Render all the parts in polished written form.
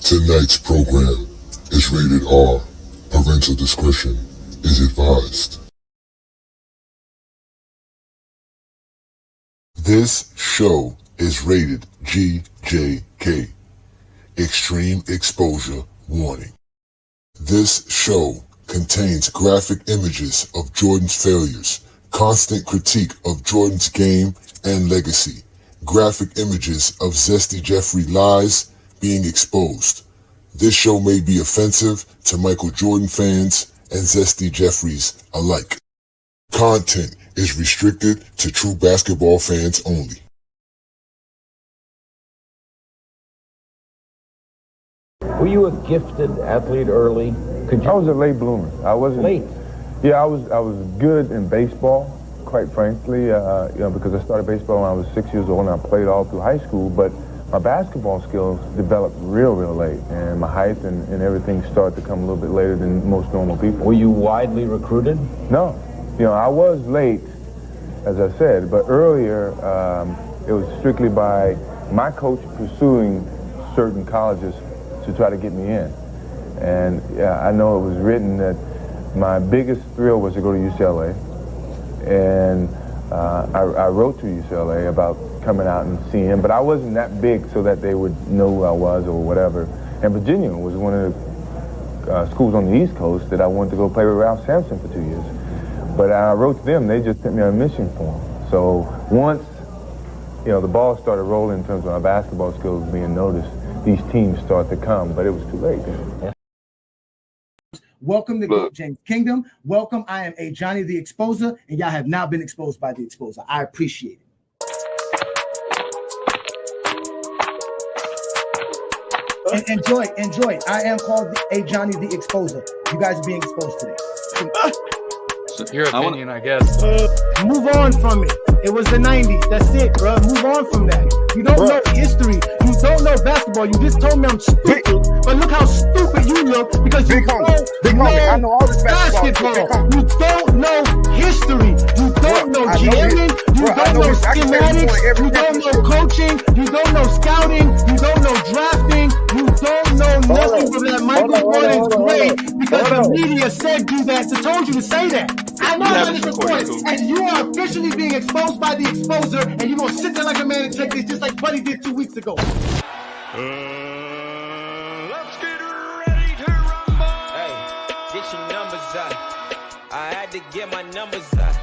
Tonight's program is rated R. Parental discretion is advised. This show is rated GJK. Extreme exposure warning. This show contains graphic images of Jordan's failures, constant critique of Jordan's game and legacy, graphic images of Zesty Jeffrey lies being exposed. This show may be offensive to Michael Jordan fans and Zesty Jeffries alike. Content is restricted to true basketball fans only. Were you a gifted athlete early? I was a late bloomer. I wasn't late. Yeah, I was good in baseball, quite frankly. Because I started baseball when I was 6 years old, and I played all through high school. But my basketball skills developed real late, and my height and everything started to come a little bit later than most normal people. Were you widely recruited? No, I was late, as I said, but earlier it was strictly by my coach pursuing certain colleges to try to get me in. And I know it was written that my biggest thrill was to go to UCLA. And I wrote to UCLA about coming out and seeing him, but I wasn't that big so that they would know who I was or whatever. And Virginia was one of the schools on the East Coast that I wanted to go play with Ralph Sampson for 2 years. But I wrote to them, they just sent me on a mission form. So once, the ball started rolling in terms of my basketball skills being noticed, these teams start to come, but it was too late. Welcome to GOAT James Kingdom. Welcome. I am Ajani the Exposer, and y'all have now been exposed by the Exposer. I appreciate it. And enjoy. I am called Ajani the Exposer. You guys are being exposed today. Your opinion, I guess. Move on from it. It was the 90s. That's it, bro. Move on from that. You don't know history. You don't know basketball. You just told me I'm stupid. But look how stupid you look because you don't know basketball. You don't know history. You don't know jamming. You don't know schematics. You don't know coaching. You don't know scouting. You don't know drafting. You don't know nothing but that Michael Jordan is great because the media said do that. So told you to say that. I know that is recorded, and you are officially being exposed by the Exposer, and you're going to sit there like a man and take this just like Buddy did 2 weeks ago. Let's get ready to rumble. Hey, get your numbers out. I had to get my numbers out.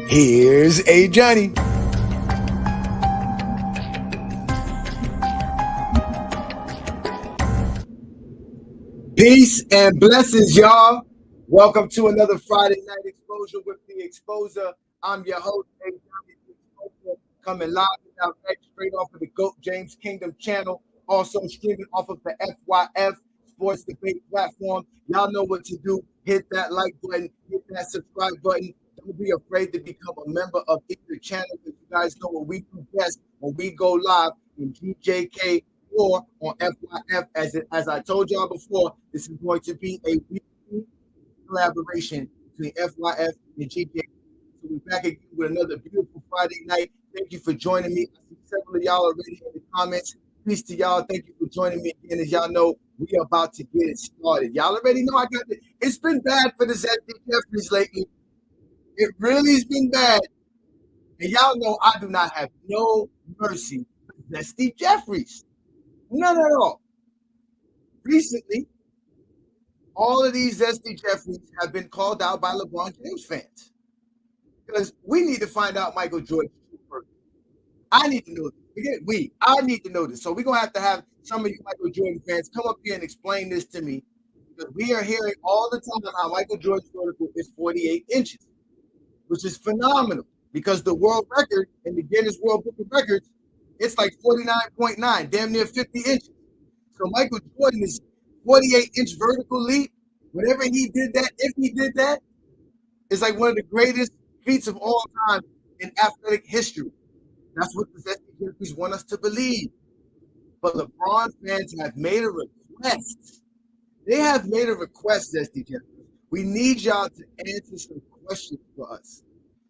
Here's Ajani. Peace and blessings, y'all. Welcome to another Friday Night Exposure with the Exposer. I'm your host, Ajani the Exposer, coming live and direct straight off of the GOAT James Kingdom channel, also streaming off of the FYF Sports Debate platform. Y'all know what to do. Hit that like button, hit that subscribe button. Don't be afraid to become a member of either channel because you guys know what we do best when we go live in GJK or on FYF. As I told y'all before, this is going to be a weekly collaboration between FYF and GJK. So we're back again with another beautiful Friday night. Thank you for joining me. I see several of y'all already in the comments. Peace to y'all. Thank you for joining me again. As y'all know, we are about to get it started. Y'all already know I got it. It's been bad for the Zesty Jeffries lately. It really has been bad. And y'all know I do not have no mercy for Zesty Jeffries. None at all. Recently, all of these Zesty Jeffries have been called out by LeBron James fans. Because we need to find out Michael Jordan's true purpose. I need to know this. I need to know this. So we're going to have some of you Michael Jordan fans come up here and explain this to me. Because we are hearing all the time how Michael Jordan's vertical is 48 inches. Which is phenomenal because the world record in the Guinness World Book of Records, it's like 49.9, damn near 50 inches. So Michael Jordan is 48-inch vertical leap. Whenever he did that, if he did that, it's like one of the greatest feats of all time in athletic history. That's what the Zesty Jeffries want us to believe. But LeBron fans have made a request. They have made a request, Zesty Jeffries. We need y'all to answer some questions for us.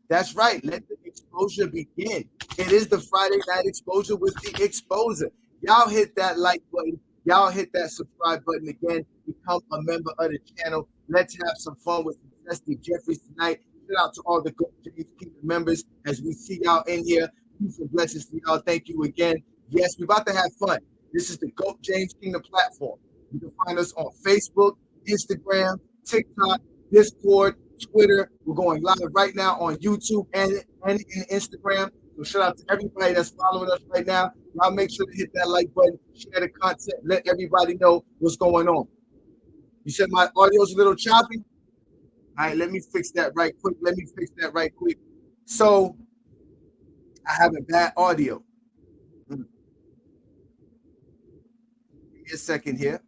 That's right. Let the exposure begin. It is the Friday night exposure with the exposer. Y'all hit that like button. Y'all hit that subscribe button again. Become a member of the channel. Let's have some fun with Zesty Jeffries tonight. Shout out to all the good James Kingdom members as we see y'all in here. Peace and blessings to y'all. Thank you again. Yes, we're about to have fun. This is the GOAT James Kingdom platform. You can find us on Facebook, Instagram, TikTok, Discord, Twitter. We're going live right now on YouTube and in Instagram. So shout out to everybody that's following us right now. Y'all make sure to hit that like button, share the content, let everybody know what's going on. You said my audio's a little choppy? All right, let me fix that right quick. So I have a bad audio. Give me a second here.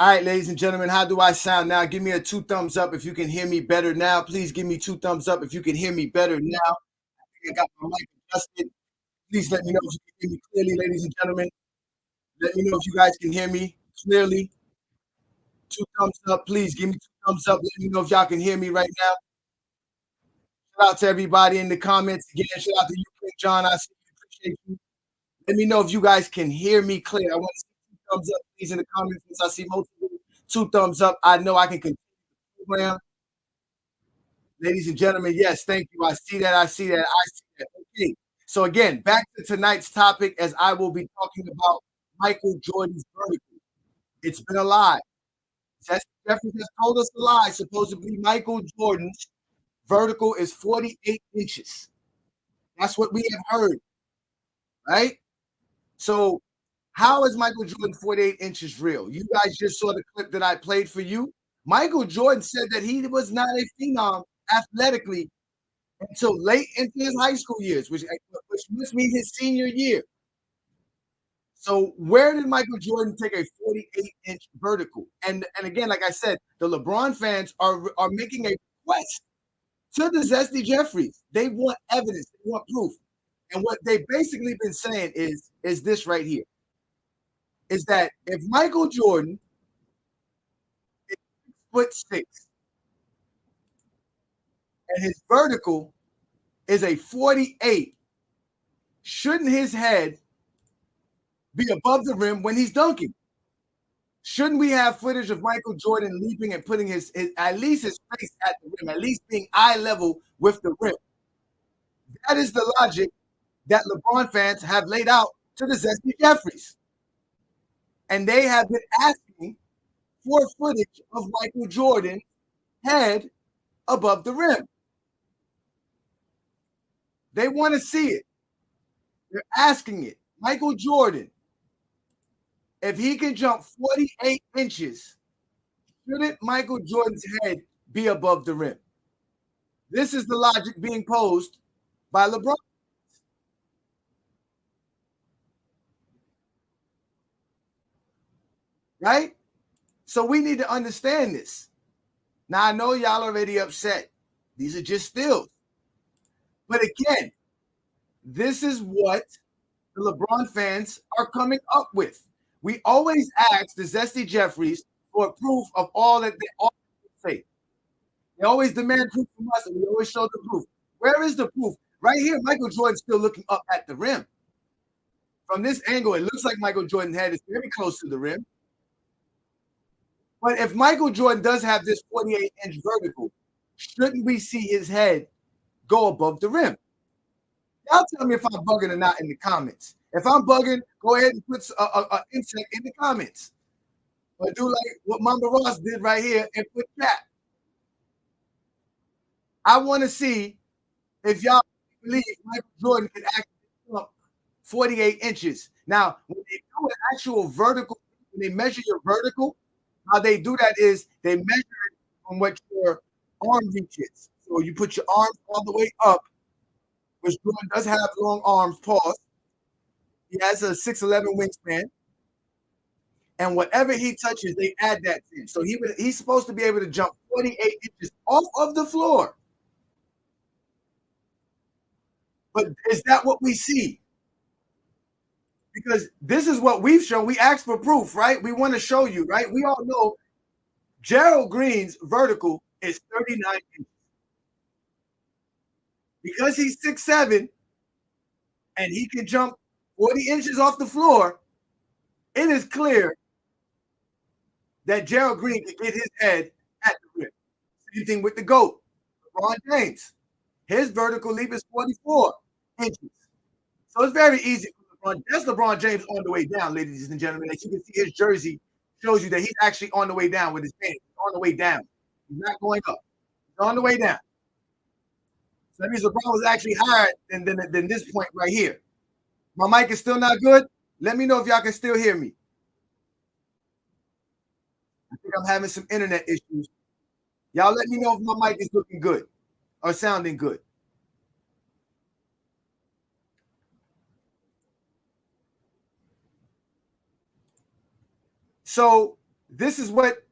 All right, ladies and gentlemen, how do I sound now? Give me a 2 thumbs up if you can hear me better now. Please give me 2 thumbs up if you can hear me better now. I got my mic adjusted. Please let me know if you can hear me clearly, ladies and gentlemen. Let me know if you guys can hear me clearly. 2 thumbs up, please. Give me 2 thumbs up. Let me know if y'all can hear me right now. Shout out to everybody in the comments again. Shout out to you, King John. I appreciate you. Let me know if you guys can hear me clear. I want to see 2 thumbs up, please, in the comments. Since I see multiple 2 thumbs up, I know I can continue the program. Ladies and gentlemen, yes, thank you. I see that. Okay. So again, back to tonight's topic, as I will be talking about Michael Jordan's vertical. It's been a lie. Zesty Jeffries has told us a lie. Supposedly, Michael Jordan's vertical is 48 inches. That's what we have heard, right? So how is Michael Jordan 48 inches real? You guys just saw the clip that I played for you. Michael Jordan said that he was not a phenom athletically until late into his high school years, which must mean his senior year. So where did Michael Jordan take a 48-inch vertical? And again, like I said, the LeBron fans are making a request to the Zesty Jeffries. They want evidence. They want proof. And what they've basically been saying is this right here. Is that if Michael Jordan is 6'6" and his vertical is a 48, shouldn't his head be above the rim when he's dunking? Shouldn't we have footage of Michael Jordan leaping and putting his at least his face at the rim, at least being eye level with the rim? That is the logic that LeBron fans have laid out to the Zesty Jeffries. And they have been asking for footage of Michael Jordan's head above the rim. They want to see it. They're asking it. Michael Jordan, if he can jump 48 inches, shouldn't Michael Jordan's head be above the rim? This is the logic being posed by LeBron. Right? So we need to understand this. Now, I know y'all already upset. These are just stills. But again, this is what the LeBron fans are coming up with. We always ask the Zesty Jeffries for proof of all that they say. They always demand proof from us, and we always show the proof. Where is the proof? Right here, Michael Jordan's still looking up at the rim. From this angle, it looks like Michael Jordan's head is very close to the rim. But if Michael Jordan does have this 48-inch vertical, shouldn't we see his head go above the rim? Y'all tell me if I'm bugging or not in the comments. If I'm bugging, go ahead and put an insect in the comments. Or do like what Mamba Ross did right here and put that. I want to see if y'all believe Michael Jordan can actually 48 inches. Now, when they do an actual vertical, when they measure your vertical, how they do that is they measure it from what your arm reaches. So you put your arms all the way up, which Jordan does have long arms, pause. He has a 6'11" wingspan. And whatever he touches, they add that to him. So he's supposed to be able to jump 48 inches off of the floor. But is that what we see? Because this is what we've shown. We asked for proof, right? We want to show you, right? We all know Gerald Green's vertical is 39 inches. Because he's 6'7" and he can jump 40 inches off the floor, it is clear that Gerald Green can get his head at the rim. Same thing with the GOAT, LeBron James. His vertical leap is 44 inches. So it's very easy for LeBron. That's LeBron James on the way down, ladies and gentlemen. As you can see, his jersey shows you that he's actually on the way down with his pants. He's on the way down. He's not going up. He's on the way down. So that means LeBron was actually higher than this point right here. My mic is still not good. Let me know if y'all can still hear me. I think I'm having some internet issues. Y'all let me know if my mic is looking good or sounding good. So this is what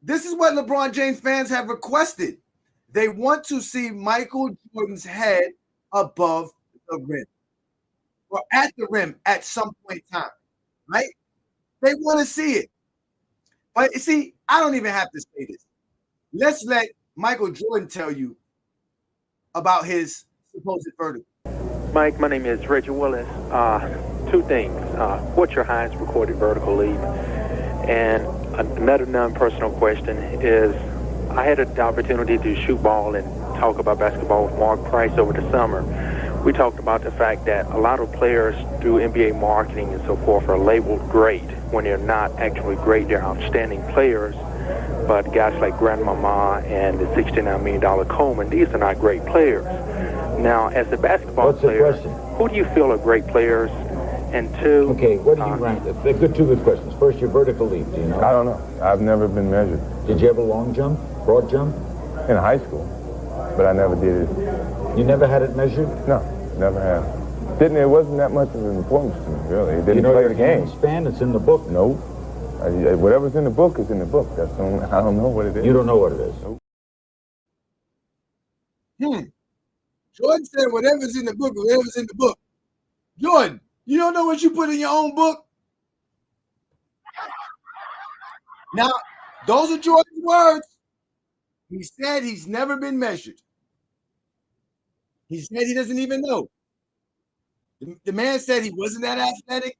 LeBron James fans have requested. They want to see Michael Jordan's head above the rim or at the rim at some point in time, right? They want to see it. But you see, I don't even have to say this. Let's let Michael Jordan tell you about his supposed vertical. Mike, my name is Reggie Willis. Two things. What's your highest recorded vertical leap? And another non-personal question is, I had the opportunity to shoot ball and talk about basketball with Mark Price over the summer. We talked about the fact that a lot of players through NBA marketing and so forth are labeled great when they're not actually great. They're outstanding players. But guys like Grandmama and the $69 million Coleman, these are not great players. Now, as a basketball player, who do you feel are great players? And two... Okay, what do you rank? They're good, two good questions. First, your vertical leap, do you know? I don't know. I've never been measured. Did you have a long jump, broad jump? In high school, but I never did it. You never had it measured? No, never have. It wasn't that much of an importance to me, really. It didn't play the game. Span, it's in the book. Nope. Whatever's in the book is in the book. I don't know what it is. You don't know what it is. Nope. Jordan said whatever's in the book, whatever's in the book. Jordan, you don't know what you put in your own book? Now, those are Jordan's words. He said he's never been measured. He said he doesn't even know. The man said he wasn't that athletic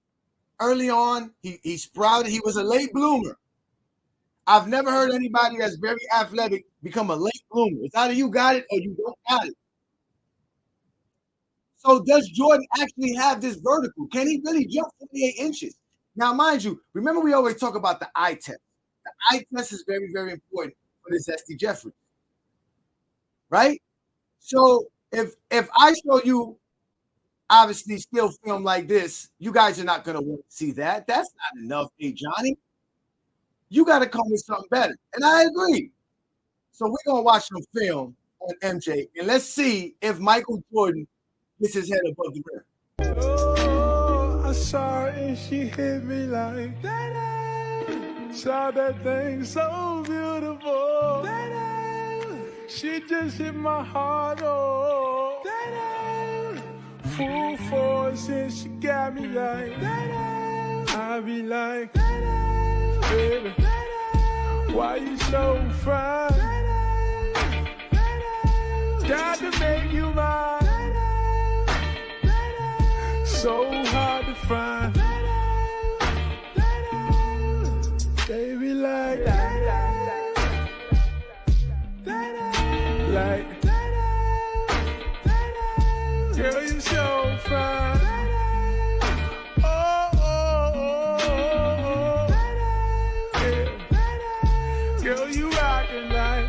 early on. He sprouted. He was a late bloomer. I've never heard anybody that's very athletic become a late bloomer. It's either you got it or you don't got it. So does Jordan actually have this vertical? Can he really jump 48 inches? Now, mind you, remember we always talk about the eye test. The eye test is very, very important for the Zesty Jeffrey, right? So if I show you, obviously, still film like this, you guys are not going to want to see that. That's not enough, Ajani. You got to come with something better. And I agree. So we're going to watch some film on MJ, and let's see if Michael Jordan gets his head above the rim. Oh, I saw her and she hit me like that. Saw that thing so beautiful. She just hit my heart, oh. Full force and she got me like I be like, baby, why you so fine? Got to make you mine. So hard to find. Baby, like girl, you so fine. Oh, oh, oh, oh, oh. Yeah. Girl, you rockin' like.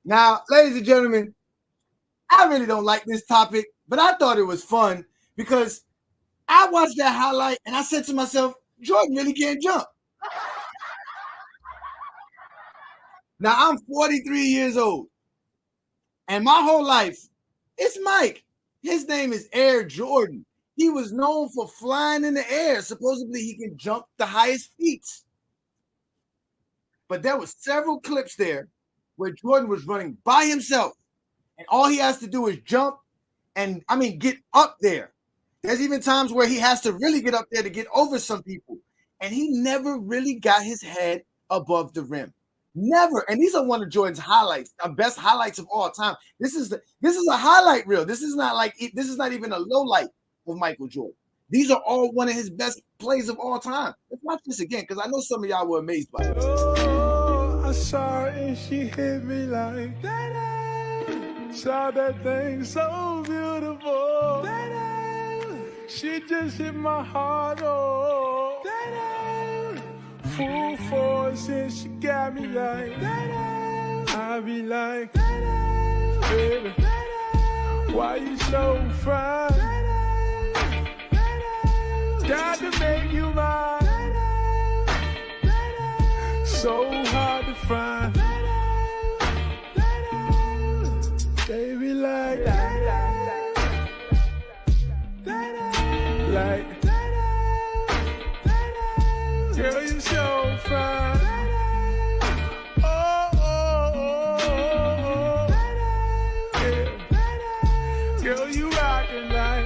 Now, ladies and gentlemen, I really don't like this topic, but I thought it was fun because I watched that highlight and I said to myself, Jordan really can't jump. Now, I'm 43 years old, and my whole life, it's Mike. His name is Air Jordan. He was known for flying in the air. Supposedly, he can jump the highest feats. But there were several clips there where Jordan was running by himself, and all he has to do is jump and, get up there. There's even times where he has to really get up there to get over some people, and he never really got his head above the rim. Never. And these are one of Jordan's highlights, best highlights of all time. This is a highlight reel. This is not even a low light of Michael Jordan. These are all one of his best plays of all time. Let's watch this again, because I know some of y'all were amazed by it. Oh, I saw her and she hit me like that. Saw that thing so beautiful. She just hit my heart. Oh, full force and she got me like I be like, baby, why you so fine? Got to make you mine. So hard to find. Baby, like girl, you so fine. Oh, oh, oh, oh. Yeah. Girl, you rockin' like.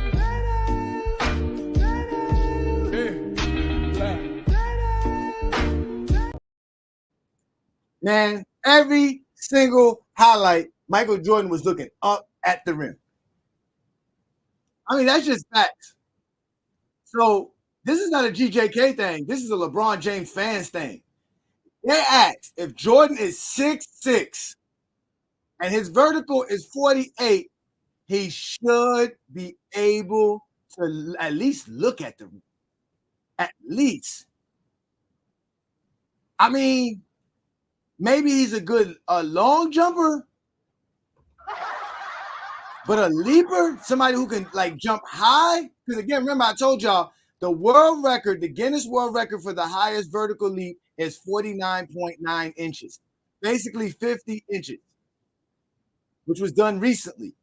Man, every single highlight, Michael Jordan was looking up at the rim. That's just facts. So this is not a GJK thing. This is a LeBron James fans thing. They asked if Jordan is 6'6" and his vertical is 48, he should be able to at least look at the rim. At least. Maybe he's a good long jumper, but a leaper, somebody who can jump high. Because again, remember I told y'all the world record, the Guinness World Record for the highest vertical leap is 49.9 inches, basically 50 inches, which was done recently.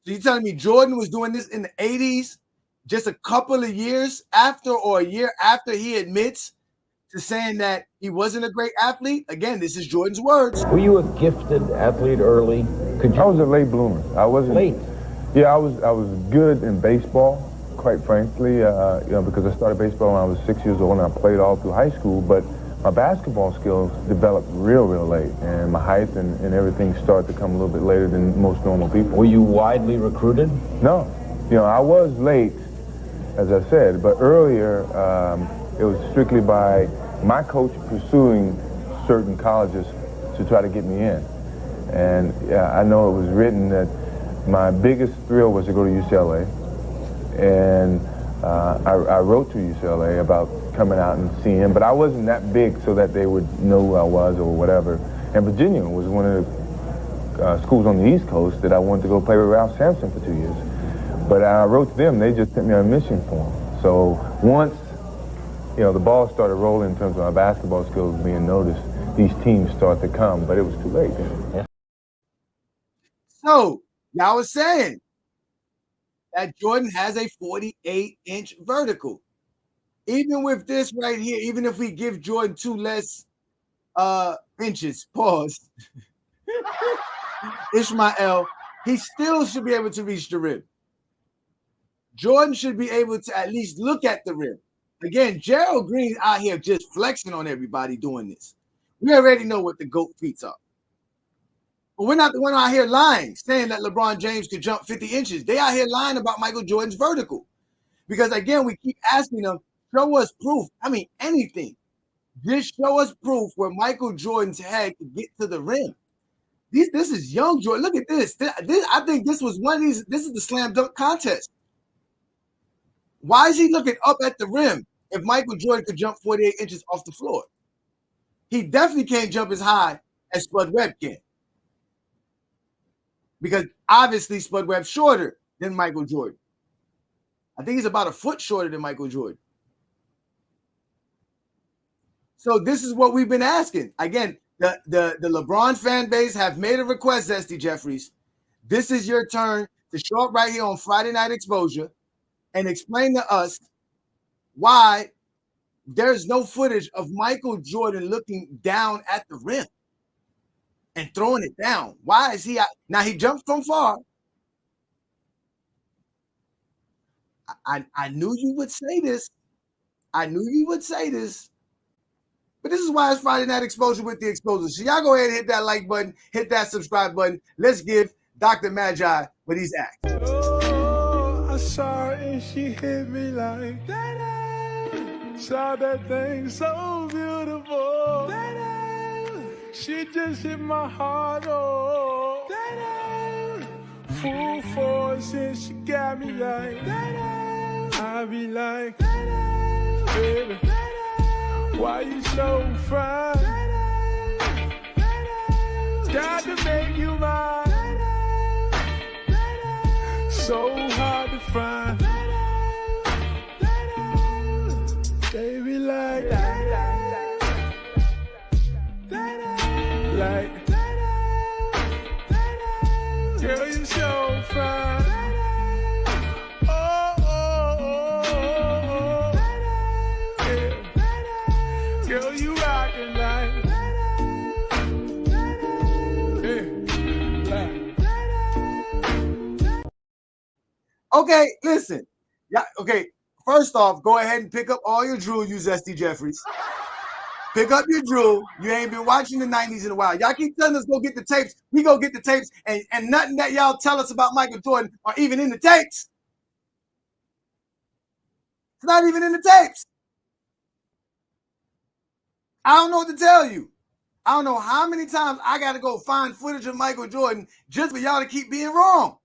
So you're telling me Jordan was doing this in the 80s, just a couple of years after, or a year after he admits to saying that he wasn't a great athlete? Again, this is Jordan's words. Were you a gifted athlete early? I was a late bloomer. I wasn't late. Yeah, I was good in baseball, quite frankly. Because I started baseball when I was 6 years old and I played all through high school. But my basketball skills developed real late, and my height and everything started to come a little bit later than most normal people. Were you widely recruited? No, I was late, as I said, but earlier. It was strictly by my coach pursuing certain colleges to try to get me in. And I know it was written that my biggest thrill was to go to UCLA. And I wrote to UCLA about coming out and seeing him, but I wasn't that big so that they would know who I was or whatever. And Virginia was one of the schools on the East Coast that I wanted to go play with Ralph Sampson for 2 years. But I wrote to them, they just sent me on a mission form. So once the ball started rolling in terms of my basketball skills being noticed, these teams started to come, but it was too late. Yeah. So, y'all was saying that Jordan has a 48-inch vertical. Even with this right here, even if we give Jordan 2 less inches, pause, Ishmael, he still should be able to reach the rim. Jordan should be able to at least look at the rim. Again, Gerald Green's out here just flexing on everybody doing this. We already know what the GOAT feats are. But we're not the one out here lying, saying that LeBron James could jump 50 inches. They out here lying about Michael Jordan's vertical. Because, again, we keep asking them, show us proof. Anything. Just show us proof where Michael Jordan's head could get to the rim. This is young Jordan. Look at this. I think this was one of these. This is the slam dunk contest. Why is he looking up at the rim if Michael Jordan could jump 48 inches off the floor? He definitely can't jump as high as Spud Webb can. because obviously Spud Webb's shorter than Michael Jordan. I think he's about a foot shorter than Michael Jordan. So this is what we've been asking. Again, the LeBron fan base have made a request, Zesty Jeffries. This is your turn to show up right here on Friday Night Exposure and explain to us why there's no footage of Michael Jordan looking down at the rim and throwing it down. Why is he out? Now he jumped from far. I knew you would say this. I knew you would say this. But this is why it's Friday Night Exposure with the Exposure. So y'all go ahead and hit that like button, hit that subscribe button. Let's give Dr. Magi what he's asked. Oh, I saw her and she hit me like that. Saw that thing so beautiful. That she just hit my heart. Oh, that full force and she got me like that. I be like, baby, why you so fine? Got to make you mine. So hard to find. Baby, like, girl, you so fine. Oh, oh, oh, oh. Yeah. Girl, you rockin' like. Okay, listen. Yeah, okay. First off, go ahead and pick up all your drool, you Zesty Jeffries. Pick up your drool. You ain't been watching the 90s in a while. Y'all keep telling us go get the tapes. We go get the tapes, and nothing that y'all tell us about Michael Jordan are even in the tapes. It's not even in the tapes. I don't know what to tell you. I don't know how many times I got to go find footage of Michael Jordan just for y'all to keep being wrong.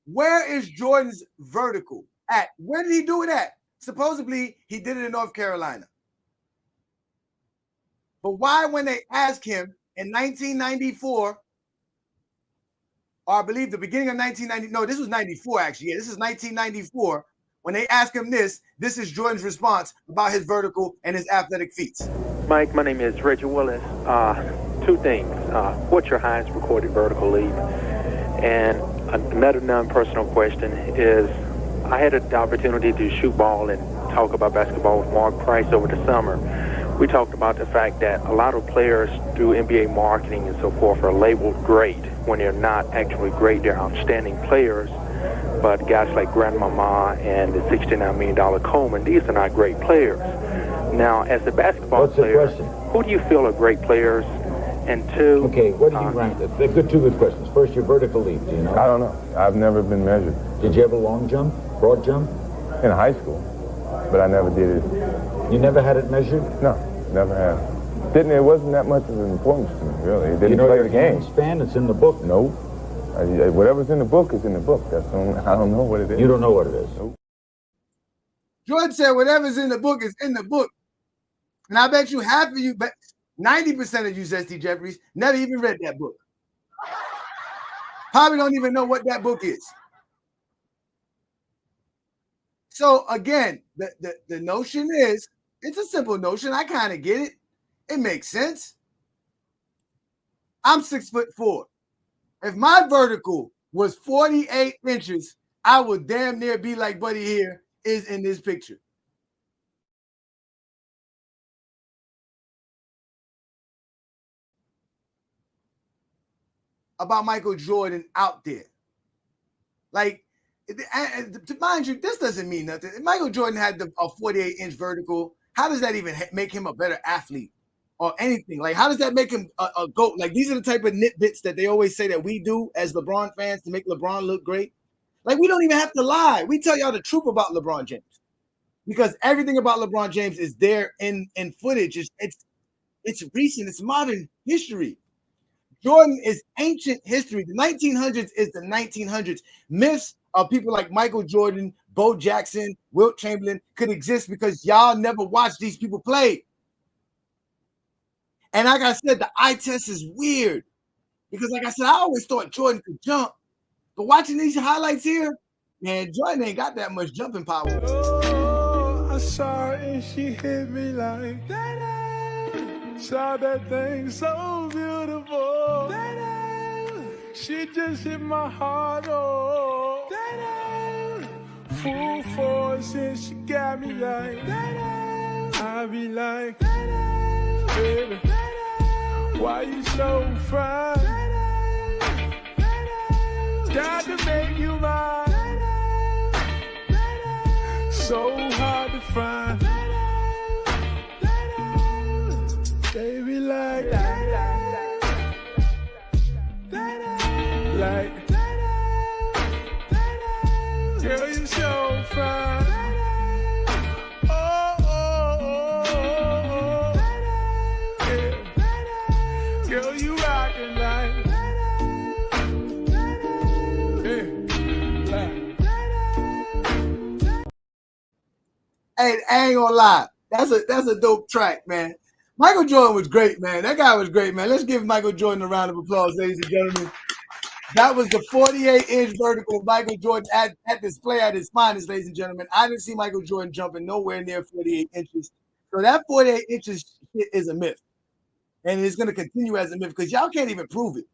Where is Jordan's vertical at? Where did he do it at? Supposedly, he did it in North Carolina. But why, when they asked him in 1994, or I believe the beginning of 1990, no, this was 94 actually. Yeah, this is 1994. When they asked him this is Jordan's response about his vertical and his athletic feats. Mike, my name is Reggie Willis. Two things. What's your highest recorded vertical leap? And another non-personal question is, I had the opportunity to shoot ball and talk about basketball with Mark Price over the summer. We talked about the fact that a lot of players through NBA marketing and so forth are labeled great when they're not actually great. They're outstanding players. But guys like Grandmama and the $69 million Coleman, these are not great players. Now, as a basketball player, who do you feel are great players? And two... Okay, what do you rank? They're two good questions. First, your vertical leap, do you know? I don't know. I've never been measured. Did you have a long jump, broad jump? In high school, but I never did it. You never had it measured? No, never have. It wasn't that much of an importance to me, really. It didn't play the game. Span, it's in the book. Nope. Whatever's in the book is in the book. I don't know what it is. You don't know what it is. Nope. Jordan said whatever's in the book is in the book. And I bet you half of you, but 90% of you Zesty Jeffries never even read that book. Probably don't even know what that book is. So again, the notion is, it's a simple notion. I kind of get it. It makes sense. I'm 6'4". If my vertical was 48 inches, I would damn near be like Buddy here is in this picture. About Michael Jordan out there. Like, to mind you, this doesn't mean nothing. If Michael Jordan had a 48-inch vertical, how does that even make him a better athlete or anything? Like, how does that make him a GOAT? Like, these are the type of nitbits that they always say that we do as LeBron fans to make LeBron look great. Like, we don't even have to lie. We tell y'all the truth about LeBron James because everything about LeBron James is there in footage. It's recent. It's modern history. Jordan is ancient history. The 1900s is the 1900s. Myths of people like Michael Jordan, Bo Jackson, Wilt Chamberlain could exist because y'all never watched these people play. And like I said, the eye test is weird because, like I said, I always thought Jordan could jump, but watching these highlights here, man, Jordan ain't got that much jumping power. Oh, I saw her and she hit me like that. Saw that thing so beautiful. She just hit my heart. Oh, full force and she got me like I be like, baby, why you so fine? Got to make you mine. So hard to find. Baby, like, girl, you so fine. Oh, oh, oh, oh. Yeah. Girl, you rockin' like. Hey, I ain't gonna lie. That's a dope track, man. Michael Jordan was great, man. That guy was great, man. Let's give Michael Jordan a round of applause, ladies and gentlemen. That was the 48-inch vertical of Michael Jordan at display at his finest, ladies and gentlemen. I didn't see Michael Jordan jumping nowhere near 48 inches. So that 48 inches is a myth. And it's going to continue as a myth because y'all can't even prove it.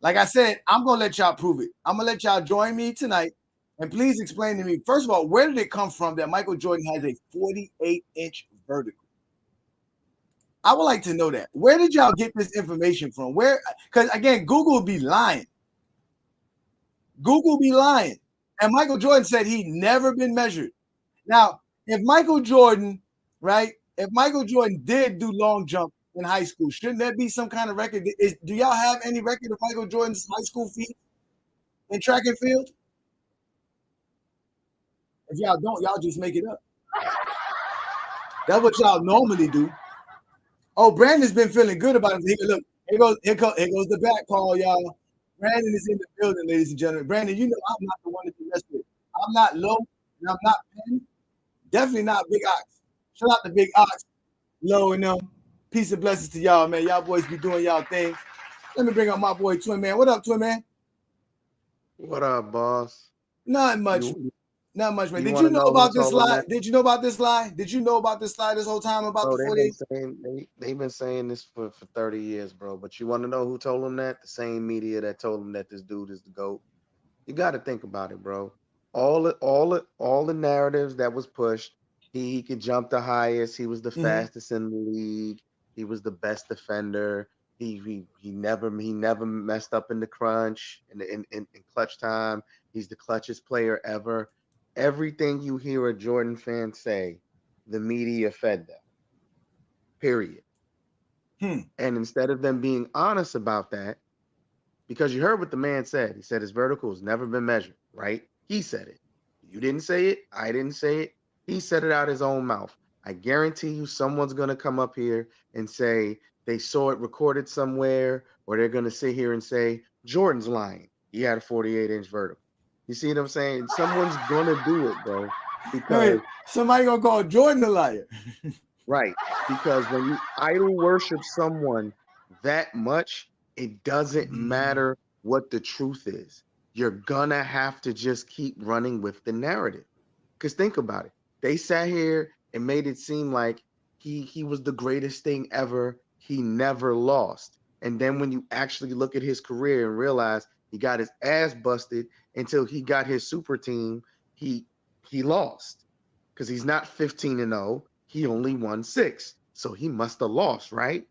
Like I said, I'm going to let y'all prove it. I'm going to let y'all join me tonight. And please explain to me, first of all, where did it come from that Michael Jordan has a 48-inch vertical? I would like to know that. Where did y'all get this information from? Where? Because, again, Google be lying. Google be lying. And Michael Jordan said he never been measured. Now, if Michael Jordan, right, if Michael Jordan did do long jump in high school, shouldn't there be some kind of record? Do y'all have any record of Michael Jordan's high school feat in track and field? If y'all don't, y'all just make it up. That's what y'all normally do. Oh, Brandon's been feeling good about it. Look, here goes the back call, y'all. Brandon is in the building, ladies and gentlemen. Brandon, you know I'm not the one to be messed with. I'm not low, and I'm not Penn. Definitely not Big Ox. Shout out to Big Ox, Low and them. Peace and blessings to y'all, man. Y'all boys be doing y'all thing. Let me bring up my boy Twin Man. What up, Twin Man? What up, boss? Not much. Not much, man. Did you know about this lie? Did you know about this lie? Did you know about this lie this whole time about the 48? They've been saying this for 30 years, bro. But you want to know who told them that? The same media that told them that this dude is the GOAT. You got to think about it, bro. All the narratives that was pushed. He could jump the highest. He was the fastest in the league. He was the best defender. He never messed up in the crunch in clutch time. He's the clutchest player ever. Everything you hear a Jordan fan say, the media fed them. Period. And instead of them being honest about that, because you heard what the man said. He said his vertical has never been measured, right? He said it. You didn't say it. I didn't say it. He said it out his own mouth. I guarantee you someone's going to come up here and say they saw it recorded somewhere, or they're going to sit here and say, Jordan's lying. He had a 48-inch vertical. You see what I'm saying? Someone's going to do it, bro. Because somebody going to call Jordan a liar. Right. Because when you idol worship someone that much, it doesn't matter what the truth is. You're going to have to just keep running with the narrative. Because think about it. They sat here and made it seem like he was the greatest thing ever. He never lost. And then when you actually look at his career and realize he got his ass busted until he got his super team, he lost. Because he's not 15-0. He only won 6. So he must have lost, right?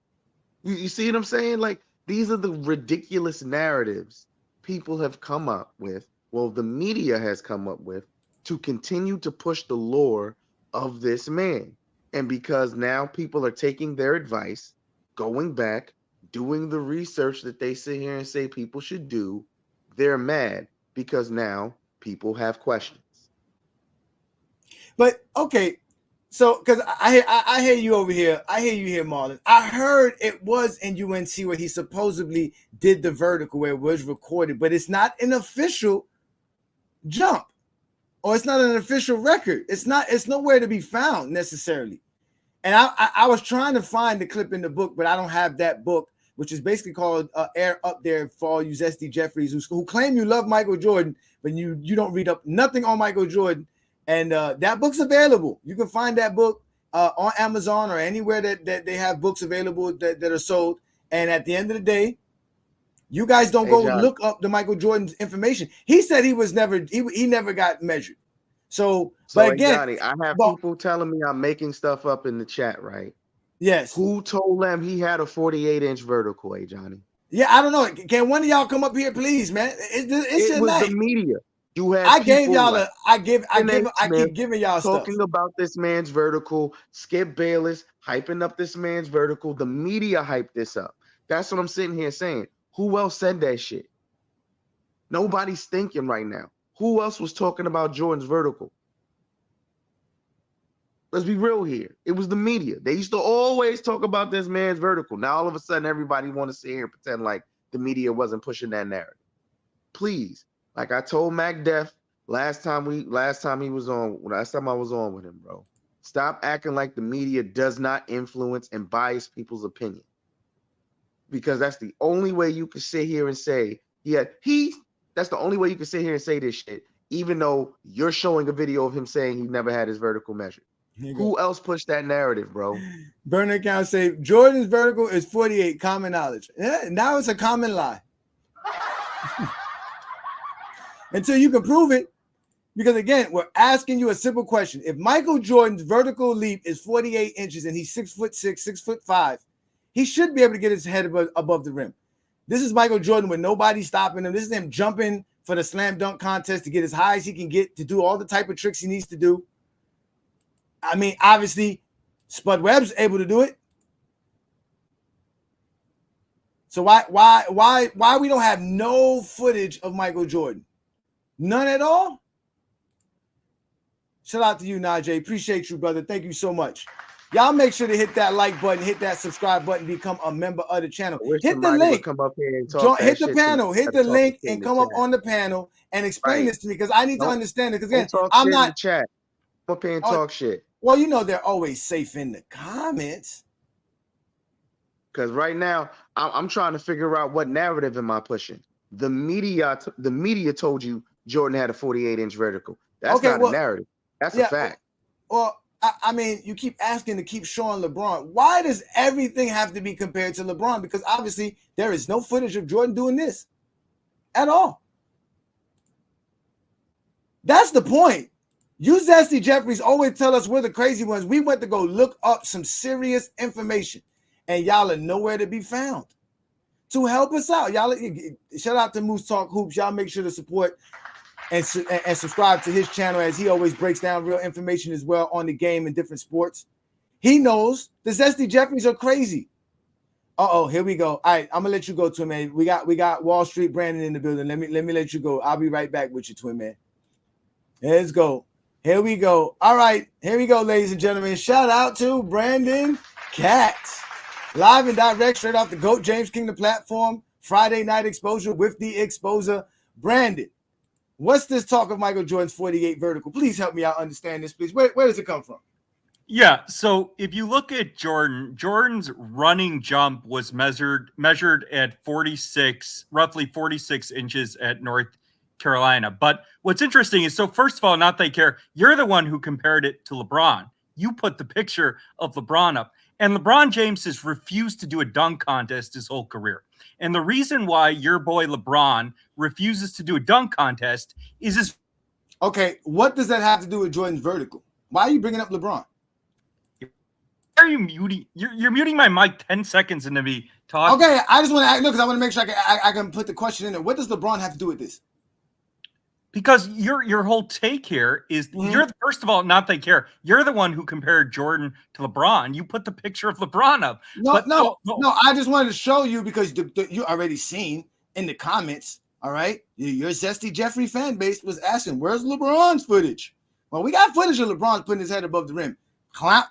You see what I'm saying? Like, these are the ridiculous narratives people have come up with. Well, the media has come up with to continue to push the lore of this man. And because now people are taking their advice, going back, doing the research that they sit here and say people should do, they're mad because now people have questions. But okay, so because I hear you over here, I hear you here, Marlon. I heard it was in UNC where he supposedly did the vertical, where it was recorded, but it's not an official jump, or it's not an official record. It's nowhere to be found necessarily. And I was trying to find the clip in the book, but I don't have that book, which is basically called Air Up There for all you Zesty Jeffries who claim you love Michael Jordan, but you don't read up nothing on Michael Jordan. And that book's available. You can find that book on Amazon or anywhere that they have books available that are sold. And at the end of the day, you guys don't go look up the Michael Jordan's information. He said he was never he never got measured. So but again, Johnny, I have people telling me I'm making stuff up in the chat, right? Yes. Who told them he had a 48-inch vertical, Johnny? Yeah, I don't know. Can one of y'all come up here, please, man? It's it your was night. The media. You had I gave y'all I keep giving y'all talking stuff about this man's vertical. Skip Bayless hyping up this man's vertical. The media hyped this up. That's what I'm sitting here saying. Who else said that shit? Nobody's thinking right now. Who else was talking about Jordan's vertical? Let's be real here. It was the media. They used to always talk about this man's vertical. Now all of a sudden everybody want to sit here and pretend like the media wasn't pushing that narrative. Please, like I told Mac Def last time I was on with him, bro. Stop acting like the media does not influence and bias people's opinion. Because that's the only way you can sit here and say, that's the only way you can sit here and say this shit, even though you're showing a video of him saying he never had his vertical measured. Who else pushed that narrative, bro? Burner account say Jordan's vertical is 48, common knowledge. Yeah, now it's a common lie. Until you can prove it. Because again, we're asking you a simple question. If Michael Jordan's vertical leap is 48 inches and he's 6'6", 6'5", he should be able to get his head above the rim. This is Michael Jordan with nobody stopping him. This is him jumping for the slam dunk contest to get as high as he can get, to do all the type of tricks he needs to do. I mean, obviously, Spud Webb's able to do it. So why we don't have no footage of Michael Jordan? None at all? Shout out to you, Najee. Appreciate you, brother. Thank you so much. Y'all make sure to hit that like button, hit that subscribe button, become a member of the channel. Hit the link. Come up here and talk hit the panel. Hit the link and come up on the panel and explain this to me, because I need to understand it. Because again, I'm not in the chat. Come up here and talk shit. Well, you know they're always safe in the comments. Because right now, I'm trying to figure out what narrative am I pushing. The media told you Jordan had a 48-inch vertical. That's not a narrative. That's a fact. Well, I mean, you keep asking to keep showing LeBron. Why does everything have to be compared to LeBron? Because obviously there is no footage of Jordan doing this at all. That's the point. You Zesty Jeffries always tell us we're the crazy ones. We went to go look up some serious information, and y'all are nowhere to be found to help us out. Y'all, shout out to Moose Talk Hoops. Y'all make sure to support and subscribe to his channel, as he always breaks down real information as well on the game and different sports. He knows the Zesty Jeffries are crazy. Here we go. All right, I'm gonna let you go, twin man. We got Wall Street Brandon in the building. Let me let you go. I'll be right back with you, twin man. Let's go. Here we go. All right, here we go, ladies and gentlemen. Shout out to Brandon Katz, live and direct, straight off the GOAT James Kingdom platform. Friday night exposure with the exposer, Brandon. What's this talk of Michael Jordan's 48 vertical? Please help me out understand this, please. Where does it come from? Yeah, so if you look at Jordan's running jump was measured at roughly 46 inches at North Carolina. But what's interesting is, so first of all, not that I care, you're the one who compared it to LeBron. You put the picture of LeBron up. And LeBron James has refused to do a dunk contest his whole career. And the reason why your boy LeBron refuses to do a dunk contest is his... Okay, what does that have to do with Jordan's vertical? Why are you bringing up LeBron? Are you muting? You're muting my mic 10 seconds into me talking. Okay, I just want to look, because I want to make sure I can put the question in there. What does LeBron have to do with this? Because your whole take here is you're, first of all, not they care. You're the one who compared Jordan to LeBron. You put the picture of LeBron up. No. I just wanted to show you, because you already seen in the comments. All right, your Zesty Jeffrey fan base was asking, "Where's LeBron's footage?" Well, we got footage of LeBron putting his head above the rim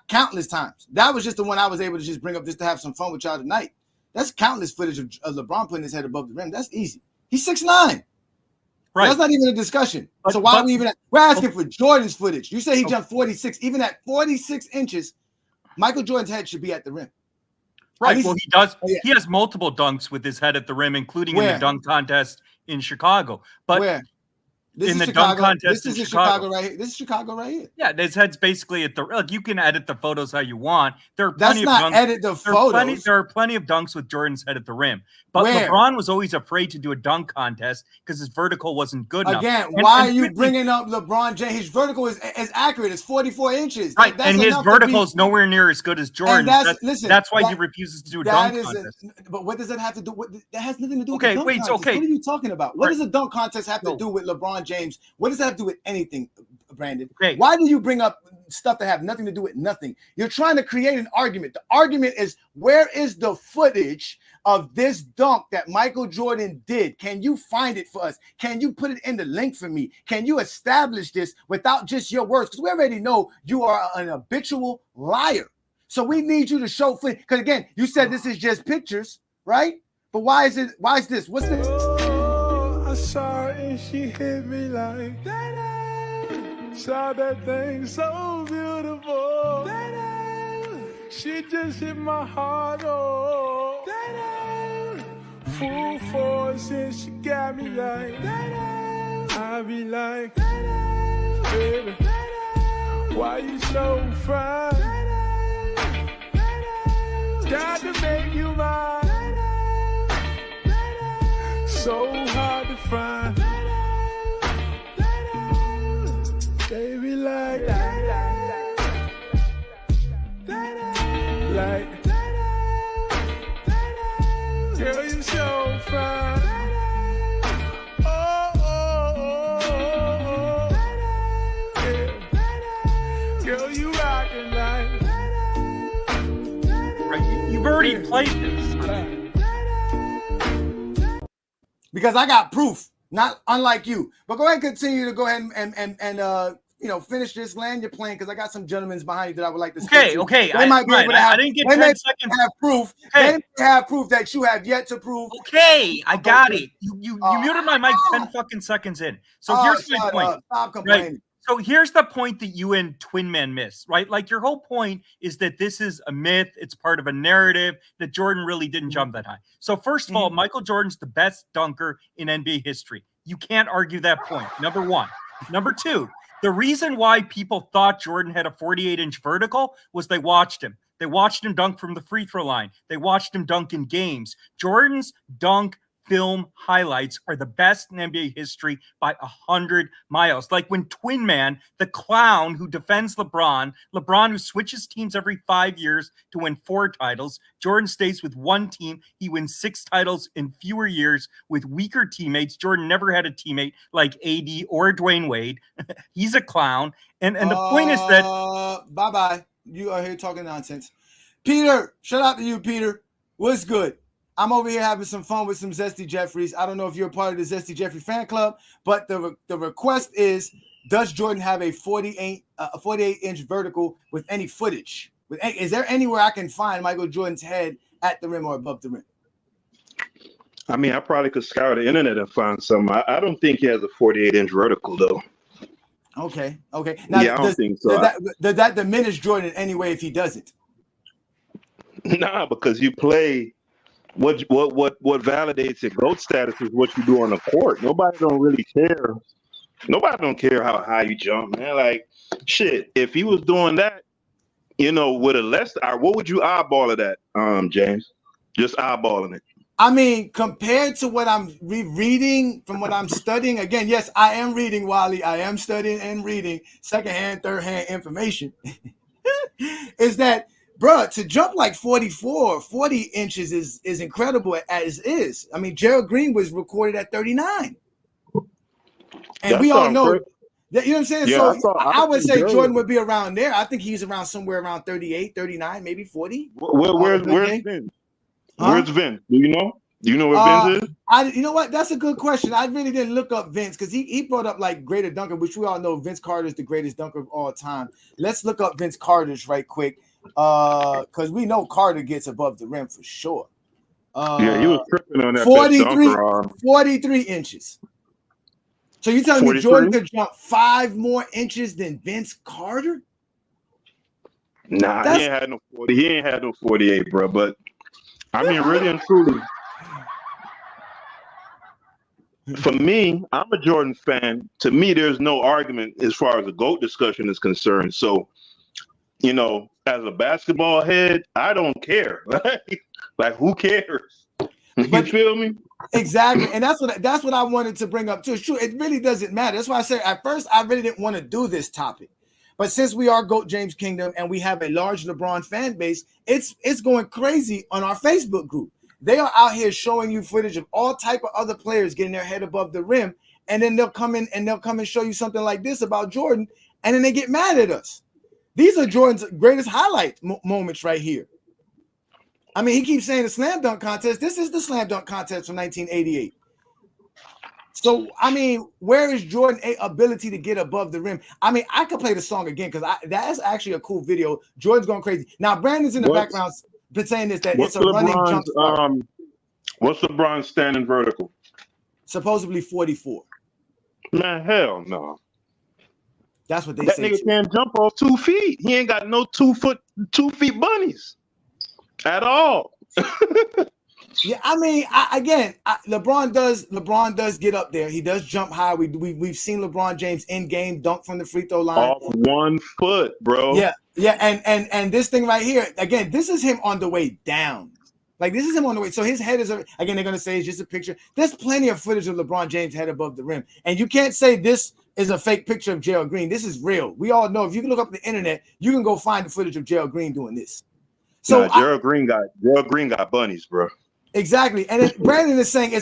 countless times. That was just the one I was able to just bring up just to have some fun with y'all tonight. That's countless footage of LeBron putting his head above the rim. That's easy. He's 6'9". Right. That's not even a discussion. So we're asking for Jordan's footage. You say he jumped 46. Even at 46 inches, Michael Jordan's head should be at the rim. Right. Well, he does. Yeah. He has multiple dunks with his head at the rim, including in Where? the dunk contest in Chicago. But Where? This in is the Chicago. dunk contest This is in Chicago right here. This is Chicago right here. Yeah, his head's basically at the. Like, you can edit the photos how you want. There are That's plenty not of dunks. edit the photos. There are plenty of dunks with Jordan's head at the rim. But Where? LeBron was always afraid to do a dunk contest because his vertical wasn't good enough. Again, why are you bringing up LeBron James? His vertical is accurate. It's 44 inches. Right, and his vertical is nowhere near as good as Jordan's. That's why he refuses to do a dunk contest. But what does that have to do with? That has nothing to do with Okay, the dunk wait, contest. okay. What are you talking about? What does a dunk contest have to do with LeBron James? What does that have to do with anything, Brandon? Okay. Why do you bring up stuff that have nothing to do with nothing? You're trying to create an argument. The argument is, where is the footage of this dunk that Michael Jordan did? Can you find it for us? Can you put it in the link for me? Can you establish this without just your words? Because we already know you are an habitual liar. So we need you to show footage. Because again, you said this is just pictures, right? But why is it? Why is this? What's this? Oh, I saw her and she hit me like that. Saw that thing so beautiful. That she just hit my heart. Oh, that full force and she got me like that. I be like, baby, why you so fine? Got to make you mine. So hard to find. Baby, like, girl, you so fine. Oh, yeah. Girl, you rockin' like. Right, you've already played this. Because I got proof. Not unlike you, but go ahead and continue to go ahead and finish this, land your plane, because I got some gentlemen behind you that I would like to speak to. Okay. They might be able to have, I didn't get they 10 may seconds. have proof. Okay. They may have proof that you have yet to prove. Okay, I got it. You muted my mic 10 fucking seconds in. So here's my point. Stop complaining. Right? So here's the point that you and Twin Man miss, right? Like, your whole point is that this is a myth. It's part of a narrative that Jordan really didn't jump that high. So first of all, Michael Jordan's the best dunker in NBA history. You can't argue that point. Number one. Number two, the reason why people thought Jordan had a 48-inch vertical was they watched him. They watched him dunk from the free throw line. They watched him dunk in games. Jordan's dunk film highlights are the best in NBA history by 100 miles. Like when Twin Man, the clown who defends LeBron who switches teams every 5 years to win 4 titles, Jordan stays with one team. He wins 6 titles in fewer years with weaker teammates. Jordan never had a teammate like AD or Dwayne Wade. He's a clown. And the point is that... Bye-bye. You are here talking nonsense. Peter, shout out to you, Peter. What's good? I'm over here having some fun with some Zesty Jeffries. I don't know if you're a part of the Zesty Jeffrey fan club, but the request is, does Jordan have a 48-inch vertical with any footage? Is there anywhere I can find Michael Jordan's head at the rim or above the rim? I mean, I probably could scour the internet and find some. I don't think he has a 48-inch vertical, though. Okay. Now, yeah, I don't think so. Does that diminish Jordan in any way if he doesn't? Nah, because you play... What validates your GOAT status is what you do on the court. Nobody don't really care. Nobody don't care how high you jump, man. Like, shit, if he was doing that, with a less, what would you eyeball it at, James? Just eyeballing it. I mean, compared to what I'm reading, from what I'm studying, again, yes, I am reading, Wally. I am studying and reading secondhand, third-hand information. Is that, bro, to jump like 40 inches is incredible as is. I mean, Gerald Green was recorded at 39. And we all know that, you know what I'm saying? Yeah, so I would say Jordan would be around there. I think he's around somewhere around 38, 39, maybe 40. Where's Vince? Where's Vince? Do you know? Do you know where Vince is? You know what? That's a good question. I really didn't look up Vince because he brought up like greater dunker, which we all know Vince Carter is the greatest dunker of all time. Let's look up Vince Carter's right quick. Because we know Carter gets above the rim for sure. Yeah, he was tripping on that 43 inches. So you telling me Jordan could jump 5 more inches than Vince Carter? Nah, he ain't had no 40. He ain't had no 48, bro. But I mean, really and truly, for me, I'm a Jordan fan. To me, there's no argument as far as the GOAT discussion is concerned. So, you know, as a basketball head, I don't care. Like, who cares? You feel me? Exactly, and that's what I wanted to bring up too. It's true, it really doesn't matter. That's why I said at first I really didn't want to do this topic, but since we are GOAT James Kingdom and we have a large LeBron fan base, it's going crazy on our Facebook group. They are out here showing you footage of all type of other players getting their head above the rim, and then they'll come in and show you something like this about Jordan, and then they get mad at us. These are Jordan's greatest highlight moments right here. I mean, he keeps saying the slam dunk contest. This is the slam dunk contest from 1988. So, I mean, where is Jordan's ability to get above the rim? I mean, I could play the song again because that's actually a cool video. Jordan's going crazy. Now, Brandon's in the background saying this, that it's a running jump start. What's LeBron's standing vertical? Supposedly 44. Man, hell no. That's what they say. say. That nigga can't jump off 2 feet. He ain't got no 2 feet bunnies at all. Yeah, I mean, LeBron does get up there. He does jump high. We've seen LeBron James in game dunk from the free throw line off 1 foot, bro. Yeah, and this thing right here again. This is him on the way down. Like this is him on the way. So his head is again. They're gonna say it's just a picture. There's plenty of footage of LeBron James head above the rim, and you can't say this is a fake picture of Gerald Green. This is real. We all know if you can look up the internet, you can go find the footage of Gerald Green doing this. So Gerald Green got bunnies, bro. Exactly, and then Brandon is saying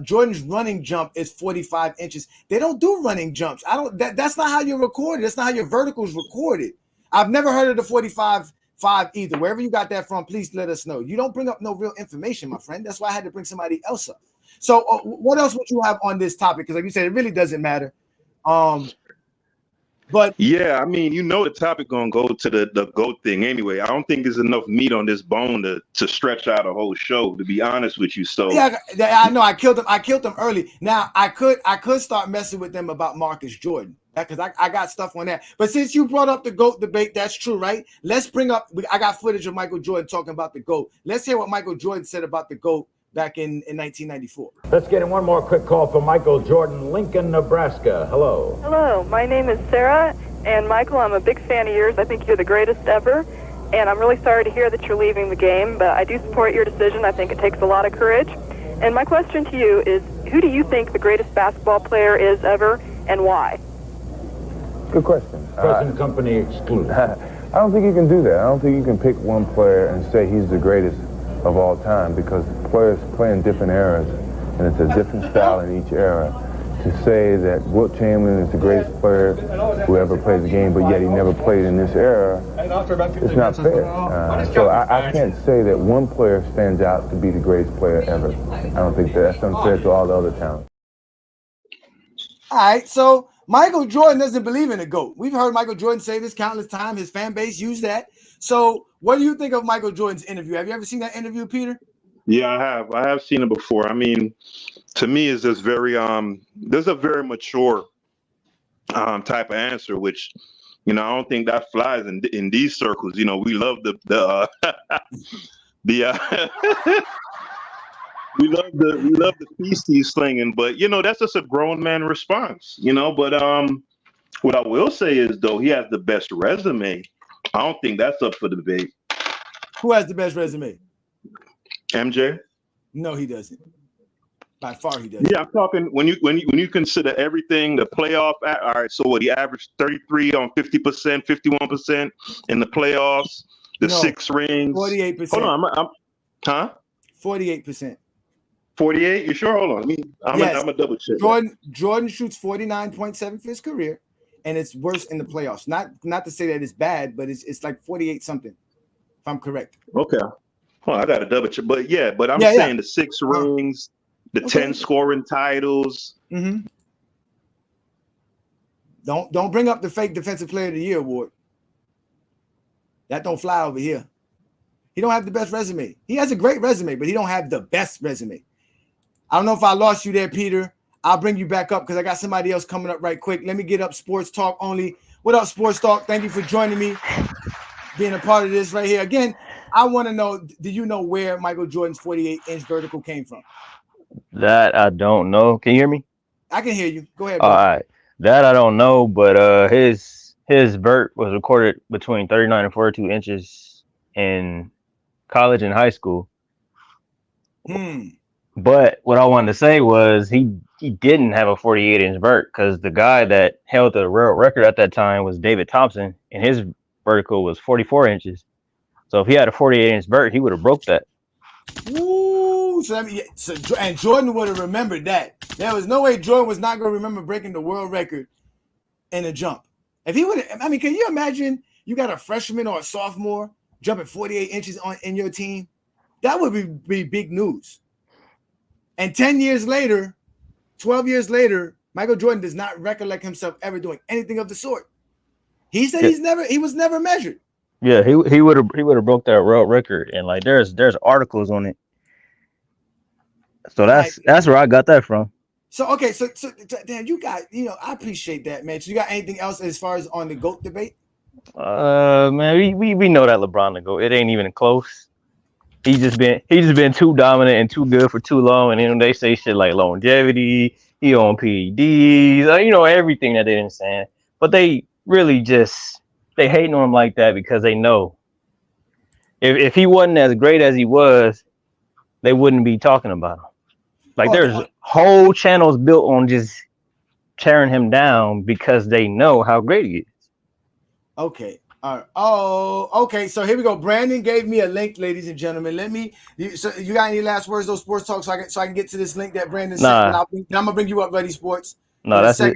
Jordan's running jump is 45 inches. They don't do running jumps. That's not how you're recorded. That's not how your vertical is recorded. I've never heard of the 45 either. Wherever you got that from, please let us know. You don't bring up no real information, my friend. That's why I had to bring somebody else up. So what else would you have on this topic? Because like you said, it really doesn't matter. But yeah, I mean, you know, the topic gonna go to the GOAT thing anyway. I don't think there's enough meat on this bone to stretch out a whole show, to be honest with you. So yeah, I know I killed them early. Now I could start messing with them about Marcus Jordan because I got stuff on that. But since you brought up the GOAT debate, that's true, right? Let's bring up. I got footage of Michael Jordan talking about the GOAT. Let's hear what Michael Jordan said about the GOAT back in 1994. Let's get in one more quick call for Michael Jordan, Lincoln, Nebraska. Hello. Hello, my name is Sarah, and Michael, I'm a big fan of yours. I think you're the greatest ever, and I'm really sorry to hear that you're leaving the game, but I do support your decision. I think it takes a lot of courage. And my question to you is, who do you think the greatest basketball player is ever, and why? Good question. Present company excluded. I don't think you can do that. I don't think you can pick one player and say he's the greatest of all time, because players play in different eras and it's a different style in each era. To say that Wilt Chamberlain is the greatest player who ever played the game, but yet he never played in this era, it's not fair. So I can't say that one player stands out to be the greatest player ever. I don't think that's unfair to all the other talent. All right, so Michael Jordan doesn't believe in a GOAT. We've heard Michael Jordan say this countless times. His fan base used that. So what do you think of Michael Jordan's interview? Have you ever seen that interview, Peter? Yeah, I have. I have seen it before. I mean, to me, it's just very there's a very mature type of answer, which, you know, I don't think that flies in these circles. You know, we love the we love the feasties slinging, but you know, that's just a grown man response, you know. But what I will say is, though, he has the best resume. I don't think that's up for debate. Who has the best resume? MJ? No, he doesn't. By far, he doesn't. Yeah, I'm talking when you consider everything, the playoff. All right, so what, he averaged 33 on 50%, 51% in the playoffs. The 6 rings. 48%. Hold on, huh? 48%. 48? You sure? Hold on. I'm gonna double check. Jordan shoots 49.7 for his career, and it's worse in the playoffs. Not to say that it's bad, but it's like 48 something, if I'm correct. Okay. Well, I got to double check, but I'm saying the 6 rings, the 10 scoring titles. Mm-hmm. Don't bring up the fake Defensive Player of the Year award. That don't fly over here. He don't have the best resume. He has a great resume, but he don't have the best resume. I don't know if I lost you there, Peter. I'll bring you back up because I got somebody else coming up right quick. Let me get up Sports Talk Only. What up, Sports Talk? Thank you for joining me, being a part of this right here. Again, I want to know, do you know where Michael Jordan's 48-inch vertical came from? That I don't know. Can you hear me? I can hear you. Go ahead, All brother. right. That I don't know, but his vert was recorded between 39 and 42 inches in college and high school. But what I wanted to say was he didn't have a 48-inch vert because the guy that held the world record at that time was David Thompson, and his vertical was 44 inches. So if he had a 48-inch vert, he would have broke that. Ooh, and Jordan would have remembered that. There was no way Jordan was not going to remember breaking the world record in a jump. If he would, I mean, can you imagine you got a freshman or a sophomore jumping 48 inches in your team? That would be big news. And 10 years later, 12 years later, Michael Jordan does not recollect himself ever doing anything of the sort. He said he was never measured. Yeah, he would have broke that world record, and like there's articles on it. So that's where I got that from. So okay, so Dan, you got, I appreciate that, man. So you got anything else as far as on the GOAT debate? Man, we know that LeBron the GOAT. It ain't even close. He's just been too dominant and too good for too long. And then they say shit like longevity, he on PEDs, everything that they didn't say. But they really they hating on him like that because they know if he wasn't as great as he was, they wouldn't be talking about him. Like there's whole channels built on just tearing him down because they know how great he is. Okay. All right. Oh, okay. So here we go. Brandon gave me a link, ladies and gentlemen. So you got any last words, those Sports Talk, so I can get to this link that Brandon sent, and I'm gonna bring you up, Ready Sports. No, that's it.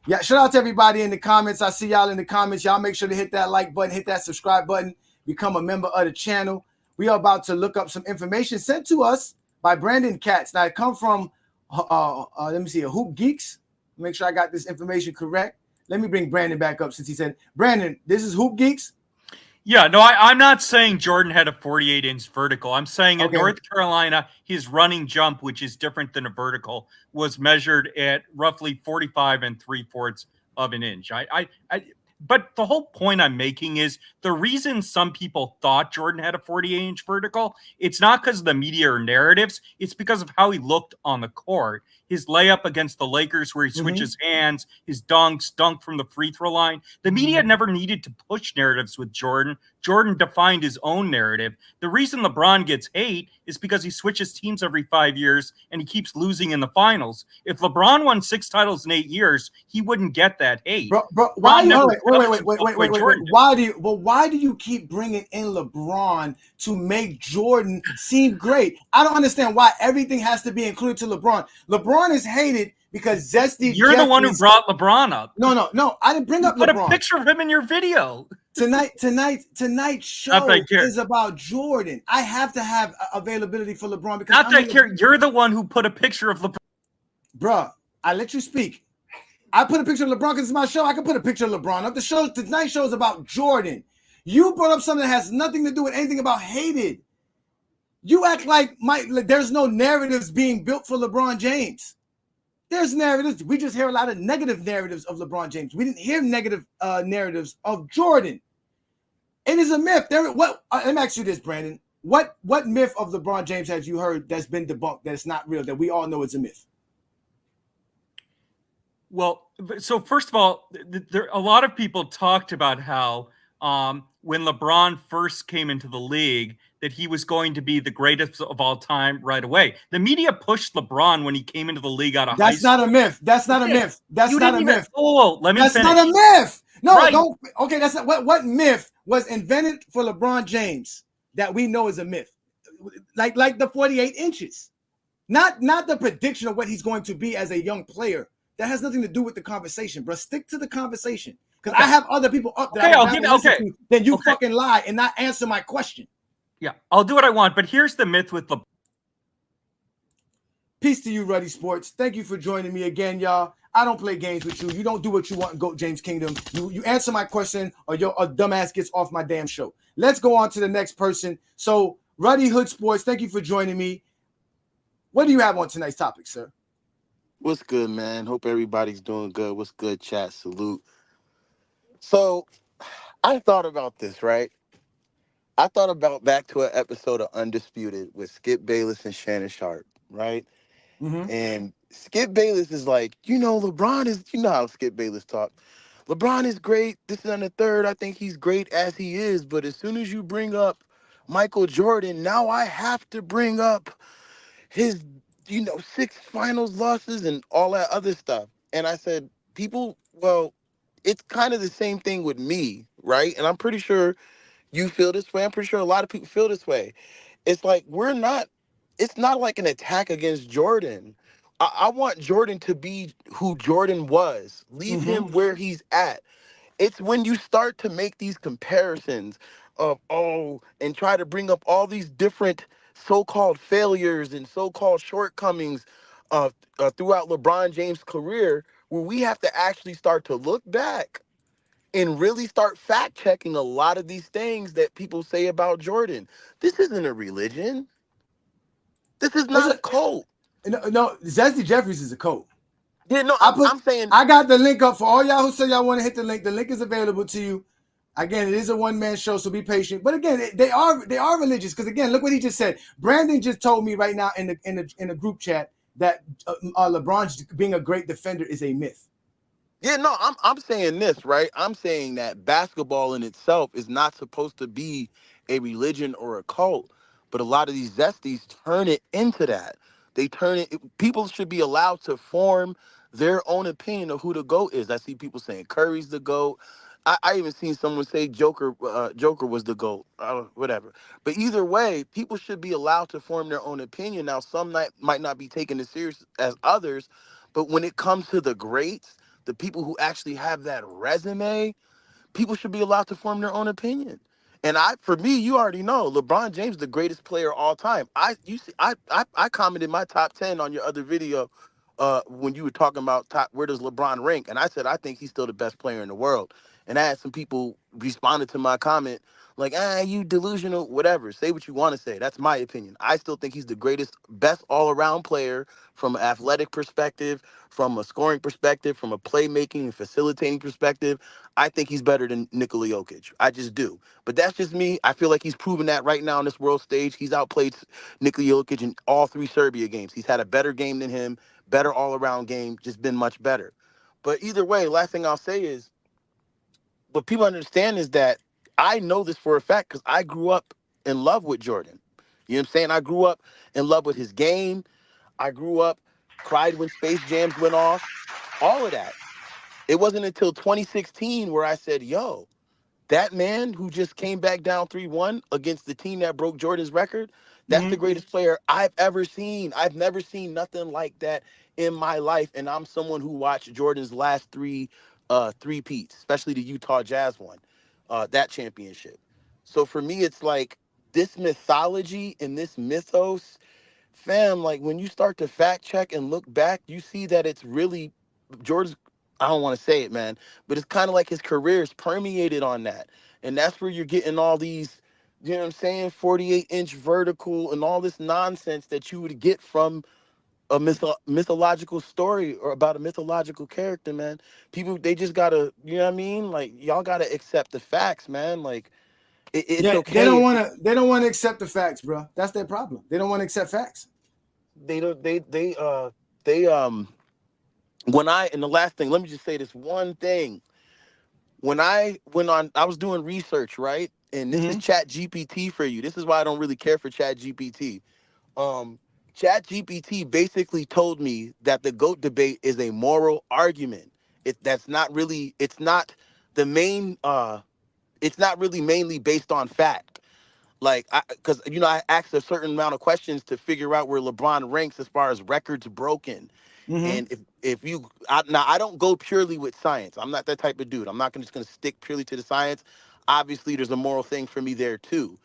Yeah, shout out to everybody in the comments. I see y'all in the comments. Y'all make sure to hit that like button, hit that subscribe button, become a member of the channel. We are about to look up some information sent to us by Brandon Katz. Now, it come from, let me see, Hoop Geeks. Make sure I got this information correct. Let me bring Brandon back up since he said, Brandon, this is Hoop Geeks? Yeah, no, I'm not saying Jordan had a 48-inch vertical. I'm saying at North Carolina, his running jump, which is different than a vertical, was measured at roughly 45 3/4 of an inch. But the whole point I'm making is the reason some people thought Jordan had a 48-inch vertical, it's not because of the media or narratives. It's because of how he looked on the court. His layup against the Lakers where he switches hands, his dunk from the free throw line. The media never needed to push narratives with Jordan. Jordan defined his own narrative. The reason LeBron gets hate is because he switches teams every 5 years and he keeps losing in the finals. If LeBron won 6 titles in 8 years, he wouldn't get that hate. Bro, why? Wait. Why do you keep bringing in LeBron to make Jordan seem great? I don't understand why everything has to be included to LeBron. LeBron is hated because Zesty. You're the one who brought LeBron up. No. I didn't bring up LeBron. Put a picture of him in your video. Tonight's show is about Jordan. I have to have availability for LeBron because not that I care. You're the one who put a picture of LeBron. Bruh, I let you speak. I put a picture of LeBron because it's my show. I can put a picture of LeBron up. Tonight's show is about Jordan. You brought up something that has nothing to do with anything about hated. You act like there's no narratives being built for LeBron James. There's narratives. We just hear a lot of negative narratives of LeBron James. We didn't hear negative narratives of Jordan. It is a myth. Let me ask you this, Brandon. What myth of LeBron James have you heard that's been debunked, that it's not real, that we all know is a myth? Well, so first of all, a lot of people talked about how when LeBron first came into the league, that he was going to be the greatest of all time right away. The media pushed LeBron when he came into the league out of high school. That's not a myth. That's not a myth. That's not a myth. Oh, let me finish. That's not a myth. No, don't. Okay, that's not what myth was invented for LeBron James that we know is a myth, like the 48 inches, not the prediction of what he's going to be as a young player. That has nothing to do with the conversation, bro. Stick to the conversation because I have other people up there. Then you fucking lie and not answer my question. Yeah, I'll do what I want, but here's the myth with the. Peace to you, Ruddy Sports. Thank you for joining me again, y'all. I don't play games with you. You don't do what you want in GOAT James Kingdom. You answer my question or your dumbass gets off my damn show. Let's go on to the next person. So, Ruddy Hood Sports, thank you for joining me. What do you have on tonight's topic, sir? What's good, man? Hope everybody's doing good. What's good, chat? Salute. So I thought about this, right? I thought about back to an episode of Undisputed with Skip Bayless and Shannon Sharp, right? Mm-hmm. And Skip Bayless is like, LeBron is, how Skip Bayless talk. LeBron is great. This and the third. I think he's great as he is. But as soon as you bring up Michael Jordan, now I have to bring up his, 6 finals losses and all that other stuff. And I said, it's kind of the same thing with me, right? And I'm pretty sure you feel this way. I'm pretty sure a lot of people feel this way. It's like it's not like an attack against Jordan. I want Jordan to be who Jordan was. Leave him where he's at. It's when you start to make these comparisons of, and try to bring up all these different so-called failures and so-called shortcomings throughout LeBron James' career, where we have to actually start to look back and really start fact checking a lot of these things that people say about Jordan. This isn't a religion. This is not a cult. No, Zesty Jeffries is a cult. Yeah, no, I'm saying I got the link up for all y'all who say y'all want to hit the link. The link is available to you. Again, it is a one-man show, so be patient. But again, they are religious because again, look what he just said. Brandon just told me right now in the group chat that LeBron being a great defender is a myth. Yeah, no, I'm saying this, right? I'm saying that basketball in itself is not supposed to be a religion or a cult, but a lot of these zesties turn it into that. They turn it. People should be allowed to form their own opinion of who the GOAT is. I see people saying Curry's the GOAT. I even seen someone say Joker was the GOAT. Whatever. But either way, people should be allowed to form their own opinion. Now, some might not be taken as serious as others, but when it comes to the greats, the people who actually have that resume, people should be allowed to form their own opinion. And for me, you already know, LeBron James, the greatest player of all time. I commented my top 10 on your other video when you were talking about where does LeBron rank, and I said I think he's still the best player in the world. And I had some people responded to my comment like, you delusional, whatever. Say what you want to say. That's my opinion. I still think he's the greatest, best all-around player from an athletic perspective, from a scoring perspective, from a playmaking and facilitating perspective. I think he's better than Nikola Jokic. I just do. But that's just me. I feel like he's proven that right now on this world stage. He's outplayed Nikola Jokic in all 3 Serbia games. He's had a better game than him, better all-around game, just been much better. But either way, last thing I'll say is, what people understand is that I know this for a fact because I grew up in love with Jordan. You know what I'm saying? I grew up in love with his game. I grew up, cried when Space Jams went off, all of that. It wasn't until 2016 where I said, that man who just came back down 3-1 against the team that broke Jordan's record, that's the greatest player I've ever seen. I've never seen nothing like that in my life. And I'm someone who watched Jordan's last 3 three-peats, especially the Utah Jazz one, that championship. So for me, it's like this mythology and this mythos, fam, like when you start to fact check and look back, you see that it's really Jordan's, I don't want to say it, man, but it's kind of like his career is permeated on that. And that's where you're getting all these, you know what I'm saying, 48-inch vertical and all this nonsense that you would get from a mythological story or about a mythological character, man. People, they just gotta, you know what I mean? Like, y'all gotta accept the facts, man. Like, it's Yeah, okay if they don't want to accept the facts, bro. That's their problem. They don't want to accept facts. they don't, they when and the last thing, let me just say this one thing. When I went on, I was doing research, right? And this is Chat GPT for you. This is why I don't really care for Chat GPT. Chat GPT basically told me that the GOAT debate is a moral argument. That's not really, it's not the main, it's not really mainly based on fact. Like, because, I asked a certain amount of questions to figure out where LeBron ranks as far as records broken. And if you now, I don't go purely with science. I'm not that type of dude. I'm not just going to stick purely to the science. Obviously, there's a moral thing for me there too.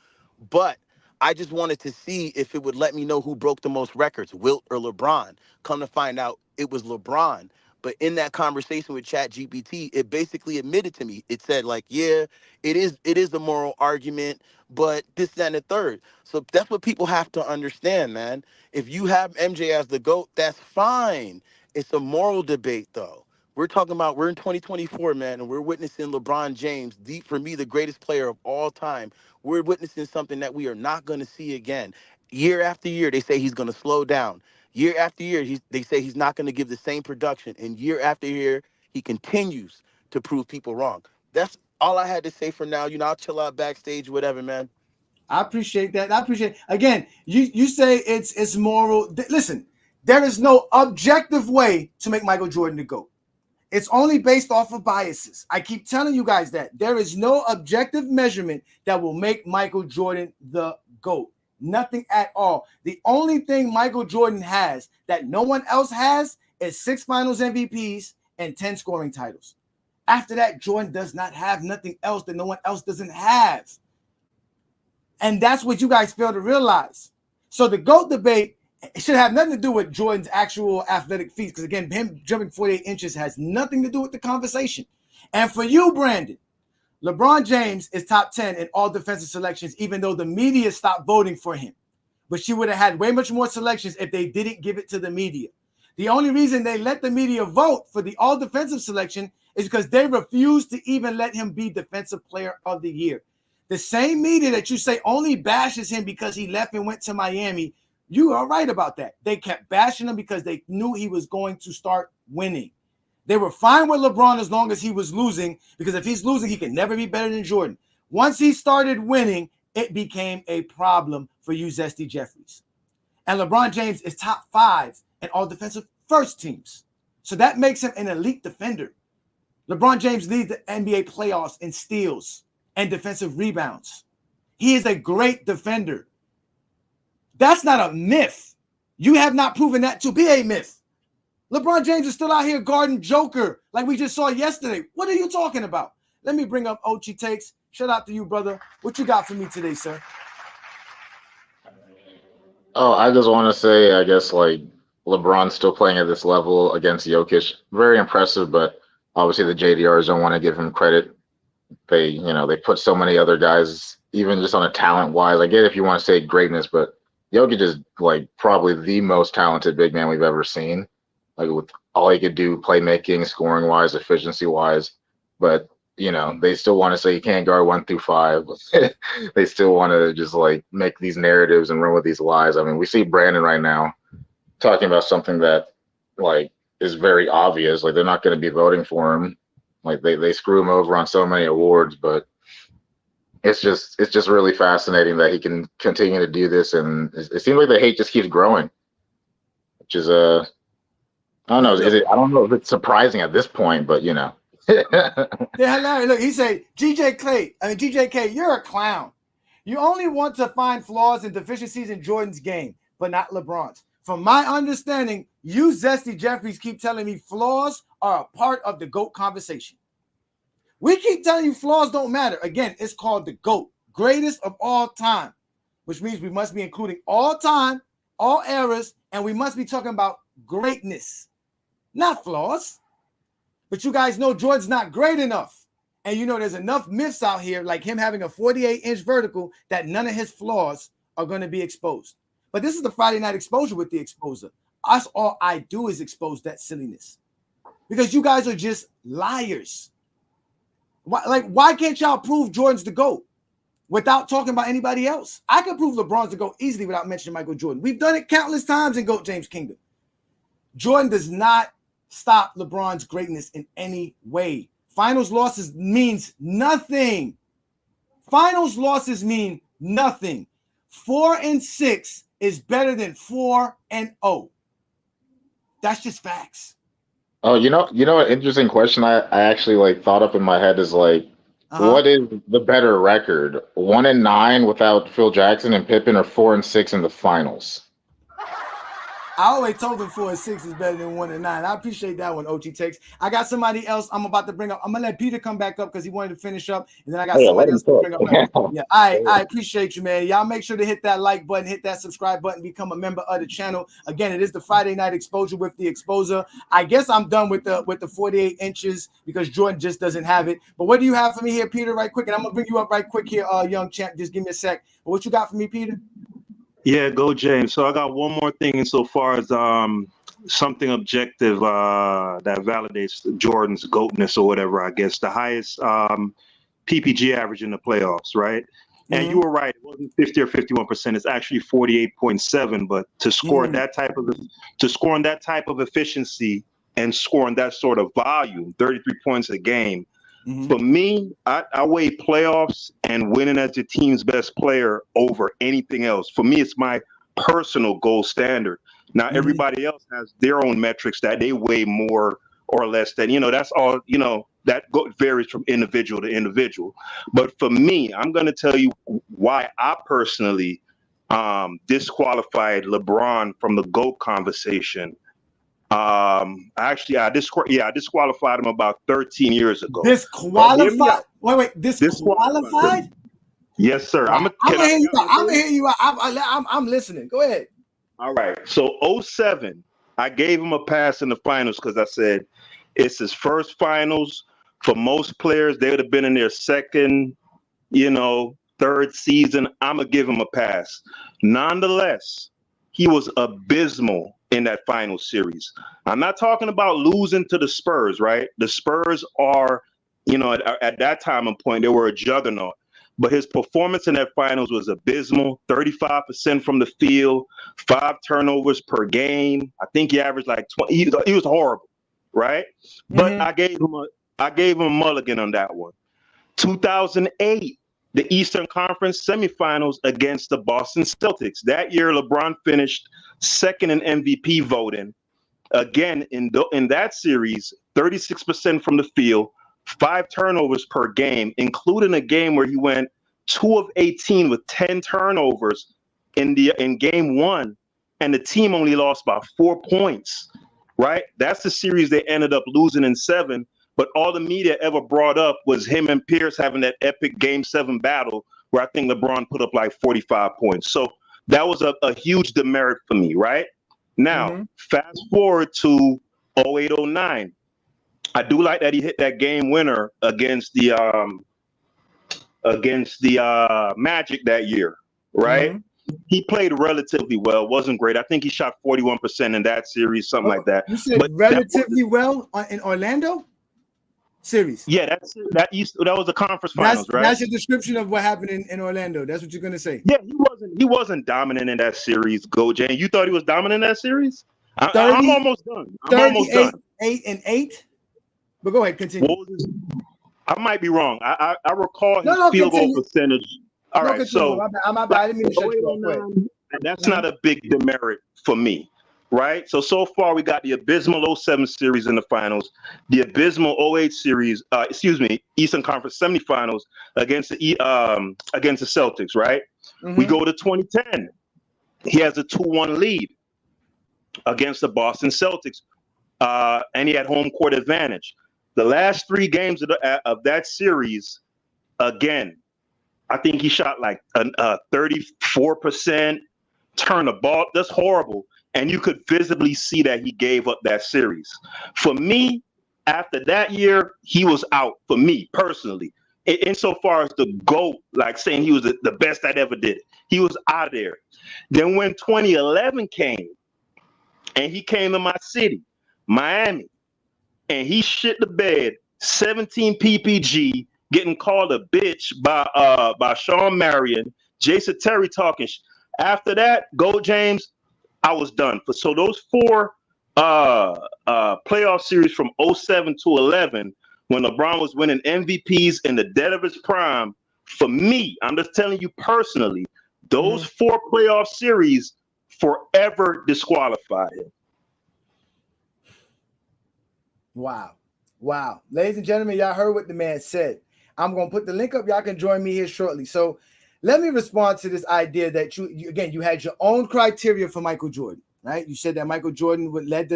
But I just wanted to see if it would let me know who broke the most records, Wilt or LeBron. Come to find out, it was LeBron. But in that conversation with ChatGPT, it basically admitted to me. It said, like, yeah, it is a moral argument, but this, that, and the third. So that's what people have to understand, man. If you have MJ as the GOAT, that's fine. It's a moral debate, though. We're talking about we're in 2024, man, and we're witnessing LeBron James, for me, the greatest player of all time. We're witnessing something that we are not going to see again. Year after year, they say he's going to slow down. Year after year, they say he's not going to give the same production. And year after year, he continues to prove people wrong. That's all I had to say for now. I'll chill out backstage, whatever, man. I appreciate that. I appreciate again. You say it's moral. Listen, there is no objective way to make Michael Jordan the GOAT. It's only based off of biases. I keep telling you guys that there is no objective measurement that will make Michael Jordan the GOAT. Nothing at all. The only thing Michael Jordan has that no one else has is 6 finals MVPs and 10 scoring titles. After that, Jordan does not have nothing else that no one else doesn't have. And that's what you guys fail to realize. So the GOAT debate should have nothing to do with Jordan's actual athletic feats. Because again, him jumping 48 inches has nothing to do with the conversation. And for you, Brandon, LeBron James is top 10 in all defensive selections, even though the media stopped voting for him. But she would have had way much more selections if they didn't give it to the media. The only reason they let the media vote for the all defensive selection is because they refused to even let him be defensive player of the year. The same media that you say only bashes him because he left and went to Miami, you are right about that. They kept bashing him because they knew he was going to start winning. They were fine with LeBron as long as he was losing, because if he's losing, he can never be better than Jordan. Once he started winning, it became a problem for you, Zesty Jeffries. And LeBron James is top 5 in all defensive first teams. So that makes him an elite defender. LeBron James leads the NBA playoffs in steals and defensive rebounds. He is a great defender. That's not a myth. You have not proven that to be a myth. LeBron James is still out here guarding Joker like we just saw yesterday. What are you talking about? Let me bring up Ochi Takes. Shout out to you, brother. What you got for me today, sir? Oh, I just want to say, I guess, like, LeBron's still playing at this level against Jokic. Very impressive, but obviously the JDRs don't want to give him credit. They put so many other guys, even just on a talent-wise. I get if you want to say greatness, but Jokic is, like, probably the most talented big man we've ever seen. Like, with all he could do, playmaking, scoring-wise, efficiency-wise. But, they still want to say you can't guard 1 through 5. They still want to just, like, make these narratives and run with these lies. I mean, we see Brandon right now talking about something that, like, is very obvious. Like, they're not going to be voting for him. Like, they screw him over on so many awards, but it's just really fascinating that he can continue to do this, and it seems like the hate just keeps growing, which is I don't know. I don't know if it's surprising at this point, but They're hilarious. Look, he said, GJK, you're a clown. You only want to find flaws and deficiencies in Jordan's game, but not LeBron's. From my understanding, you, Zesty Jeffries, keep telling me flaws are a part of the GOAT conversation. We keep telling you flaws don't matter. Again, it's called the GOAT, greatest of all time, which means we must be including all time, all eras, and we must be talking about greatness, not flaws. But you guys know Jordan's not great enough. And there's enough myths out here, like him having a 48-inch vertical, that none of his flaws are going to be exposed. But this is the Friday night exposure with the exposer. All I do is expose that silliness. Because you guys are just liars. Why can't y'all prove Jordan's the GOAT without talking about anybody else? I could prove LeBron's the GOAT easily without mentioning Michael Jordan. We've done it countless times in GOAT James Kingdom. Jordan does not stop LeBron's greatness in any way. Finals losses means nothing. Finals losses mean nothing. 4-6 is better than 4-0. That's just facts. Oh, an interesting question I actually thought up in my head is what is the better record? 1-9 without Phil Jackson and Pippen, or 4-6 in the finals? I always told them 4-6 is better than 1-9. I appreciate that one, Ochi Takes. I got somebody else I'm about to bring up. I'm gonna let Peter come back up because he wanted to finish up, and then I got somebody else to bring up. Yeah, I appreciate you, man. Y'all make sure to hit that like button, hit that subscribe button, become a member of the channel. Again, it is the Friday night exposure with the exposer. I guess I'm done with the 48 inches because Jordan just doesn't have it. But what do you have for me here, Peter? Right quick, and I'm gonna bring you up right quick here, young champ. Just give me a sec. But what you got for me, Peter? Yeah, go James. So I got one more thing insofar as something objective that validates Jordan's GOATness or whatever. I guess the highest PPG average in the playoffs, right? And you were right; it wasn't 50 or 51%. It's actually 48.7. But to score in that type of efficiency and scoring that sort of volume, 33 points a game. For me, I weigh playoffs and winning as your team's best player over anything else. For me, it's my personal gold standard. Now, everybody else has their own metrics that they weigh more or less than, that's all, varies from individual to individual. But for me, I'm going to tell you why I personally disqualified LeBron from the GOAT conversation. I disqualified him about 13 years ago. Disqualified? Wait, disqualified? Yes, sir. I'm gonna hear you out. I'm listening. Go ahead. All right. So 07, I gave him a pass in the finals because I said it's his first finals. For most players, they would have been in their second, third season. I'm gonna give him a pass. Nonetheless, he was abysmal in that final series. I'm not talking about losing to the Spurs, right? The Spurs are, at that time and point, they were a juggernaut. But his performance in that finals was abysmal. 35% from the field, 5 turnovers per game. I think he averaged like 20. He was horrible, right? But I gave him a mulligan on that one. 2008, the Eastern Conference semifinals against the Boston Celtics. That year, LeBron finished second in MVP voting. Again, in that series, 36% from the field, 5 turnovers per game, including a game where he went 2 of 18 with 10 turnovers in game 1, and the team only lost by 4 points, right? That's the series they ended up losing in 7. But all the media ever brought up was him and Pierce having that epic Game 7 battle where I think LeBron put up like 45 points. So that was a huge demerit for me, right? Now, fast forward to 08-09. I do like that he hit that game winner against the Magic that year, right? He played relatively well. Wasn't great. I think he shot 41% in that series, something like that. You said relatively well in Orlando series. Yeah, that was the conference finals, right? That's your description of what happened in Orlando. That's what you're gonna say. Yeah, he wasn't dominant in that series. Go, Jane. You thought he was dominant in that series? I'm almost done. I'm almost done. 8-8. But go ahead, continue. I might be wrong. I recall his field goal percentage. All right, so I didn't mean to shut you off. That's not a big demerit for me, right? So far we got the abysmal 07 series in the finals, the abysmal 08 series, Eastern Conference semifinals against the Celtics, right? We go to 2010. He has a 2-1 lead against the Boston Celtics, and he had home court advantage. The last 3 games of that series, again, I think he shot like 34%, turned the ball. That's horrible. And you could visibly see that he gave up that series. For me, after that year, he was out for me personally. Insofar as the GOAT, like saying he was the best that ever did it, he was out of there. Then when 2011 came, and he came to my city, Miami, and he shit the bed, 17 PPG, getting called a bitch by Sean Marion, Jason Terry talking. After that, Go James, I was done. So those 4 playoff series from 07 to 11, when LeBron was winning MVPs in the dead of his prime, for me, I'm just telling you personally, those 4 playoff series forever disqualified him. Wow. Ladies and gentlemen, y'all heard what the man said. I'm going to put the link up. Y'all can join me here shortly. So let me respond to this idea that you had your own criteria for Michael Jordan, right? You said that Michael Jordan led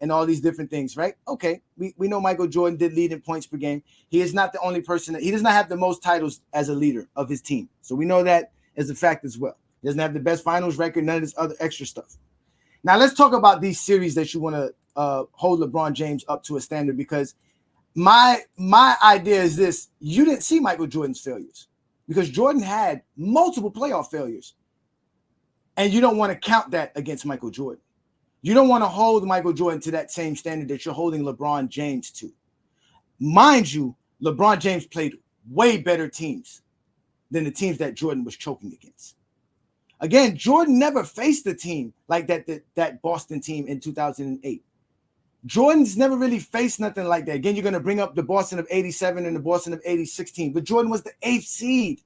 and all these different things, right? Okay. We know Michael Jordan did lead in points per game. He is not the only person. He does not have the most titles as a leader of his team. So we know that as a fact as well. He doesn't have the best finals record, none of this other extra stuff. Now let's talk about these series that you want to hold LeBron James up to a standard, because my idea is this: you didn't see Michael Jordan's failures because Jordan had multiple playoff failures, and you don't want to count that against Michael Jordan. You don't want to hold Michael Jordan to that same standard that you're holding LeBron James to. Mind you, LeBron James played way better teams than the teams that Jordan was choking against. Again, Jordan never faced a team like that Boston team in 2008. Jordan's never really faced nothing like that. Again, you're going to bring up the Boston of 87 and the Boston of 86 team, but Jordan was the 8th seed.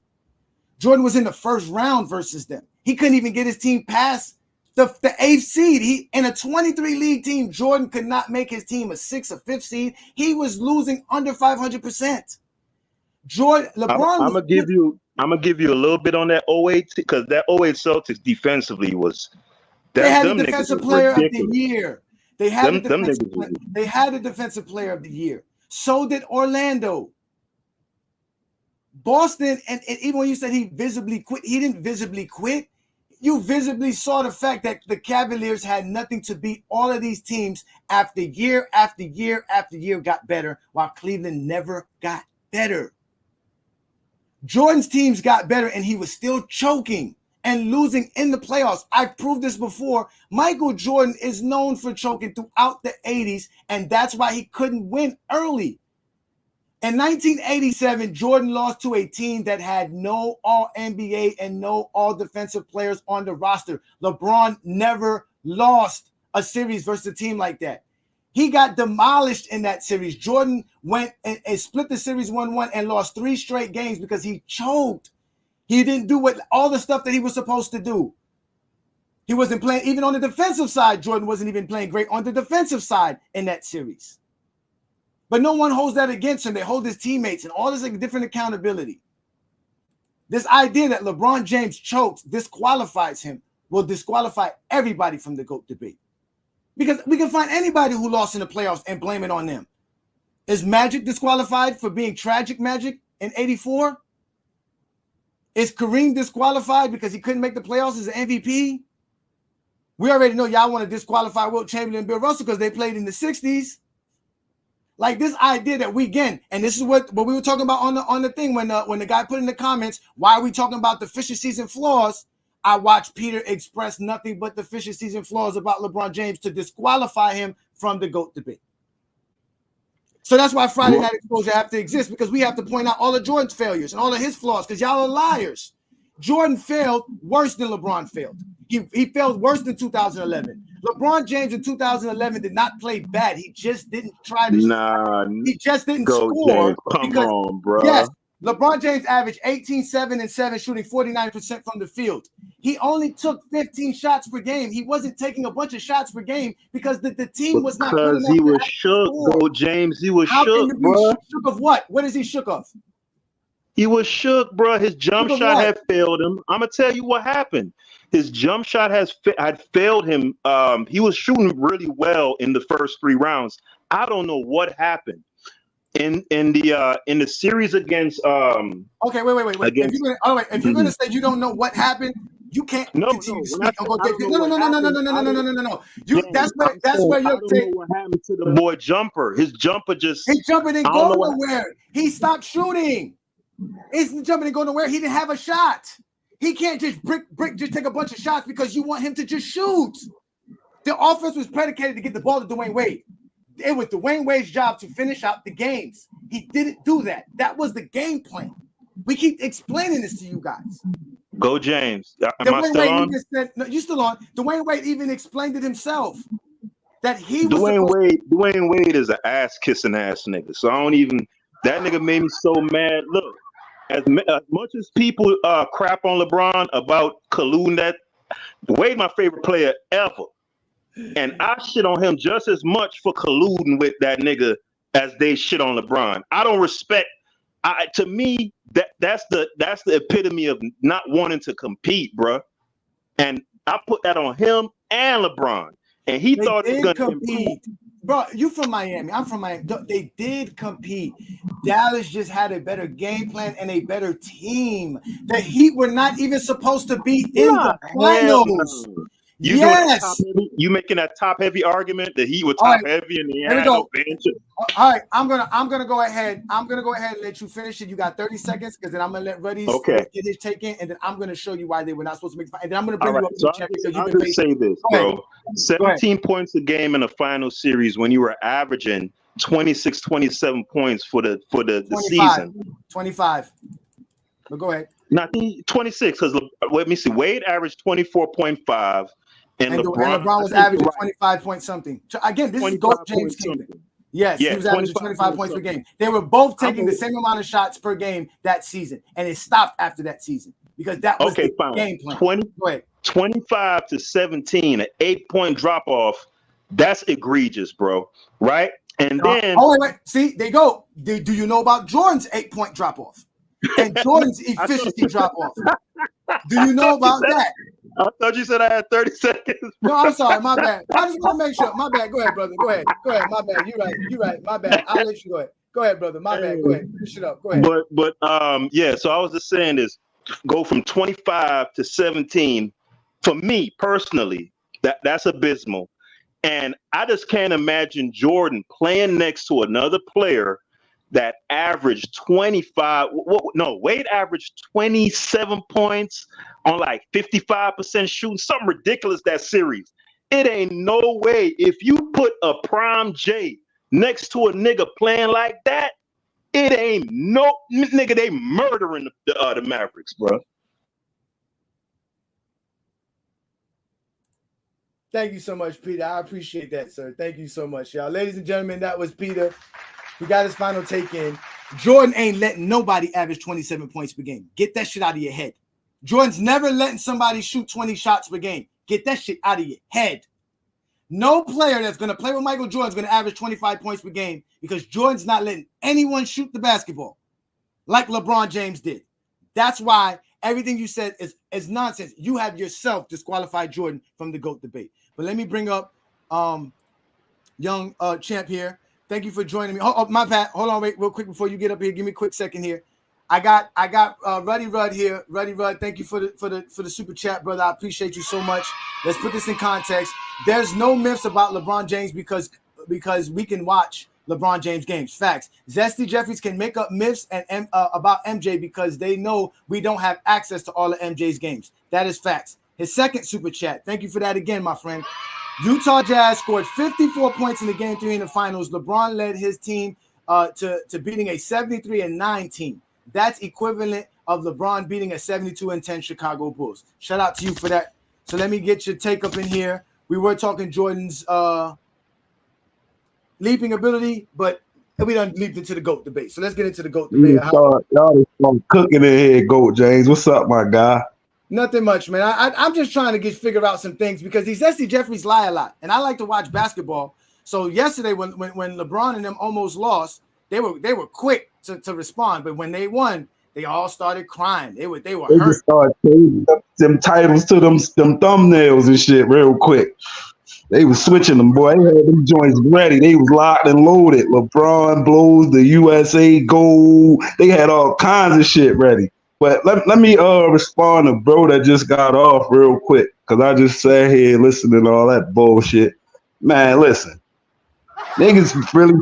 Jordan was in the first round versus them. He couldn't even get his team past the 8th seed. In a 23 league team, Jordan could not make his team a 6th or 5th seed. He was losing under 500%. LeBron. I'm gonna give you a little bit on that 08 because that 08 Celtics defensively was. They had the defensive player of the year. They had the defensive player of the year. So did Orlando. Boston, and even when you said he visibly quit, he didn't visibly quit. You visibly saw the fact that the Cavaliers had nothing to beat all of these teams after year after year after year got better, while Cleveland never got better. Jordan's teams got better, and he was still choking and losing in the playoffs. I've proved this before. Michael Jordan is known for choking throughout the 80s, and that's why he couldn't win early. In 1987, Jordan lost to a team that had no All-NBA and no All-Defensive players on the roster. LeBron never lost a series versus a team like that. He got demolished in that series. Jordan went and split the series 1-1 and lost 3 straight games because he choked. He didn't do all the stuff that he was supposed to do. He wasn't playing, even on the defensive side, Jordan wasn't even playing great on the defensive side in that series. But no one holds that against him. They hold his teammates and all this different accountability. This idea that LeBron James chokes disqualifies him will disqualify everybody from the GOAT debate. Because we can find anybody who lost in the playoffs and blame it on them. Is Magic disqualified for being tragic Magic in 84? Is Kareem disqualified because he couldn't make the playoffs as an MVP? We already know y'all want to disqualify Wilt Chamberlain and Bill Russell because they played in the 60s. Like this idea that and this is what we were talking about on the thing when the guy put in the comments, why are we talking about deficiencies and flaws? I watched Peter express nothing but deficiencies and flaws about LeBron James to disqualify him from the GOAT debate. So that's why Friday Night Exposure have to exist, because we have to point out all of Jordan's failures and all of his flaws, because y'all are liars. Jordan failed worse than LeBron failed. He failed worse than 2011. LeBron James in 2011 did not play bad. He just didn't try to. He just didn't score. James, come on, bro. Yes, LeBron James averaged 18, 7, and 7, shooting 49% from the field. He only took 15 shots per game. He wasn't taking a bunch of shots per game because the team was not. Because he was shook, bro, James. He was shook, bro. Shook of what? What is he shook of? He was shook, bro. His jump shot had failed him. I'm gonna tell you what happened. His jump shot had failed him. He was shooting really well in the first 3 rounds. I don't know what happened in the series against. Okay, wait. If you're gonna say you don't know what happened, you can't. No. That's where you're saying what happened to the boy Jumper. His jumper didn't go nowhere. He stopped shooting. His jumper didn't go nowhere. He didn't have a shot. He can't just just take a bunch of shots because you want him to just shoot. The offense was predicated to get the ball to Dwayne Wade. It was Dwayne Wade's job to finish out the games. He didn't do that. That was the game plan. We keep explaining this to you guys. Go James. Am I still on? No, you're still on. Dwayne Wade even explained it himself. That he was Dwayne Wade is an ass kissing ass nigga. So I don't even. That nigga made me so mad. Look, as much as people crap on LeBron about colluding, that Wade my favorite player ever, and I shit on him just as much for colluding with that nigga as they shit on LeBron. I don't respect. To me, that's the epitome of not wanting to compete, bro. And I put that on him and LeBron, and he thought he was gonna compete. Bro, you from Miami. I'm from Miami. They did compete. Dallas just had a better game plan and a better team. The Heat were not even supposed to be in the finals. You doing that top heavy? You making that top heavy argument that he was top heavy and he had no bench? All right, I'm gonna go ahead. I'm gonna go ahead and let you finish it. You got 30 seconds because then I'm gonna let Ruddy's get his take in, and then I'm gonna show you why they were not supposed to make. And then I'm gonna bring you up to the check because I'll just say this, bro. 17 points a game in the final series when you were averaging 26, 27 points for the 25, season. 25. But go ahead. Not 26 because let me see. Wade averaged 24.5. And LeBron was averaging 25 point something. Again, this is GOAT James Kingdom. Yes, he was averaging 25 points per game. They were both taking the same amount of shots per game that season, and it stopped after that season because that was the game plan. 25 to 17, an 8-point drop off. That's egregious, bro. Right? And then wait. See, they go. Do you know about Jordan's 8-point drop off and Jordan's efficiency drop off? Do you know about that? I thought you said I had 30 seconds. Bro. No, I'm sorry. My bad. I just want to make sure. My bad. Go ahead, brother. Go ahead. My bad. You're right. My bad. I'll let you go ahead. Go ahead, brother. My bad. Go ahead. Finish it up. Go ahead. But yeah. So I was just saying this: go from 25 to 17. For me personally, that's abysmal, and I just can't imagine Jordan playing next to another player that averaged 25. Wade averaged 27 points on like 55% shooting, something ridiculous that series. It ain't no way if you put a prime J next to a nigga playing like that, it ain't no nigga. They murdering the Mavericks, bro. Thank you so much, Peter. I appreciate that, sir. Thank you so much, y'all. Ladies and gentlemen, that was Peter. He got his final take in. Jordan ain't letting nobody average 27 points per game. Get that shit out of your head. Jordan's never letting somebody shoot 20 shots per game. Get that shit out of your head. No player that's going to play with Michael Jordan is going to average 25 points per game because Jordan's not letting anyone shoot the basketball like LeBron James did. That's why everything you said is nonsense. You have yourself disqualified Jordan from the GOAT debate. But let me bring up young champ here. Thank you for joining me. Oh, my bad. Hold on, wait, real quick before you get up here. Give me a quick second here. I got Ruddy Rudd here. Ruddy Rudd, thank you for the super chat, brother. I appreciate you so much. Let's put this in context. There's no myths about LeBron James because we can watch LeBron James games. Facts. Zesty Jeffries can make up myths and about MJ because they know we don't have access to all of MJ's games. That is facts. His second super chat. Thank you for that again, my friend. Utah Jazz scored 54 points in the game 3 in the finals. LeBron led his team to beating a 73-9 team. That's equivalent of LeBron beating a 72-10 Chicago Bulls. Shout out to you for that. So let me get your take up in here. We were talking Jordan's leaping ability, but we done leaped into the GOAT debate. So let's get into the GOAT debate. Y'all just cooking in here, GOAT James. What's up, my guy? Nothing much, man. I'm just trying to figure out some things because these Zesty Jeffries lie a lot, and I like to watch basketball. So yesterday, when LeBron and them almost lost, they were quick to respond, but when they won, they all started crying. They were hurt. Just started changing them titles to them thumbnails and shit real quick. They was switching them, boy. They had them joints ready. They was locked and loaded. LeBron blows the USA goal. They had all kinds of shit ready. But let me respond to bro that just got off real quick because I just sat here listening to all that bullshit. Man, listen. Niggas really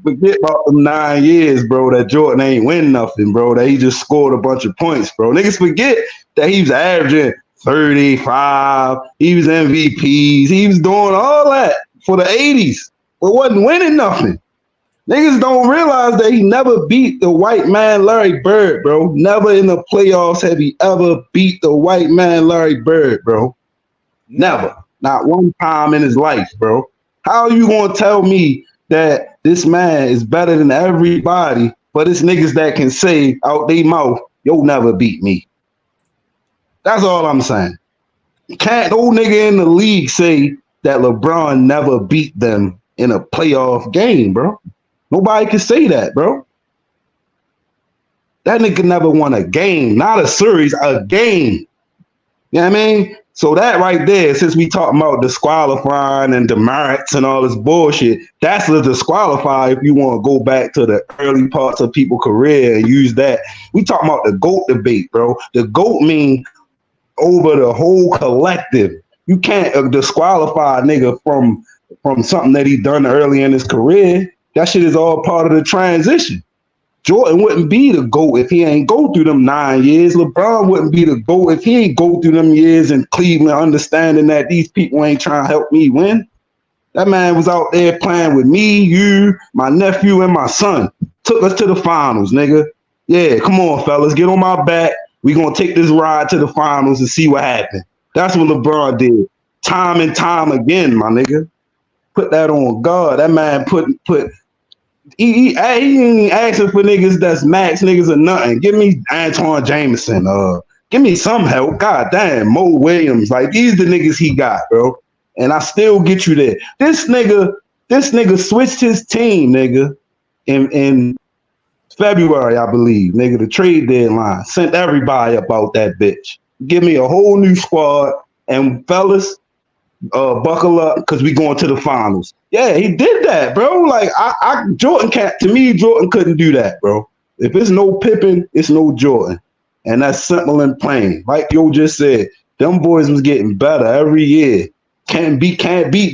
forget about the 9 years, bro, that Jordan ain't win nothing, bro, that he just scored a bunch of points, bro. Niggas forget that he was averaging 35, he was MVPs, he was doing all that for the 80s, but wasn't winning nothing. Niggas don't realize that he never beat the white man Larry Bird, bro. Never in the playoffs have he ever beat the white man Larry Bird, bro. Never. Not one time in his life, bro. How are you going to tell me that this man is better than everybody, but it's niggas that can say out their mouth, you'll never beat me? That's all I'm saying. Can't no nigga in the league say that LeBron never beat them in a playoff game, bro. Nobody can say that, bro. That nigga never won a game, not a series, a game. You know what I mean? So that right there, since we talking about disqualifying and demerits and all this bullshit, that's the disqualify if you want to go back to the early parts of people's career and use that. We talking about the GOAT debate, bro. The GOAT mean over the whole collective. You can't disqualify a nigga from something that he done early in his career. That shit is all part of the transition. Jordan wouldn't be the GOAT if he ain't go through them 9 years. LeBron wouldn't be the GOAT if he ain't go through them years in Cleveland, understanding that these people ain't trying to help me win. That man was out there playing with me, you, my nephew, and my son. Took us to the finals, nigga. Yeah, come on, fellas. Get on my back. We gonna take this ride to the finals and see what happens. That's what LeBron did. Time and time again, my nigga. Put that on God. That man he ain't asking for niggas that's max niggas or nothing. Give me Antoine Jameson. Give me some help. God damn, Mo Williams. Like, these the niggas he got, bro. And I still get you there. This nigga switched his team, nigga, in February, I believe, nigga, the trade deadline. Sent everybody about that bitch. Give me a whole new squad. And fellas, buckle up because we going to the finals. Yeah, he did that, bro. Like, Jordan couldn't do that, bro. If it's no Pippen, it's no Jordan. And that's simple and plain. Like Yo just said, them boys was getting better every year. Can't beat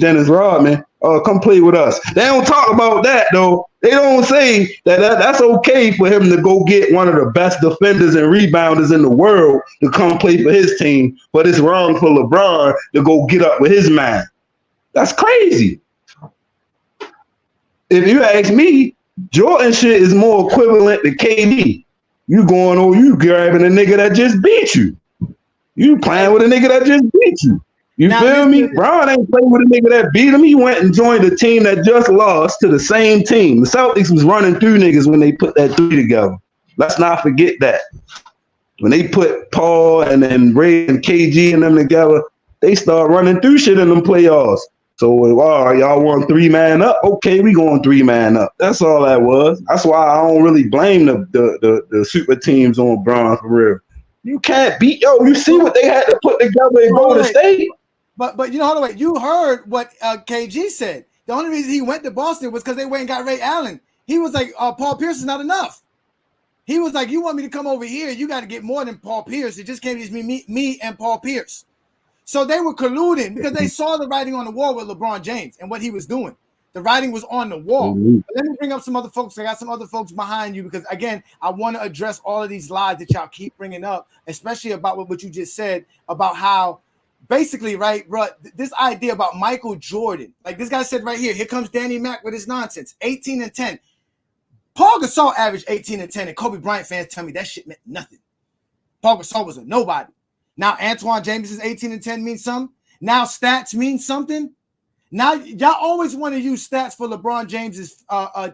Dennis Rodman. Come play with us. They don't talk about that, though. They don't say that's okay for him to go get one of the best defenders and rebounders in the world to come play for his team, but it's wrong for LeBron to go get up with his man. That's crazy. If you ask me, Jordan shit is more equivalent to KD. You grabbing a nigga that just beat you. You playing with a nigga that just beat you. You feel me? Bron ain't playing with a nigga that beat him. He went and joined a team that just lost to the same team. The Celtics was running through niggas when they put that three together. Let's not forget that. When they put Paul and then Ray and KG and them together, they start running through shit in them playoffs. So, y'all want 3-man up? Okay, we going 3-man up. That's all that was. That's why I don't really blame the super teams on Bron for real. You can't beat, you see what they had to put together in Golden State? But you know, hold on, wait. You heard what KG said. The only reason he went to Boston was because they went and got Ray Allen. He was like, Paul Pierce is not enough. He was like, you want me to come over here? You got to get more than Paul Pierce. It just can't just be me and Paul Pierce. So they were colluding because they saw the writing on the wall with LeBron James and what he was doing. The writing was on the wall. But let me bring up some other folks. I got some other folks behind you because, again, I want to address all of these lies that y'all keep bringing up, especially about what you just said about how basically, right, bro, this idea about Michael Jordan. Like this guy said right here comes Danny Mac with his nonsense. 18 and 10. Paul Gasol averaged 18 and 10, and Kobe Bryant fans tell me that shit meant nothing. Paul Gasol was a nobody. Now Antoine Jameson's 18 and 10 means something. Now stats mean something. Now y'all always want to use stats for LeBron James's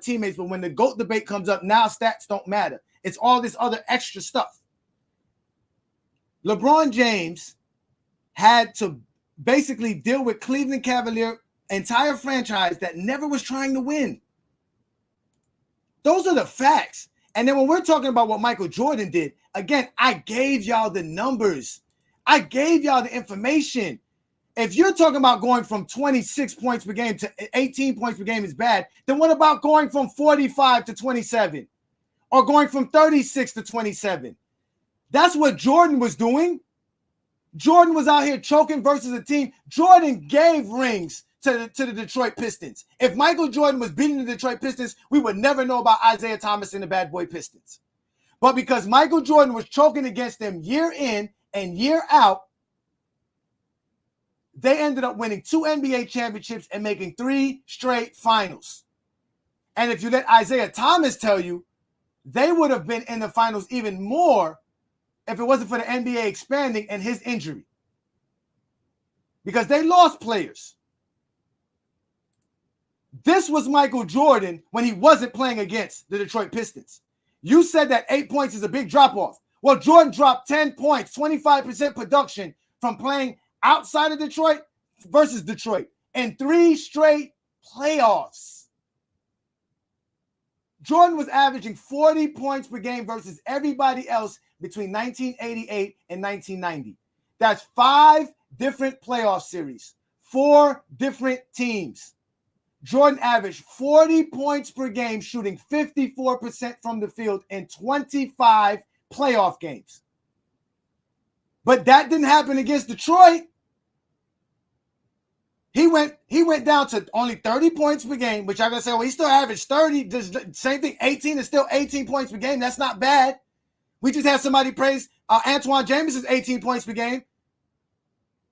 teammates, but when the GOAT debate comes up, now stats don't matter. It's all this other extra stuff. LeBron James had to basically deal with Cleveland Cavalier entire franchise that never was trying to win. Those are the facts. And then when we're talking about what Michael Jordan did, again, I gave y'all the numbers. I gave y'all the information. If you're talking about going from 26 points per game to 18 points per game is bad, then what about going from 45 to 27 or going from 36 to 27? That's what Jordan was doing. Jordan was out here choking versus a team. Jordan gave rings to the Detroit Pistons. If Michael Jordan was beating the Detroit Pistons, we would never know about Isaiah Thomas and the Bad Boy Pistons. But because Michael Jordan was choking against them year in and year out, they ended up winning 2 NBA championships and making 3 straight finals. And if you let Isaiah Thomas tell you, they would have been in the finals even more if it wasn't for the NBA expanding and his injury. Because they lost players. This was Michael Jordan when he wasn't playing against the Detroit Pistons. You said that 8 points is a big drop-off. Well, Jordan dropped 10 points, 25% production from playing outside of Detroit versus Detroit in 3 straight playoffs. Jordan was averaging 40 points per game versus everybody else between 1988 and 1990. That's 5 different playoff series, 4 different teams. Jordan averaged 40 points per game, shooting 54% from the field in 25 playoff games. But that didn't happen against Detroit. He went down to only 30 points per game, which I'm gonna say, well, he still averaged 30. Same thing, 18 is still 18 points per game. That's not bad. We just had somebody praise Antoine Jameson's 18 points per game.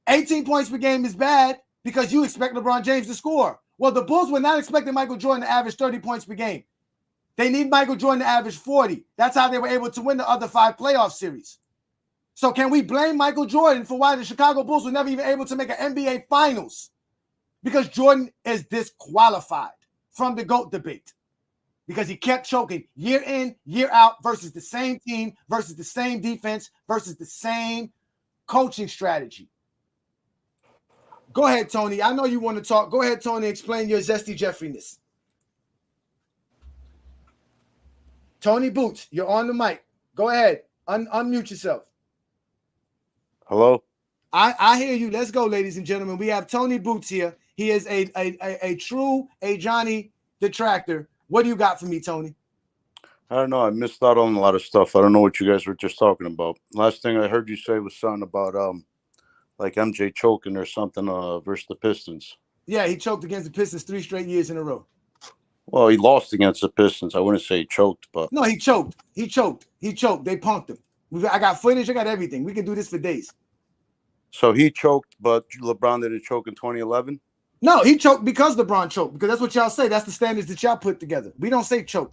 18 points per game is bad because you expect LeBron James to score. Well, the Bulls were not expecting Michael Jordan to average 30 points per game. They need Michael Jordan to average 40. That's how they were able to win the other 5 playoff series. So can we blame Michael Jordan for why the Chicago Bulls were never even able to make an NBA Finals? Because Jordan is disqualified from the GOAT debate. Because he kept choking year in, year out versus the same team, versus the same defense, versus the same coaching strategy. Go ahead, Tony. I know you want to talk. Go ahead, Tony. Explain your Zesty Jeffrey-ness. Tony Boots, you're on the mic. Go ahead. Unmute yourself. Hello? I hear you. Let's go, ladies and gentlemen. We have Tony Boots here. He is a true Ajani detractor. What do you got for me, Tony? I don't know. I missed out on a lot of stuff. I don't know what you guys were just talking about. Last thing I heard you say was something about like MJ choking or something versus the Pistons. Yeah, he choked against the Pistons 3 straight years in a row. Well, he lost against the Pistons. I wouldn't say he choked, but No, he choked. He choked. They punked him. I got footage. I got everything. We can do this for days. so he choked, but LeBron didn't choke in 2011. No, he choked because LeBron choked. Because that's what y'all say. That's the standards that y'all put together. We don't say choke.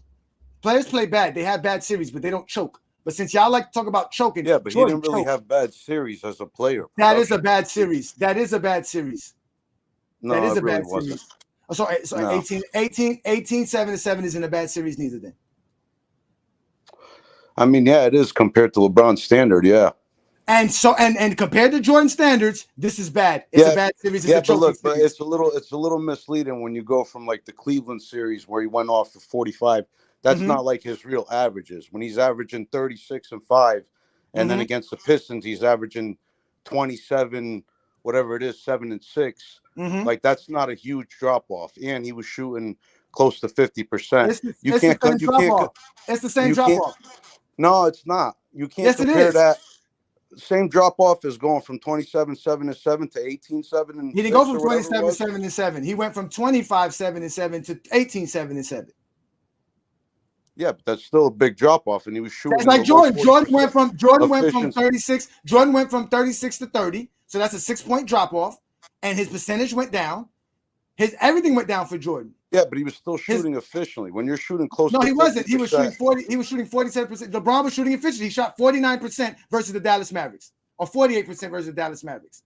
Players play bad. They have bad series, but they don't choke. But since y'all like to talk about choking, Yeah, but Jordan he didn't really choked. have bad series as a player. That is a bad series. That is a bad series. No, That is it a really bad wasn't. series. So No. 18, 7-7 isn't a bad series neither then. I mean, yeah, it is compared to LeBron's standard. Yeah. And so and compared to Jordan standards, this is bad. It's a bad series. It's yeah, a but choking look, but series. it's a little misleading when you go from like the Cleveland series where he went off for 45. That's Mhm. not like his real averages. When he's averaging 36 and 5, and then Mhm. against the Pistons, he's averaging 27, whatever it is, 7 and 6. Mhm. Like that's not a huge drop off. And he was shooting close to 50%. It's the You same can't cut. You drop can't. off. It's the same You drop can't. off. No, it's not. You can't Yes, it compare is. that. Same drop off is going from 27, 7 and 7 to 18, 7 and He 6 didn't go from or whatever it 27, was. 7 and 7. He went from 25, 7 and 7 to 18, 7 and 7. Yeah, but that's still a big drop off, and he was shooting. That's like in the low Jordan. Jordan went from efficiency. 36. Jordan went from 36 to 30. So that's a 6-point drop off, and his percentage went down. His everything went down for Jordan. Yeah, but he was still shooting efficiently. When you're shooting close No, to he wasn't. He was 50%. shooting 40. He was shooting 47%. LeBron was shooting efficiently. He shot 49% versus the Dallas Mavericks, or 48% versus the Dallas Mavericks.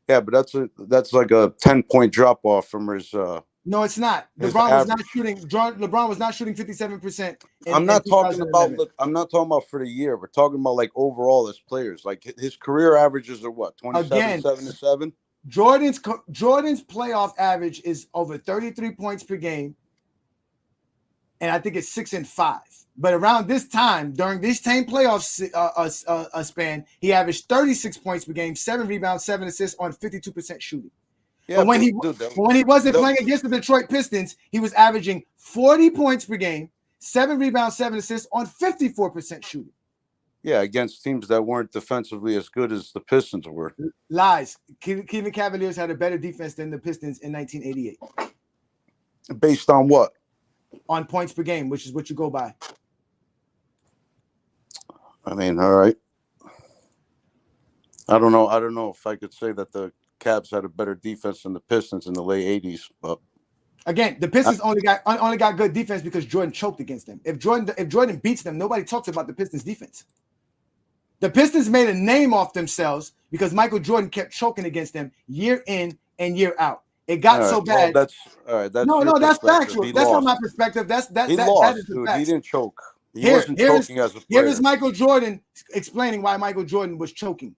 Yeah, but that's like a 10-point drop off from his. No, it's not. His LeBron was not average. shooting. LeBron was not shooting 57%. I'm not talking about. 2011. Look, I'm not talking about for the year. We're talking about like overall as players. Like his career averages are what 27, Again, 7 and 7. Jordan's playoff average is over 33 points per game, and I think it's 6 and 5. But around this time, during this same playoff span, he averaged 36 points per game, 7 rebounds, 7 assists on 52% shooting. Yeah, but when he wasn't that- playing against the Detroit Pistons, he was averaging 40 points per game, 7 rebounds, 7 assists on 54% shooting. Yeah, against teams that weren't defensively as good as the Pistons were. Lies. Cleveland Cavaliers had a better defense than the Pistons in 1988 Based on what? on points per game, which is what you go by. I mean, all right. I don't know if I could say that the Cavs had a better defense than the Pistons in the late 80s, but Again, the Pistons only got good defense because Jordan choked against them. If Jordan beats them, nobody talks about the Pistons defense. The Pistons made a name off themselves because Michael Jordan kept choking against them year in and year out. It got so bad. Well, that's all right. That's no, that's perspective. factual. He That's not lost. my perspective. That lost, is the dude. facts. He didn't choke. He wasn't choking as a player. Here is Michael Jordan explaining why Michael Jordan was choking,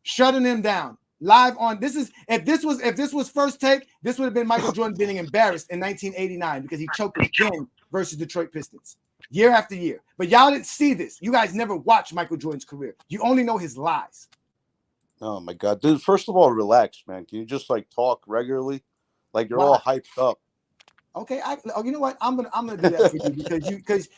shutting him down live on. If this was First Take, this would have been Michael Jordan being embarrassed in 1989 because he choked again versus Detroit Pistons year after year. But y'all didn't see this. You guys never watched Michael Jordan's career. You only know his lies. Oh my god, dude! First of all, relax, man. Can you just like talk regularly? Like you're Why? all hyped up. Okay, you know what? I'm gonna do that for you because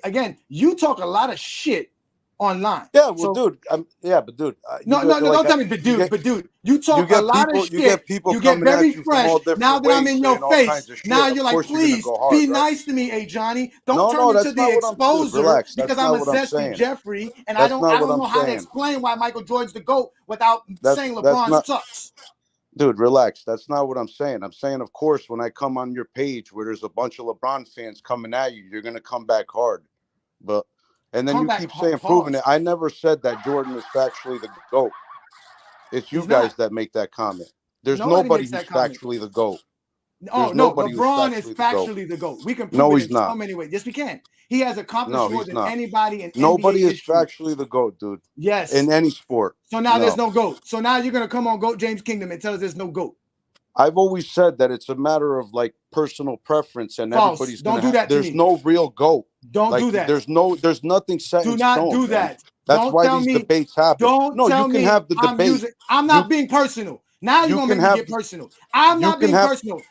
again, you talk a lot of shit online. Yeah, well, So, dude. Yeah, but dude. no, don't tell me, but dude, you talk a lot of shit. You get people You get coming very at you from fresh. all different Now that I'm ways, in saying your all face, kinds of shit. now Of you're like, course, you're gonna please go hard, be right? nice to me, Ajani. Don't No, turn that's into the not what I'm. Dude, exposer relax. because That's I'm not a what I'm zesty saying. Jeffrey, and I That's don't not what I'm know how to saying. explain why Michael Jordan's the GOAT without saying That's LeBron not. sucks. Dude, relax. That's not what I'm saying. I'm saying, of course, when I come on your page where there's a bunch of LeBron fans coming at you, you're gonna come back hard. But and then Come you back keep saying proving pause. it. I never said that Jordan is factually the GOAT. It's you He's guys not. that make that comment. There's Nobody nobody makes who's that comment. factually the GOAT. Oh There's no, nobody who's LeBron is factually the GOAT. factually the GOAT. We can No, prove it he's in so not. many ways. Yes, we can. He has accomplished No, more he's than not. anybody in Nobody NBA is history. factually the GOAT, dude. Yes. In any sport. So now there's No. no GOAT. So now you're gonna come on GOAT James Kingdom and tell us there's no GOAT. I've always said that it's a matter of like personal preference, and False. everybody's Don't gonna do have. that to There's me. no real GOAT. Don't like, do that. There's nothing set Do in not stone, do man. that. That's Don't why tell these me. debates happen. Don't No, tell you can me have the I'm debate. using. I'm not being personal. Now you're you gonna can make me have get the- personal. I'm you not can being have- personal.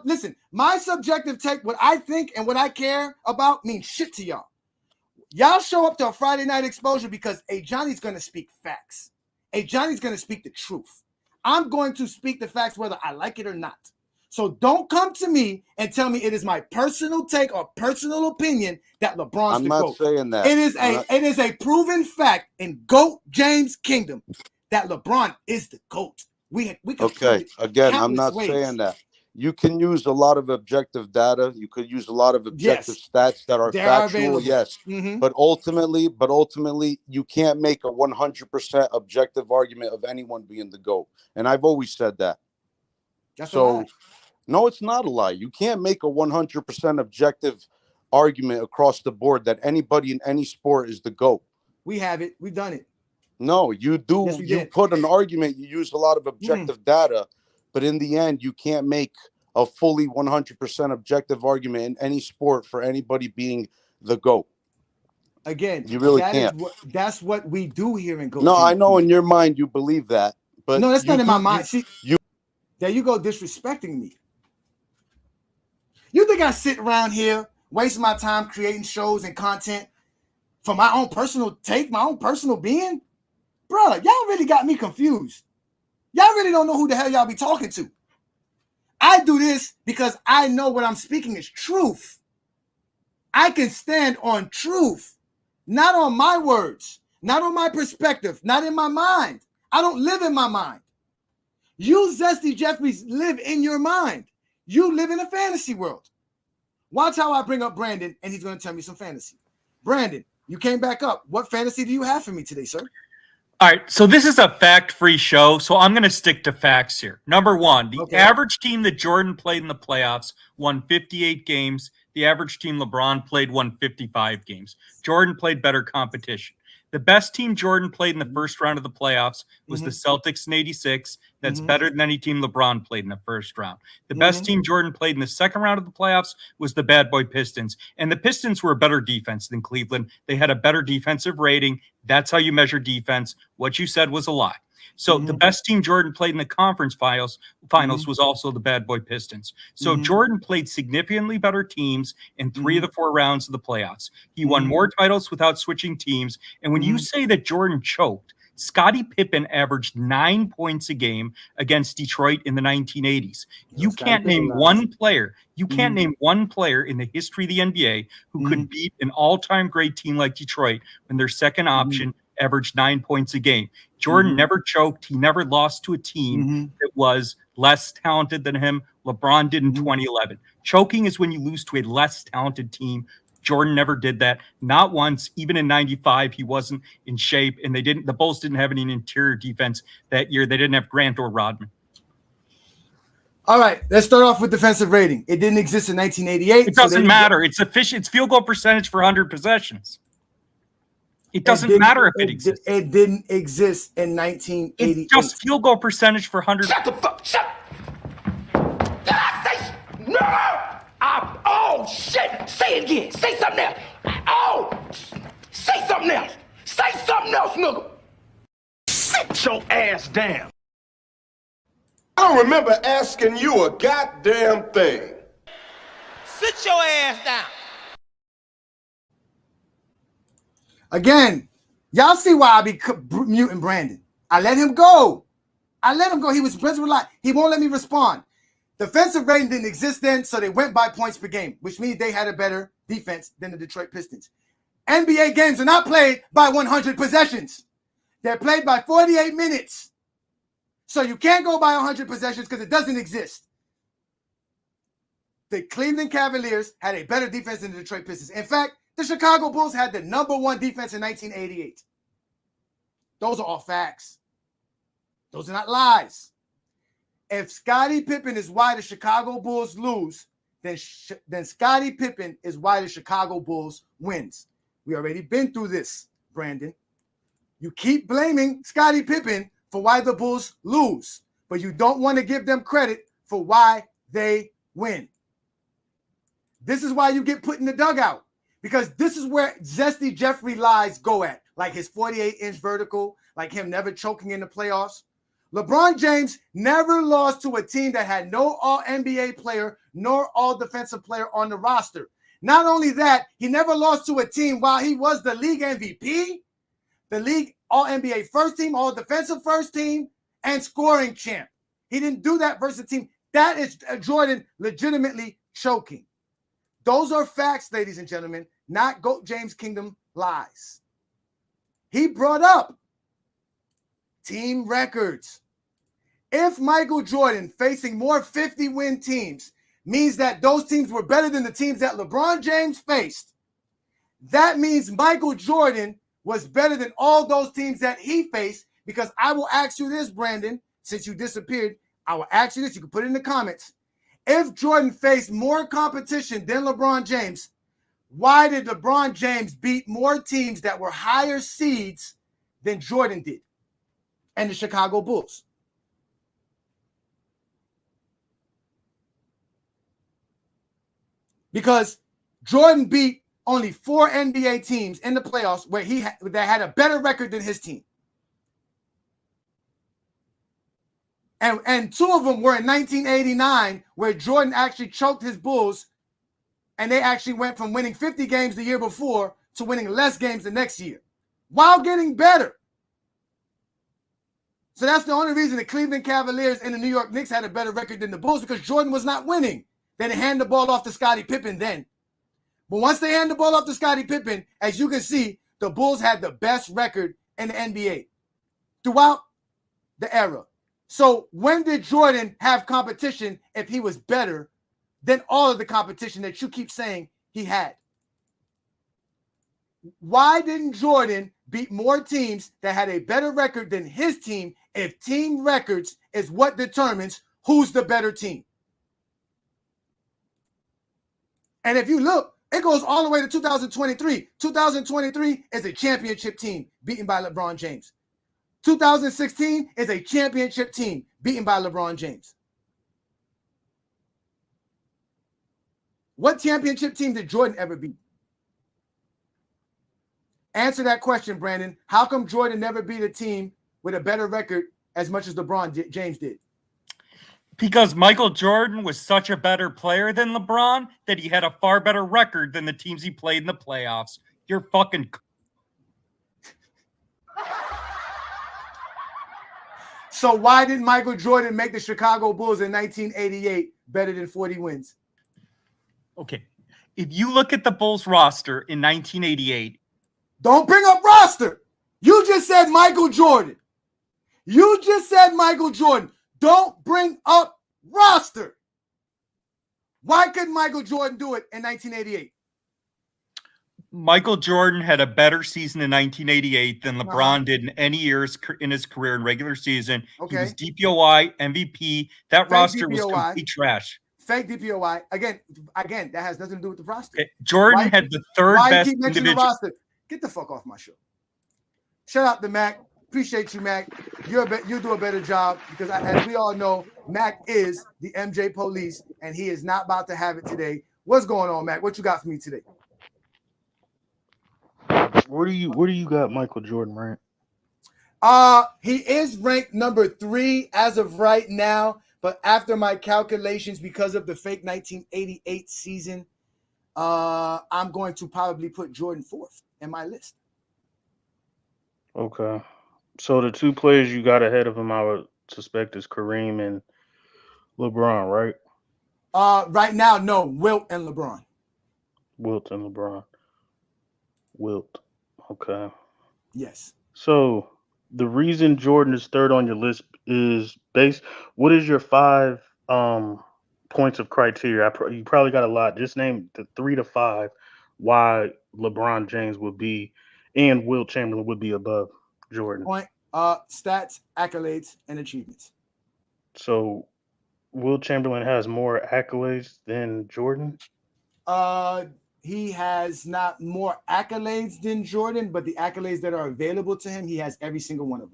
Listen, my subjective take, what I think and what I care about means shit to y'all. Y'all show up to a Friday night exposure because Ajani's gonna speak facts. Ajani's gonna speak the truth. I'm going to speak the facts whether I like it or not. So don't come to me and tell me it is my personal take or personal opinion that LeBron's I'm the not GOAT. saying that. It is a proven fact in GOAT James Kingdom that LeBron is the GOAT. We can prove Okay. it Again, I'm countless not ways. saying that. You can use a lot of objective data. You could use a lot of objective Yes. stats that are They are factual. available. Yes. Mhm. But ultimately, you can't make a 100% objective argument of anyone being the GOAT. And I've always said that. That's a So, lie. no, it's not a lie. You can't make a 100% objective argument across the board that anybody in any sport is the GOAT. We have it. We've done it. No, you do. Yes, we You did. put an argument, you use a lot of objective data, but in the end, you can't make a fully 100% objective argument in any sport for anybody being the GOAT. Again, You really can't. That's what we do here in GOAT. No, James I know Kingdom. in your mind you believe that, but No, that's you not in my do- mind. See, you there you go disrespecting me. You think I sit around here wasting my time creating shows and content for my own personal take, my own personal being? Bro, y'all really got me confused. Y'all really don't know who the hell y'all be talking to. I do this because I know what I'm speaking is truth. I can stand on truth, not on my words, not on my perspective, not in my mind. I don't live in my mind. You Zesty Jeffries live in your mind. You live in a fantasy world. Watch how I bring up Brandon, and he's going to tell me some fantasy. Brandon, you came back up. What fantasy do you have for me today, sir? All right, so this is a fact-free show, so I'm going to stick to facts here. Number one, the average team that Jordan played in the playoffs won 58 games. The average team LeBron played won 55 games. Jordan played better competition. The best team Jordan played in the first round of the playoffs was the Celtics in 86. That's better than any team LeBron played in the first round. The best team Jordan played in the second round of the playoffs was the Bad Boy Pistons. And the Pistons were a better defense than Cleveland. They had a better defensive rating. That's how you measure defense. What you said was a lie. So the best team Jordan played in the conference finals was also the Bad Boy Pistons. So Jordan played significantly better teams in 3 of the 4 rounds of the playoffs. He won more titles without switching teams. And when you say that Jordan choked, Scottie Pippen averaged 9 points a game against Detroit in the 1980s. You can't name one player. You can't name one player in the history of the NBA who could beat an all-time great team like Detroit when their second option averaged 9 points a game. Jordan never choked. He never lost to a team that was less talented than him. LeBron did in 2011. Choking is when you lose to a less talented team. Jordan never did that. Not once. Even in 95, he wasn't in shape, and the Bulls didn't have any interior defense that year. They didn't have Grant or Rodman. All right, let's start off with defensive rating. It didn't exist in 1988. It doesn't matter. It's efficient. It's field goal percentage for 100 possessions. It doesn't matter if it exists. It didn't exist in 1988. It's just field goal percentage for 100. Shut the fuck. Shut. Did I say no? Oh shit! Say it again. Say something else. Oh, say something else. Say something else, nigga. Sit your ass down. I don't remember asking you a goddamn thing. Sit your ass down. Again, Y'all see why I be muting Brandon. I let him go. He was principal. He won't let me respond. Defensive rating didn't exist then, so they went by points per game, which means they had a better defense than the Detroit Pistons. NBA games are not played by 100 possessions. They're played by 48 minutes. So you can't go by 100 possessions because it doesn't exist. The Cleveland Cavaliers had a better defense than the Detroit Pistons. In fact, the Chicago Bulls had the #1 defense in 1988. Those are all facts. Those are not lies. If Scottie Pippen is why the Chicago Bulls lose, then Scottie Pippen is why the Chicago Bulls wins. We already been through this, Brandon. You keep blaming Scottie Pippen for why the Bulls lose, but you don't want to give them credit for why they win. This is why you get put in the dugout, because this is where Zesty Jeffrey lies go at, like his 48-inch vertical, like him never choking in the playoffs. LeBron James never lost to a team that had no All-NBA player nor All-Defensive player on the roster. Not only that, he never lost to a team while he was the league MVP, the league All-NBA first team, All-Defensive first team, and scoring champ. He didn't do that versus a team. That is Jordan legitimately choking. Those are facts, ladies and gentlemen, not GOAT James Kingdom lies. He brought up team records. If Michael Jordan facing more 50-win teams means that those teams were better than the teams that LeBron James faced, that means Michael Jordan was better than all those teams that he faced, because I will ask you this, Brandon, since you disappeared, I will ask you this, you can put it in the comments. If Jordan faced more competition than LeBron James, why did LeBron James beat more teams that were higher seeds than Jordan did and the Chicago Bulls? Because Jordan beat only 4 NBA teams in the playoffs where that had a better record than his team. And 2 of them were in 1989, where Jordan actually choked his Bulls, and they actually went from winning 50 games the year before to winning less games the next year, while getting better. So that's the only reason the Cleveland Cavaliers and the New York Knicks had a better record than the Bulls, because Jordan was not winning. They didn't hand the ball off to Scottie Pippen then. But once they hand the ball off to Scottie Pippen, as you can see, the Bulls had the best record in the NBA throughout the era. So when did Jordan have competition if he was better than all of the competition that you keep saying he had? Why didn't Jordan beat more teams that had a better record than his team if team records is what determines who's the better team? And if you look, it goes all the way to 2023. 2023 is a championship team beaten by LeBron James. 2016 is a championship team beaten by LeBron James. What championship team did Jordan ever beat? Answer that question, Brandon. How come Jordan never beat a team with a better record as much as LeBron James did? Because Michael Jordan was such a better player than LeBron that he had a far better record than the teams he played in the playoffs. You're fucking... So why didn't Michael Jordan make the Chicago Bulls in 1988 better than 40 wins? Okay. If you look at the Bulls roster in 1988... Don't bring up roster. You just said Michael Jordan. You just said Michael Jordan. Don't bring up roster. Why couldn't Michael Jordan do it in 1988? Michael Jordan had a better season in 1988 than LeBron did in any years in his career in regular season. Okay. He was DPOY, MVP. That Fake roster DPOY. was complete trash. Fake DPOY. Again, that has nothing to do with the roster. Okay. Jordan had the third best keep mentioning the roster? Get the fuck off my show. Shout out to Mac. Appreciate you, Mac. You do a better job, because as we all know, Mac is the MJ police, and he is not about to have it today. What's going on, Mac? What you got for me today? Where do you got Michael Jordan ranked? He is ranked number 3 as of right now, but after my calculations, because of the fake 1988 season, I'm going to probably put Jordan 4th in my list. Okay. So the two players you got ahead of him, I would suspect, is Kareem and LeBron, right? Right now, no, Wilt and LeBron. Wilt and LeBron. Wilt. Okay. Yes. So the reason Jordan is third on your list is based. What is your five points of criteria? You probably got a lot. Just name the 3 to 5 why LeBron James would be and Wilt Chamberlain would be above Jordan. Point, stats, accolades, and achievements. So Wilt Chamberlain has more accolades than Jordan. He has not more accolades than Jordan, but the accolades that are available to him, he has every single one of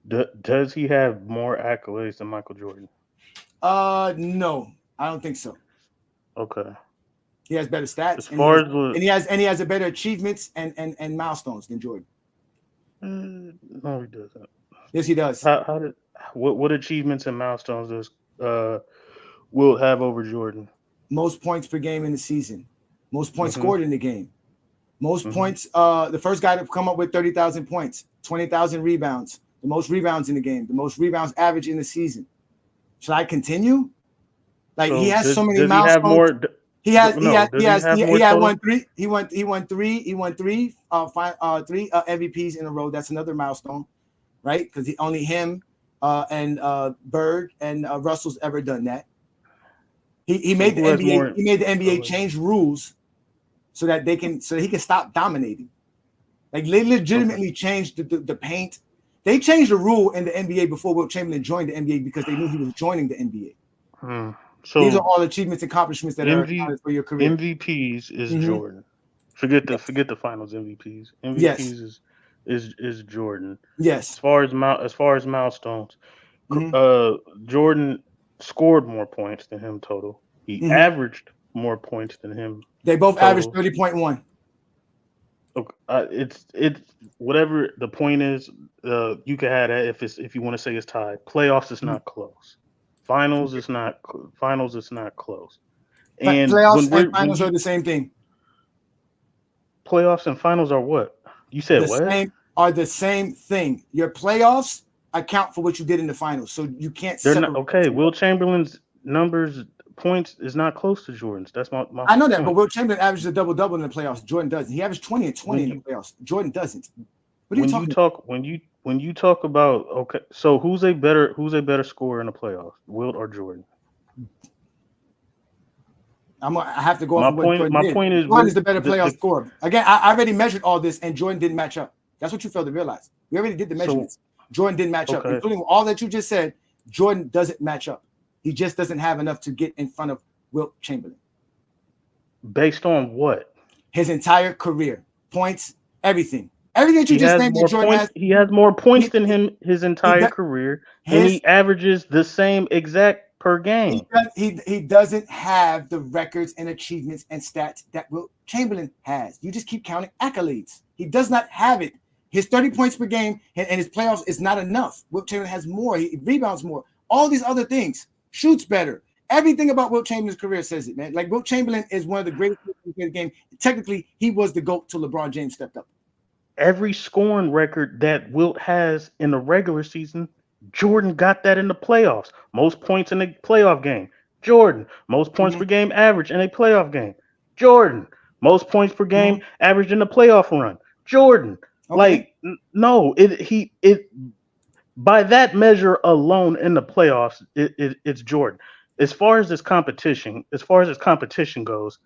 them. Does he have more accolades than Michael Jordan? No, I don't think so. Okay. He has better stats, As far as he has a better achievements and milestones than Jordan. No, he doesn't. Yes, he does. What achievements and milestones does Wilt have over Jordan? Most points per game in the season, most points scored in the game, most points. The first guy to come up with 30,000 points, 20,000 rebounds, the most rebounds in the game, the most rebounds average in the season. Should I continue? Like he has so many milestones. He had won three. He won three MVPs in a row. That's another milestone, right? Because only him and Bird and Russell's ever done that. He made the NBA. He made the NBA change rules so that he can stop dominating. Like they legitimately changed the paint. They changed the rule in the NBA before Wilt Chamberlain joined the NBA because they knew he was joining the NBA. So these are all achievements and accomplishments that are counted for your career. MVPs is Jordan. Forget the finals MVPs. MVPs is Jordan. Yes. As far as milestones, Jordan scored more points than him total. He averaged more points than him. They both averaged 30.1. Okay, it's whatever the point is. You can have that if you want to say it's tied. Playoffs is not close. Finals is not close. And playoffs and finals are the same thing. Playoffs and finals are what? You said are the same thing. Your playoffs account for what you did in the finals, so you can't. They're not okay. Wilt Chamberlain's points is not close to Jordan's. That's my I know that, point. but Wilt Chamberlain averages a double-double in the playoffs. Jordan doesn't. He averaged 20 and 20 in the playoffs. Jordan doesn't. What are you talking about? When you talk about so who's a better scorer in the playoffs, Wilt or Jordan? I have to go off of what Jordan did. Point is Jordan is the better playoff scorer. Again, I already measured all this, and Jordan didn't match up. That's what you failed to realize. We already did the measurements. Jordan didn't match up, including all that you just said. Jordan doesn't match up. He just doesn't have enough to get in front of Wilt Chamberlain. Based on what? His entire career, points, everything. Everything that you just named that Jordan has. He has more points than him his entire career, and he averages the same exact per game. He doesn't have the records and achievements and stats that Wilt Chamberlain has. You just keep counting accolades. He does not have it. His 30 points per game and his playoffs is not enough. Wilt Chamberlain has more. He rebounds more. All these other things. Shoots better. Everything about Wilt Chamberlain's career says it, man. Like Wilt Chamberlain is one of the greatest players in the game. Technically, he was the GOAT till LeBron James stepped up. Every scoring record that Wilt has in the regular season, Jordan got that in the playoffs. Most points in a playoff game, Jordan. Most points per game average in a playoff game, Jordan. Most points per game average in the playoff run, Jordan. Like no, it by that measure alone in the playoffs, it's Jordan. As far as this competition goes,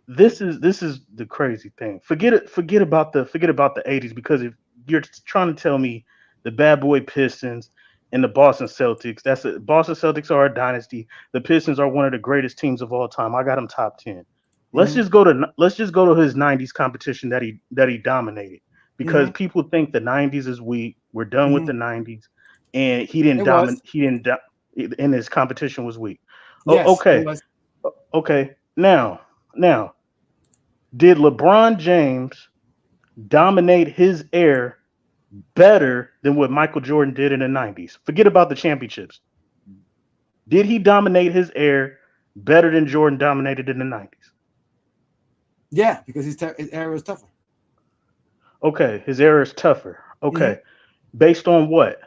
this is the crazy thing. Forget about the 80s, because if you're trying to tell me the bad boy Pistons and the Boston Celtics, Boston Celtics are a dynasty. The Pistons are one of the greatest teams of all time. I got them top 10. Let's just go to his 90s competition that he dominated, because people think the 90s is weak. We're done with the 90s, and he didn't dominate. And his competition was weak. Yes, okay. Now, did LeBron James dominate his era better than what Michael Jordan did in the 90s? Forget about the championships. Did he dominate his era better than Jordan dominated in the 90s? Yeah, because his era was tougher. Okay, his era is tougher. Okay, based on what?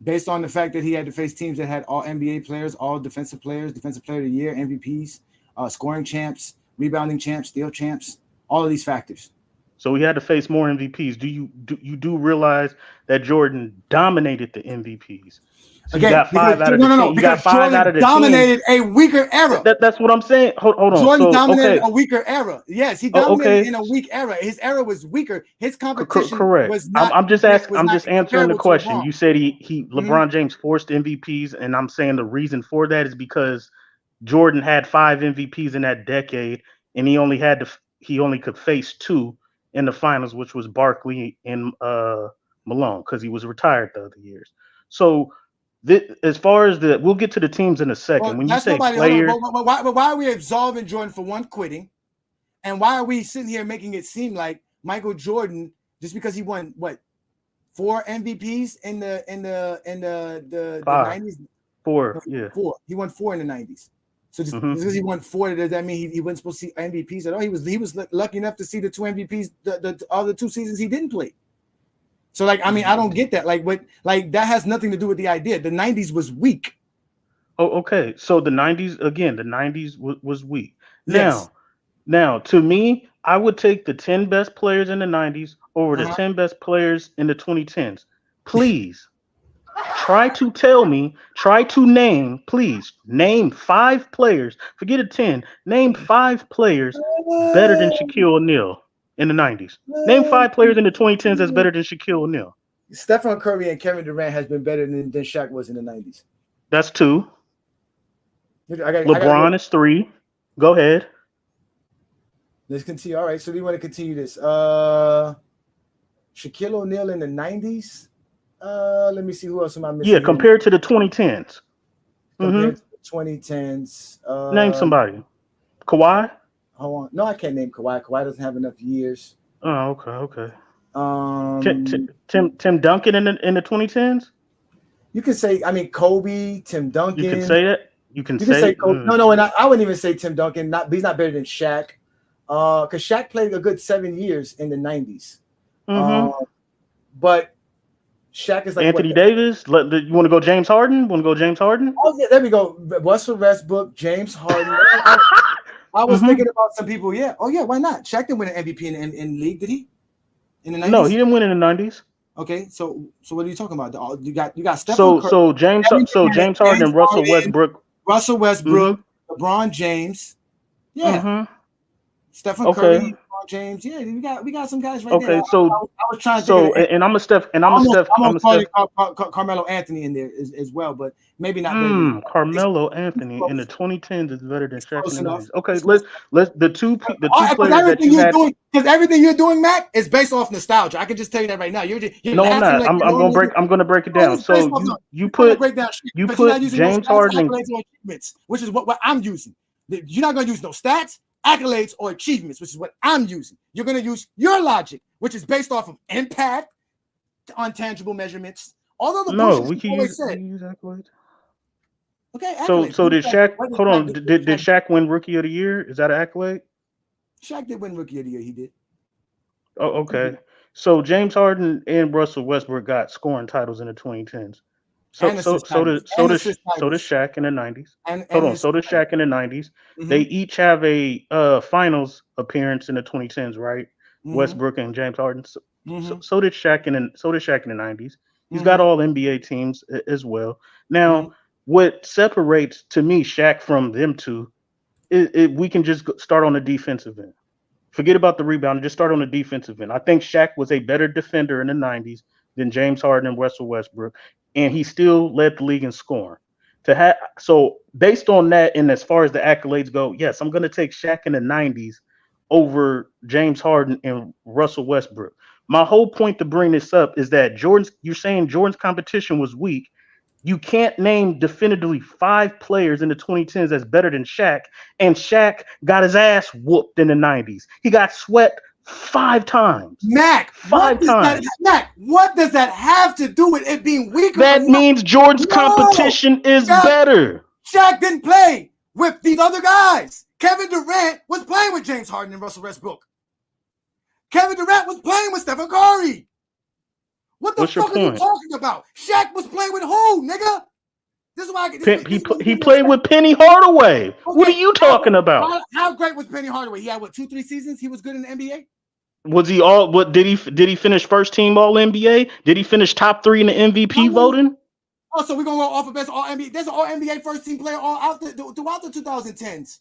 Based on the fact that he had to face teams that had all NBA players, all defensive players, defensive player of the year, MVPs, scoring champs, rebounding champs, steal champs, all of these factors. So he had to face more MVPs. Do you realize that Jordan dominated the MVPs? So you got five out of the 10. You got five out of the 10. Dominated a weaker era. That's what I'm saying. Hold on. Jordan So, dominated okay. a weaker era. Yes, he dominated in a weak era. His era was weaker. His competition Correct. was not. I'm just asking. I'm just answering the comparable to question. LeBron. You said LeBron James forced MVPs, and I'm saying the reason for that is because Jordan had 5 MVPs in that decade, and he only could face 2 in the finals, which was Barkley and Malone, because he was retired the other years. So, as far as we'll get to the teams in a second. Well, when you say player, but why are we absolving Jordan for one quitting, and why are we sitting here making it seem like Michael Jordan, just because he won 4 MVPs in the 90s? 4, yeah. 4. He won 4 in the 90s. So just because he won 4, does that mean he wasn't supposed to see MVPs at all? He was lucky enough to see the 2 MVPs the other 2 seasons he didn't play. So I don't get that. That has nothing to do with the idea. The 90s was weak. Oh, okay. So the 90s was weak. Yes. Now, to me, I would take the 10 best players in the 90s over the 10 best players in the 2010s. Please try to name 5 players. Forget a 10. Name 5 players better than Shaquille O'Neal in the 90s. Name 5 players in the 2010s that's better than Shaquille O'Neal. Stephen Curry and Kevin Durant has been better than Shaq was in the 90s. That's 2. LeBron is 3. Go ahead. Let's continue. All right, so we want to continue this. Shaquille O'Neal in the 90s. Let me see who else am I missing. Yeah, compared to the 2010s. Compared to the 2010s. Name somebody. Kawhi? Hold on. No, I can't name Kawhi. Kawhi doesn't have enough years. Oh, okay. Tim Duncan in the 2010s? You can say, Kobe, Tim Duncan. You can say that? You can say Kobe. No, and I wouldn't even say Tim Duncan. He's not better than Shaq. Because Shaq played a good 7 years in the 90s. But Shaq is like Anthony Davis. You want to go James Harden? Oh yeah, there we go. Russell Westbrook, James Harden. I was thinking about some people. Yeah. Oh yeah. Why not? Shaq didn't win an MVP in league, did he? In the 90s? No, he didn't win in the 90s. Okay. So what are you talking about? You got Stephen Curry. So James Harden and Russell Westbrook. LeBron James. Yeah. Stephen Curry, LeBron James. Yeah, we got some guys right there. So I was trying to think and I'm a Steph. Carmelo Anthony in there as well, but maybe not. Carmelo Anthony in the 2010s is better than Shaq in the 90s. Okay, let's the two players that you had. Because everything you're doing, Matt, is based off nostalgia. I can just tell you that right now. No, I'm not. I'm gonna break it down. So you put James Harden, which is what I'm using. You're not gonna use no stats, accolades, or achievements, which is what I'm using. You're going to use your logic, which is based off of impact, untangible measurements. All of the we can use accolades. Okay. Accolades. So did Shaq? Hold on. Did Shaq win Rookie of the Year? Is that an accolade? Shaq did win Rookie of the Year. He did. Oh, okay. So James Harden and Russell Westbrook got scoring titles in the 2010s. So did Shaq in the 90s. So did Shaq in the 90s. They each have a finals appearance in the 2010s, right? Westbrook and James Harden. So did Shaq in the 90s. He's got all NBA teams as well. Now, what separates to me Shaq from them two is we can just start on the defensive end. Forget about the rebound and just start on the defensive end. I think Shaq was a better defender in the 90s than James Harden and Russell Westbrook, and he still led the league in scoring. So based on that, and as far as the accolades go, yes, I'm going to take Shaq in the 90s over James Harden and Russell Westbrook. My whole point to bring this up is that you're saying Jordan's competition was weak. You can't name definitively 5 players in the 2010s that's better than Shaq, and Shaq got his ass whooped in the 90s. He got swept 5 times. Mac, what does that have to do with it being weaker? That means Jordan's competition is better. Shaq didn't play with these other guys. Kevin Durant was playing with James Harden and Russell Westbrook. Kevin Durant was playing with Stephen Curry. What the What's your fuck are you point? talking about? Shaq was playing with who, nigga? This is why I get this. He played with Penny Hardaway. What are you talking about? How great was Penny Hardaway? He had what, 2-3 seasons? He was good in the NBA. Was he all? What did he finish first team All NBA? Did he finish top 3 in the MVP voting? Oh, so we're gonna go off of best All NBA. There's an All NBA first team player all out throughout the 2010s.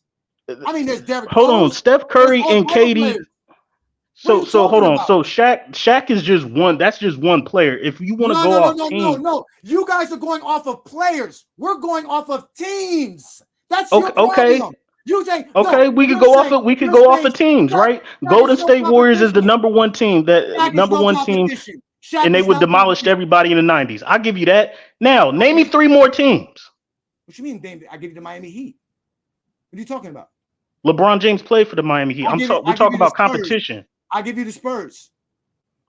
I mean, there's Derrick Hold on, Rose. Steph Curry There's all and type of KD. players. So What are you hold on. talking So Shaq is just one. That's just one player. If you want to go off team, No. You guys are going off of players. We're going off of teams. That's your problem. Okay. You say okay, we could go off of teams, right? Golden State Warriors is the number one team and they would demolished everybody in the 90s. I'll give you that. Now, name me 3 more teams. What you mean, David? I give you the Miami Heat. What are you talking about? LeBron James played for the Miami Heat. We're talking about competition. I give you the Spurs.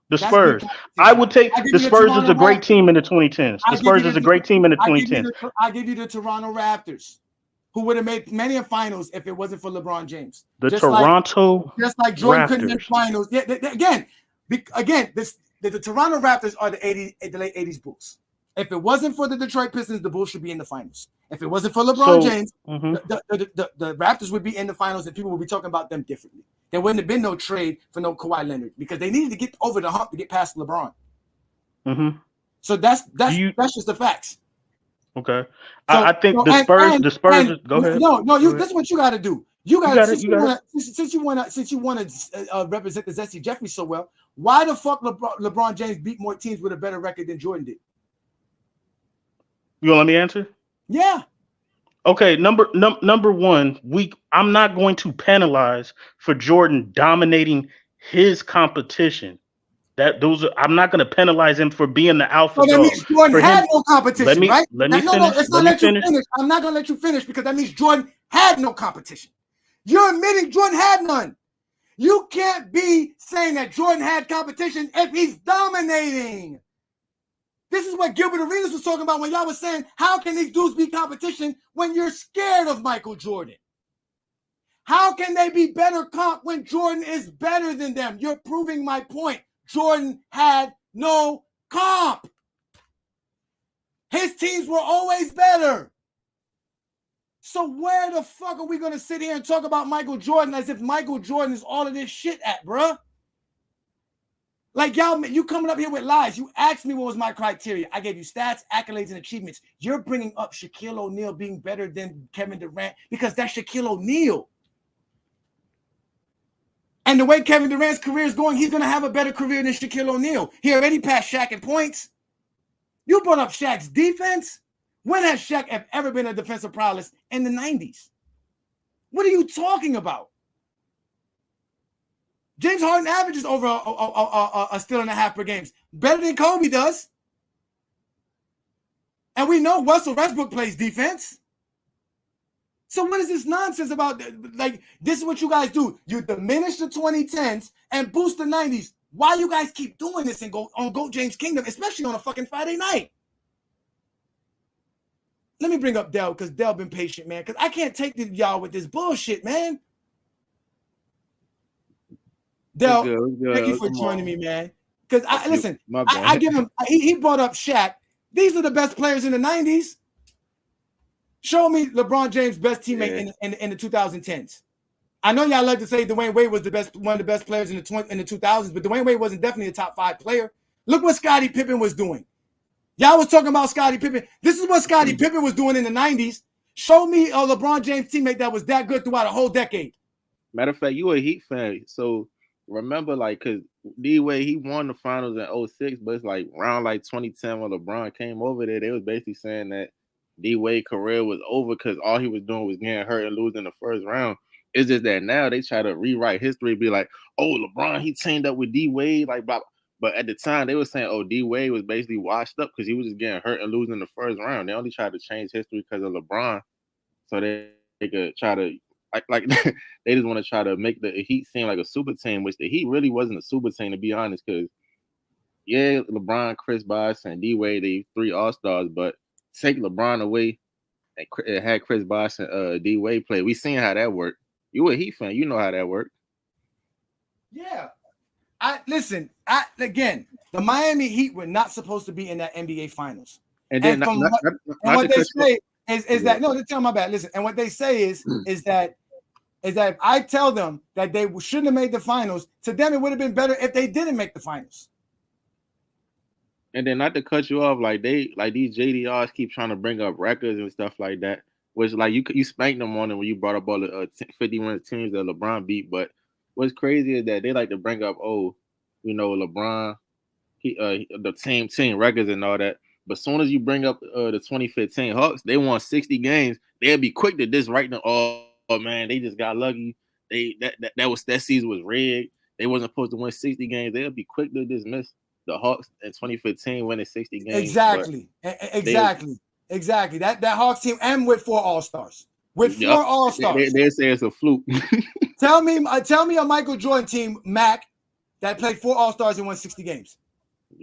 The Spurs. I would take the Spurs is a great team in the 2010s. The Spurs is a great team in the 2010s. I give you the Toronto Raptors, who would have made many a finals if it wasn't for LeBron James. The Toronto just like Jordan Raptors. couldn't make finals. Yeah, the Toronto Raptors are the late 80s Bulls. If it wasn't for the Detroit Pistons, the Bulls should be in the finals. If it wasn't for LeBron James, the Raptors would be in the finals, and people would be talking about them differently. There wouldn't have been no trade for no Kawhi Leonard because they needed to get over the hump to get past LeBron. So that's just the facts. Okay, so, I think the Spurs. Go ahead. This is what you got to do. You got since you want to represent the Zesty Jeffrey so well. Why the fuck LeBron James beat more teams with a better record than Jordan did? You want to let me answer? Yeah. Okay, number one, I'm not going to penalize for Jordan dominating his competition. I'm not going to penalize him for being the alpha dog. That means Jordan had no competition, right? Let me finish. I'm not going to let you finish because that means Jordan had no competition. You're admitting Jordan had none. You can't be saying that Jordan had competition if he's dominating. This is what Gilbert Arenas was talking about when y'all was saying, how can these dudes be competition when you're scared of Michael Jordan? How can they be better comp when Jordan is better than them? You're proving my point. Jordan had no comp. His teams were always better. So where the fuck are we going to sit here and talk about Michael Jordan as if Michael Jordan is all of this shit at, bruh? Like, y'all, you coming up here with lies. You asked me what was my criteria. I gave you stats, accolades, and achievements. You're bringing up Shaquille O'Neal being better than Kevin Durant because that's Shaquille O'Neal. And the way Kevin Durant's career is going, he's going to have a better career than Shaquille O'Neal. He already passed Shaq in points. You brought up Shaq's defense. When has Shaq ever been a defensive prowess in the 90s? What are you talking about? James Harden averages over a steal and a half per game. Better than Kobe does. And we know Russell Westbrook plays defense. So what is this nonsense about? Like, this is what you guys do. You diminish the 2010s and boost the 90s. Why you guys keep doing this and go on Goat James Kingdom, especially on a fucking Friday night? Let me bring up Dell because Dell been patient, man. Because I can't take y'all with this bullshit, man. Dell, thank you for joining me, man. Because I give him. He brought up Shaq. These are the best players in the 90s. Show me LeBron James' best teammate in the 2010s. I know y'all like to say Dwayne Wade was one of the best players in the 2000s, but Dwayne Wade wasn't definitely a top 5 player. Look what Scottie Pippen was doing. Y'all was talking about Scottie Pippen. This is what Scottie Pippen was doing in the 90s. Show me a LeBron James teammate that was that good throughout a whole decade. Matter of fact, you a Heat fan, so remember, like, because D-Wade, he won the finals in 06, but it's like around like 2010 when LeBron came over there, they was basically saying that D-Wade career was over because all he was doing was getting hurt and losing the first round. It's just that now they try to rewrite history, be like, oh, LeBron, he teamed up with D-Wade, like, blah. But at the time, they were saying, oh, D-Wade was basically washed up because he was just getting hurt and losing the first round. They only tried to change history because of LeBron, so they could try to, like they just want to try to make the Heat seem like a super team, which the Heat really wasn't a super team, to be honest, because, yeah, LeBron, Chris Bosh, and D-Wade, they 3 All-Stars, but take LeBron away and had Chris Bosh and D-Wade play. We seen how that worked. You a Heat fan, you know how that worked. Yeah. Again, the Miami Heat were not supposed to be in that NBA Finals. And then what they say is that no, they tell my bad. Listen, and what they say is that if I tell them that they shouldn't have made the finals, to them it would have been better if they didn't make the finals. And then not to cut you off, like these JDRs keep trying to bring up records and stuff like that, which like you spanked them on it when you brought up all the 51 teams that LeBron beat. But what's crazy is that they like to bring up, LeBron, the team records and all that. But as soon as you bring up the 2015 Hawks, they won 60 games. They'll be quick to just write them. Oh man, they just got lucky. That season was rigged. They wasn't supposed to win 60 games. They'll be quick to dismiss the Hawks in 2015 winning 60 games. Exactly. That Hawks team and with 4 All-Stars. With 4 All-Stars. They say it's a fluke. Tell me a Michael Jordan team, Mac, that played 4 All-Stars and won 60 games.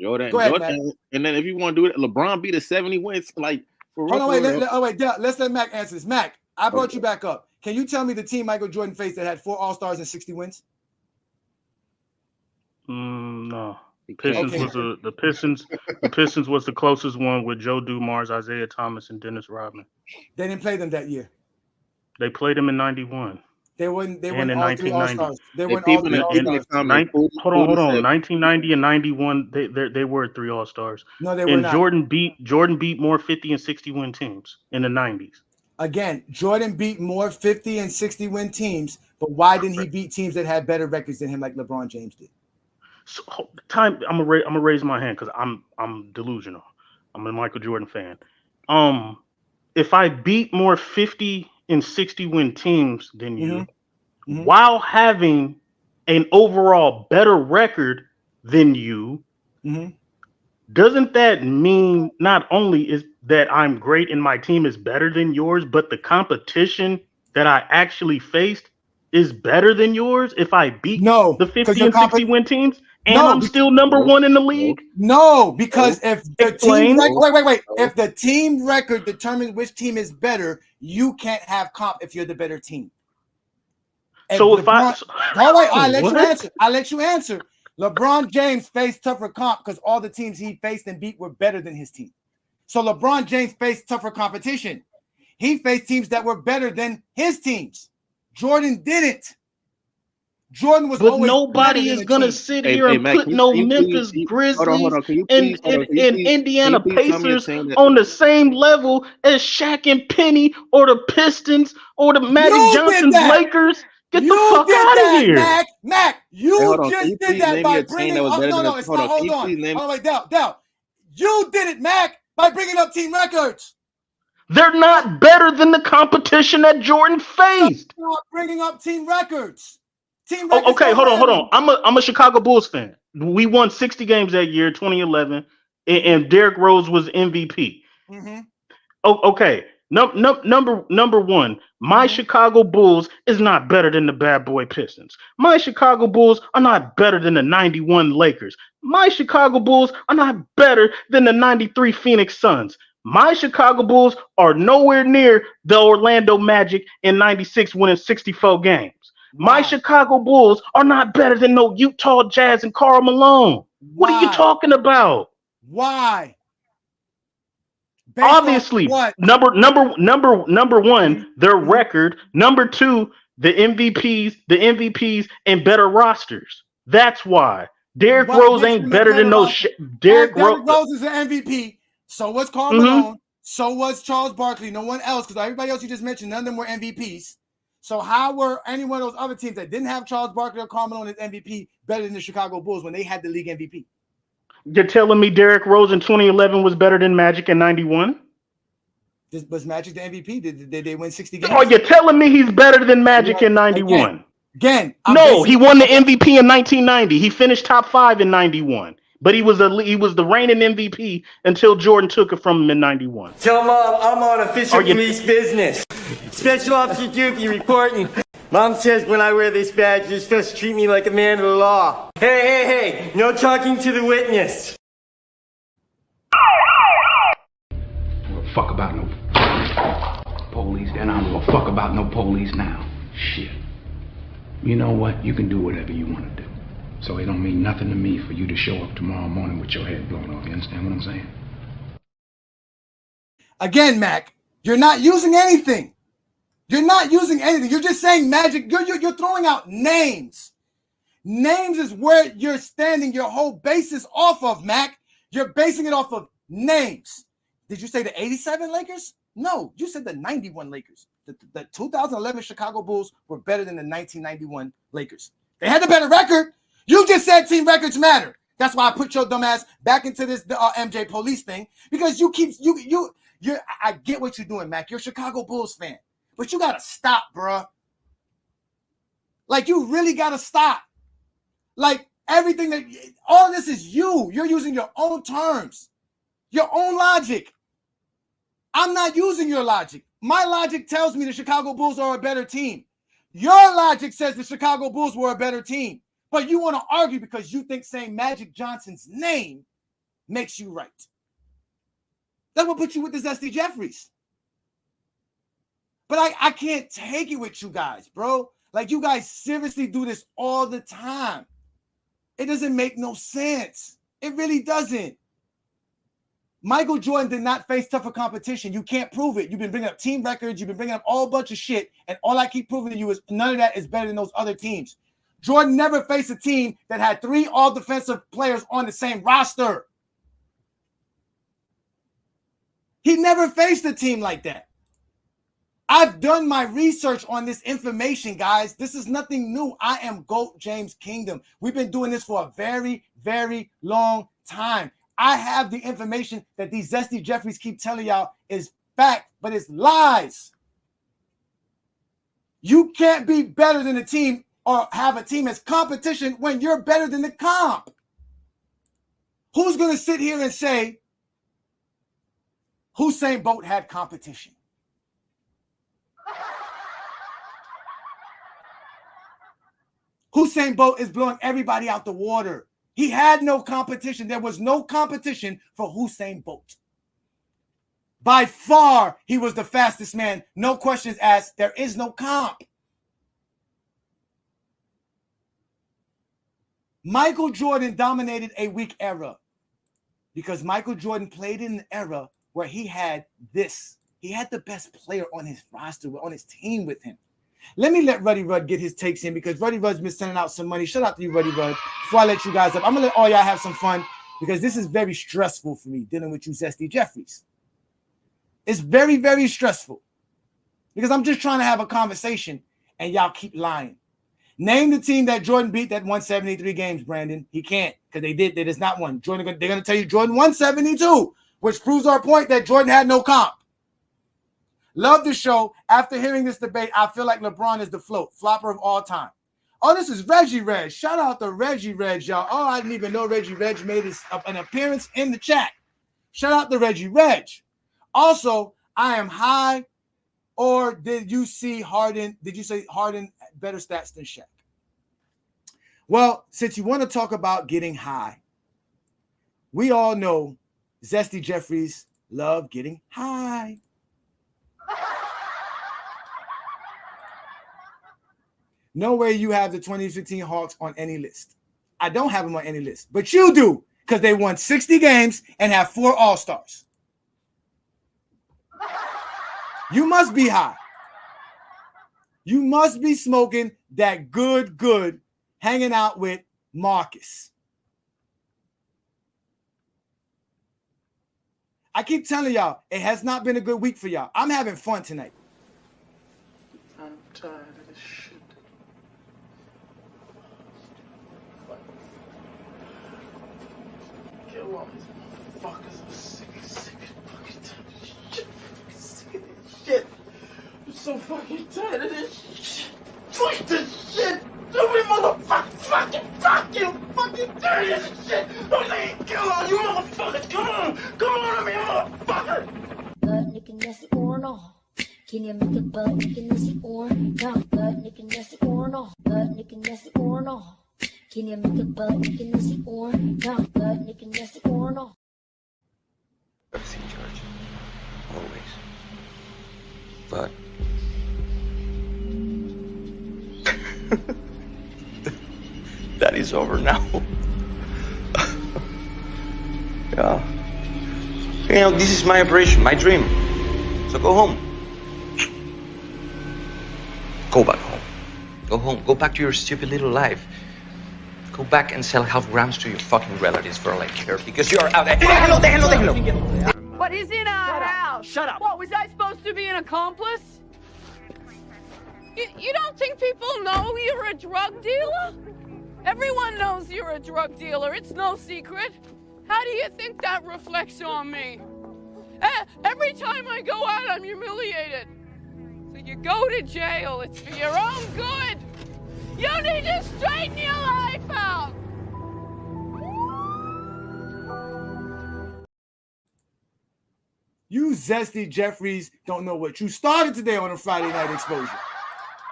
Jordan, Go ahead, Mac. And then if you want to do it, LeBron beat a 70 wins. Like, for real. Let's let Mac answer this. Mac, I brought you back up. Can you tell me the team Michael Jordan faced that had 4 All-Stars and 60 wins? No. The Pistons was the closest one with Joe Dumars, Isaiah Thomas, and Dennis Rodman. They didn't play them that year. They played them in '91. They won in all 3 All-Stars. They won all 3 All-Stars. Hold on. 1990 and '91, they were 3 All-Stars. No, they were not. Jordan beat more 50 and 60 win teams in the '90s. Again, Jordan beat more 50 and 60 win teams, but why didn't he beat teams that had better records than him, like LeBron James did? So, I'm gonna raise my hand because I'm delusional. I'm a Michael Jordan fan. If I beat more 50 and 60 win teams than you, while having an overall better record than you, doesn't that mean not only is that I'm great and my team is better than yours, but the competition that I actually faced is better than yours if I beat the 50 and 60 win teams? And I'm still number 1 in the league? No, because if the team if the team record determines which team is better, you can't have comp if you're the better team. So if I'll let you answer. LeBron James faced tougher comp because all the teams he faced and beat were better than his team. So LeBron James faced tougher competition. He faced teams that were better than his teams. Jordan didn't. Jordan was but nobody is gonna sit here and put no Memphis Grizzlies and Indiana Pacers on the same level as Shaq and Penny or the Pistons or the Magic Johnson's Lakers. Get the fuck out of here, Mac. You just did that by bringing up. No, it's not. Hold on. Oh wait, Dell. You did it, Mac, by bringing up team records. They're not better than the competition that Jordan faced. You're not bringing up team records. Okay, hold on. I'm a Chicago Bulls fan. We won 60 games that year, 2011, and Derrick Rose was MVP. Okay, number one, my Chicago Bulls is not better than the Bad Boy Pistons. My Chicago Bulls are not better than the 91 Lakers. My Chicago Bulls are not better than the 93 Phoenix Suns. My Chicago Bulls are nowhere near the Orlando Magic in 96 winning 64 games. My Chicago Bulls are not better than no Utah Jazz and Karl Malone. What are you talking about? Why? Obviously, number one, their record. Number 2, the MVPs and better rosters. That's why. Derrick Rose ain't better than those. Derrick Rose is an MVP. So was Karl Malone. So was Charles Barkley. No one else, because everybody else you just mentioned, none of them were MVPs. So how were any one of those other teams that didn't have Charles Barkley or Karl Malone as MVP better than the Chicago Bulls when they had the league MVP? You're telling me Derrick Rose in 2011 was better than Magic in 91? Was Magic the MVP? Did they win 60 games? Oh, you're telling me he's better than Magic in 91? Again, no, he won the MVP in 1990. He finished top 5 in 91. But he was the reigning MVP until Jordan took it from him in 91. Tell Mom I'm on official police business. Special Officer Dookie reporting. Mom says when I wear this badge, you're supposed to treat me like a man of the law. Hey, no talking to the witness. I don't give a fuck about no police then. I don't give a fuck about no police now. Shit. You know what? You can do whatever you want to do. So it don't mean nothing to me for you to show up tomorrow morning with your head blown off. You understand what I'm saying? Again, Mac, you're not using anything. You're not using anything. You're just saying Magic. You're throwing out names. Names is where you're standing your whole basis off of, Mac. You're basing it off of names. Did you say the 87 Lakers? No, you said the 91 Lakers. The 2011 Chicago Bulls were better than the 1991 Lakers. They had the better record. You just said team records matter. That's why I put your dumb ass back into this MJ police thing, because you keep I get what you're doing, Mac. You're a Chicago Bulls fan, but you gotta stop, bruh. Like, you really gotta stop. Like, everything that all of this is you. You're using your own terms, your own logic. I'm not using your logic. My logic tells me the Chicago Bulls are a better team. Your logic says the Chicago Bulls were a better team, but you want to argue because you think saying Magic Johnson's name makes you right. That will put you with the Zesty Jeffries. But I can't take it with you guys, bro. Like, you guys seriously do this all the time. It doesn't make no sense. It really doesn't. Michael Jordan did not face tougher competition. You can't prove it. You've been bringing up team records. You've been bringing up all bunch of shit. And all I keep proving to you is none of that is better than those other teams. Jordan never faced a team that had 3 all-defensive players on the same roster. He never faced a team like that. I've done my research on this information, guys. This is nothing new. I am GOAT James Kingdom. We've been doing this for a very, very long time. I have the information that these Zesty Jeffries keep telling y'all is fact, but it's lies. You can't be better than a team or have a team as competition when you're better than the comp. Who's going to sit here and say Usain Bolt had competition? Usain Bolt is blowing everybody out the water. He had no competition. There was no competition for Usain Bolt. By far, he was the fastest man. No questions asked. There is no comp. Michael Jordan dominated a weak era because Michael Jordan played in an era where he had this. He had the best player on his roster, on his team with him. Let me let Ruddy Rudd get his takes in because Ruddy Rudd's been sending out some money. Shout out to you, Ruddy Rudd. Before I let you guys up, I'm going to let all y'all have some fun because this is very stressful for me dealing with you Zesty Jeffries. It's very, very stressful because I'm just trying to have a conversation and y'all keep lying. Name the team that Jordan beat that won 73 games, Brandon. He can't because they did. That is not one. Jordan, they're going to tell you Jordan won 72, which proves our point that Jordan had no comp. Love the show. After hearing this debate, I feel like LeBron is the flopper of all time. Oh, this is Reggie Reg. Shout out to Reggie Reg, y'all. Oh, I didn't even know Reggie Reg made an appearance in the chat. Shout out to Reggie Reg. Also, I am high. Or did you say Harden better stats than Shaq? Well, since you want to talk about getting high, we all know Zesty Jeffries love getting high. No way you have the 2015 Hawks on any list. I don't have them on any list, but you do because they won 60 games and have 4 All-Stars. You must be high. You must be smoking that good, hanging out with Marcus. I keep telling y'all, it has not been a good week for y'all. I'm having fun tonight. I'm tired of this shit. Kill all these motherfuckers. I'm sick of fucking tired of this shit. I'm sick of this shit. I'm so fucking tired of this shit. Fuck this shit. So many motherfuckers. Fuck you. Fucking tired of this shit. Don't let me kill all you motherfuckers. Come on, I mean, motherfucker. Butt licking nasty or no? Can you make a butt licking nasty or no? Butt licking nasty or no? Butt licking nasty or no? Can you make a butt licking nasty or no? Butt licking nasty or no? Everything, George. Always. But that is over now. Yeah. You know, this is my operation, my dream. So go home. Go back home. Go home. Go back to your stupid little life. Go back and sell half grams to your fucking relatives for all I care, because you are out there. Déjenlo. But he's in our house. Shut up. What, was I supposed to be an accomplice? You don't think people know you're a drug dealer? Everyone knows you're a drug dealer. It's no secret. How do you think that reflects on me? Every time I go out, I'm humiliated. So you go to jail. It's for your own good. You need to straighten your life out. You Zesty Jeffries don't know what you started today on a Friday Night Exposure.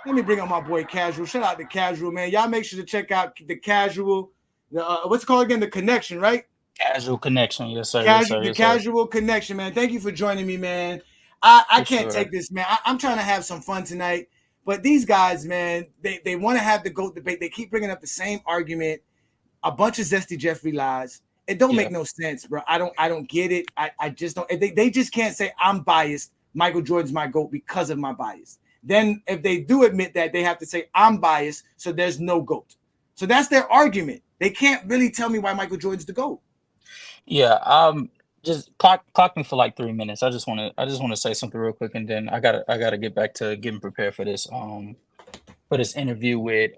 Let me bring up my boy Casual. Shout out to Casual, man. Y'all make sure to check out the Casual. What's it called again? The Connection, right? Casual Connection, yes sir. Casual Connection, man. Thank you for joining me, man. I can't take this, man. I'm trying to have some fun tonight, but these guys, man, they want to have the GOAT debate. They keep bringing up the same argument, a bunch of Zesty Jeffrey lies. It don't make no sense, bro. I don't get it. I just don't. They just can't say I'm biased. Michael Jordan's my GOAT because of my bias. Then if they do admit that, they have to say I'm biased, so there's no GOAT. So that's their argument. They can't really tell me why Michael Jordan's the GOAT. Yeah, just clock me for like 3 minutes. I just want to say something real quick, and then I gotta get back to getting prepared for this interview with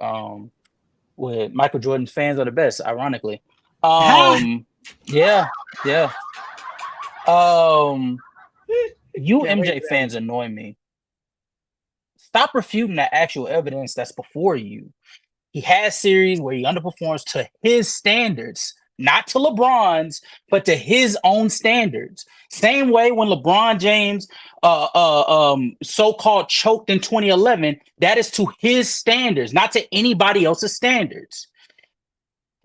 Michael Jordan's fans are the best, ironically. Yeah. You MJ fans annoy me. Stop refuting the actual evidence that's before you. He has series where he underperforms to his standards. Not to LeBron's, but to his own standards. Same way when LeBron James so-called choked in 2011, that is to his standards, not to anybody else's standards.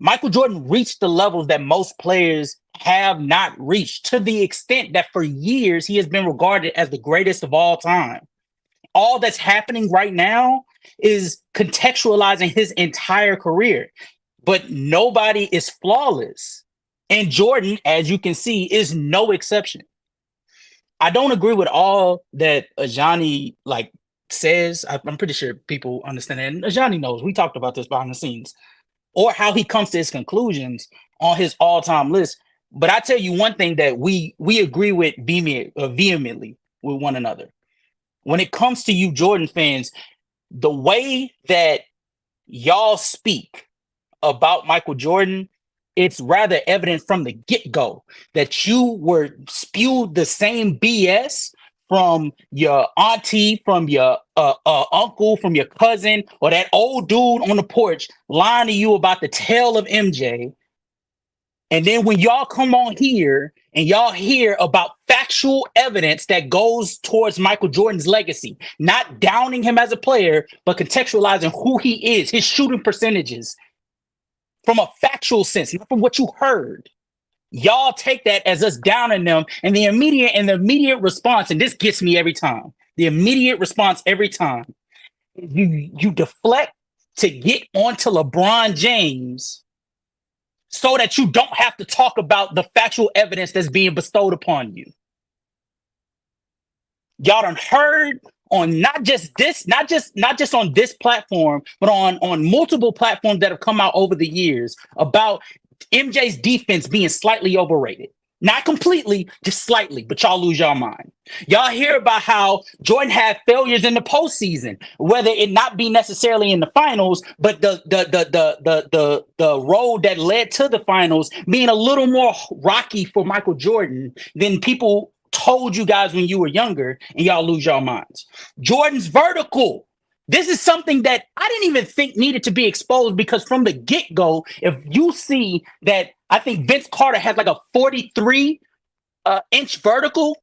Michael Jordan reached the levels that most players have not reached, to the extent that for years he has been regarded as the greatest of all time. All that's happening right now is contextualizing his entire career. But nobody is flawless. And Jordan, as you can see, is no exception. I don't agree with all that Ajani says. I'm pretty sure people understand that. And Ajani knows. We talked about this behind the scenes. Or how he comes to his conclusions on his all-time list. But I tell you one thing that we agree with vehemently with one another. When it comes to you Jordan fans, the way that y'all speak about Michael Jordan, it's rather evident from the get-go that you were spewed the same BS from your auntie, from your uncle, from your cousin, or that old dude on the porch lying to you about the tale of MJ. And then when y'all come on here and y'all hear about factual evidence that goes towards Michael Jordan's legacy, not downing him as a player, but contextualizing who he is, his shooting percentages, from a factual sense, not from what you heard. Y'all take that as us downing them, and the immediate response, and this gets me every time. The immediate response every time, you deflect to get onto LeBron James so that you don't have to talk about the factual evidence that's being bestowed upon you. Y'all done heard on not just on this platform, but on multiple platforms that have come out over the years about MJ's defense being slightly overrated. Not completely, just slightly, but y'all lose your mind. Y'all hear about how Jordan had failures in the postseason, whether it not be necessarily in the finals, but the road that led to the finals being a little more rocky for Michael Jordan than people told you guys when you were younger, and y'all lose your minds. Jordan's vertical. This is something that I didn't even think needed to be exposed, because from the get-go, if you see that, I think Vince Carter has like a 43-inch vertical,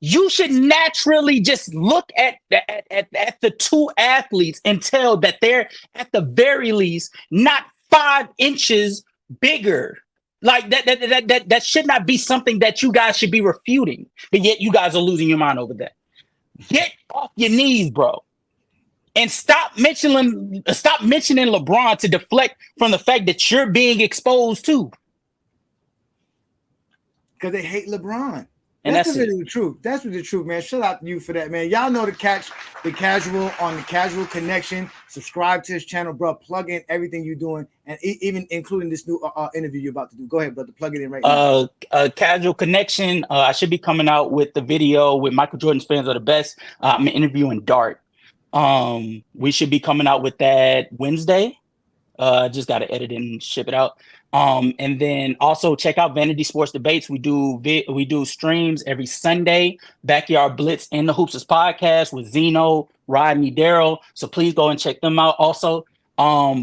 you should naturally just look at the two athletes and tell that they're, at the very least, not 5 inches bigger. Like that should not be something that you guys should be refuting, but yet you guys are losing your mind over that. Get off your knees, bro. And stop mentioning LeBron to deflect from the fact that you're being exposed too. Because they hate LeBron. And That's that's really the truth. That's really the truth, man. Shout out to you for that, man. Y'all know to catch the casual on the Casual Connection. Subscribe to his channel, bro. Plug in everything you're doing, and even including this new interview you're about to do. Go ahead, brother. Plug it in right now. Casual Connection. I should be coming out with the video with Michael Jordan's Fans Are the Best. I'm interviewing Dart. We should be coming out with that Wednesday. Just got to edit and ship it out. And then also check out Vanity Sports Debates. We do streams every Sunday. Backyard Blitz and the Hoopsters podcast with Zeno, Rodney, Daryl. So please go and check them out. Also,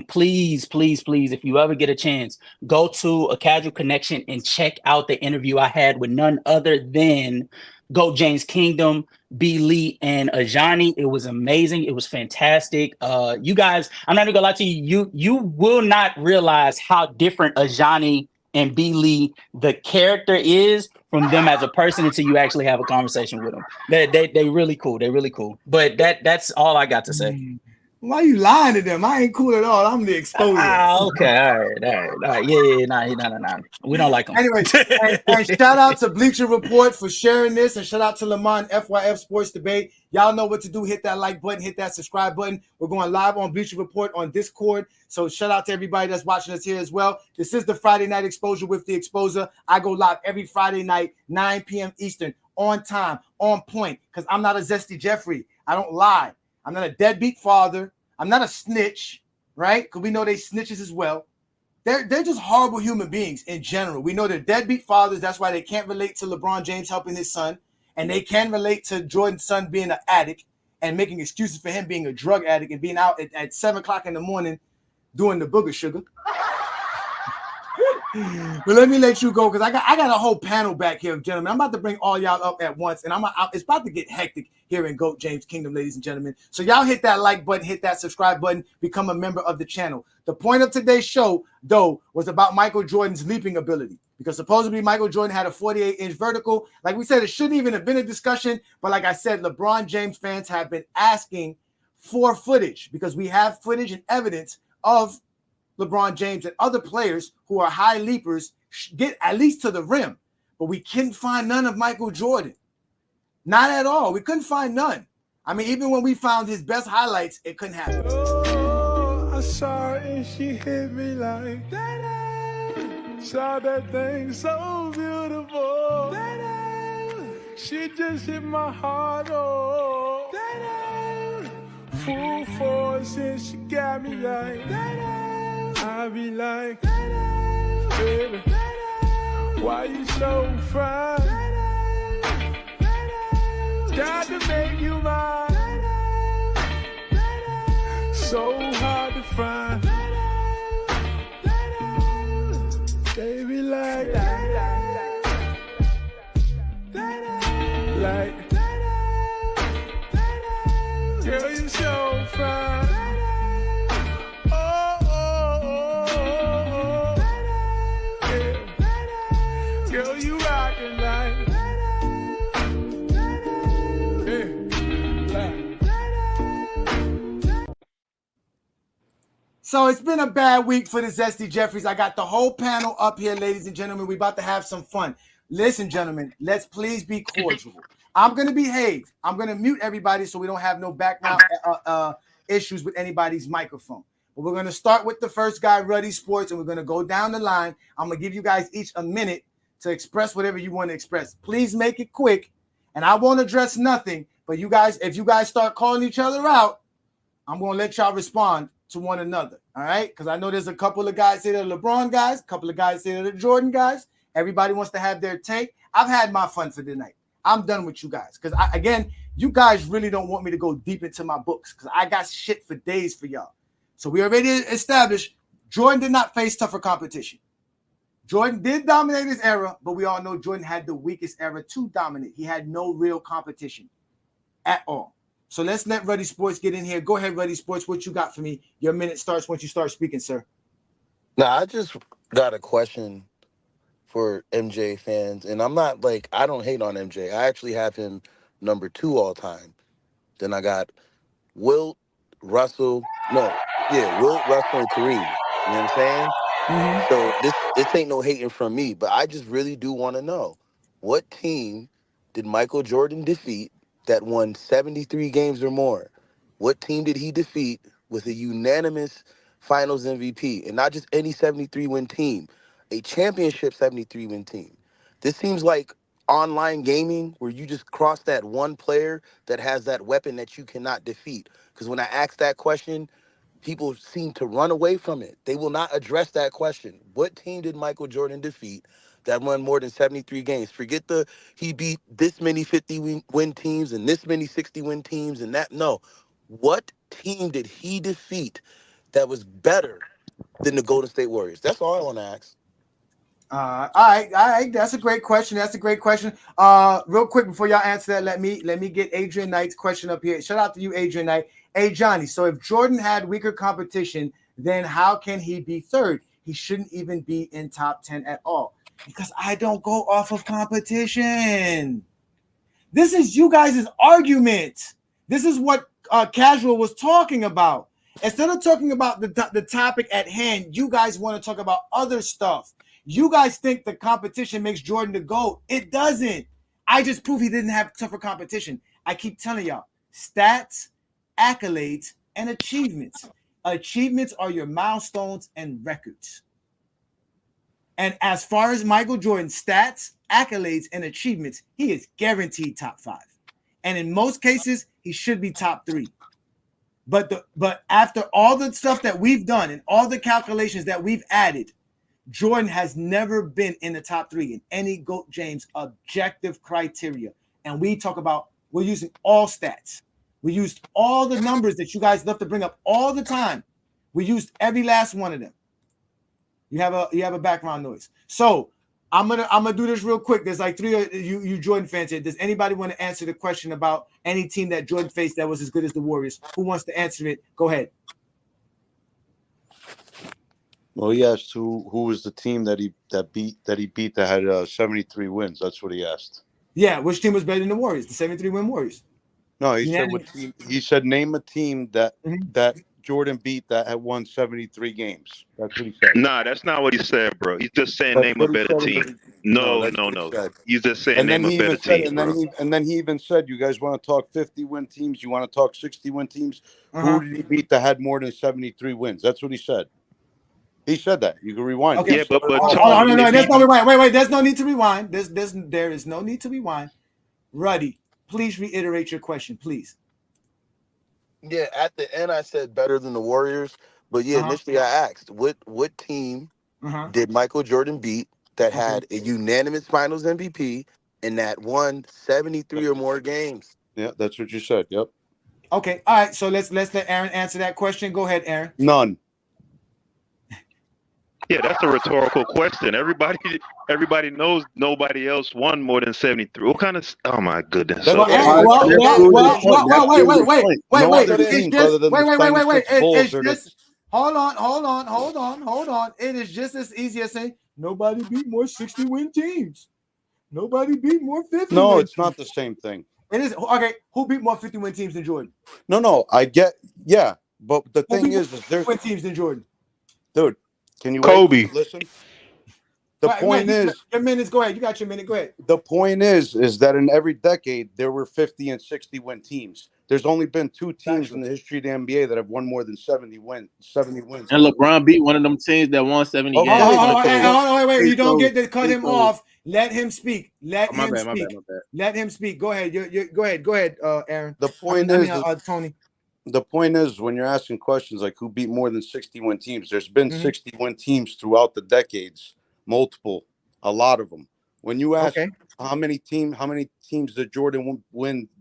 please, if you ever get a chance, go to a Casual Connection and check out the interview I had with none other than Go James Kingdom, B. Lee, and Ajani. It was amazing. It was fantastic. You guys, I'm not even gonna lie to you. You will not realize how different Ajani and B. Lee, the character, is from them as a person until you actually have a conversation with them. They really cool. They really cool. But that's all I got to say. Why you lying to them? I ain't cool at all. I'm the exposer. Okay. All right. Yeah. Nah. We don't like them. Anyway, and shout out to Bleacher Report for sharing this, and shout out to Lamont FYF Sports Debate. Y'all know what to do. Hit that like button, hit that subscribe button. We're going live on Bleacher Report on Discord. So shout out to everybody that's watching us here as well. This is the Friday Night Exposure with the Exposer. I go live every Friday night, 9 p.m. Eastern, on time, on point, because I'm not a Zesty Jeffrey. I don't lie. I'm not a deadbeat father. I'm not a snitch, right? Because we know they snitches as well. They're just horrible human beings in general. We know they're deadbeat fathers. That's why they can't relate to LeBron James helping his son. And they can relate to Jordan's son being an addict and making excuses for him being a drug addict and being out at 7 o'clock in the morning doing the booger sugar. But let me let you go, because I got a whole panel back here, gentlemen. I'm about to bring all y'all up at once, and it's about to get hectic here in GOAT James Kingdom, ladies and gentlemen. So y'all hit that like button, hit that subscribe button, become a member of the channel. The point of today's show, though, was about Michael Jordan's leaping ability, because supposedly Michael Jordan had a 48-inch vertical. Like we said, it shouldn't even have been a discussion, but like I said, LeBron James fans have been asking for footage, because we have footage and evidence of LeBron James and other players who are high leapers get at least to the rim, but we couldn't find none of Michael Jordan. Not at all. We couldn't find none. I mean, even when we found his best highlights, it couldn't happen. Oh, I saw her and she hit me like that. Saw that thing so beautiful. That she just hit my heart. Oh, that full force and she got me like that. I be like, baby, why you so fine? Got to make you mine. So hard to find. Baby, like, girl, you so fine. So it's been a bad week for the Zesty Jeffries. I got the whole panel up here, ladies and gentlemen. We're about to have some fun. Listen, gentlemen, let's please be cordial. I'm going to behave. I'm going to mute everybody so we don't have no background issues with anybody's microphone. But we're going to start with the first guy, Ruddy Sports, and we're going to go down the line. I'm going to give you guys each a minute to express whatever you want to express. Please make it quick, and I won't address nothing. But you guys, if you guys start calling each other out, I'm going to let y'all respond to one another, all right? Because I know there's a couple of guys say they're LeBron guys, a couple of guys say they're the Jordan guys. Everybody wants to have their take. I've had my fun for the night. I'm done with you guys, because again, you guys really don't want me to go deep into my books, because I got shit for days for y'all. So we already established Jordan did not face tougher competition. Jordan did dominate his era, but we all know Jordan had the weakest era to dominate. He had no real competition at all. So let's let Ruddy Sports get in here. Go ahead, Ruddy Sports. What you got for me? Your minute starts once you start speaking, sir. Now, I just got a question for MJ fans, and I'm not like, I don't hate on MJ. I actually have him number 2 all time. Then I got Wilt, Russell, Wilt, Russell, and Kareem. You know what I'm saying? So this ain't no hating from me, but I just really do want to know, what team did Michael Jordan defeat that won 73 games or more? What team did he defeat with a unanimous Finals MVP, and not just any 73-win team, a championship 73-win team? This seems like online gaming where you just cross that one player that has that weapon that you cannot defeat. Because when I ask that question, people seem to run away from it. They will not address that question. What team did Michael Jordan defeat that won more than 73 games? Forget he beat this many 50-win teams and this many 60-win teams and that. No. What team did he defeat that was better than the Golden State Warriors? That's all I want to ask. All right. That's a great question. Real quick before y'all answer that, let me get Adrian Knight's question up here. Shout out to you, Adrian Knight. Hey, Johnny. So if Jordan had weaker competition, then how can he be third? He shouldn't even be in top 10 at all, because I don't go off of competition. This is you guys' argument. This is what Casual was talking about. Instead of talking about the topic at hand, you guys want to talk about other stuff. You guys think the competition makes Jordan the GOAT. It doesn't. I just proved he didn't have tougher competition. I keep telling y'all, stats, accolades, and achievements. Achievements are your milestones and records. And as far as Michael Jordan's stats, accolades, and achievements, he is guaranteed top 5. And in most cases, he should be top 3. But after all the stuff that we've done and all the calculations that we've added, Jordan has never been in the top 3 in any GOAT James objective criteria. And we're using all stats. We used all the numbers that you guys love to bring up all the time. We used every last one of them. You have a background noise. So I'm gonna do this real quick. There's like 3 of you Jordan fans here. Does anybody want to answer the question about any team that Jordan faced that was as good as the Warriors? Who wants to answer it? Go ahead. Well, he asked who was the team that he beat that had 73 wins. That's what he asked. Yeah, which team was better than the Warriors? The 73-win Warriors. No, he said what team. He said name a team that Jordan beat that had won 73 games. That's what he said. Nah, that's not what he said, bro. He's just saying name a better team. No. He's just saying name a better team, bro. And then he even said, you guys want to talk 50-win teams? You want to talk 60-win teams? Who did he beat that had more than 73 wins? That's what he said. He said that. You can rewind. Okay. Yeah, but Tony, no, there's no rewind. Wait. There's no need to rewind. There is no need to rewind. Ruddy, please reiterate your question, please. Yeah, at the end I said better than the Warriors, but initially I asked what team did Michael Jordan beat that had a unanimous Finals MVP and that won 73 or more games? Yeah, that's what you said. Yep. Okay. All right. So let's let Aaron answer that question. Go ahead, Aaron. None. Yeah, that's a rhetorical question. Everybody knows nobody else won more than 73. What kind of? Oh my goodness. Wait. It's just hold on. It is just as easy as saying nobody beat more 60-win teams. Nobody beat more 50. No, it's not the same thing. It is okay. Who beat more 50-win teams than Jordan? No, I get. Yeah, but the thing is there's 50-win teams than Jordan. Dude, can you Kobe listen? The point is, your minutes. Go ahead. You got your minute. Go ahead. The point is that in every decade there were 50 and 60-win teams. There's only been 2 teams in the history of the NBA that have won more than 70 wins. And LeBron beat one of them teams that won 70 games. Wait. You don't get to cut him off. Let him speak. Let him speak. Go ahead. Go ahead, Aaron. The point is, Tony. The point is, when you're asking questions like who beat more than 60-win teams, there's been 60-win teams throughout the decades, multiple, a lot of them. When you ask how many teams did Jordan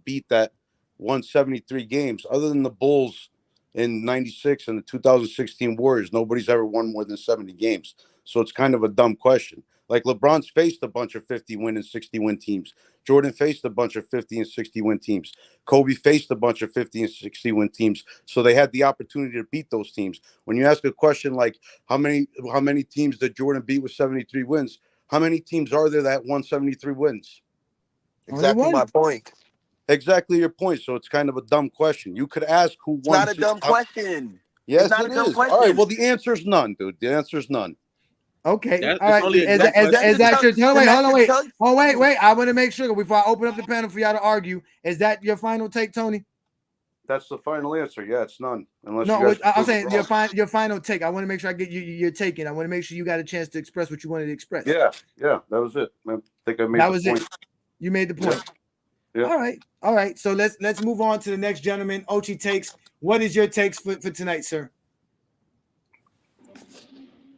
beat that won 73 games, other than the Bulls in 96 and the 2016 Warriors, nobody's ever won more than 70 games. So it's kind of a dumb question. Like LeBron's faced a bunch of 50-win and 60-win teams. Jordan faced a bunch of 50 and 60-win teams. Kobe faced a bunch of 50 and 60-win teams. So they had the opportunity to beat those teams. When you ask a question like how many teams did Jordan beat with 73 wins, how many teams are there that won 73 wins? Exactly my point. exactly your point. So it's kind of a dumb question. You could ask who It's won. not a dumb question. Yes, It's not it a dumb is. question. All right. Well, the answer is none, dude. The answer is none. Okay. That's All right. only a Is dumb question. that your? Hold on, wait. tell- Oh, wait. I want to make sure before I open up the panel for y'all to argue. Is that your final take, Tony? That's the final answer. Yeah, it's none. Unless No, you guys I'm saying prove it wrong. your final take. I want to make sure I get your take in. I want to make sure you got a chance to express what you wanted to express. Yeah, that was it. I think I made That the was point. it. You made the point. Yeah. All right. So let's move on to the next gentleman. Ochi takes. What is your takes for tonight, sir?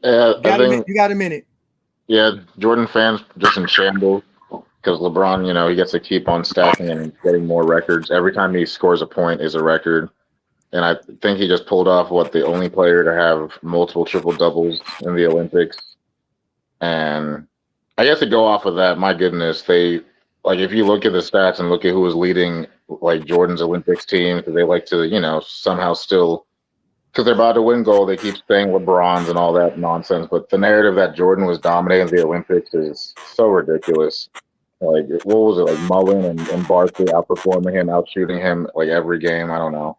I think, you got a minute. yeah, Jordan fans just in shambles because LeBron, he gets to keep on stacking and getting more records. Every time he scores a point is a record. And I think he just pulled off the only player to have multiple triple doubles in the Olympics. And I guess to go off of that, my goodness, if you look at the stats and look at who was leading Jordan's Olympics team, because they like to, somehow still, because they're about to win gold, they keep saying LeBron's and all that nonsense. But the narrative that Jordan was dominating the Olympics is so ridiculous. What was it, Mullen and Barkley outperforming him, outshooting him every game? I don't know.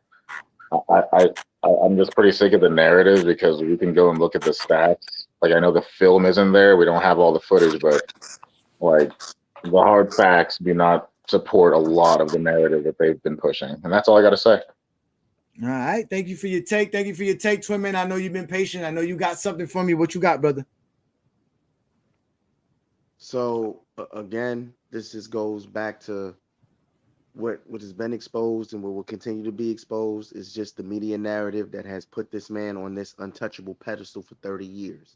I'm just pretty sick of the narrative because we can go and look at the stats. I know the film isn't there. We don't have all the footage, but the hard facts do not support a lot of the narrative that they've been pushing. And that's all I got to say. All right. Thank you for your take. Twin Man. I know you've been patient. I know you got something for me. What you got, brother? So again, this just goes back to what has been exposed and what will continue to be exposed is just the media narrative that has put this man on this untouchable pedestal for 30 years.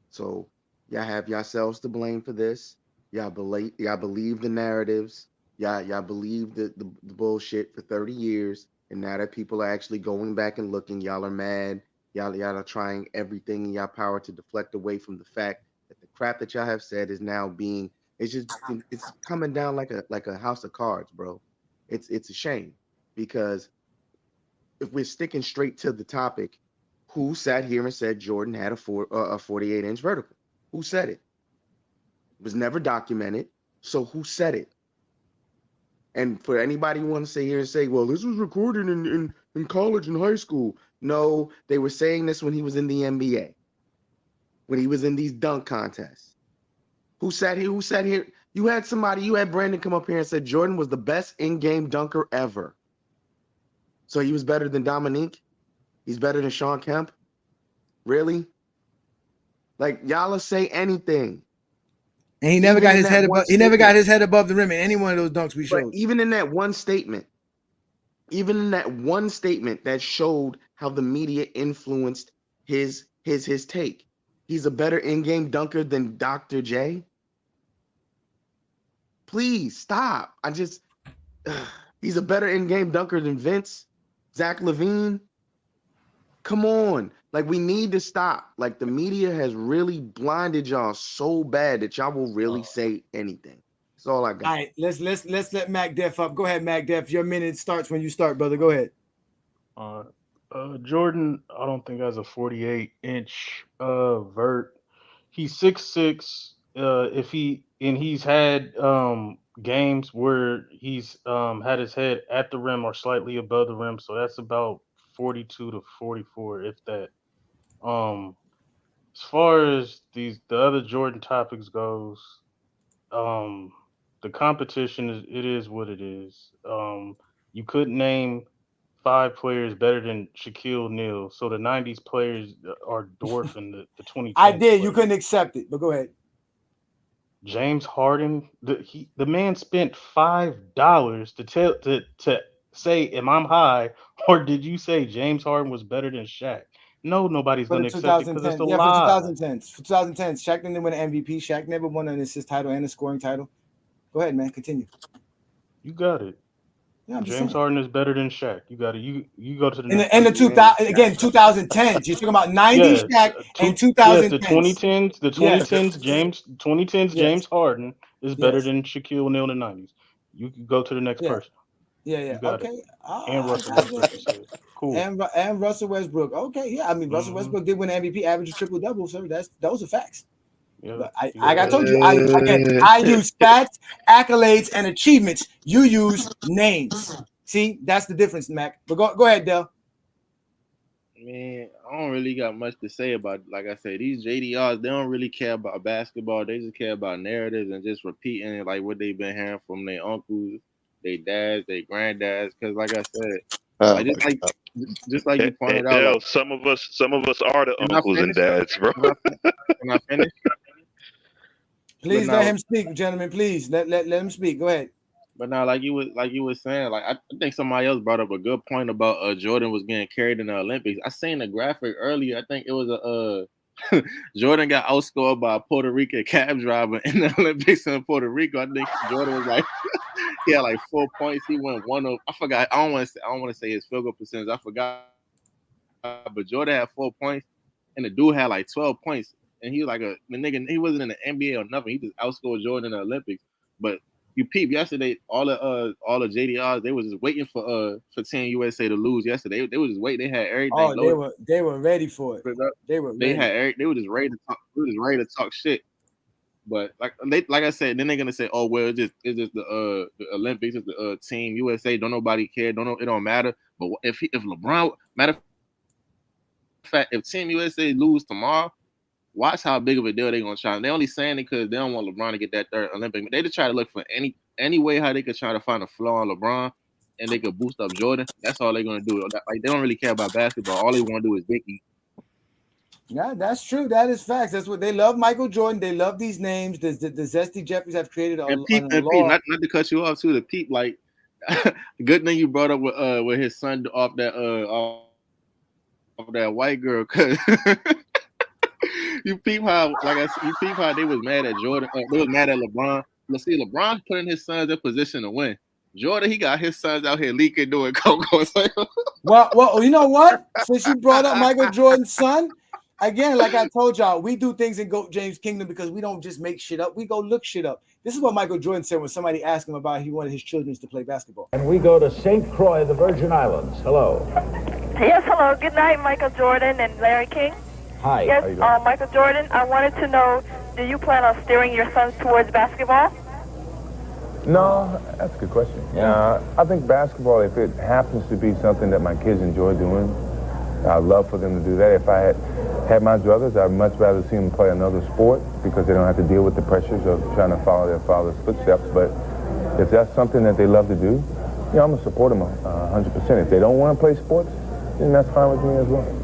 So y'all have yourselves to blame for this. Y'all believe the narratives. Y'all believe the bullshit for 30 years. And now that people are actually going back and looking, y'all are mad. Y'all are trying everything in y'all power to deflect away from the fact that the crap that y'all have said is now it's coming down like a house of cards, bro. It's a shame because if we're sticking straight to the topic, who sat here and said Jordan had a 48-inch vertical? Who said it? It was never documented. So who said it? And for anybody who wants to sit here and say, well, this was recorded in college and high school. No, they were saying this when he was in the NBA, when he was in these dunk contests. Who sat here? You had Brandon come up here and said Jordan was the best in-game dunker ever. So he was better than Dominique? He's better than Sean Kemp? Really? Y'all will say anything. And he never got his head above. He never got his head above the rim in any one of those dunks we showed. But even in that one statement, that showed how the media influenced his take. He's a better in-game dunker than Dr. J. Please stop. He's a better in-game dunker than Vince, Zach LaVine. Come on. We need to stop. The media has really blinded y'all so bad that y'all will really say anything. That's all I got. All right, let's let Mac Def up. Go ahead, Mac Def. Your minute starts when you start, brother. Go ahead. Jordan, I don't think has a 48-inch vert. He's 6'6". He's had games where he's had his head at the rim or slightly above the rim, so that's about 42 to 44, if that. As far as the other Jordan topics goes, the competition is what it is. You couldn't name 5 players better than Shaquille O'Neal, so the 90s players are dwarfing the 2010s. I did. Players. You couldn't accept it, but go ahead. James Harden, the man spent $5 to say, "Am I high?" Or did you say James Harden was better than Shaq? No, nobody's going to accept it because it's a lie. For 2010, Shaq didn't win an MVP. Shaq never won an assist title and a scoring title. Go ahead, man. Continue. You got it. Yeah, James Harden is better than Shaq. You got it. You go to the next. In the 2010s. You're talking about 90s Shaq and 2010s. The 2010s. The 2010s. James Harden is better than Shaquille O'Neal in the 90s. You can go to the next person. Yeah. Okay. And Russell Westbrook. Cool. And Russell Westbrook. Okay. Yeah. I mean, Russell Westbrook did win MVP, average a triple double. So those are facts. But I told you, I use stats, accolades, and achievements. You use names. See, that's the difference, Mac. But go ahead, Del. Man, I don't really got much to say about. Like I said, these JDRs, they don't really care about basketball. They just care about narratives and just repeating like what they've been hearing from their uncles, their dads, their granddads. Because like I said, like just like you pointed out, Dale, like, some of us are the can I uncles and finish? dads, bro. Can I finish? Please But let now- him speak, gentlemen. Please let him speak. Go ahead. But now, like you was saying, like I think somebody else brought up a good point about Jordan was getting carried in the Olympics. I seen a graphic earlier. I think it was a Jordan got outscored by a Puerto Rican cab driver in the Olympics in Puerto Rico. I think Jordan was like he had like 4 points. He went one of I forgot. I don't want to say his field goal percentage. I forgot. But Jordan had 4 points, and the dude had like 12 points. And he was like the nigga. He wasn't in the NBA or nothing. He just outscored Jordan in the Olympics. But you peep yesterday, all the JDRs, they was just waiting for Team USA to lose yesterday. They was just waiting. They had everything. Oh, they were ready for it. They were ready. They were just ready to talk. They were just ready to talk shit. But like I said, then they're gonna say, oh well, it's just the Olympics, it's the Team USA. Don't nobody care. It don't matter. But if LeBron, matter of fact, if Team USA lose tomorrow, watch how big of a deal they're gonna try. And they're only saying it because they don't want LeBron to get that third Olympic. They just try to look for any way how they could try to find a flaw on LeBron and they could boost up Jordan. That's all they're gonna do. Like they don't really care about basketball. All they want to do is big eat. Yeah, that's true. That is facts. That's what they love. Michael Jordan. They love these names. The Zesty Jeffries have created And Pete, not to cut you off too. The Pete, like good thing you brought up with his son off that white girl, cause you peep how they was mad at Jordan. They was mad at LeBron. Let's see, LeBron putting his sons in position to win. Jordan, he got his sons out here leaking, doing coke. Well, you know what? Since you brought up Michael Jordan's son, again, like I told y'all, we do things in Goat James Kingdom because we don't just make shit up. We go look shit up. This is what Michael Jordan said when somebody asked him about he wanted his children to play basketball. And we go to St. Croix, the Virgin Islands. Hello. Yes, hello. Good night, Michael Jordan and Larry King. Hi. Yes, Michael Jordan, I wanted to know, do you plan on steering your sons towards basketball? No, that's a good question. Yeah, I think basketball, if it happens to be something that my kids enjoy doing, I'd love for them to do that. If I had my druthers, I'd much rather see them play another sport because they don't have to deal with the pressures of trying to follow their father's footsteps. But if that's something that they love to do, I'm going to support them 100%. If they don't want to play sports, then that's fine with me as well.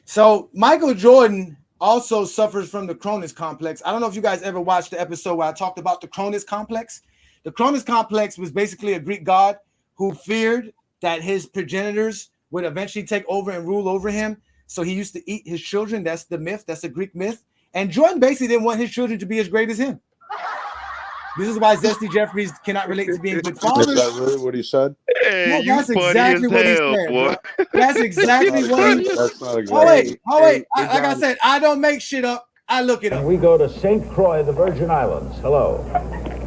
So Michael Jordan also suffers from the Cronus complex. I don't know if you guys ever watched the episode where I talked about the Cronus complex. The Cronus complex was basically a Greek god who feared that his progenitors would eventually take over and rule over him. So he used to eat his children. That's the myth. That's a Greek myth. And Jordan basically didn't want his children to be as great as him. This is why Zesty Jeffries cannot relate to being good fathers. Is that really what he said? Hey, No, that's exactly what he said, bro. That's exactly what he said. That's not exactly. Oh wait. Like I said, I don't make shit up. I look it up. And we go to St. Croix, the Virgin Islands. Hello.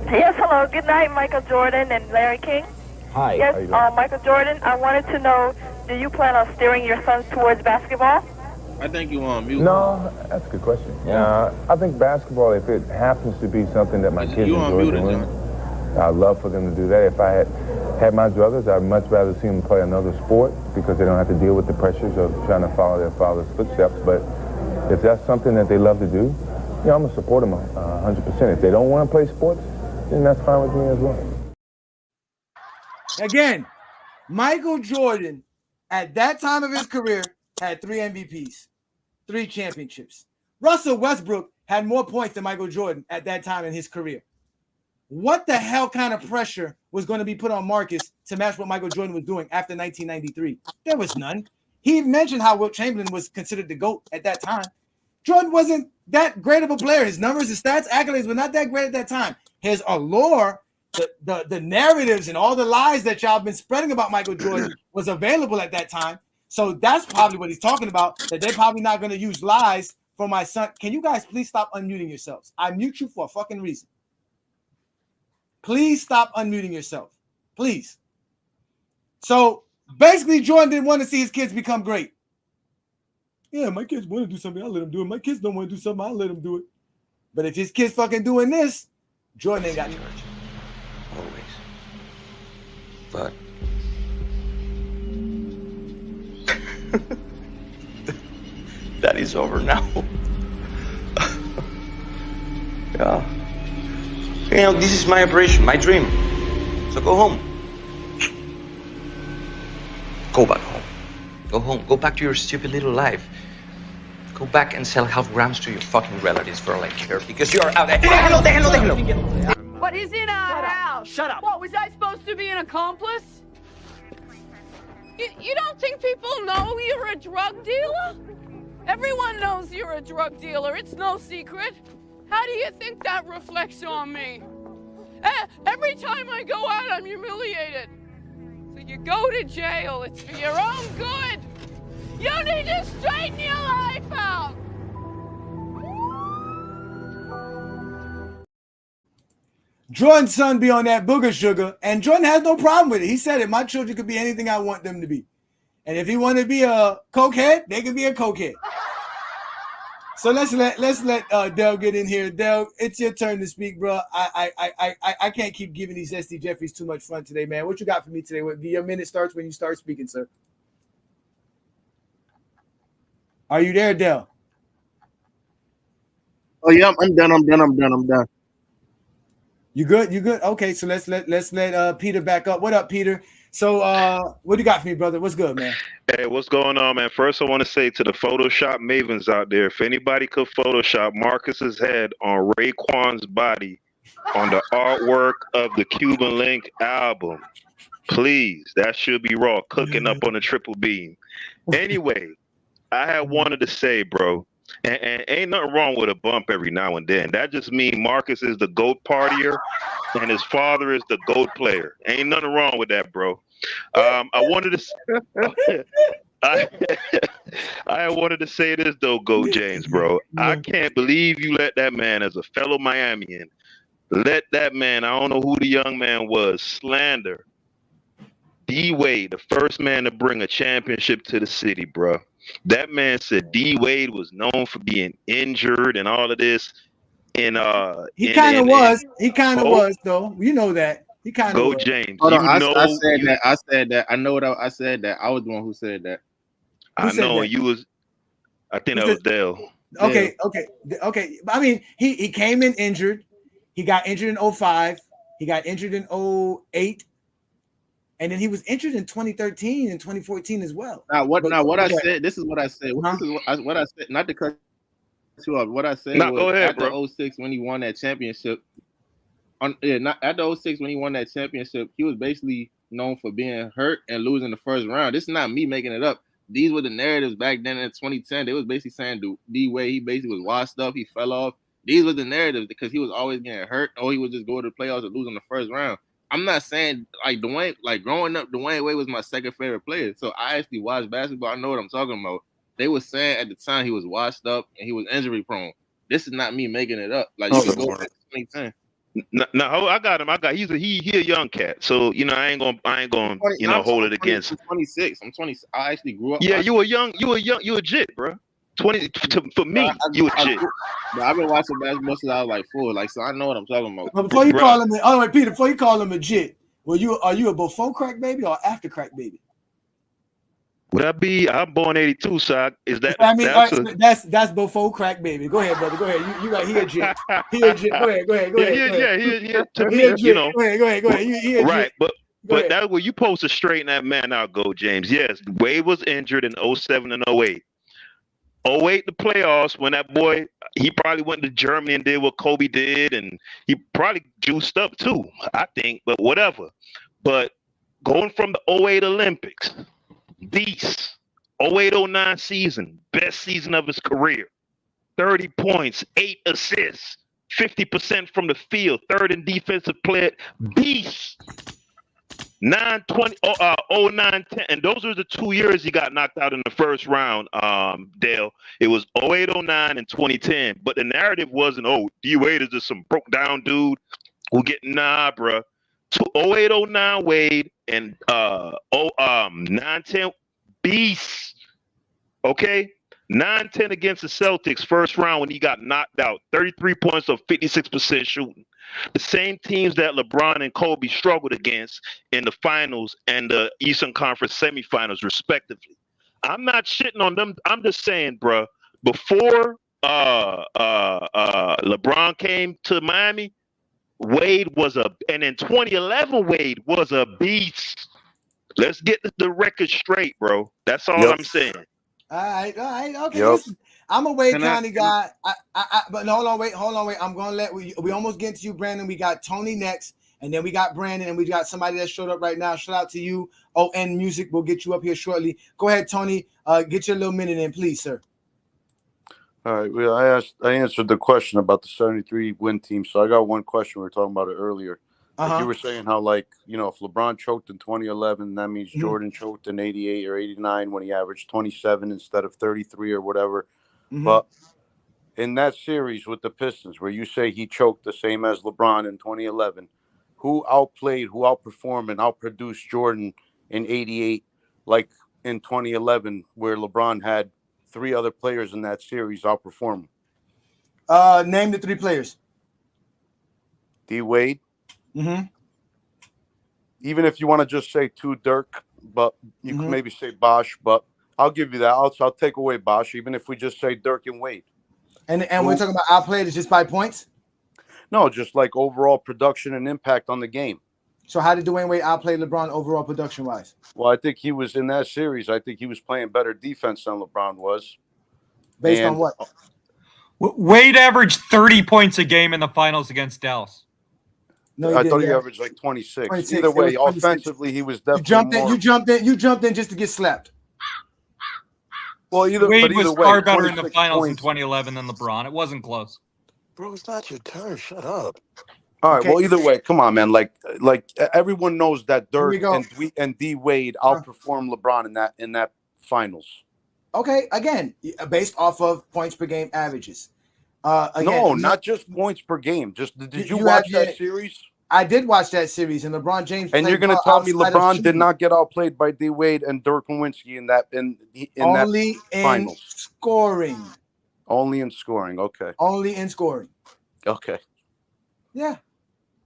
Yes, hello. Good night, Michael Jordan and Larry King. Hi. Yes, Michael Jordan, I wanted to know, do you plan on steering your sons towards basketball? I think you on mute. No, that's a good question. Yeah, I think basketball, if it happens to be something that my kids enjoy doing, I'd love for them to do that. If I had my druthers, I'd much rather see them play another sport because they don't have to deal with the pressures of trying to follow their father's footsteps. But if that's something that they love to do, I'm going to support them 100%. If they don't want to play sports, then that's fine with me as well. Again, Michael Jordan, at that time of his career, had 3 MVPs, 3 championships. Russell Westbrook had more points than Michael Jordan at that time in his career. What the hell kind of pressure was going to be put on Marcus to match what Michael Jordan was doing after 1993? There was none. He mentioned how Wilt Chamberlain was considered the GOAT at that time. Jordan wasn't that great of a player. His numbers, his stats, accolades were not that great at that time. His allure, the narratives and all the lies that y'all been spreading about Michael Jordan was available at that time. So that's probably what he's talking about, that they're probably not going to use lies for my son. Can you guys please stop unmuting yourselves? I mute you for a fucking reason. Please stop unmuting yourself. Please. So basically, Jordan didn't want to see his kids become great. Yeah, my kids want to do something, I let them do it. My kids don't want to do something, I let them do it. But if his kids fucking doing this, Jordan ain't got. Always. But That is over now. Yeah. You know, this is my operation, my dream. So go home. Go back home. Go home. Go back to your stupid little life. Go back and sell half grams to your fucking relatives for all I care because you are out there. Déjalo. But he's in our house. Shut up. What, was I supposed to be an accomplice? You don't think people know you're a drug dealer? Everyone knows you're a drug dealer. It's no secret. How do you think that reflects on me? Every time I go out, I'm humiliated. So you go to jail. It's for your own good. You need to straighten your life out. Jordan's son be on that booger sugar, and Jordan has no problem with it. He said it. My children could be anything I want them to be. And if he want to be a cokehead, they can be a cokehead. So let's let Del get in here. Del, it's your turn to speak, bro. I can't keep giving these Zesty Jeffries too much fun today, man. What you got for me today? Your minute starts when you start speaking, sir. Are you there, Del? Oh yeah, I'm done. You good? You good? Okay, so let's let Peter back up. What up, Peter? So what do you got for me, brother? What's good, man? Hey, what's going on, man? First, I want to say to the Photoshop mavens out there, if anybody could Photoshop Marcus's head on Raekwon's body on the artwork of the Cuban Link album, please, that should be raw, cooking up on a triple beam. Anyway, I had wanted to say, bro, and ain't nothing wrong with a bump every now and then. That just means Marcus is the GOAT partier and his father is the GOAT player. Ain't nothing wrong with that, bro. I wanted to I wanted to say this though, GOAT James, bro. I can't believe you let that man, as a fellow Miamian, let that man, I don't know who the young man was, slander D-Wade, the first man to bring a championship to the city, bro. That man said D-Wade was known for being injured and all of this. He kind of was. He kind of was, though. You know that. He kind of was. GOAT James. Hold on, I said that. I know what I said that. I was the one who said that. I know you was. I think that was Dale. Okay. I mean, he came in injured. He got injured in 2005. He got injured in 2008. And then he was injured in 2013 and 2014 as well. What I said, this is what I said. This is what I said, not to cut you off. What I said was go ahead, after bro. 06 when he won that championship. After 06 when he won that championship, he was basically known for being hurt and losing the first round. This is not me making it up. These were the narratives back then in 2010. They was basically saying D-Wade, he basically was washed up, he fell off. These were the narratives because he was always getting hurt, or he would just go to the playoffs and lose in the first round. I'm not saying like Dwayne, like growing up, Dwayne Wade was my second favorite player. So I actually watched basketball. I know what I'm talking about. They were saying at the time he was washed up and he was injury prone. This is not me making it up. Like you can go back to 2010. No, I got him. He's a young cat. So I ain't gonna hold it against. I'm 26. I'm 20. I actually grew up. Yeah, you a jit, bro. 20 for me, you a jit. I've been watching basketball since I was like 4. Like, so I know what I'm talking about. But before you call him, Peter, before you call him a jit, are you a before crack baby or after crack baby? Would I be? I'm born 82, so is that? I mean, that's before crack baby. Go ahead, brother. Go ahead. You got he a jit. He a jit. Go ahead. Yeah. To me, Go ahead. He a right, jit. but that's where you supposed to straighten that man out, GOAT James. Yes, Wade was injured in 07 and 08. 08, the playoffs, when that boy, he probably went to Germany and did what Kobe did, and he probably juiced up too, I think, but whatever. But going from the 08 Olympics, beast, 08-09 season, best season of his career, 30 points, 8 assists, 50% from the field, third in defensive player, beast. 9-20, 09-10, and those were the 2 years he got knocked out in the first round, Dale. It was 08-09 and 2010, but the narrative wasn't, D-Wade is just some broke down dude who bruh. 08-09 Wade and 9-10 beast. Okay? 9-10 against the Celtics first round when he got knocked out. 33 points of 56% shooting. The same teams that LeBron and Kobe struggled against in the finals and the Eastern Conference semifinals, respectively. I'm not shitting on them. I'm just saying, bro, before LeBron came to Miami, Wade was and in 2011, Wade was a beast. Let's get the record straight, bro. That's all I'm saying. All right, okay. Listen, I'm a Wade County guy. But no, hold on, wait. I'm gonna let we almost get to you, Brandon. We got Tony next, and then we got Brandon, and we got somebody that showed up right now. Shout out to you. ON Music will get you up here shortly. Go ahead, Tony. Get your little minute in, please, sir. All right. Well, I answered the question about the 73 win team. So I got one question. We were talking about it earlier. Like you were saying how, like, you know, if LeBron choked in 2011, that means Jordan choked in 88 or 89 when he averaged 27 instead of 33 or whatever. But in that series with the Pistons, where you say he choked the same as LeBron in 2011, who outplayed, who outperformed, and outproduced Jordan in 88, like in 2011, where LeBron had 3 other players in that series outperform him? Name the 3 players. D Wade. Even if you want to just say 2 Dirk, but you can maybe say Bosh, but I'll give you that. I'll take away Bosh, even if we just say Dirk and Wade. And we're talking about outplayed is just by points? No, just like overall production and impact on the game. So how did Dwayne Wade outplay LeBron overall production wise? Well, I think he was in that series. I think he was playing better defense than LeBron was. Based on what? Wade averaged 30 points a game in the finals against Dallas. No, I thought he averaged like 26. Either way, offensively, he was definitely You jumped in just to get slapped. Well, Wade was far better in the finals in 2011 than LeBron. It wasn't close. Bro, it's not your turn. Shut up. All right. Well, either way, come on, man. Like everyone knows that Dirk and D Wade outperformed LeBron in that finals. Okay, again, based off of points per game averages. No, not just points per game. Just did you watch that series? I did watch that series, and LeBron James. And you're going to tell me LeBron did not get outplayed by D Wade and Dirk Nowitzki in that finals? Scoring. Only in scoring. Okay. Only in scoring. Okay. Yeah.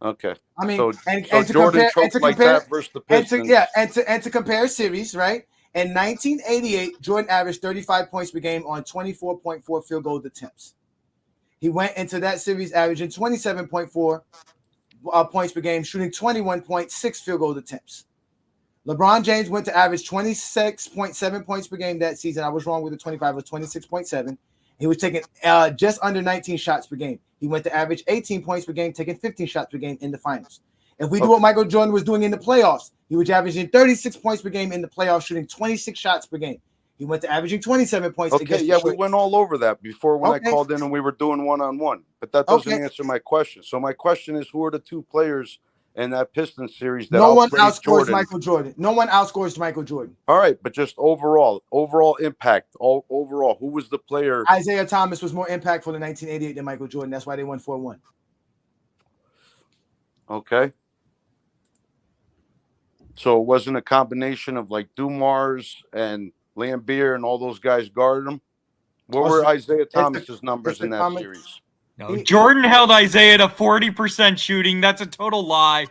Okay. I mean, so to Jordan compare, choked like that versus the Pistons. And to compare series, right? In 1988, Jordan averaged 35 points per game on 24.4 field goal attempts. He went into that series averaging 27.4 points per game, shooting 21.6 field goal attempts. LeBron James went to average 26.7 points per game that season. I was wrong with the 25. It was 26.7. He was taking just under 19 shots per game. He went to average 18 points per game, taking 15 shots per game in the finals. If we do what Michael Jordan was doing in the playoffs, he was averaging 36 points per game in the playoffs, shooting 26 shots per game. He went to averaging 27 points. Okay, yeah, we went all over that before when I called in and we were doing one-on-one. But that doesn't answer my question. So my question is, who are the 2 players in that Pistons series that no one outscores Jordan? Michael Jordan? No one outscores Michael Jordan. All right, but just overall impact, overall, who was the player? Isaiah Thomas was more impactful in 1988 than Michael Jordan. That's why they won 4-1. Okay. So it wasn't a combination of like Dumars and Lambeer and all those guys guarded him. What were Isaiah Thomas's numbers in that series? No, Jordan held Isaiah to 40% shooting. That's a total lie.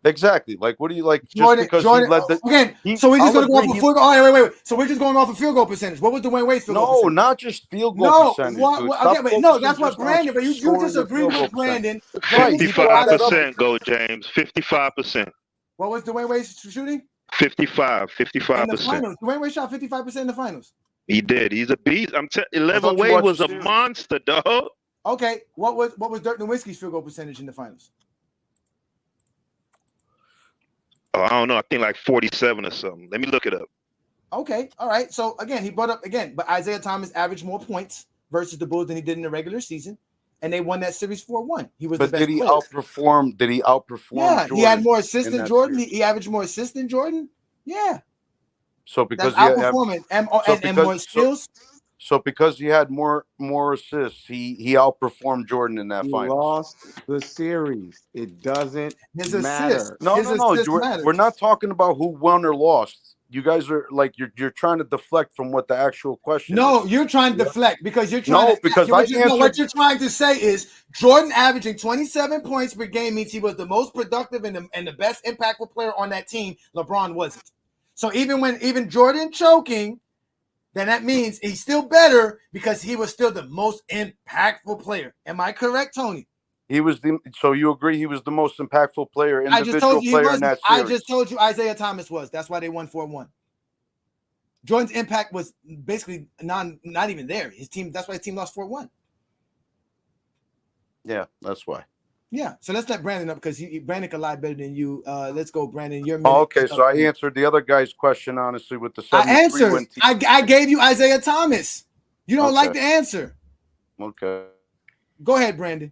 Exactly. Like, what do you like? Just Jordan, because Jordan, he led the again. So we're just going to go off of field goal. Oh, wait. So we're just going off of field goal percentage. What was Dwayne Wade's field goal percentage? No, not just field goal percentage. No, that's what Brandon. But you just agreed with Brandon. 55%. Go, James. 55%. What was Dwayne Wade's shooting? 55%. Dwayne Wade shot 55% in the finals. He did. He's a beast. 11 Wade was a monster, dog. Okay, what was Dirk Nowitzki's field goal percentage in the finals? Oh, I don't know. I think like 47 or something. Let me look it up. Okay, all right. So again, he brought up but Isaiah Thomas averaged more points versus the Bulls than he did in the regular season, and they won that series 4-1. He was the best. Did he outperform? Yeah, Jordan he had more assists than Jordan. He averaged more assists than Jordan. Yeah. So because outperforming and more skills. So because he had more assists, he outperformed Jordan in that final. Lost the series. It doesn't matter. Assist. No. We're not talking about who won or lost. You guys are like you're trying to deflect from what the actual question No, is. you're trying to deflect because you're trying what you're trying to say is Jordan averaging 27 points per game means he was the most productive and the best impactful player on that team. LeBron wasn't. So even Jordan choking, then that means he's still better because he was still the most impactful player. Am I correct, Tony? So you agree he was the most impactful player, I just told you he player in wasn't. that I series. just told you Isaiah Thomas was. That's why they won 4-1. Jordan's impact was basically not even there. His team. That's why his team lost 4-1. Yeah, that's why. Yeah. So let's let Brandon up because Brandon can lie better than you. Let's go, Brandon. You're okay. So I answered the other guy's question honestly with the 73 I answered. win team. I gave you Isaiah Thomas. You don't like the answer. Okay. Go ahead, Brandon.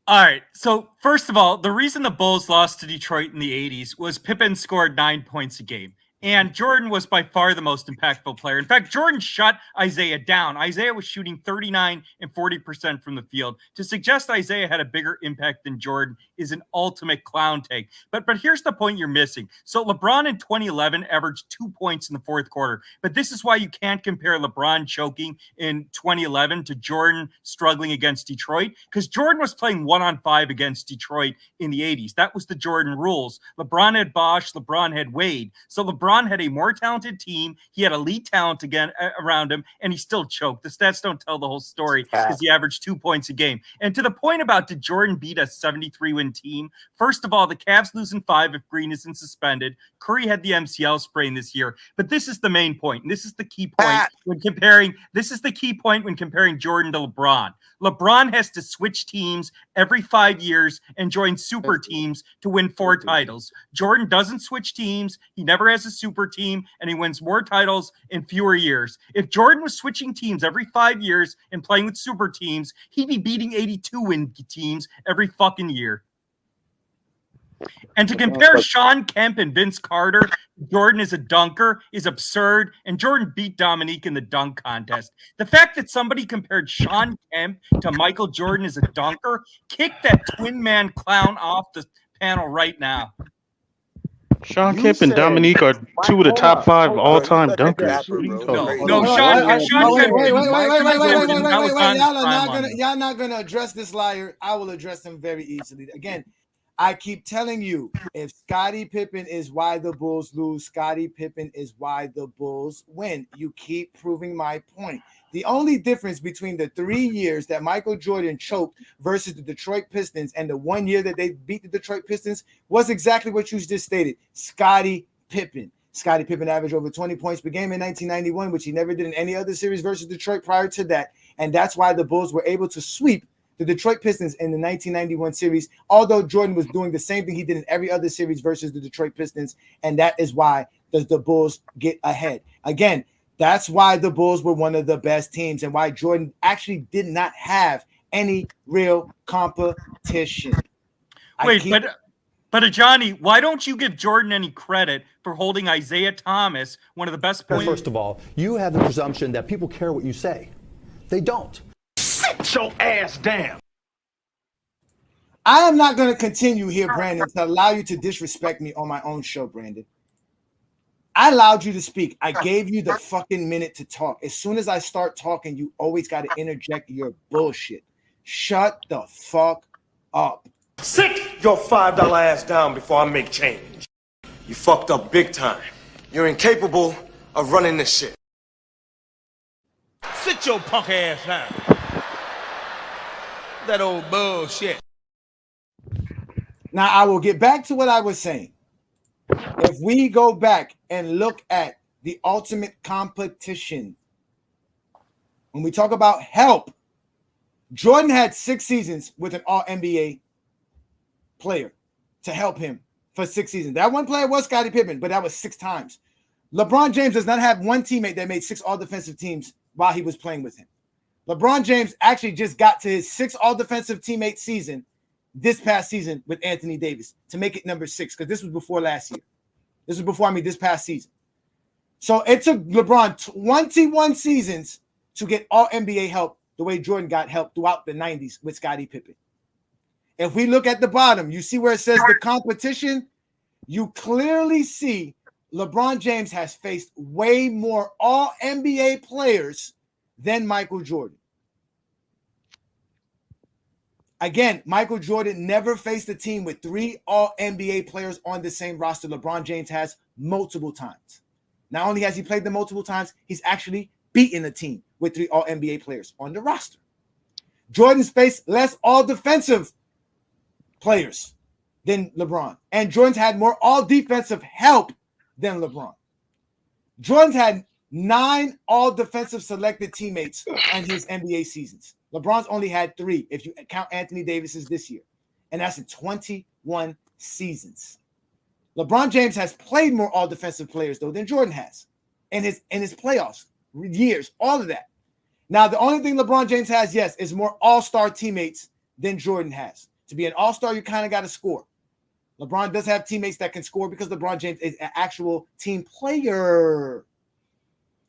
All right. So first of all, the reason the Bulls lost to Detroit in the 80s was Pippen scored 9 points a game. And Jordan was by far the most impactful player. In fact, Jordan shut Isaiah down. Isaiah was shooting 39 and 40% from the field. To suggest Isaiah had a bigger impact than Jordan is an ultimate clown take. But here's the point you're missing. So LeBron in 2011 averaged 2 points in the fourth quarter. But this is why you can't compare LeBron choking in 2011 to Jordan struggling against Detroit, because Jordan was playing 1-on-5 against Detroit in the 80s. That was the Jordan rules. LeBron had Bosh, LeBron had Wade. So LeBron had a more talented team. He had elite talent again around him, and he still choked. The stats don't tell the whole story because he averaged 2 points a game. And to the point about did Jordan beat a 73-win team? First of all, the Cavs lose in 5 if Green isn't suspended. Curry had the MCL sprain this year. But this is the main point, and this is the key point when comparing. This is the key point when comparing Jordan to LeBron. LeBron has to switch teams every 5 years and join super teams to win 4 titles. Jordan doesn't switch teams. He never has a super team, and he wins more titles in fewer years. If Jordan was switching teams every 5 years and playing with super teams, he'd be beating 82-win teams every fucking year. And to compare Sean Kemp and Vince Carter, Jordan is a dunker, is absurd, and Jordan beat Dominique in the dunk contest. The fact that somebody compared Sean Kemp to Michael Jordan as a dunker, kick that twin man clown off the panel right now. Sean Kemp and Dominique are 2 of the top 5 all-time dunkers. No, Sean Kemp. Wait. Y'all not gonna address this liar. I will address him very easily. Again, I keep telling you, if Scottie Pippen is why the Bulls lose, Scottie Pippen is why the Bulls win. You keep proving my point. The only difference between the 3 years that Michael Jordan choked versus the Detroit Pistons and the 1 year that they beat the Detroit Pistons was exactly what you just stated. Scottie Pippen. Scottie Pippen averaged over 20 points per game in 1991, which he never did in any other series versus Detroit prior to that. And that's why the Bulls were able to sweep the Detroit Pistons in the 1991 series, although Jordan was doing the same thing he did in every other series versus the Detroit Pistons. And that is why the Bulls get ahead. Again, that's why the Bulls were one of the best teams and why Jordan actually did not have any real competition. Wait, but Ajani, why don't you give Jordan any credit for holding Isaiah Thomas, one of the best players? First of all, you have the presumption that people care what you say. They don't. Sit your ass down. I am not going to continue here, Brandon, to allow you to disrespect me on my own show, Brandon. I allowed you to speak. I gave you the fucking minute to talk. As soon as I start talking, you always got to interject your bullshit. Shut the fuck up. Sit your $5 ass down before I make change. You fucked up big time. You're incapable of running this shit. Sit your punk ass down. That old bullshit. Now, I will get back to what I was saying. If we go back and look at the ultimate competition, when we talk about help, Jordan had 6 seasons with an All-NBA player to help him for 6 seasons. That one player was Scottie Pippen, but that was 6 times. LeBron James does not have one teammate that made 6 all-defensive teams while he was playing with him. LeBron James actually just got to his 6th all-defensive teammate season this past season with Anthony Davis to make it number 6, because this was before last year. This was before, this past season. So it took LeBron 21 seasons to get all NBA help the way Jordan got help throughout the 90s with Scottie Pippen. If we look at the bottom, you see where it says the competition, you clearly see LeBron James has faced way more all NBA players than Michael Jordan. Again, Michael Jordan never faced a team with 3 all NBA players on the same roster. LeBron James has multiple times. Not only has he played them multiple times, he's actually beaten a team with 3 all NBA players on the roster. Jordan's faced less all defensive players than LeBron. And Jordan's had more all defensive help than LeBron. Jordan's had 9 all defensive selected teammates in his NBA seasons. LeBron's only had 3 if you count Anthony Davis's this year. And that's in 21 seasons. LeBron James has played more all defensive players though than Jordan has in his playoffs years, all of that. Now, the only thing LeBron James has, yes, is more all-star teammates than Jordan has. To be an all-star, you kind of got to score. LeBron does have teammates that can score because LeBron James is an actual team player.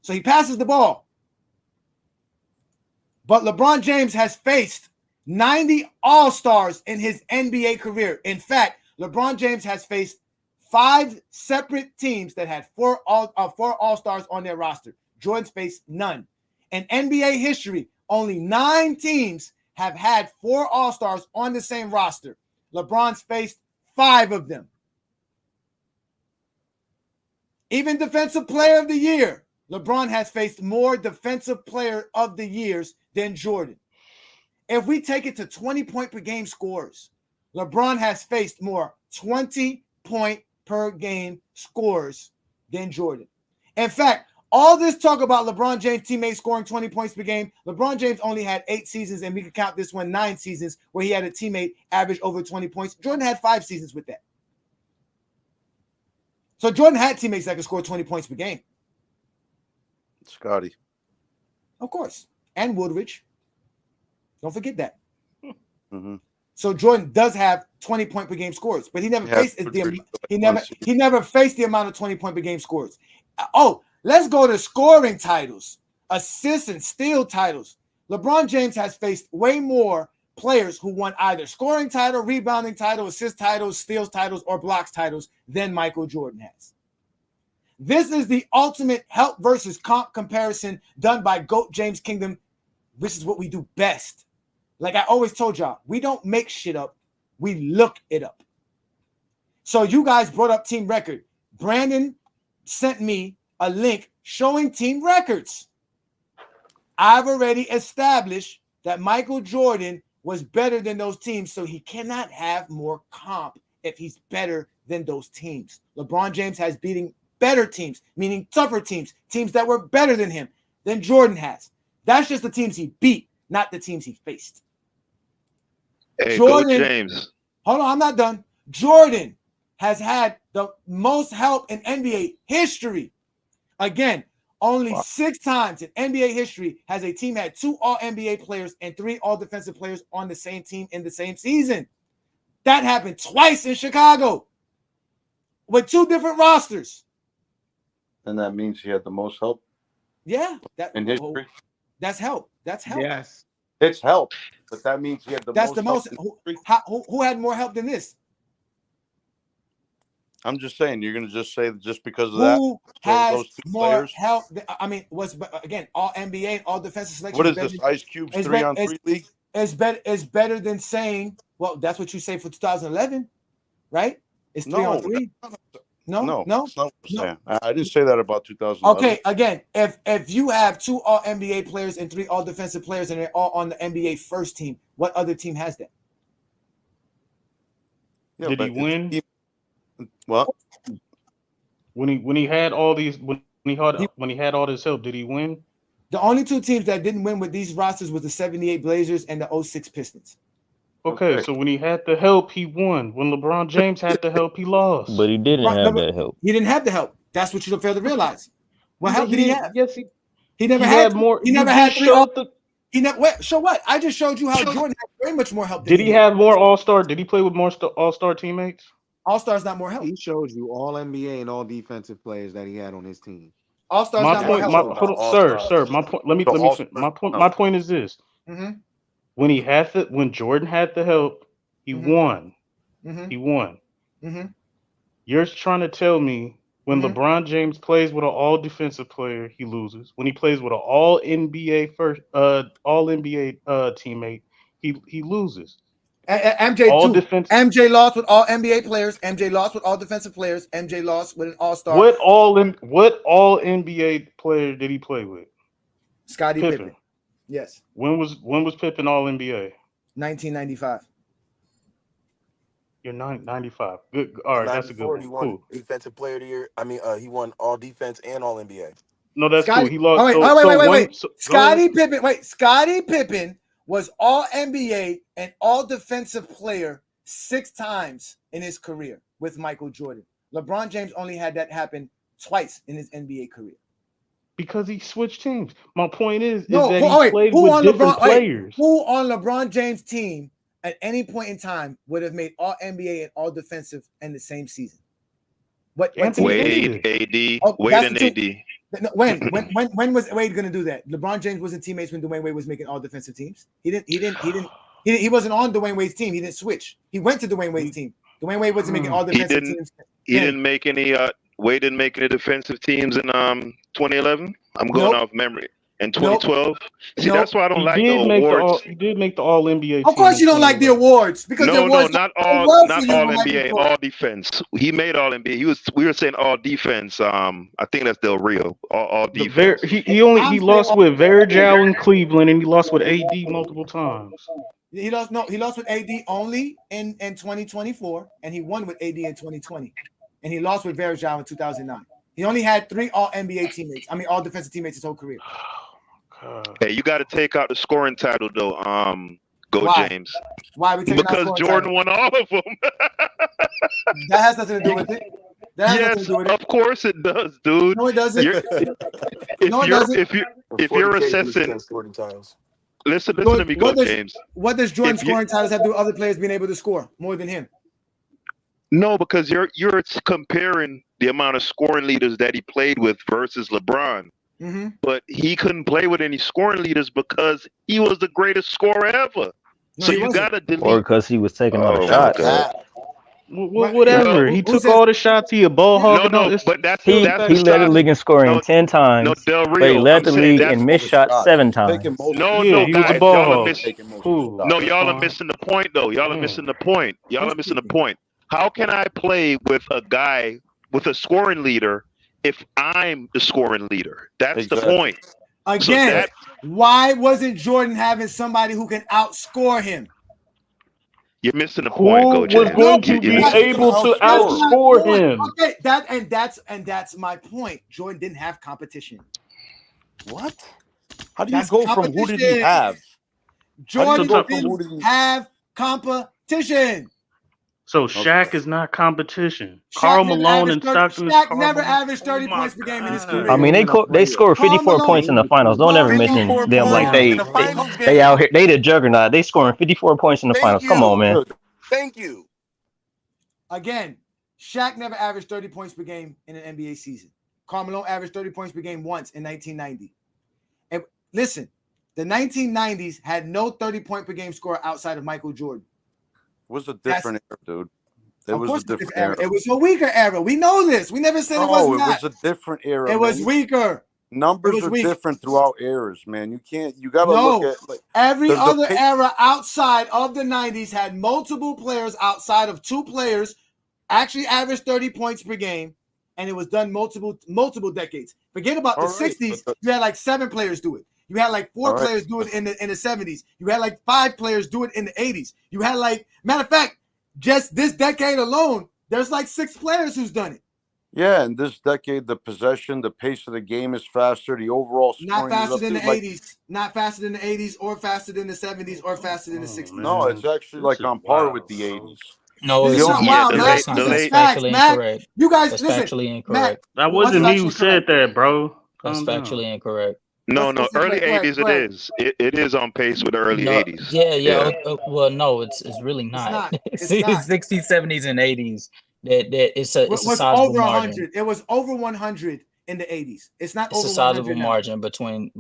So he passes the ball. But LeBron James has faced 90 all-stars in his NBA career. In fact, LeBron James has faced 5 separate teams that had 4 all-stars on their roster. Jordan's faced none. In NBA history, only 9 teams have had 4 all-stars on the same roster. LeBron's faced 5 of them. Even Defensive Player of the Year, LeBron has faced more Defensive Player of the Years than Jordan. If we take it to 20-point per game scores, LeBron has faced more 20-point per game scores than Jordan. In fact, all this talk about LeBron James teammates scoring 20 points per game, LeBron James only had 8 seasons, and we can count this one 9 seasons where he had a teammate average over 20 points. Jordan had 5 seasons with that. So Jordan had teammates that could score 20 points per game. Scotty. Of course. And Woodridge. Don't forget that. Mm-hmm. So Jordan does have 20-point per game scores, but he never faced he never faced the amount of 20-point per game scores. Oh, let's go to scoring titles, assists and steal titles. LeBron James has faced way more players who won either scoring title, rebounding title, assist titles, steals titles, or blocks titles than Michael Jordan has. This is the ultimate help versus comp comparison done by GOAT James Kingdom, which is what we do best. Like I always told y'all, we don't make shit up. We look it up. So you guys brought up team record. Brandon sent me a link showing team records. I've already established that Michael Jordan was better than those teams, so he cannot have more comp if he's better than those teams. LeBron James has beating better teams, meaning tougher teams, teams that were better than him, than Jordan has. That's just the teams he beat, not the teams he faced. Hey, Jordan, go James. Hold on, I'm not done. Jordan has had the most help in NBA history. Again, only 6 times in NBA history has a team had 2 all-NBA players and 3 all-defensive players on the same team in the same season. That happened twice in Chicago with 2 different rosters. And that means he had the most help? Yeah. In history? That's help. That's help. Yes. It's help, but that means he had the most help. Who had more help than this? I'm just saying, you're going to just say just because of Who that? has those 2 more players? help? I mean, again, all NBA, all defensive selection. What is this, Ice Cube's 3-on-3 league? It's better than saying, well, that's what you say for 2011, right? It's 3-on-3. No. That's not what I'm saying. I didn't say that about 2011. Okay, again, if you have 2 all NBA players and 3 all defensive players and they're all on the NBA first team, what other team has that? Yeah, did he win? What? When he had all these when he had all this help, did he win? The only 2 teams that didn't win with these rosters was the 78 Blazers and the 06 Pistons. Okay, so when he had the help, he won. When LeBron James had the help, he lost. But he didn't have that help. He didn't have the help. That's what you don't fail to realize. What help did he have? Yes, he never had more. He never had 3 He never. Wait, show what? I just showed you how Jordan had way much more help. Did he have more All-Star? Did he play with more All-Star teammates? All-Star's not more help. He showed you all NBA and all defensive players that he had on his team. All-Star's not more help. Sir, my point. Let me. My point is this: when Jordan had the help, he won. He won. You're trying to tell me When LeBron James plays with an all defensive player, he loses. When he plays with an all NBA teammate, he loses. MJ lost with all NBA players. MJ lost with all defensive players. MJ lost with an all-star. What all NBA player did he play with? Scottie Pippen. Yes. When was Pippen all NBA? 1995. You're 95. Good. All right, that's a good one. He won Cool. Defensive Player of the Year. I mean, he won All Defense and All NBA. No, that's Scottie, cool. He lost. Wait. Scottie Pippen. Wait, Scottie Pippen was all NBA and all defensive player 6 times in his career with Michael Jordan. LeBron James only had that happen twice in his NBA career. Because he switched teams. My point is No, that he played with different players. Who on LeBron James' team at any point in time would have made all NBA and all defensive in the same season? What Wade, AD, Wade and AD. When was Wade going to do that? LeBron James wasn't teammates when Dwayne Wade was making all defensive teams. He wasn't on Dwayne Wade's team. He didn't switch. He went to Dwayne Wade's team. Dwayne Wade wasn't making all defensive teams. He didn't make any. Wade didn't make any defensive teams in 2011. I'm going off memory. In 2012. See, that's why I don't like the awards. He did make the All NBA. Of course, you don't like the awards because no, not all NBA, all defense. He made All NBA. We were saying all defense. I think that's Del Rio. All defense. He lost with Vert in Cleveland, and he lost with AD multiple times. He lost with AD only in 2024, and he won with AD in 2020, and he lost with Vert in 2009. He only had 3 All NBA teammates. I mean, all defensive teammates his whole career. Hey, you got to take out the scoring title though. Why? James. Why we taking because Jordan won all of them. That has nothing to do with it. Yes, of course it does, dude. No, it doesn't. If you're assessing, listen to me, James. What does Jordan scoring titles have to do with other players being able to score more than him? No, because you're comparing the amount of scoring leaders that he played with versus LeBron. Mm-hmm. But he couldn't play with any scoring leaders because he was the greatest scorer ever. No, so you got to delete. Or because he was taking all the shots. Whatever. He took all the shots. He a ball hog. But he led the league in scoring 10 times. No, Del Rio, but he led the league in missed shots 7 times. he was a ball hog. Y'all are missing the point, though. Y'all are missing the point. How can I play with a guy with a scoring leader if I'm the scoring leader? That's the point. Again, why wasn't Jordan having somebody who can outscore him? You're missing the point, Coach. Who was going to be able to outscore him? Okay, that's my point. Jordan didn't have competition. What? How do you go from who did he have? Jordan didn't have competition. So Shaq is not competition. Karl Malone and Stockton. Shaq never averaged 30 points per game in his career. I mean, they scored 54 points in the finals. Don't ever mention them like they out here. They the juggernaut. They scoring 54 points in the finals. Come on, man. Thank you. Again, Shaq never averaged 30 points per game in an NBA season. Karl Malone averaged 30 points per game once in 1990. And listen, the 1990s had no 30-point per game scorer outside of Michael Jordan. It was a different era, dude. It was a different era. It was a weaker era. We know this. We never said it was not. It was a different era. It was weaker. Numbers are different throughout eras, man. You got to look at every other era outside of the 90s had multiple players outside of 2 players actually averaged 30 points per game, and it was done multiple decades. Forget about the 60s. You had like 7 players do it. You had like 4 players do it in the 70s. You had like 5 players do it in the 80s. You had like, matter of fact, just this decade alone, there's like 6 players who's done it. Yeah, in this decade, the possession, the pace of the game is faster. The overall not faster than the 80s, not faster than the 80s, or faster than the 70s, or faster than the 60s. No, it's actually like on par with the 80s. No, it's not. That's factually incorrect. You guys, that's listen. Factually incorrect. That wasn't me who said that, bro. That's factually incorrect. No, early 80s it is. It is on pace with the early 80s. Yeah. Well, no, it's really not. It's not. 60s, 70s, and 80s. It's a sizable over 100. margin. It was over 100 in the 80s. It's not. It's over a sizable 100 margin between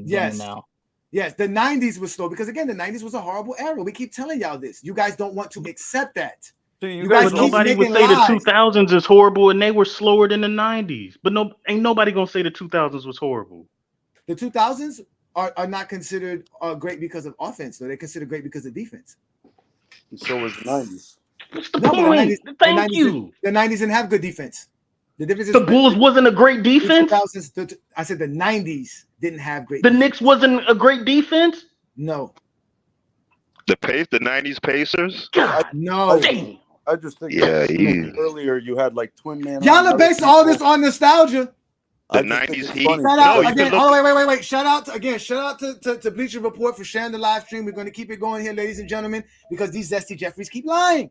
them and now. Yes, the 90s was slow because again, the 90s was a horrible era. We keep telling y'all this. You guys don't want to accept that. You guys But keep nobody would making say the lies. 2000s is horrible, and they were slower than the 90s. But ain't nobody gonna say the 2000s was horrible. The 2000s are not considered great because of offense, though. They're considered great because of defense. And so was the 90s. What's the No, but point? Thank you. The 90s didn't have good defense. The difference is The Bulls wasn't a great defense. I said the 90s didn't have great The defense. Knicks wasn't a great defense. No. The 90s Pacers. No. I just think earlier you had like twin man. Y'all are basing all this on nostalgia. The 90s Heat. Shout out again. Oh, wait. Shout out to Bleacher Report for sharing the live stream. We're going to keep it going here, ladies and gentlemen, because these Zesty Jeffries keep lying.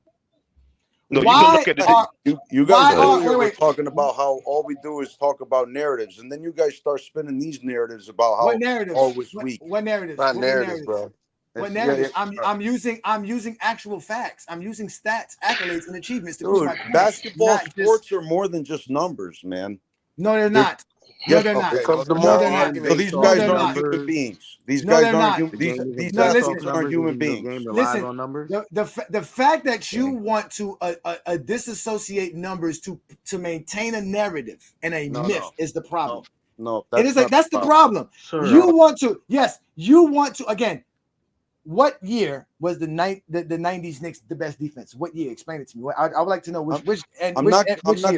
No, you can look at it. You guys earlier were talking about how all we do is talk about narratives, and then you guys start spinning these narratives about how all was weak. What narratives? Not narratives, bro. What narrative? I'm using actual facts. I'm using stats, accolades, and achievements to Dude, basketball sports are more than just numbers, man. No, they're not. No, they're not. So these guys aren't human beings. These guys aren't. These athletes aren't human beings. Listen, the fact that you want to disassociate numbers to maintain a narrative and a myth is the problem. No, it is that's the problem. You want to again. What year was the 90s Knicks the best defense? What year? Explain it to me. I would like to know which. I'm not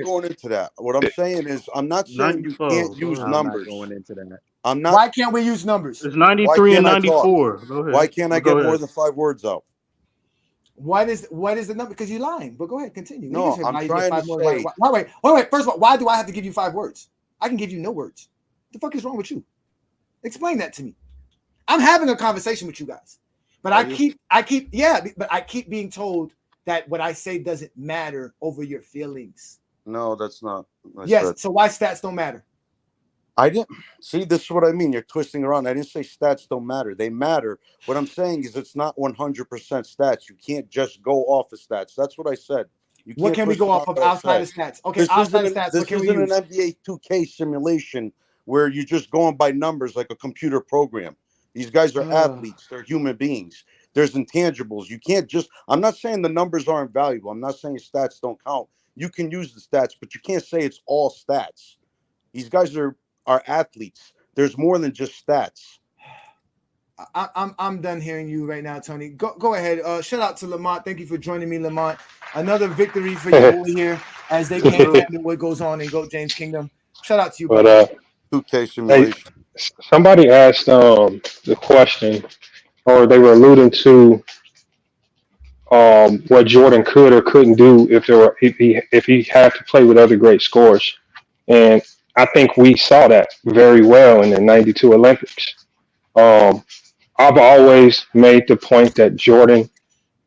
going into that. What I'm saying is, I'm not saying you can't use numbers. Going into that. I'm not. Why can't we use numbers? It's 93 and 94. Go ahead. Why can't I get more than 5 words out? What is the number? Because you're lying. But go ahead, continue. No, I'm trying to say. Wait. First of all, why do I have to give you 5 words? I can give you no words. The fuck is wrong with you? Explain that to me. I'm having a conversation with you guys. But I keep being told that what I say doesn't matter over your feelings. No, that's not. Yes. So why stats don't matter? I didn't see. This is what I mean. You're twisting around. I didn't say stats don't matter. They matter. What I'm saying is it's not 100% stats. You can't just go off of stats. That's what I said. What can we go off of outside of stats? Okay, outside of stats. This isn't an NBA 2K simulation where you're just going by numbers like a computer program. These guys are athletes. They're human beings. There's intangibles. You can't just. I'm not saying the numbers aren't valuable. I'm not saying stats don't count. You can use the stats, but you can't say it's all stats. These guys are athletes. There's more than just stats. I'm done hearing you right now, Tony. Go ahead. Shout out to Lamont. Thank you for joining me, Lamont. Another victory for you over here as they can't handle what goes on in Goat James Kingdom. Shout out to you, but 2K simulation. Somebody asked the question, or they were alluding to what Jordan could or couldn't do if he had to play with other great scorers, and I think we saw that very well in the '92 Olympics. I've always made the point that Jordan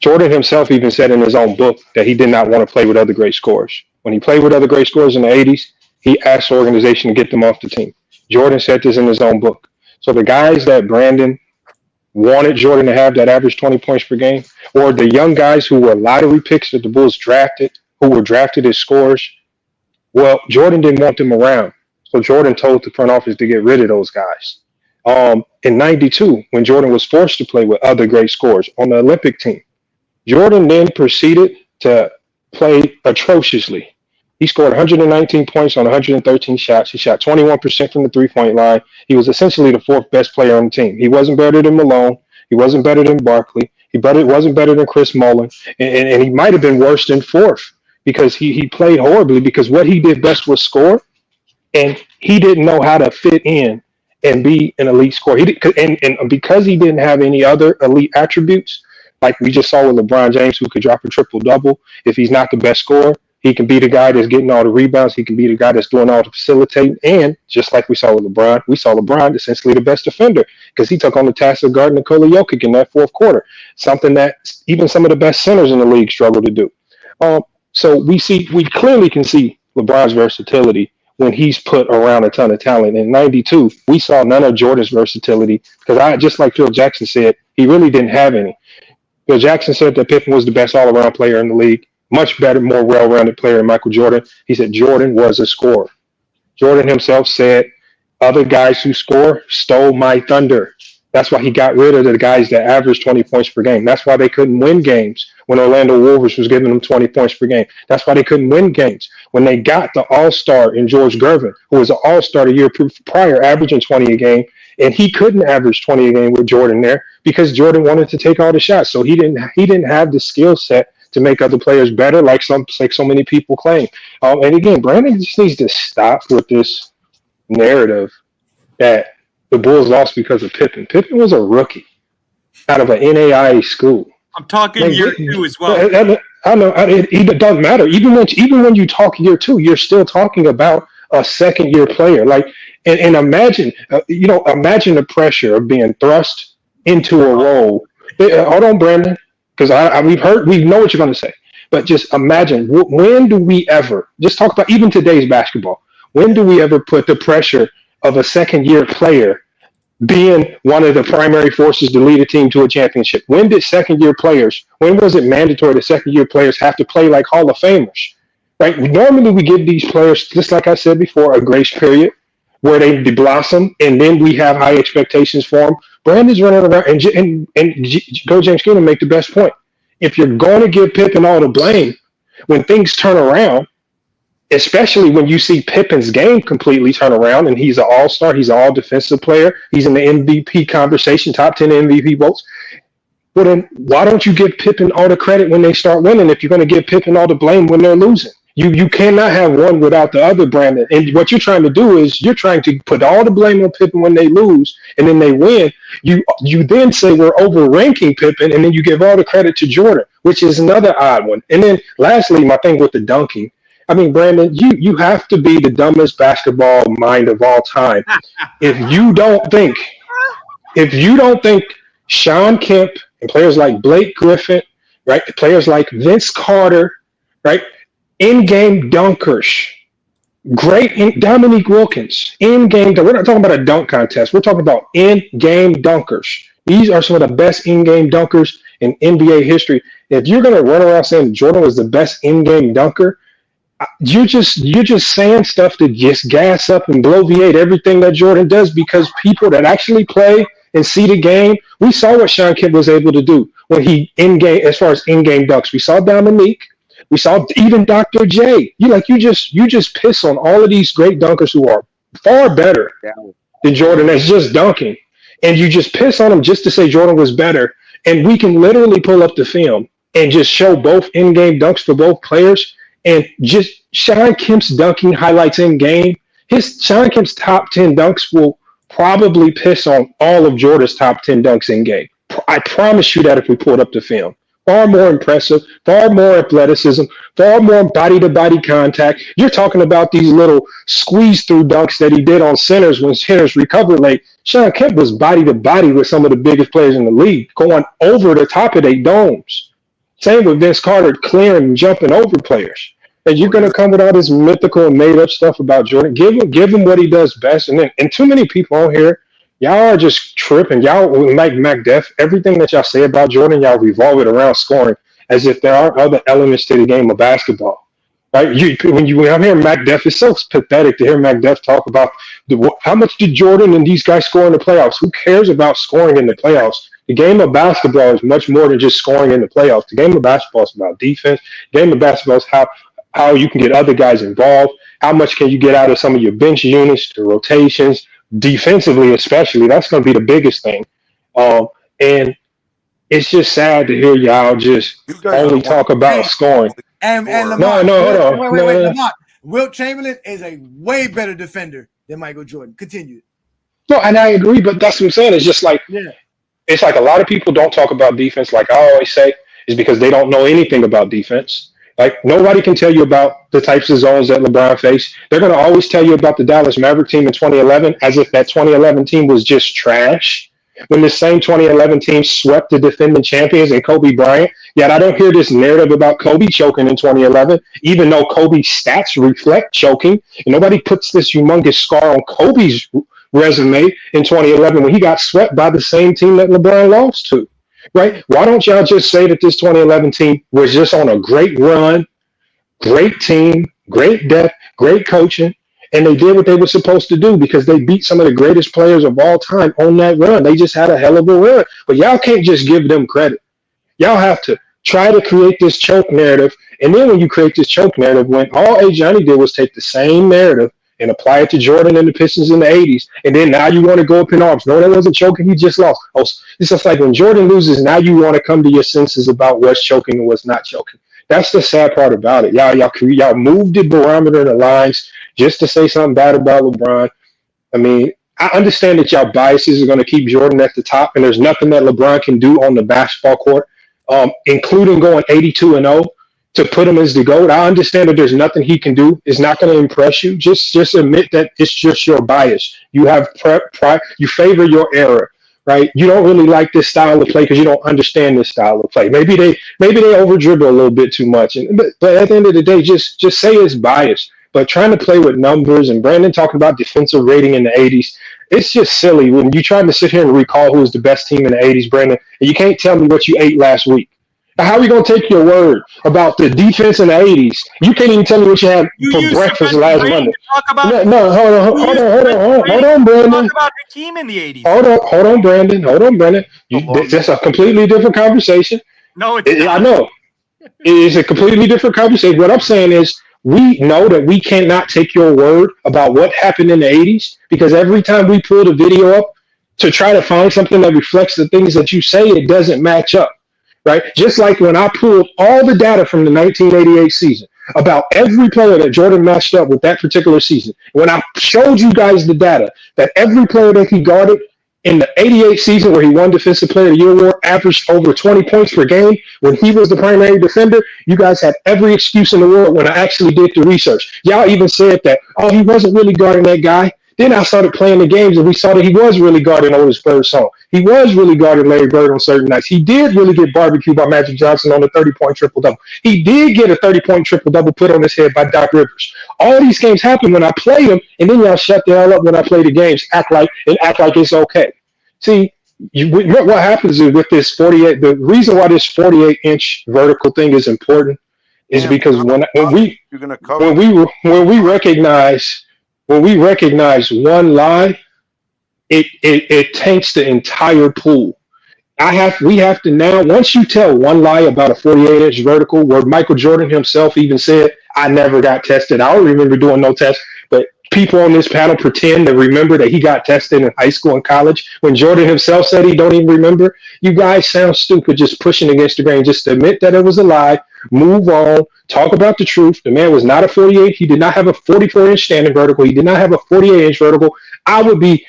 himself even said in his own book that he did not want to play with other great scorers. When he played with other great scorers in the '80s, he asked the organization to get them off the team. Jordan said this in his own book. So the guys that Brandon wanted Jordan to have that average 20 points per game, or the young guys who were lottery picks that the Bulls drafted, who were drafted as scorers, well, Jordan didn't want them around. So Jordan told the front office to get rid of those guys. In '92, when Jordan was forced to play with other great scorers on the Olympic team, Jordan then proceeded to play atrociously. He scored 119 points on 113 shots. He shot 21% from the three-point line. He was essentially the 4th best player on the team. He wasn't better than Malone. He wasn't better than Barkley. He wasn't better than Chris Mullin. And he might have been worse than 4th because he played horribly because what he did best was score, and he didn't know how to fit in and be an elite scorer. And because he didn't have any other elite attributes, like we just saw with LeBron James, who could drop a triple-double if he's not the best scorer, he can be the guy that's getting all the rebounds. He can be the guy that's doing all the facilitating. And just like we saw with LeBron, we saw LeBron essentially the best defender because he took on the task of guarding Nikola Jokic in that 4th quarter, something that even some of the best centers in the league struggle to do. So we clearly can see LeBron's versatility when he's put around a ton of talent. In '92, we saw none of Jordan's versatility because just like Phil Jackson said, he really didn't have any. Phil Jackson said that Pippen was the best all-around player in the league. Much better, more well-rounded player than Michael Jordan. He said Jordan was a scorer. Jordan himself said, other guys who score stole my thunder. That's why he got rid of the guys that averaged 20 points per game. That's why they couldn't win games when Orlando Wolves was giving them 20 points per game. That's why they couldn't win games when they got the all-star in George Gervin, who was an all-star the year prior, averaging 20 a game, and he couldn't average 20 a game with Jordan there because Jordan wanted to take all the shots. So he didn't have the skill set to make other players better, like so many people claim. And again, Brandon just needs to stop with this narrative that the Bulls lost because of Pippen. Pippen was a rookie out of an NAIA school. I'm talking year 2 as well. I know it doesn't matter. Even when you talk year 2, you're still talking about a second-year player. Like, and imagine, imagine the pressure of being thrust into a role. Hold on, Brandon, because we know what you're going to say. But just imagine, when do we ever, just talk about even today's basketball, when do we ever put the pressure of a second-year player being one of the primary forces to lead a team to a championship? When was it mandatory that second-year players have to play like Hall of Famers? Right? Normally we give these players, just like I said before, a grace period where they blossom, and then we have high expectations for them. Brandon's running around, and Go James Keenan make the best point. If you're going to give Pippen all the blame, when things turn around, especially when you see Pippen's game completely turn around and he's an all-star, he's an all-defensive player, he's in the MVP conversation, top 10 MVP votes. Well, then why don't you give Pippen all the credit when they start winning if you're going to give Pippen all the blame when they're losing? You cannot have one without the other, Brandon. And what you're trying to do is you're trying to put all the blame on Pippen when they lose, and then they win. You then say we're overranking Pippen, and then you give all the credit to Jordan, which is another odd one. And then lastly, my thing with the dunking. I mean, Brandon, you have to be the dumbest basketball mind of all time. If you don't think Sean Kemp and players like Blake Griffin, right, players like Vince Carter, right, in-game dunkers, Dominique Wilkins, in-game. We're not talking about a dunk contest. We're talking about in-game dunkers. These are some of the best in-game dunkers in NBA history. If you're going to run around saying Jordan was the best in-game dunker, you're just saying stuff to just gas up and bloviate everything that Jordan does, because people that actually play and see the game, we saw what Sean Kemp was able to do when he in-game, as far as in-game dunks. We saw Dominique. We saw even Dr. J. You just piss on all of these great dunkers who are far better than Jordan that's just dunking. And you just piss on them just to say Jordan was better. And we can literally pull up the film and just show both in-game dunks for both players. And just Sean Kemp's dunking highlights in game. Sean Kemp's top 10 dunks will probably piss on all of Jordan's top 10 dunks in game. I promise you that if we pulled up the film. Far more impressive, far more athleticism, far more body-to-body contact. You're talking about these little squeeze-through dunks that he did on centers when centers recovered late. Sean Kemp was body-to-body with some of the biggest players in the league, going over the top of their domes. Same with Vince Carter, clearing and jumping over players. And you're going to come with all this mythical and made-up stuff about Jordan. Give him what he does best. And too many people on here, y'all are just tripping. Y'all, like MacDeff, everything that y'all say about Jordan, y'all revolve it around scoring as if there are other elements to the game of basketball. Right? When I'm hearing MacDeff, it's so pathetic to hear MacDeff talk about how much did Jordan and these guys score in the playoffs. Who cares about scoring in the playoffs? The game of basketball is much more than just scoring in the playoffs. The game of basketball is about defense. The game of basketball is how you can get other guys involved. How much can you get out of some of your bench units, the rotations, defensively especially. That's going to be the biggest thing. And it's just sad to hear y'all just only talk about scoring. And Lamont, hold on. Wait. Lamont, Wilt Chamberlain is a way better defender than Michael Jordan. Continue. No, and I agree, but that's what I'm saying. It's just like, it's like a lot of people don't talk about defense, like I always say, is because they don't know anything about defense. Like, nobody can tell you about the types of zones that LeBron faced. They're going to always tell you about the Dallas Maverick team in 2011 as if that 2011 team was just trash, when the same 2011 team swept the defending champions and Kobe Bryant. Yet I don't hear this narrative about Kobe choking in 2011, even though Kobe's stats reflect choking. And nobody puts this humongous scar on Kobe's resume in 2011 when he got swept by the same team that LeBron lost to. Right? Why don't y'all just say that this 2011 team was just on a great run, great team, great depth, great coaching, And they did what they were supposed to do because they beat some of the greatest players of all time on that run. They just had a hell of a run. But y'all can't just give them credit. Y'all have to try to create this choke narrative. And then when you create this choke narrative, when all Ajani did was take the same narrative and apply it to Jordan and the Pistons in the 80s, and then now you want to go up in arms. No, that wasn't choking. He just lost. Oh, it's just like when Jordan loses, now you want to come to your senses about what's choking and what's not choking. That's the sad part about it. Y'all moved the barometer and the lines just to say something bad about LeBron. I mean, I understand that y'all biases are going to keep Jordan at the top, and there's nothing that LeBron can do on the basketball court, including going 82-0 to put him as the GOAT. I understand that there's nothing he can do. It's not going to impress you. Just admit that it's just your bias. You have pride. You favor your era, right? You don't really like this style of play because you don't understand this style of play. Maybe they over dribble a little bit too much. But at the end of the day, just say it's bias. But trying to play with numbers and Brandon talking about defensive rating in the 80s, it's just silly when you're trying to sit here and recall who was the best team in the 80s, Brandon, and you can't tell me what you ate last week. How are we going to take your word about the defense in the 80s? You can't even tell me what you had for breakfast last Monday. No, hold on, Brandon. Talk about the team in the 80s. Hold on, Brandon. That's a completely different conversation. No, it's not. I know. It's a completely different conversation. What I'm saying is we know that we cannot take your word about what happened in the 80s because every time we pull the video up to try to find something that reflects the things that you say, it doesn't match up. Right? Just like when I pulled all the data from the 1988 season about every player that Jordan matched up with that particular season. When I showed you guys the data that every player that he guarded in the 88 season where he won Defensive Player of the Year award averaged over 20 points per game when he was the primary defender, you guys had every excuse in the world when I actually did the research. Y'all even said that, oh, he wasn't really guarding that guy. Then I started playing the games and we saw that he was really guarding Otis Bird's song. He was really guarding Larry Bird on certain nights. He did really get barbecued by Magic Johnson on a 30-point triple-double. He did get a 30-point triple-double put on his head by Doc Rivers. All these games happen when I play them, and then y'all shut the hell up when I play the games, act like it's okay. See, what happens is with this 48, the reason why this 48-inch vertical thing is important is because when we recognize one lie, it taints the entire pool. We have to now, once you tell one lie about a 48-inch vertical, where Michael Jordan himself even said, I never got tested. I don't remember doing no test, but people on this panel pretend to remember that he got tested in high school and college when Jordan himself said he don't even remember. You guys sound stupid just pushing against the grain. Just admit that it was a lie. Move on. Talk about the truth. The man was not a 48. He did not have a 44-inch standing vertical. He did not have a 48-inch vertical. I would be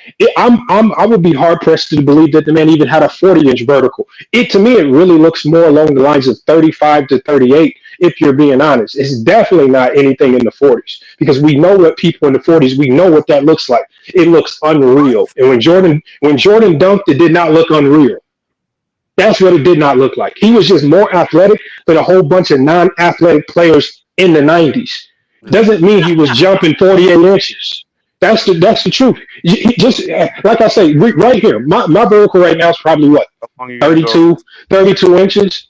hard pressed to believe that the man even had a 40-inch vertical. To me, it really looks more along the lines of 35 to 38. If you're being honest, it's definitely not anything in the 40s because we know what people in the 40s, we know what that looks like. It looks unreal. And when Jordan dunked, it did not look unreal. That's what it did not look like. He was just more athletic than a whole bunch of non-athletic players in the 90s. Doesn't mean he was jumping 48 inches. That's the truth. Just like I say, right here, my vertical right now is probably what, 32 inches.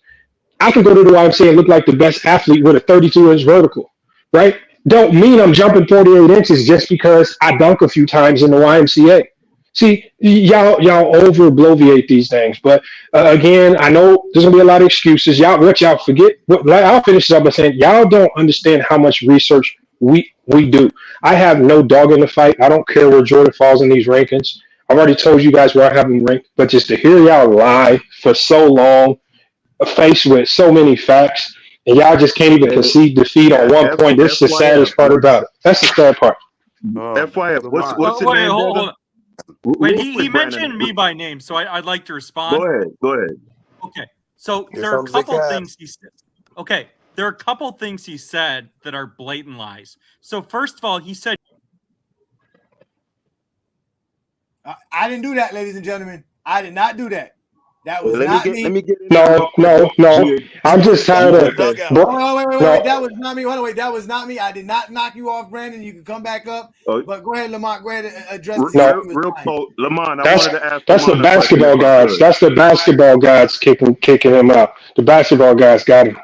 I can go to the YMCA and look like the best athlete with a 32-inch vertical, right? Don't mean I'm jumping 48 inches just because I dunk a few times in the YMCA. See, y'all over-bloviate these things. But again, I know there's going to be a lot of excuses. Y'all forget. I'll finish this up by saying y'all don't understand how much research we do. I have no dog in the fight. I don't care where Jordan falls in these rankings. I've already told you guys where I have him ranked. But just to hear y'all lie for so long, faced with so many facts, and y'all just can't even concede defeat on one point. This is the saddest part about it. That's the sad part. FYF, what's your name? Hold on. Wait, he mentioned me by name, so I'd like to respond. Go ahead. Okay, so there are a couple things he said. Okay, there are a couple things he said that are blatant lies. So first of all, he said, I didn't do that, ladies and gentlemen. I did not do that. That was not me. No. I'm just tired of Wait. That was not me. Wait, that was not me. I did not knock you off, Brandon. You can come back up. But go ahead, Lamont. Go ahead and address real close. Lamont, I wanted to ask. That's the basketball guys. That's the basketball guys kicking him out. The basketball guys got him.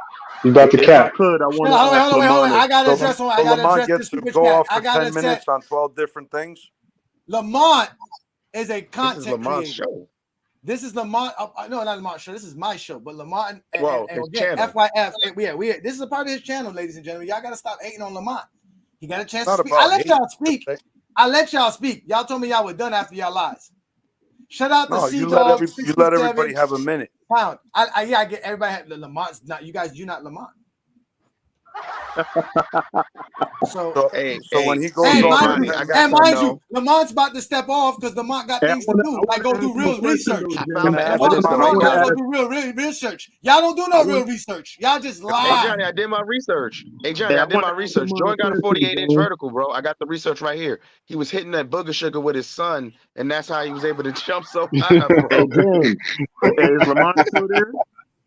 You about to If I cap. could, I want No, to hold ask on. Lamont. I gotta So, address one. I so gotta Lamont address this gets to super go chat. off I for gotta 10 set minutes on 12 different things. Lamont is a This is content Lamont's creator. show. This is Lamont. No, not Lamont's show. This is my show. But Lamont Well, and his again, channel. FYF. This is a part of his channel, ladies and gentlemen. Y'all gotta stop hating on Lamont. He got a chance Not to speak. about I let hate. y'all speak. I let y'all speak. Y'all told me y'all were done after y'all lies. Shout out to No, Sea you Dog let everybody 67 have a minute. pound. I get everybody. Lamont's not you guys. You're not Lamont. So When he goes off for 10 and mind you, Lamont's about to step off because Lamont got Hey, things to do, like go do real research. Lamont Lamont gotta go do real research. Y'all don't do no real research. Y'all just Hey lie. Johnny, I did my research. Hey Johnny, Hey, I I did wanna my ask research. Lamont a Jordan got a question, 48-inch James. vertical, bro. I got the research right here. He was hitting that booger sugar with his son, and that's how he was able to jump so high, bro. Hey, James. Hey, is Lamont still there?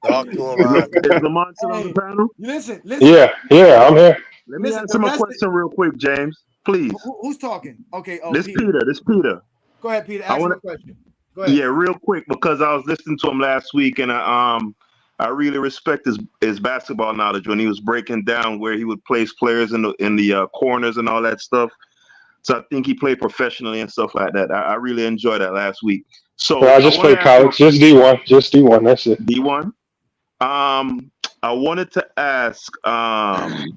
Talk to him, man. Is Lamont still on the panel? Listen. Yeah, I'm here. Let me ask him a question real quick, James. Please. Who's talking? Okay. Oh, This Peter. Peter. Go ahead, Peter. I Ask him wanna- a question. Go ahead. Yeah, real quick, because I was listening to him last week, and I really respect his basketball knowledge when he was breaking down where he would place players in the corners and all that stuff. So I think he played professionally and stuff like that. I really enjoyed that last week. So Well, I just played college, just D1, That's it. D1. I wanted to ask,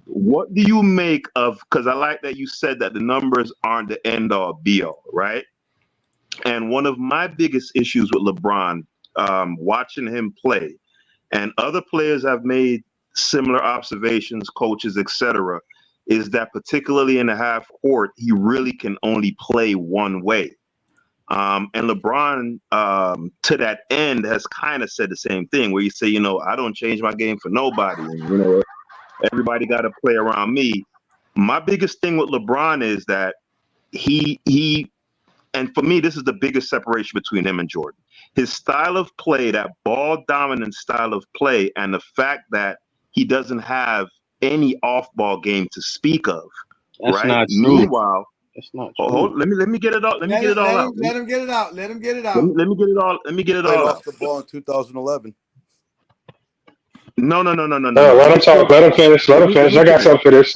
what do you make of? Because I like that you said that the numbers aren't the end all be all, right? And one of my biggest issues with LeBron, watching him play, and other players have made similar observations, coaches, etc., is that particularly in the half court, he really can only play one way. And LeBron, to that end, has kind of said the same thing, where you say, I don't change my game for nobody, and everybody got to play around me. My biggest thing with LeBron is that and for me, this is the biggest separation between him and Jordan. His style of play, that ball dominant style of play, and the fact that he doesn't have any off-ball game to speak of. That's right? not true. Meanwhile, that's not true. Let me get it out. Let me get it all out. Let him get it out. Let him get it out. Let me get it all. Let me get it Played all off out. the ball in 2011. No. Let him talk. Let him finish. I got something for this.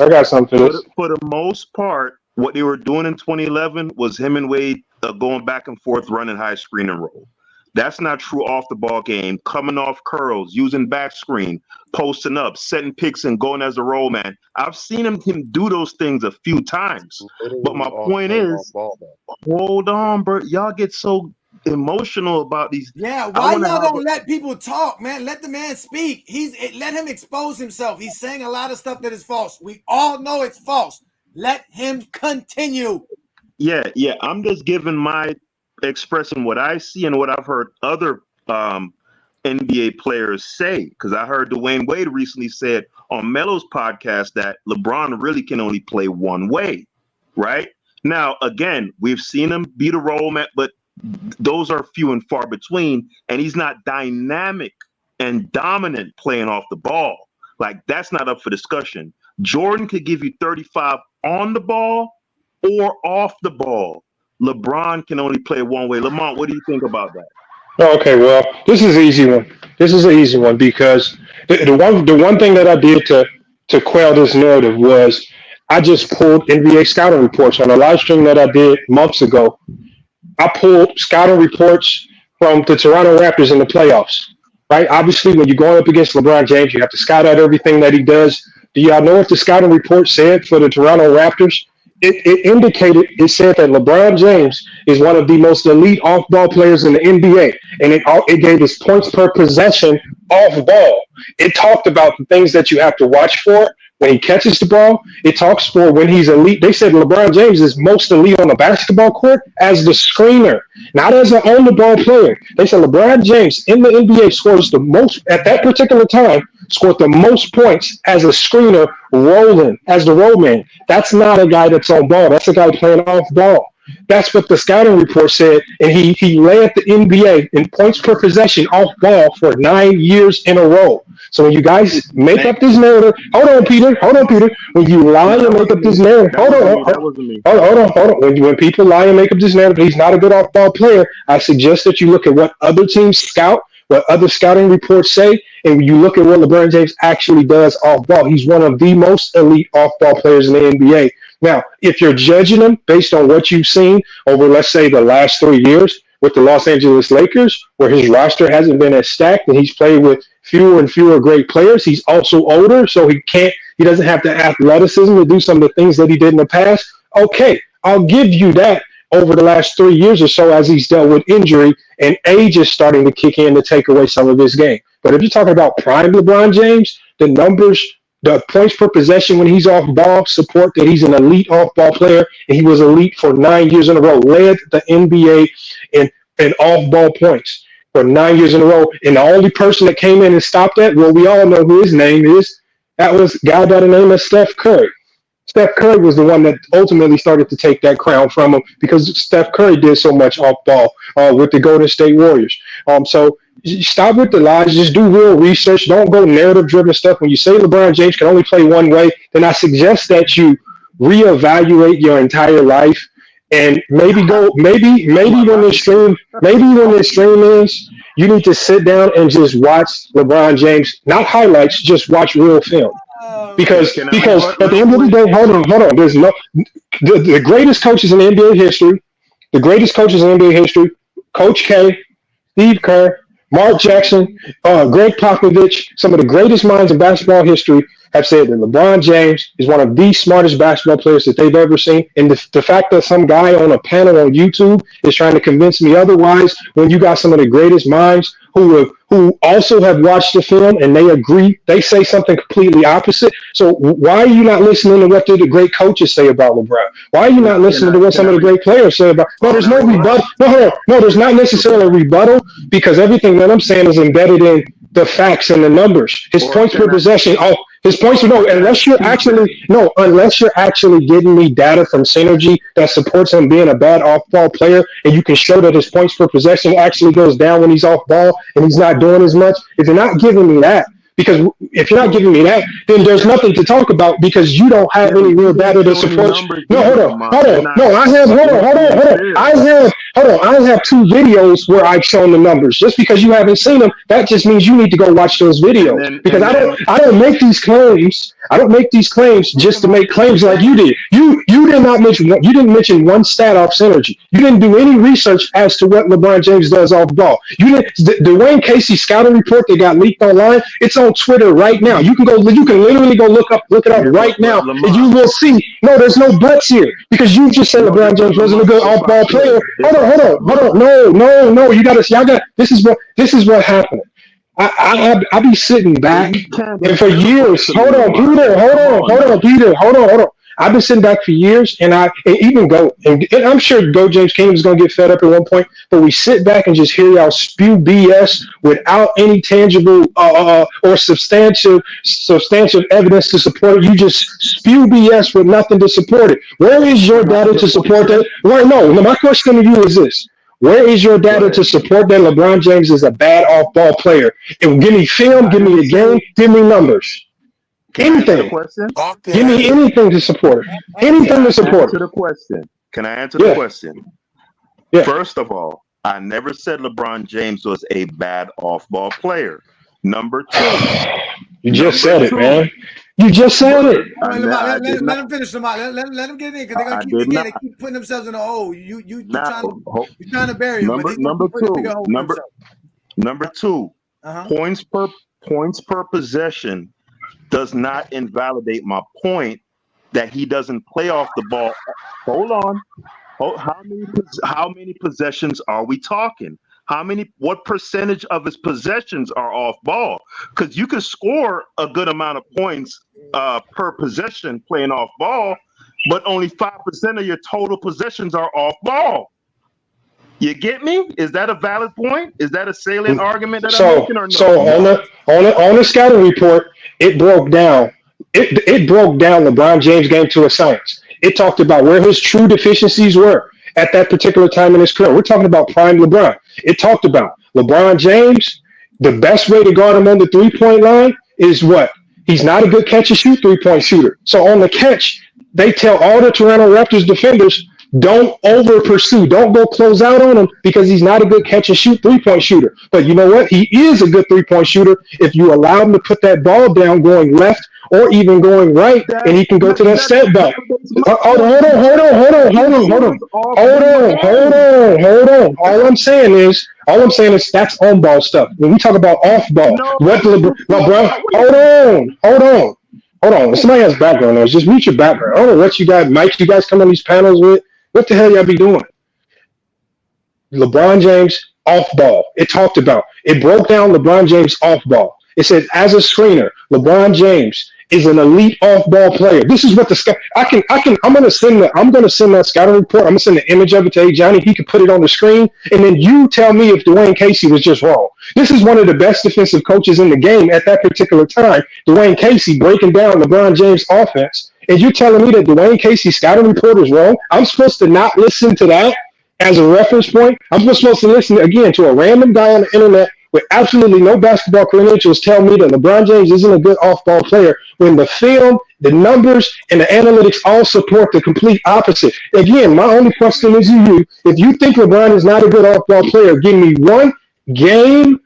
For the most part, what they were doing in 2011 was him and Wade going back and forth, running high screen and roll. That's not true off the ball game. Coming off curls, using back screen, posting up, setting picks, and going as a roll man. I've seen him do those things a few times. But my point is, hold on, Bert. Y'all get so emotional about these. Yeah, why y'all don't let people talk, man? Let the man speak. Let him expose himself. He's saying a lot of stuff that is false. We all know it's false. Let him continue. Yeah. I'm just giving expressing what I see and what I've heard other NBA players say. Because I heard Dwayne Wade recently said on Melo's podcast that LeBron really can only play one way. Right now, again, we've seen him be the role man, but those are few and far between, and he's not dynamic and dominant playing off the ball. Like, that's not up for discussion. Jordan could give you 35 on the ball or off the ball. LeBron can only play one way. Lamont, what do you think about that? Okay, well, this is an easy one. Because the one thing that I did to quell this narrative was I just pulled NBA scouting reports on a live stream that I did months ago. I pulled scouting reports from the Toronto Raptors in the playoffs, right? Obviously, when you're going up against LeBron James, you have to scout out everything that he does. Do y'all know what the scouting report said for the Toronto Raptors? It said that LeBron James is one of the most elite off-ball players in the NBA, and it gave us points per possession off-ball. It talked about the things that you have to watch for when he catches the ball. It talks for when he's elite. They said LeBron James is most elite on the basketball court as the screener, not as an on-the-ball player. They said LeBron James in the NBA scores the most at that particular time, scored the most points as a screener rolling, as the roll man. That's not a guy that's on ball. That's a guy playing off ball. That's what the scouting report said. And he led the NBA in points per possession off ball for 9 years in a row. So when you guys make up this narrative, hold on, Peter. When you lie and make up this narrative, hold on. When people lie and make up this narrative, he's not a good off-ball player. I suggest that you look at what other teams scout what other scouting reports say, and when you look at what LeBron James actually does off ball, he's one of the most elite off ball players in the NBA. Now, if you're judging him based on what you've seen over, let's say, the last 3 years with the Los Angeles Lakers, where his roster hasn't been as stacked and he's played with fewer and fewer great players, he's also older, so he doesn't have the athleticism to do some of the things that he did in the past. Okay, I'll give you that over the last 3 years or so as he's dealt with injury and age is starting to kick in to take away some of his game. But if you're talking about prime LeBron James, the numbers, the points per possession when he's off ball support that he's an elite off ball player, and he was elite for 9 years in a row, led the NBA in off ball points for 9 years in a row. And the only person that came in and stopped that, well, we all know who his name is. That was a guy by the name of Steph Curry. Steph Curry was the one that ultimately started to take that crown from him because Steph Curry did so much off ball with the Golden State Warriors. So stop with the lies. Just do real research. Don't go narrative-driven stuff. When you say LeBron James can only play one way, then I suggest that you reevaluate your entire life and maybe when the stream is, you need to sit down and just watch LeBron James, not highlights, just watch real film. Because at the end of the day, hold on. There's the greatest coaches in NBA history, Coach K, Steve Kerr, Mark Jackson, Greg Popovich, some of the greatest minds in basketball history have said that LeBron James is one of the smartest basketball players that they've ever seen. And the fact that some guy on a panel on YouTube is trying to convince me otherwise, when you got some of the greatest minds who also have watched the film and they agree, they say something completely opposite. So why are you not listening to what the great coaches say about LeBron? Why are you not listening to what some of the great players say about? No, there's no rebuttal. No, there's not necessarily a rebuttal because everything that I'm saying is embedded in the facts and the numbers. His points per possession. Unless you're actually getting me data from Synergy that supports him being a bad off-ball player, and you can show that his points per possession actually goes down when he's off ball and he's not doing as much. If you're not giving me that, because if you're not giving me that, then there's nothing to talk about because you don't have any real data to support. I have 2 videos where I've shown the numbers. Just because you haven't seen them, that just means you need to go watch those videos. Because I don't make these claims. I don't make these claims just to make claims like you did. You didn't mention one stat off Synergy. You didn't do any research as to what LeBron James does off ball. The Wayne Casey scouting report that got leaked online, it's on Twitter right now. You can literally go look it up right now, and you will see. No, there's no buts here because you just said LeBron James wasn't a good off ball player. Hold on. No. This is what happened. I be sitting back and for years. Hold on, Peter. I've been sitting back for years, and I'm sure Go James Kingdom is going to get fed up at one point. But we sit back and just hear y'all spew BS without any tangible or substantive evidence to support it. You just spew BS with nothing to support it. Where is your data to support that? No. My question to you is this. Where is your data to support that LeBron James is a bad off-ball player? Give me film, give me a game, give me numbers. Anything. Give me anything to support it. Anything to support it. Can I answer the question? Yeah. First of all, I never said LeBron James was a bad off-ball player. Number 2. You just said it, man. You just said it. Let him finish, Lamar. Let him get in because they're gonna they keep putting themselves in a hole. You're trying to bury him. Number two. Points per possession does not invalidate my point that he doesn't play off the ball. Hold on. How many possessions are we talking? What percentage of his possessions are off ball? Because you can score a good amount of points per possession playing off ball, but only 5% of your total possessions are off ball. You get me? Is that a valid point? Is that a salient argument that I'm making or no? So on the scouting report, it broke down. It broke down LeBron James' game to a science. It talked about where his true deficiencies were at that particular time in his career. We're talking about prime LeBron. It talked about LeBron James. The best way to guard him on the 3-point line is what? He's not a good catch and shoot 3-point shooter. So on the catch, they tell all the Toronto Raptors defenders, Don't over pursue. Don't go close out on him because he's not a good catch and shoot 3-point shooter. But you know what? He is a good 3-point shooter if you allow him to put that ball down going left or even going right, and he can go to that step back. Hold on. All I'm saying is that's on ball stuff. When we talk about off ball, what LeBron? Hold on. If somebody has background noise, just mute your background. I don't know what you guys, Mike, you guys come on these panels with. What the hell y'all be doing? LeBron James off ball. It talked about. It broke down LeBron James off ball. It said as a screener, LeBron James is an elite off-ball player. This is what the I'm gonna send that scouting report. I'm gonna send the image of it to Ajani. He can put it on the screen, and then you tell me if Dwayne Casey was just wrong. This is one of the best defensive coaches in the game at that particular time. Dwayne Casey breaking down LeBron James' offense, and you're telling me that Dwayne Casey's scouting report is wrong? I'm supposed to not listen to that as a reference point? I'm supposed to listen again to a random guy on the internet with absolutely no basketball credentials tell me that LeBron James isn't a good off-ball player when the film, the numbers, and the analytics all support the complete opposite. Again, my only question is to you, if you think LeBron is not a good off-ball player, give me one game,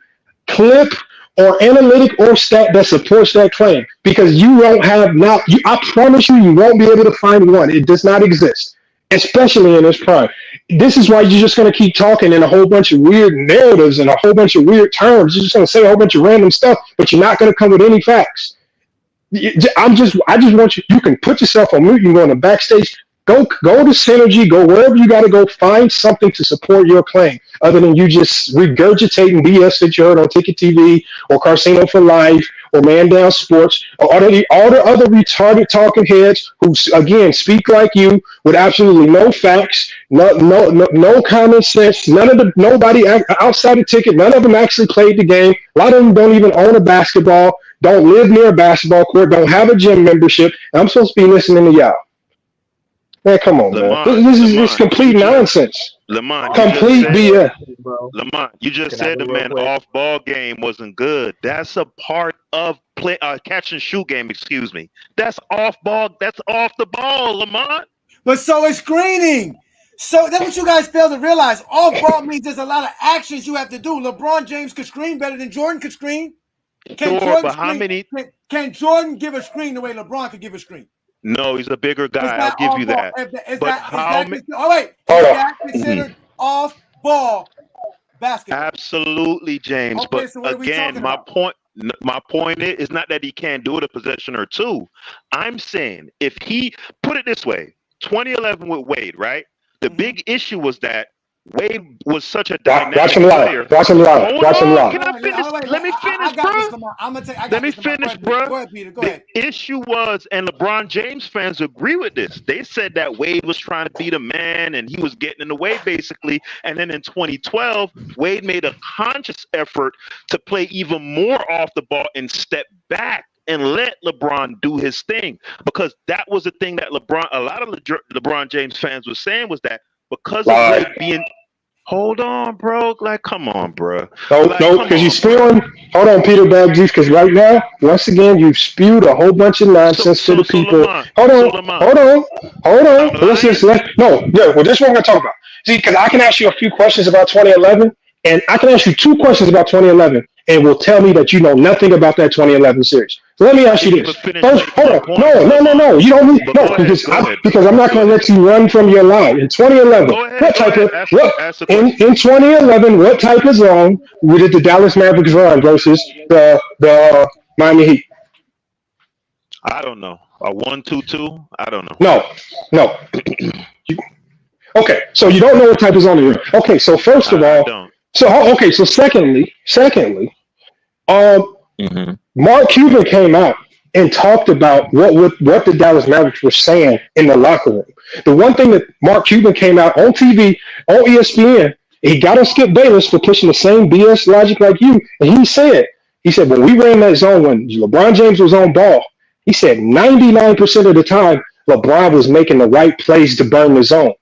clip, or analytic or stat that supports that claim, because you won't have I promise you won't be able to find one. It does not exist, especially in this prime. This is why you're just going to keep talking in a whole bunch of weird narratives and a whole bunch of weird terms. You're just going to say a whole bunch of random stuff, but you're not going to come with any facts. I just want you can put yourself on mute. You can go in the backstage, go to Synergy, go wherever you got to go, find something to support your claim other than you just regurgitating BS that you heard on Ticket TV or Casino for Life or Man Down Sports or all the other retarded talking heads who, again, speak like you with absolutely no facts, no common sense. Nobody outside the Ticket, none of them actually played the game. A lot of them don't even own a basketball, don't live near a basketball court, don't have a gym membership. And I'm supposed to be listening to y'all. Man, come on, man. This is complete nonsense. Complete BS. Lamont, you just said the man off-ball game wasn't good. That's a part of catch and shoot game. Excuse me. That's off-ball. That's off the ball, Lamont. But so is screening. So that's what you guys fail to realize. Off-ball means there's a lot of actions you have to do. LeBron James could screen better than Jordan could screen. Can Jordan give a screen the way LeBron could give a screen? No, he's a bigger guy. I'll give you that. Is that considered off-ball basketball? Absolutely, James. Okay, but so what again, my point is not that he can't do it a possession or two. I'm saying if he put it this way, 2011 with Wade, right? The big issue was that Wade was such a dynamic player. Watch him lie. Can I finish? Let me finish, bro. Let me finish, bro. Go ahead, Peter. Go ahead. The issue was, and LeBron James fans agree with this, they said that Wade was trying to be the man and he was getting in the way, basically. And then in 2012, Wade made a conscious effort to play even more off the ball and step back and let LeBron do his thing. Because that was the thing that a lot of LeBron James fans were saying was that because of Wade being... Hold on, bro. Like, come on, bro. No, because you're spewing. Hold on, Peter Baggies, because right now, once again, you've spewed a whole bunch of nonsense to the people. Hold on. Let's just well, this is what I'm going to talk about. See, because I can ask you a few questions about 2011, and I can ask you 2 questions about 2011, and will tell me that you know nothing about that 2011 series. So let me ask you this. First, hold on. No. You don't need because I'm not going to let you run from your line. In 2011, in 2011, what type of zone did the Dallas Mavericks run versus the Miami Heat? I don't know. A 1-2-2? I don't know. No. Okay, so you don't know what type of zone you're in. Okay, so first of all, so secondly, Mark Cuban came out and talked about what the Dallas Mavericks were saying in the locker room. The one thing that Mark Cuban came out on TV, on ESPN, he got on Skip Bayless for pushing the same BS logic like you, and he said, when we ran that zone when LeBron James was on ball, he said 99% of the time LeBron was making the right plays to burn the zone.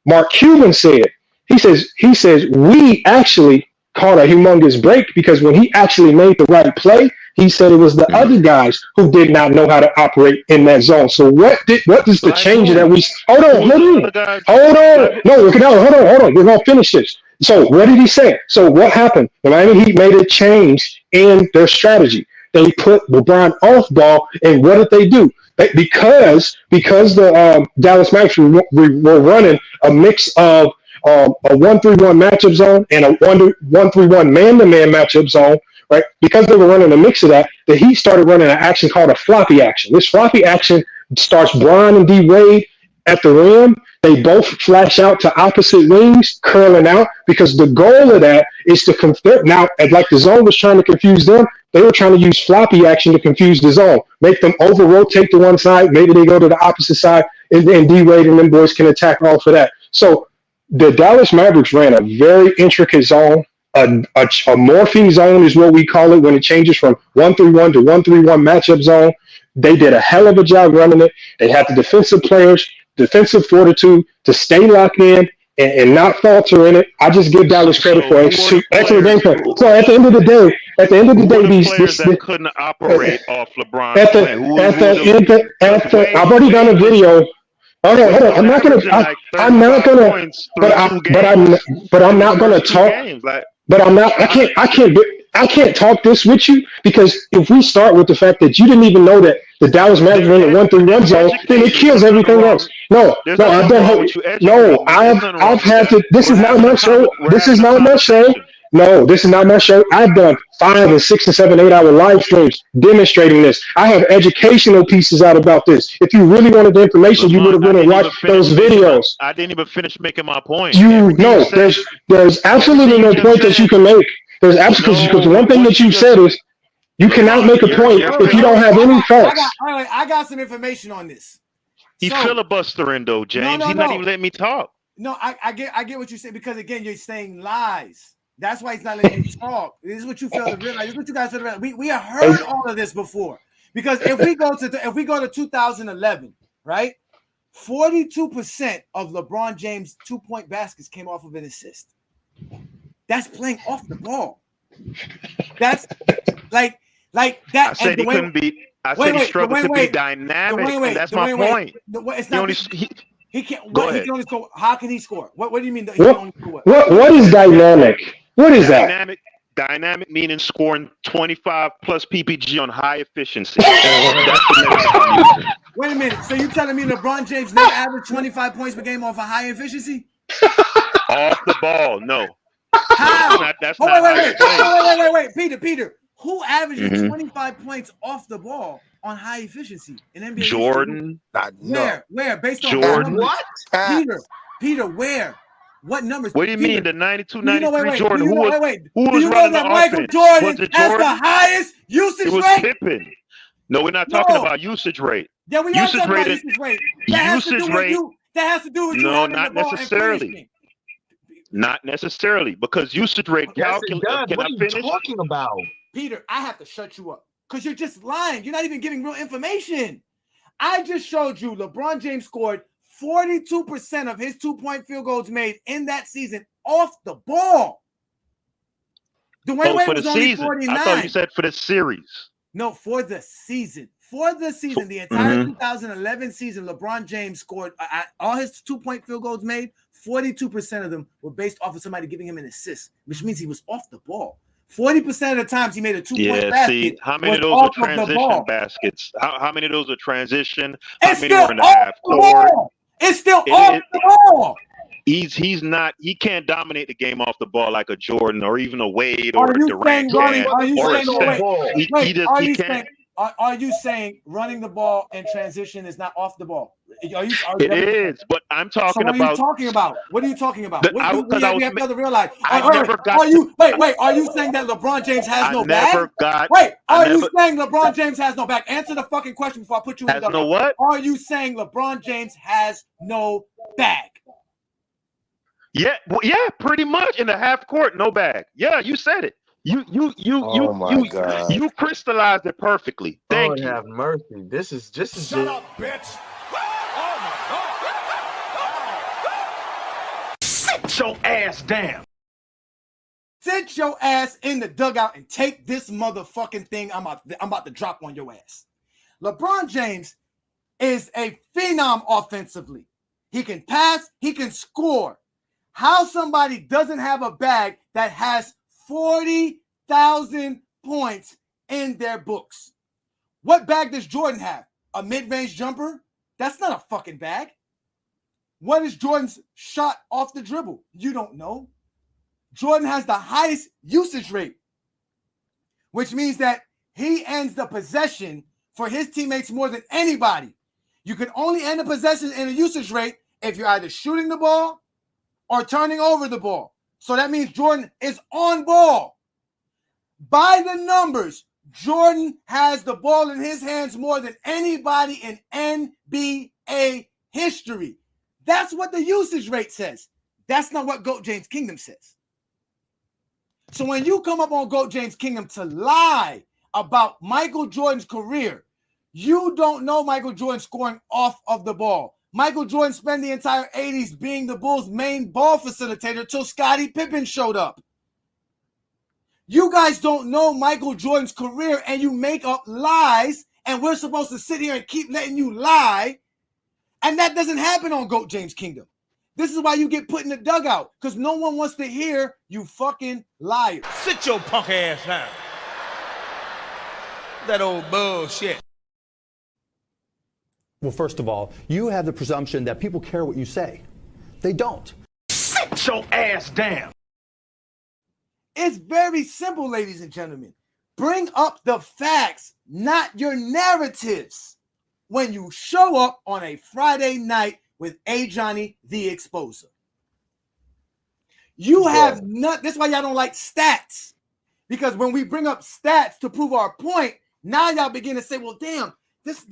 Mark Cuban said, he says we actually caught a humongous break because when he actually made the right play, He said it was the other guys who did not know how to operate in that zone. So what is the change that we hold on. Hold on. We're gonna finish this. So what did he say? So what happened? The Miami Heat made a change in their strategy. They put LeBron off ball, and what did they do? Because the Dallas Mavericks were running a mix of a 1-3-1 matchup zone and a 1-3-1 man-to-man matchup zone, right? Because they were running a mix of that, the Heat started running an action called a floppy action. This floppy action starts Bron and D Wade at the rim. They both flash out to opposite wings, curling out, because the goal of that is to confuse. Now, like the zone was trying to confuse them, they were trying to use floppy action to confuse the zone, make them over-rotate to one side. Maybe they go to the opposite side, and D Wade and them boys can attack off of that. So the Dallas Mavericks ran a very intricate zone. A morphing zone is what we call it when it changes from 1-3-1 to 1-3-1 matchup zone. They did a hell of a job running it. They had the defensive players, defensive fortitude to stay locked in and not falter in it. I just give Dallas credit for excellent game plan. So at the end of the day, these players that couldn't operate off LeBron. I've already done a video. Hold on. I'm not gonna talk. But I'm not. I can't talk this with you, because if we start with the fact that you didn't even know that the Dallas Mavericks were in the 1-3-1 zone, then it kills everything else. I've had to. This is not my show. No, this is not my show. I've done 5 and 6 and 7, 8 hour live streams demonstrating this. I have educational pieces out about this. If you really wanted the information, you would have went and watched those videos. I didn't even finish making my point. There's absolutely no point that you can make. There's absolutely, because one thing that you said is you cannot make a point if you don't have any facts. I got some information on this. He's filibustering though, James. He's not even letting me talk. No, I get what you said, because again, you're saying lies. That's why he's not letting you talk. This is what you fail to realize. This is what you guys fail to realize. We have heard all of this before. Because if we go to 2011, right? 42% of LeBron James' 2-point baskets came off of an assist. That's playing off the ball. That's like that. I said he couldn't be. I said he struggled to be dynamic. That's my point. It's not. He can't. He can only score. How can he score? What do you mean? What is dynamic? What is that? Dynamic meaning scoring 25 plus PPG on high efficiency. That's the Wait a minute. So you telling me LeBron James never averaged 25 points per game off a high efficiency? Off the ball, no. How? That's not wait. Peter. Who averages 25 points off the ball on high efficiency in NBA? Jordan. Where? Based on Jordan. What? Peter, where? What numbers? What do you mean? The 92, 93 Jordan? Who was running the Michael offense? Jordan has the highest usage it was rate? Pippen. No, we're not talking about usage rate. Yeah, we are talking about usage rate. That has to do with you. No, not necessarily. Not necessarily, because usage rate calculation. What are you talking about? Peter, I have to shut you up because you're just lying. You're not even giving real information. I just showed you LeBron James scored 42% of his 2-point field goals made in that season off the ball. Dwayne Wade for the was only season. 49. I thought you said for the series. No, for the season. The entire 2011 season, LeBron James scored all his 2-point field goals made. 42% of them were based off of somebody giving him an assist, which means he was off the ball. 40% of the times he made a 2-point basket. See, how many of those are transition baskets? How many of those are transition? How many were in the half court? It's still off the ball. He's not. He can't dominate the game off the ball like a Jordan or even a Wade or a Durant can. Are you saying running the ball and transition is not off the ball? It is, but I'm talking about. What are you talking about? What are you talking about? We have to realize. Are you saying that LeBron James has no bag? Are you saying LeBron James has no bag? Answer the fucking question before I put you in the. What? Are you saying LeBron James has no bag? Yeah, pretty much in the half court, no bag. Yeah, you said it. You crystallized it perfectly. Thank you. Have mercy. This is just Shut up, bitch. Sit your ass down. Sit your ass in the dugout and take this motherfucking thing I'm about to drop on your ass. LeBron James is a phenom offensively. He can pass, he can score. How somebody doesn't have a bag that has 40,000 points in their books? What bag does Jordan have? A mid-range jumper? That's not a fucking bag. What is Jordan's shot off the dribble? You don't know. Jordan has the highest usage rate, which means that he ends the possession for his teammates more than anybody. You can only end a possession in a usage rate if you're either shooting the ball or turning over the ball. So that means Jordan is on ball. By the numbers, Jordan has the ball in his hands more than anybody in NBA history. That's what the usage rate says. That's not what GOAT James Kingdom says. So when you come up on GOAT James Kingdom to lie about Michael Jordan's career, you don't know Michael Jordan scoring off of the ball. Michael Jordan spent the entire 80s being the Bulls' main ball facilitator till Scottie Pippen showed up. You guys don't know Michael Jordan's career and you make up lies, and we're supposed to sit here and keep letting you lie, and that doesn't happen on GOAT James Kingdom. This is why you get put in the dugout, because no one wants to hear you fucking liars. Sit your punk ass down. That old bullshit. Well, first of all, you have the presumption that people care what you say. They don't. Sit your ass down. It's very simple, ladies and gentlemen. Bring up the facts, not your narratives, when you show up on a Friday night with Ajani the Exposer. You have not. That's why y'all don't like stats. Because when we bring up stats to prove our point, now y'all begin to say, well, damn, this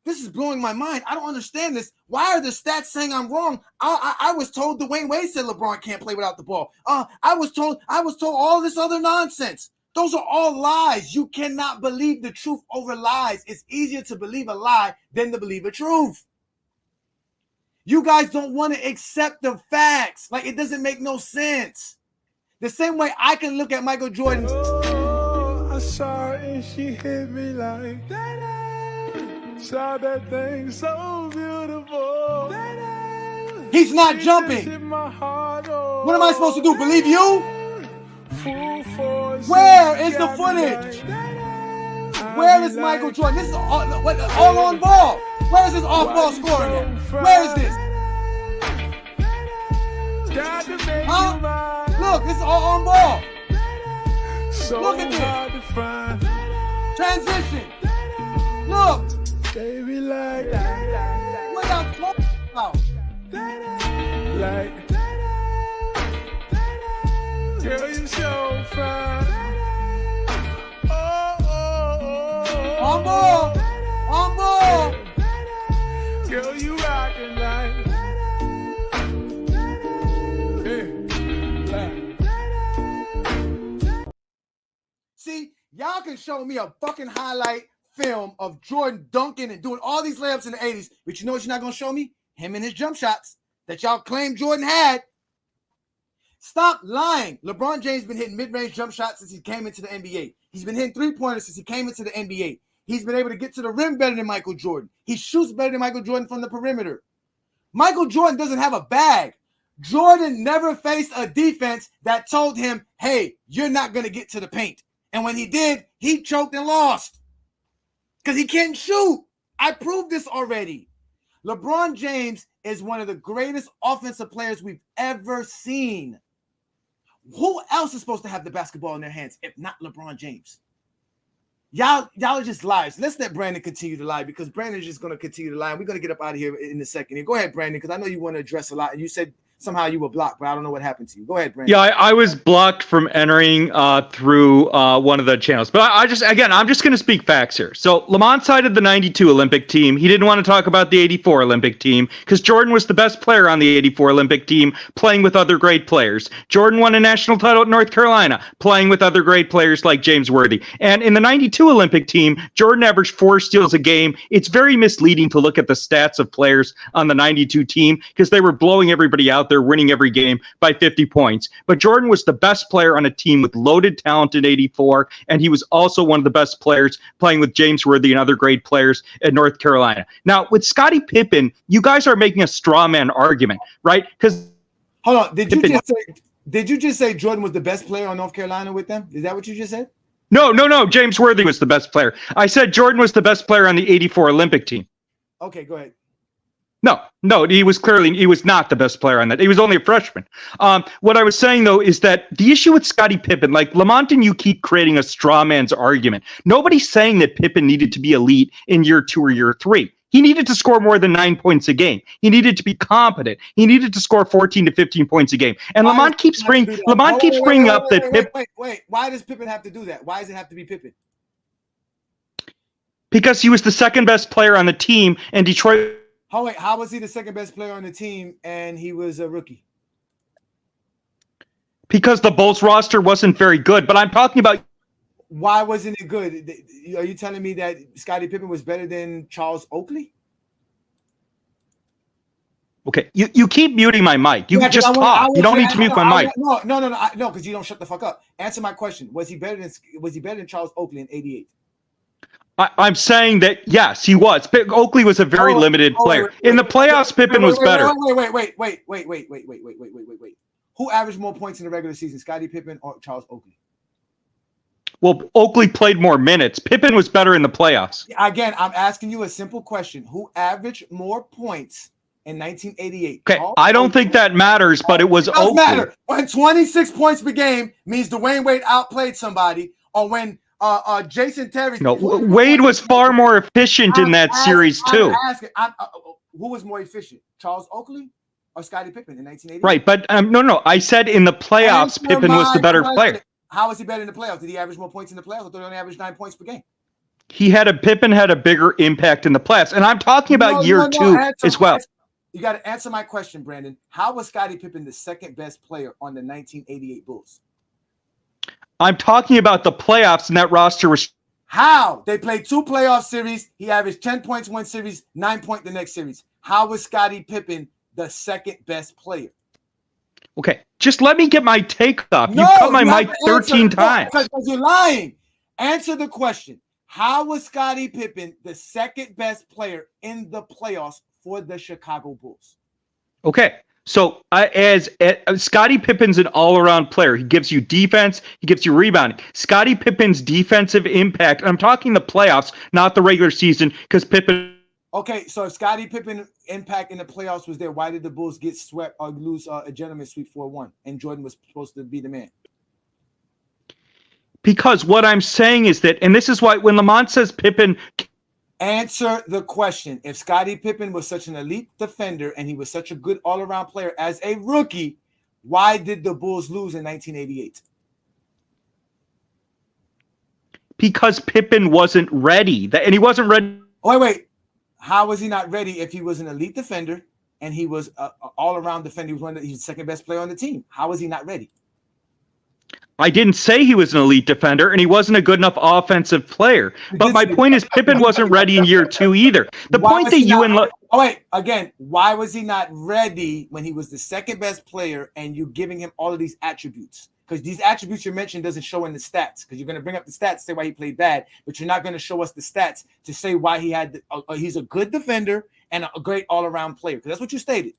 is blowing my mind. I don't understand this. Why are the stats saying I'm wrong? I was told Dwayne Wade said LeBron can't play without the ball. I was told all this other nonsense. Those are all lies. You cannot believe the truth over lies. It's easier to believe a lie than to believe a truth. You guys don't want to accept the facts. Like, it doesn't make no sense. The same way I can look at Michael Jordan. Oh, I saw her and she hit me like that. Saw that thing so beautiful. He's not jumping. What am I supposed to do? Believe you? Where is the footage? Where is Michael Jordan? This is all on ball. Where is this off-ball scoring at? Where is this? Huh? Look, this is all on ball. Look at this. Transition. Look. Baby, like what y'all talking about? Like, girl, you so fine. On ball. On ball. Girl, you rockin' like. See, y'all can show me a fucking highlight film of Jordan dunking and doing all these layups in the 80s, but you know what you're not going to show me? Him and his jump shots that y'all claim Jordan had. Stop lying. LeBron James been hitting mid-range jump shots since he came into the NBA. He's been hitting three-pointers since he came into the NBA. He's been able to get to the rim better than Michael Jordan. He shoots better than Michael Jordan from the perimeter. Michael Jordan doesn't have a bag. Jordan never faced a defense that told him, hey, you're not going to get to the paint. And when he did, he choked and lost. Because he can't shoot. I proved this already. LeBron James is one of the greatest offensive players we've ever seen. Who else is supposed to have the basketball in their hands if not LeBron James? Y'all are just liars. Let's let Brandon continue to lie, because Brandon is just going to continue to lie. And we're going to get up out of here in a second. Go ahead, Brandon, because I know you want to address a lot. And you said somehow you were blocked, but I don't know what happened to you. Go ahead, Brandon. Yeah, I was blocked from entering through one of the channels. But I'm just going to speak facts here. So Lamont cited the 92 Olympic team. He didn't want to talk about the 84 Olympic team because Jordan was the best player on the 84 Olympic team, playing with other great players. Jordan won a national title at North Carolina, playing with other great players like James Worthy. And in the 92 Olympic team, Jordan averaged 4 steals a game. It's very misleading to look at the stats of players on the 92 team because they were blowing everybody out. there winning every game by 50 points. But Jordan was the best player on a team with loaded talent in 84, and he was also one of the best players playing with James Worthy and other great players at North Carolina. Now, with Scottie Pippen, you guys are making a straw man argument, right? Because hold on, did you just say Jordan was the best player on North Carolina with them? Is that what you just said? No. James Worthy was the best player. I said Jordan was the best player on the 84 Olympic team. Okay, go ahead. No, he was not the best player on that. He was only a freshman. What I was saying, though, is that the issue with Scottie Pippen, like Lamont and you keep creating a straw man's argument. Nobody's saying that Pippen needed to be elite in year 2 or year 3. He needed to score more than 9 points a game. He needed to be competent. He needed to score 14 to 15 points a game. And Lamont keeps bringing up that Pippen. Wait. Why does Pippen have to do that? Why does it have to be Pippen? Because he was the second best player on the team, and Detroit. Oh wait, how was he the second best player on the team and he was a rookie? Because the Bulls roster wasn't very good. But I'm talking about. Why wasn't it good? Are you telling me that Scottie Pippen was better than Charles Oakley? Okay, you keep muting my mic. You just talk. You don't need to mute my mic. No, because you don't shut the fuck up. Answer my question. Was he better than Charles Oakley in '88? I'm saying that yes, he was. Oakley was a very limited player. In the playoffs, Pippen was better. Wait. Who averaged more points in the regular season, Scottie Pippen or Charles Oakley? Well, Oakley played more minutes. Pippen was better in the playoffs. Again, I'm asking you a simple question. Who averaged more points in 1988? Okay, I don't think that matters, but it was Oakley. Matter. When 26 points per game means Dwayne Wade outplayed somebody, or when Jason Terry. No, Wade was far more efficient in that series too. Who was more efficient, Charles Oakley or Scottie Pippen in 1988? Right, but no. I said in the playoffs, Pippen was the better player. How was he better in the playoffs? Did he average more points in the playoffs? I thought he only averaged 9 points per game. Pippen had a bigger impact in the playoffs, and I'm talking about year 2 as well. You got to answer my question, Brandon. How was Scottie Pippen the second best player on the 1988 Bulls? I'm talking about the playoffs, and that roster was. How? They played 2 playoff series. He averaged 10 points one series, 9 points the next series. How was Scottie Pippen the second best player? Okay, just let me get my take up. You cut my mic 13 times. Because you're lying. Answer the question. How was Scottie Pippen the second best player in the playoffs for the Chicago Bulls? Okay, so as Scottie Pippen's an all-around player. He gives you defense. He gives you rebounding. Scottie Pippen's defensive impact, I'm talking the playoffs, not the regular season, because Pippen. Okay, so if Scottie Pippen impact in the playoffs was there, why did the Bulls get swept or lose a gentleman's sweep 4-1 and Jordan was supposed to be the man? Because what I'm saying is that, and this is why when Lamont says Pippen. Answer the question. If Scottie Pippen was such an elite defender and he was such a good all-around player as a rookie, why did the Bulls lose in 1988? Because Pippen wasn't ready. And he wasn't ready. Wait. How was he not ready if he was an elite defender and he was an all-around defender? He's the second best player on the team. How was he not ready? I didn't say he was an elite defender, and he wasn't a good enough offensive player. But my point is, Pippen wasn't ready in year 2 either. The point that you and why was he not ready when he was the second best player and you giving him all of these attributes? Because these attributes you mentioned doesn't show in the stats. Because you're going to bring up the stats, say why he played bad, but you're not going to show us the stats to say why he had. He's a good defender and a great all-around player. Because that's what you stated.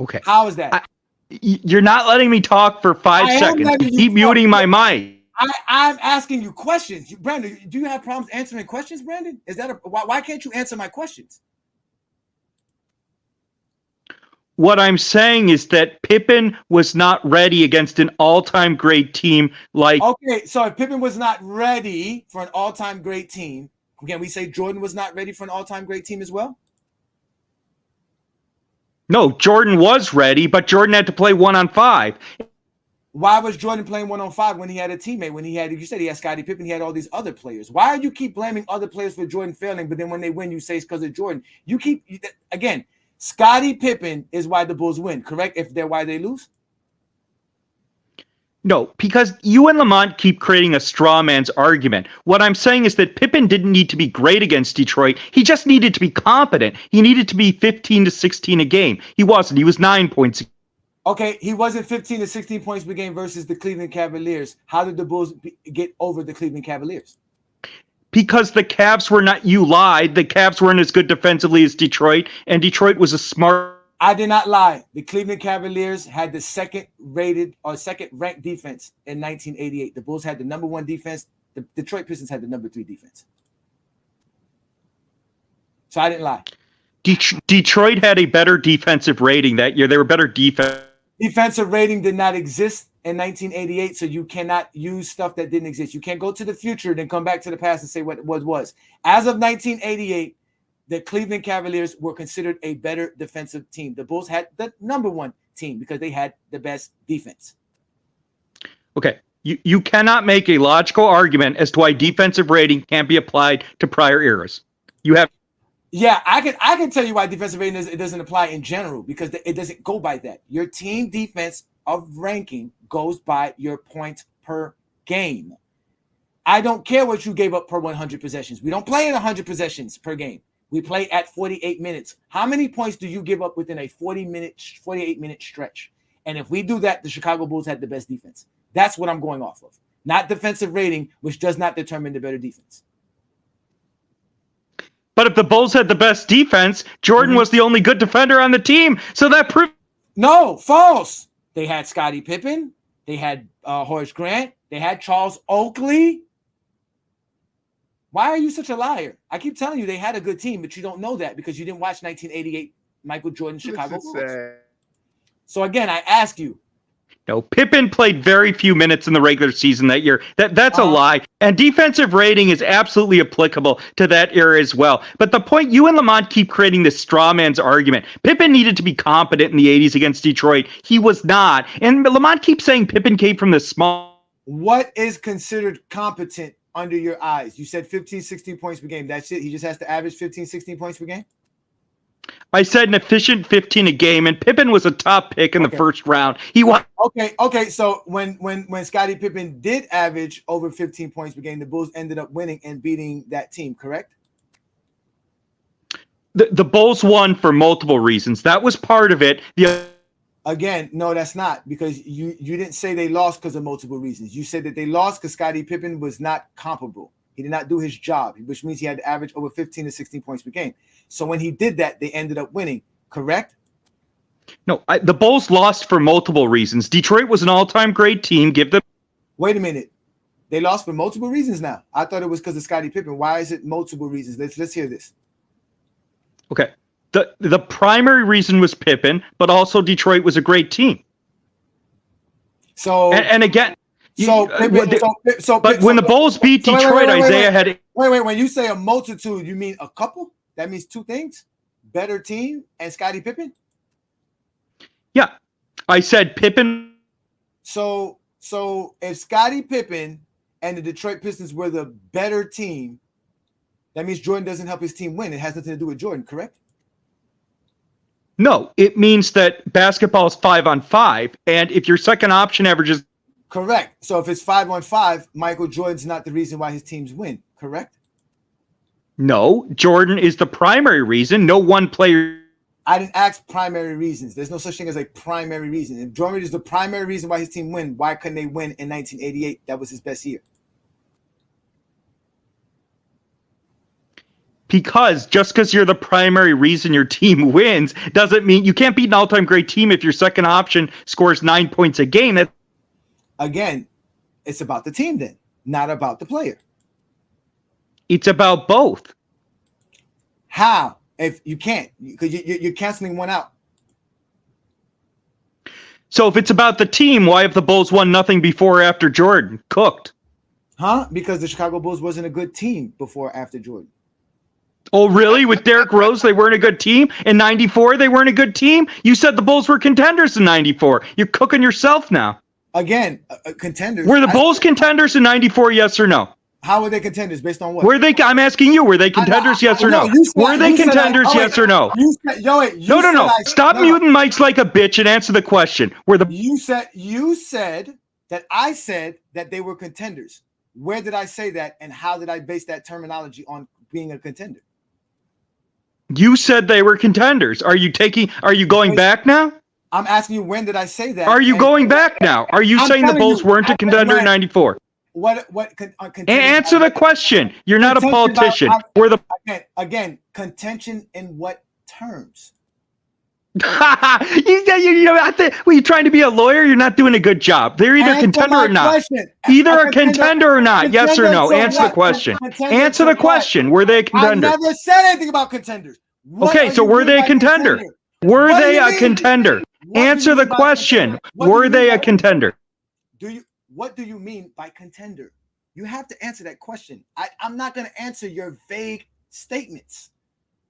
Okay. How is that? You're not letting me talk for 5 seconds. You keep muting my mic. I'm asking you questions. Brandon, do you have problems answering questions, Brandon? Is that why can't you answer my questions? What I'm saying is that Pippen was not ready against an all-time great team like. Okay, so if Pippen was not ready for an all-time great team, can we say Jordan was not ready for an all-time great team as well? No, Jordan was ready, but Jordan had to play 1-on-5. Why was Jordan playing 1-on-5 when he had a teammate? When he had, you said he had Scottie Pippen, he had all these other players. Why do you keep blaming other players for Jordan failing, but then when they win, you say it's because of Jordan? You keep, again, Scottie Pippen is why the Bulls win, correct? If they're why they lose? No, because you and Lamont keep creating a straw man's argument. What I'm saying is that Pippen didn't need to be great against Detroit. He just needed to be competent. He needed to be 15 to 16 a game. He wasn't. He was 9 points. Okay, he wasn't 15 to 16 points per game versus the Cleveland Cavaliers. How did the Bulls get over the Cleveland Cavaliers? Because the Cavs were not, you lied. The Cavs weren't as good defensively as Detroit, and Detroit was a smart. I did not lie. The Cleveland Cavaliers had the second ranked defense in 1988. The Bulls had the number 1 defense. The Detroit Pistons had the number 3 defense. So I didn't lie. Detroit had a better defensive rating that year. They were better defense. Defensive rating did not exist in 1988, so you cannot use stuff that didn't exist. You can't go to the future and then come back to the past and say what was. As of 1988, the Cleveland Cavaliers were considered a better defensive team. The Bulls had the number 1 team because they had the best defense. Okay. You cannot make a logical argument as to why defensive rating can't be applied to prior eras. You have. Yeah, I can tell you why defensive rating it doesn't apply in general because it doesn't go by that. Your team defense of ranking goes by your points per game. I don't care what you gave up per 100 possessions. We don't play at 100 possessions per game. We play at 48 minutes. How many points do you give up within a 48-minute stretch? And if we do that, the Chicago Bulls had the best defense. That's what I'm going off of. Not defensive rating, which does not determine the better defense. But if the Bulls had the best defense, Jordan was the only good defender on the team. So that proved. No, false. They had Scottie Pippen. They had Horace Grant. They had Charles Oakley. Why are you such a liar? I keep telling you they had a good team, but you don't know that because you didn't watch 1988 Michael Jordan Chicago Bulls. So again, I ask you. No, Pippen played very few minutes in the regular season that year. That's a lie. And defensive rating is absolutely applicable to that era as well. But the point, you and Lamont keep creating this straw man's argument. Pippen needed to be competent in the 80s against Detroit. He was not. And Lamont keeps saying Pippen came from the small. What is considered competent under your eyes? You said 15, 16 points per game. That's it? He just has to average 15, 16 points per game? I said an efficient 15 a game, and Pippen was a top pick in the first round. He won. Okay. So when Scottie Pippen did average over 15 points per game, the Bulls ended up winning and beating that team, correct? The Bulls won for multiple reasons. That was part of it. Again, no, that's not, because you didn't say they lost because of multiple reasons. You said that they lost because Scottie Pippen was not comparable. He did not do his job, which means he had to average over 15 to 16 points per game. So when he did that, they ended up winning, correct? No, the Bulls lost for multiple reasons. Detroit was an all-time great team. Wait a minute. They lost for multiple reasons now. I thought it was because of Scottie Pippen. Why is it multiple reasons? Let's hear this. Okay. The primary reason was Pippen, but also Detroit was a great team. So and again, but when the Bulls beat Detroit, Isaiah had. Wait. When you say a multitude, you mean a couple? That means two things: better team and Scottie Pippen. Yeah, I said Pippen. So if Scottie Pippen and the Detroit Pistons were the better team, that means Jordan doesn't help his team win. It has nothing to do with Jordan, correct? No, it means that basketball is 5-on-5, and if your second option averages. Correct. So if it's 5-on-5, Michael Jordan's not the reason why his teams win, correct? No, Jordan is the primary reason. No one player. I didn't ask primary reasons. There's no such thing as a primary reason. If Jordan is the primary reason why his team win, why couldn't they win in 1988? That was his best year. Because just because you're the primary reason your team wins doesn't mean you can't beat an all-time great team if your second option scores 9 points a game. Again, it's about the team then, not about the player. It's about both. How? If you can't, because you're canceling one out. So if it's about the team, why have the Bulls won nothing before or after Jordan? Cooked. Huh? Because the Chicago Bulls wasn't a good team before or after Jordan. Oh, really? With Derrick Rose, they weren't a good team? In 94, they weren't a good team? You said the Bulls were contenders in 94. You're cooking yourself now. Again, contenders. Were the Bulls contenders in 94, yes or no? How were they contenders? Based on what? Were they? I'm asking you. Were they contenders? Yes or no? Were they contenders? Yes or no? No. Stop muting mics like a bitch and answer the question. You said that I said that they were contenders. Where did I say that, and how did I base that terminology on being a contender? You said they were contenders. Are you going back now? I'm asking you, when did I say that? Are you going back now? Are you saying the Bulls weren't a contender in 94? Answer the question. You're not a politician. We're the again, contention in what terms? Were you trying to be a lawyer? You're not doing a good job. They're either contender or not. Either a contender or not. Yes or no. Answer the question. Answer the question. Were they a contender? I never said anything about contenders. Okay, so were they a contender? Were they a contender? Answer the question. Were they a contender? What do you mean by contender? You have to answer that question. I'm not going to answer your vague statements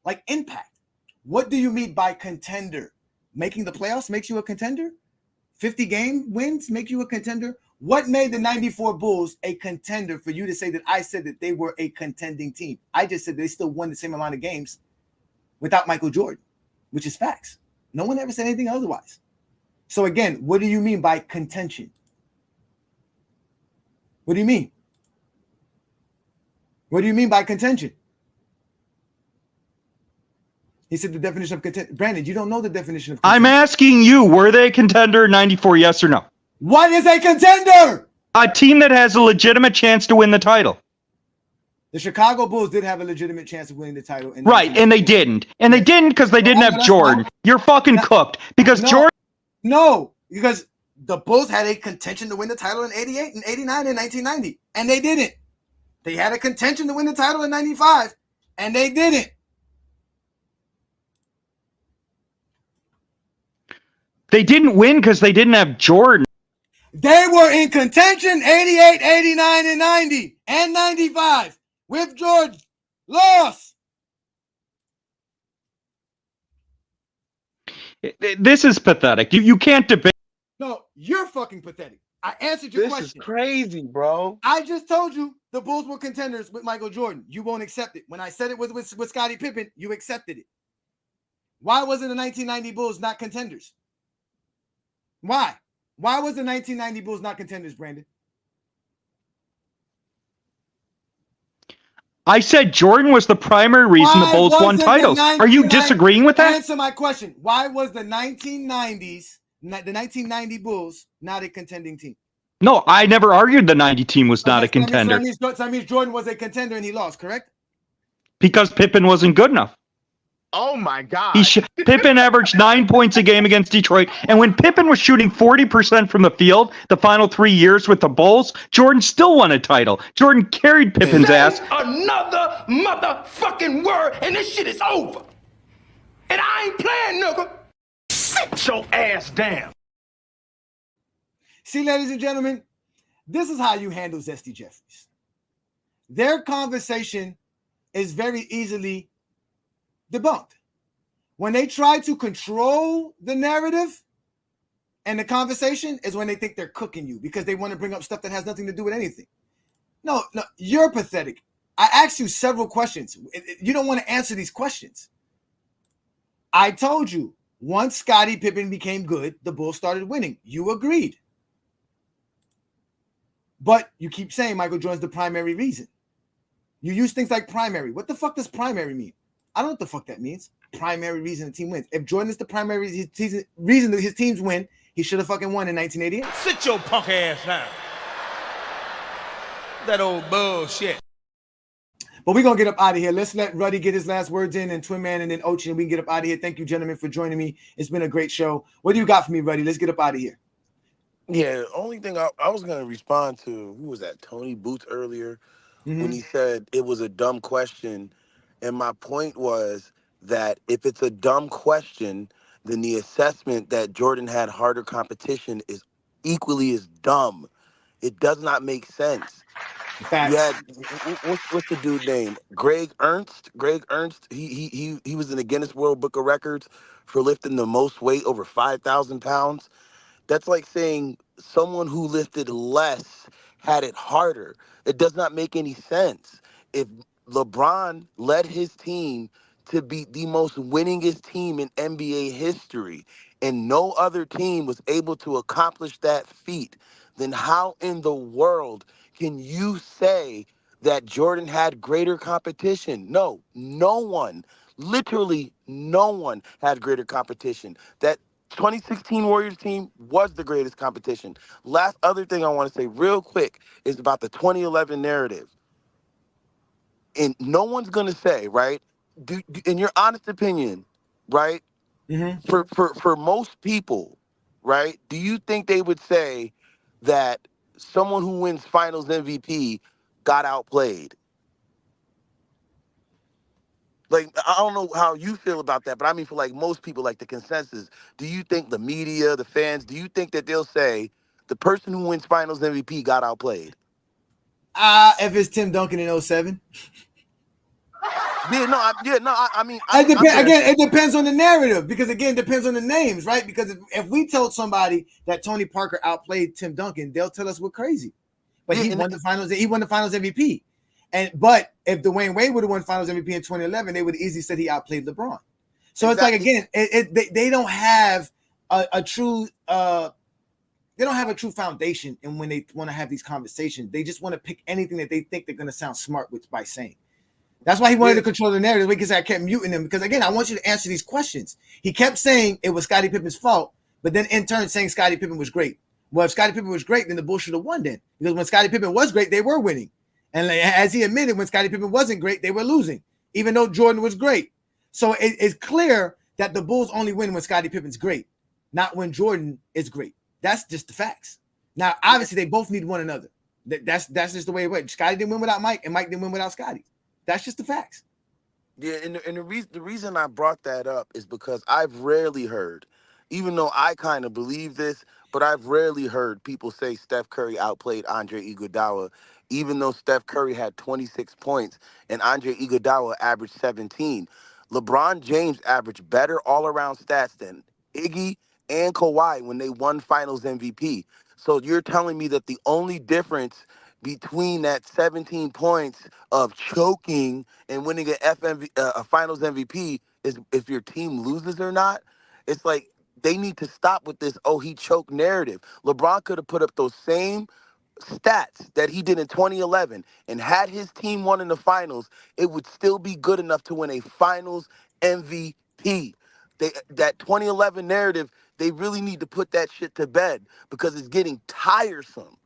like impact. What do you mean by contender? Making the playoffs makes you a contender? 50 game wins make you a contender? What made the 94 Bulls a contender for you to say that I said that they were a contending team? I just said they still won the same amount of games without Michael Jordan, which is facts. No one ever said anything otherwise. So again, what do you mean by contention? What do you mean? What do you mean by contention? He said the definition of contention. Brandon, you don't know the definition of contention. I'm asking you, were they a contender in 94, yes or no? What is a contender? A team that has a legitimate chance to win the title. The Chicago Bulls did have a legitimate chance of winning the title. Right, and they didn't. And they didn't because they didn't have Jordan. You're fucking cooked. Because Jordan... No, because the Bulls had a contention to win the title in 88 and 89 and 1990, and they didn't. They had a contention to win the title in 95, and they didn't. They didn't win because they didn't have Jordan. They were in contention 88, 89, and 90, and 95 with Jordan. Lost. This is pathetic. You can't debate. No, you're fucking pathetic. I answered your question. This is crazy, bro. I just told you the Bulls were contenders with Michael Jordan. You won't accept it. When I said it was with Scottie Pippen, you accepted it. Why wasn't the 1990 Bulls not contenders? Why? Why was the 1990 Bulls not contenders, Brandon? I said Jordan was the primary reason the Bulls won titles. Are you disagreeing with that? Answer my question. Why was the 1990 Bulls not a contending team? No, I never argued the 90 team was not a contender. So that means Jordan was a contender and he lost, correct? Because Pippen wasn't good enough. Oh my God. Pippen averaged 9 points a game against Detroit. And when Pippen was shooting 40% from the field the final 3 years with the Bulls, Jordan still won a title. Jordan carried Pippen's ass. Another motherfucking word and this shit is over. And I ain't playing, nigga. Sit your ass down. See, ladies and gentlemen, this is how you handle Zesty Jeffries. Their conversation is very easily debunked. When they try to control the narrative and the conversation is when they think they're cooking you because they want to bring up stuff that has nothing to do with anything. No, you're pathetic. I asked you several questions. You don't want to answer these questions. I told you once Scottie Pippen became good, the Bulls started winning. You agreed. But you keep saying Michael Jordan's the primary reason. You use things like primary. What the fuck does primary mean? I don't know what the fuck that means. Primary reason the team wins. If Jordan is the primary reason that his teams win, he should have fucking won in 1988. Sit your punk ass down. That old bullshit. But we're going to get up out of here. Let's let Ruddy get his last words in and Twin Man and then Ochi, and we can get up out of here. Thank you, gentlemen, for joining me. It's been a great show. What do you got for me, Ruddy? Let's get up out of here. Yeah, the only thing I was going to respond to, who was that, Tony Boots earlier, when he said it was a dumb question. And my point was that if it's a dumb question, then the assessment that Jordan had harder competition is equally as dumb. It does not make sense. Facts. You had what's the dude name? Greg Ernst. Greg Ernst. He was in the Guinness World Book of Records for lifting the most weight over 5,000 pounds. That's like saying someone who lifted less had it harder. It does not make any sense. If LeBron led his team to be the most winningest team in NBA history, and no other team was able to accomplish that feat, then how in the world can you say that Jordan had greater competition? No, no one, literally no one had greater competition. That 2016 Warriors team was the greatest competition. Last other thing I want to say real quick is about the 2011 narrative. And no one's going to say, right, in your honest opinion, right, for most people, right, do you think they would say that someone who wins finals MVP got outplayed? Like, I don't know how you feel about that, but I mean, for like most people, like the consensus, do you think the media, the fans, do you think that they'll say the person who wins finals MVP got outplayed? If it's Tim Duncan in 07. I mean, again, it depends on the narrative, because again, it depends on the names, right? Because if we told somebody that Tony Parker outplayed Tim Duncan, they'll tell us we're crazy. But he won the finals. He won the Finals MVP. But if Dwayne Wade would have won Finals MVP in 2011, they would have easily said he outplayed LeBron. So it's like, again, they don't have a true they don't have a true foundation. And when they want to have these conversations, they just want to pick anything that they think they're going to sound smart with by saying. That's why he wanted to control the narrative, because I kept muting him. Because again, I want you to answer these questions. He kept saying it was Scottie Pippen's fault, but then in turn saying Scottie Pippen was great. Well, if Scottie Pippen was great, then the Bulls should have won then. Because when Scottie Pippen was great, they were winning. And as he admitted, when Scottie Pippen wasn't great, they were losing, even though Jordan was great. So it's clear that the Bulls only win when Scottie Pippen's great, not when Jordan is great. That's just the facts. Now, obviously, they both need one another. That's just the way it went. Scottie didn't win without Mike, and Mike didn't win without Scottie. That's just the facts. Yeah, and the reason I brought that up is because I've rarely heard, even though I kind of believe this, but I've rarely heard people say Steph Curry outplayed Andre Iguodala, even though Steph Curry had 26 points and Andre Iguodala averaged 17. LeBron James averaged better all-around stats than Iggy and Kawhi when they won Finals MVP. So you're telling me that the only difference between that 17 points of choking and winning a Finals MVP is if your team loses or not? It's like they need to stop with this, oh, he choked narrative. LeBron could have put up those same stats that he did in 2011, and had his team won in the finals, it would still be good enough to win a Finals MVP. That 2011 narrative, they really need to put that shit to bed, because it's getting tiresome.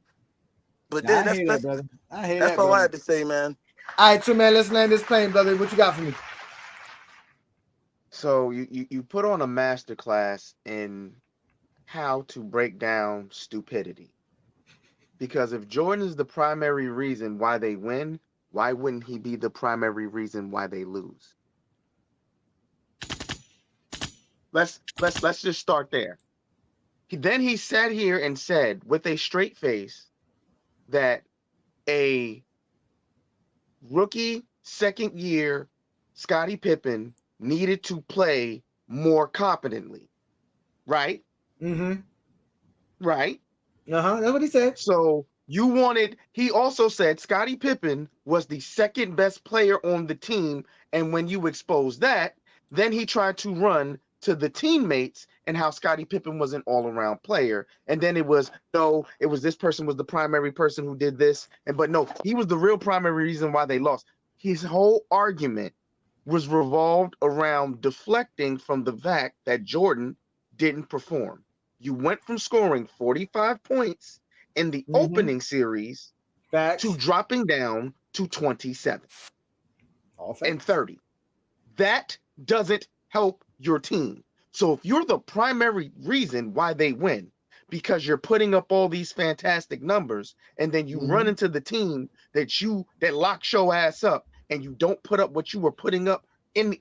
But then I hear that, brother. I hear that's that, all brother. I had to say, man. All right, so man, let's land this plane, brother. What you got for me? So you put on a masterclass in how to break down stupidity. Because if Jordan is the primary reason why they win, why wouldn't he be the primary reason why they lose? Let's just start there. Then he sat here and said with a straight face that a rookie second year Scottie Pippen needed to play more competently. Right? Mm-hmm. Right? That's what he said. So he also said Scottie Pippen was the second best player on the team. And when you expose that, then he tried to run to the teammates and how Scottie Pippen was an all-around player. And then it was this person was the primary person who did this. But no, he was the real primary reason why they lost. His whole argument was revolved around deflecting from the fact that Jordan didn't perform. You went from scoring 45 points in the opening series to dropping down to 27 and 30. That doesn't help your team. So if you're the primary reason why they win, because you're putting up all these fantastic numbers, and then you run into the team that locks your ass up, and you don't put up what you were putting up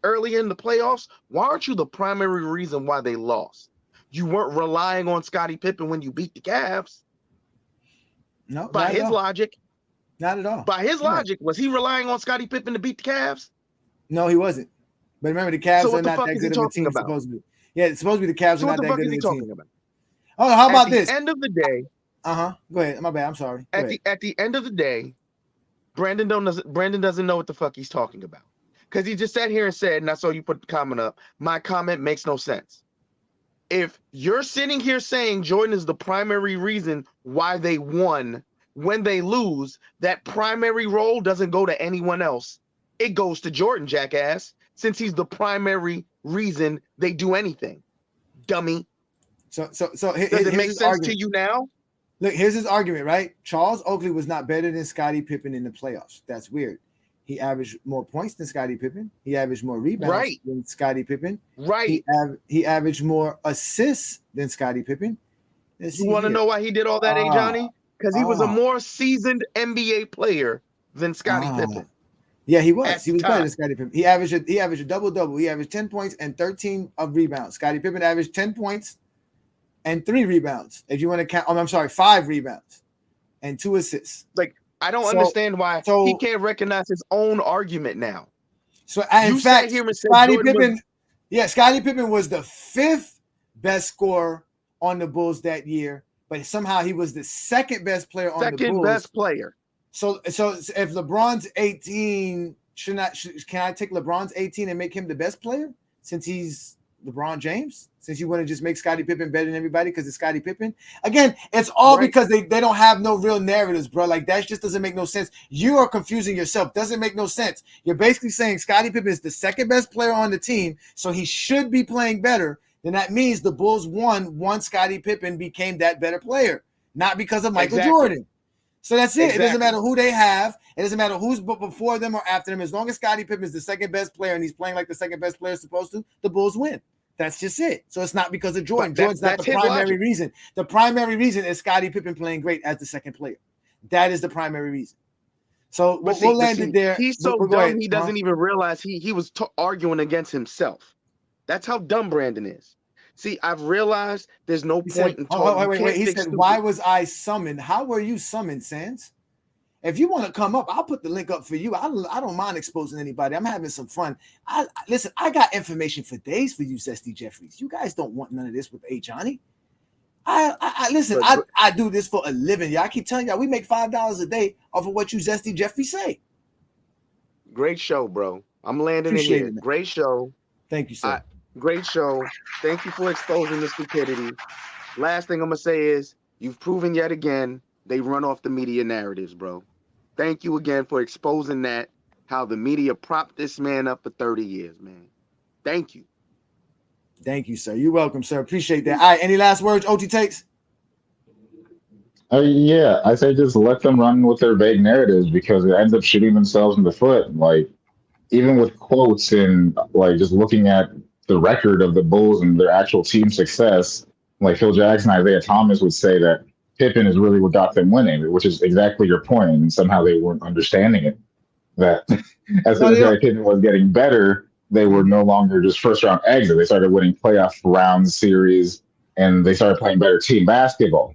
early in the playoffs, why aren't you the primary reason why they lost? You weren't relying on Scottie Pippen when you beat the Cavs. No, by his logic. Not at all. By his logic, was he relying on Scottie Pippen to beat the Cavs? No, he wasn't. But remember, the Cavs are not that good of a team, supposedly. Yeah, it's supposed to be the Cavs are not that good of a team. Oh, how about this? At the end of the day. Go ahead. My bad. I'm sorry. At the end of the day, Brandon doesn't know what the fuck he's talking about. Because he just sat here and said, and I saw you put the comment up, my comment makes no sense. if you're sitting here saying Jordan is the primary reason why they won, when they lose, that primary role doesn't go to anyone else. It goes to Jordan, jackass, since he's the primary reason they do anything. Dummy. So does it make sense to you now? Look, here's his argument, right? Charles Oakley was not better than Scottie Pippen in the playoffs. That's weird. He averaged more points than Scottie Pippen. He averaged more rebounds than Scottie Pippen. Right. He averaged more assists than Scottie Pippen. You want to know why he did all that, Ajani? Because he was a more seasoned NBA player than Scottie Pippen. Yeah, he was. He was better than Scottie Pippen. He averaged a double-double. He averaged 10 points and 13 of rebounds. Scottie Pippen averaged 10 points and 3 rebounds. If you want to count, I'm sorry, 5 rebounds and 2 assists. Like, I don't understand why he can't recognize his own argument now. So in fact, Scottie Pippen was the 5th best scorer on the Bulls that year, but somehow he was the 2nd best player on the Bulls. Second best player. So if LeBron's 18, can I take LeBron's 18 and make him the best player since he's LeBron James? Since you want to just make Scottie Pippen better than everybody because it's Scottie Pippen? Again, it's all because they don't have no real narratives, bro. Like, that just doesn't make no sense. You are confusing yourself. Doesn't make no sense. You're basically saying Scottie Pippen is the 2nd best player on the team, so he should be playing better. Then that means the Bulls won once Scottie Pippen became that better player, not because of Michael Jordan. So that's it. It doesn't matter who they have. It doesn't matter who's before them or after them. As long as Scottie Pippen is the 2nd best player and he's playing like the 2nd best player is supposed to, the Bulls win. That's just it. So it's not because of Jordan. Jordan's not the primary reason. The primary reason is Scottie Pippen playing great as the 2nd player. That is the primary reason. So we'll land it there. He's so dumb he doesn't even realize he was arguing against himself. That's how dumb Brandon is. See, I've realized there's no point in talking. Wait. He said, why was I summoned? How were you summoned, Sands? If you want to come up, I'll put the link up for you. I don't mind exposing anybody. I'm having some fun. Listen, I got information for days for you, Zesty Jeffries. You guys don't want none of this with Ajani. Listen, I do this for a living. Y'all keep telling y'all we make $5 a day off of what you Zesty Jeffries say. Great show, bro. I'm landing in here. Great show. Thank you, sir. Great show. Thank you for exposing the stupidity. Last thing I'm going to say is you've proven yet again they run off the media narratives, bro. Thank you again for exposing that, how the media propped this man up for 30 years, man. Thank you. Thank you, sir. You're welcome, sir. Appreciate that. All right, any last words, OT takes? Yeah, I say just let them run with their vague narratives because it ends up shooting themselves in the foot. Like, even with quotes and like just looking at the record of the Bulls and their actual team success, like Phil Jackson, Isaiah Thomas would say that Pippen is really what got them winning, which is exactly your point. And somehow they weren't understanding it. That as soon as Pippen was getting better, they were no longer just first round exit. They started winning playoff rounds, series, and they started playing better team basketball.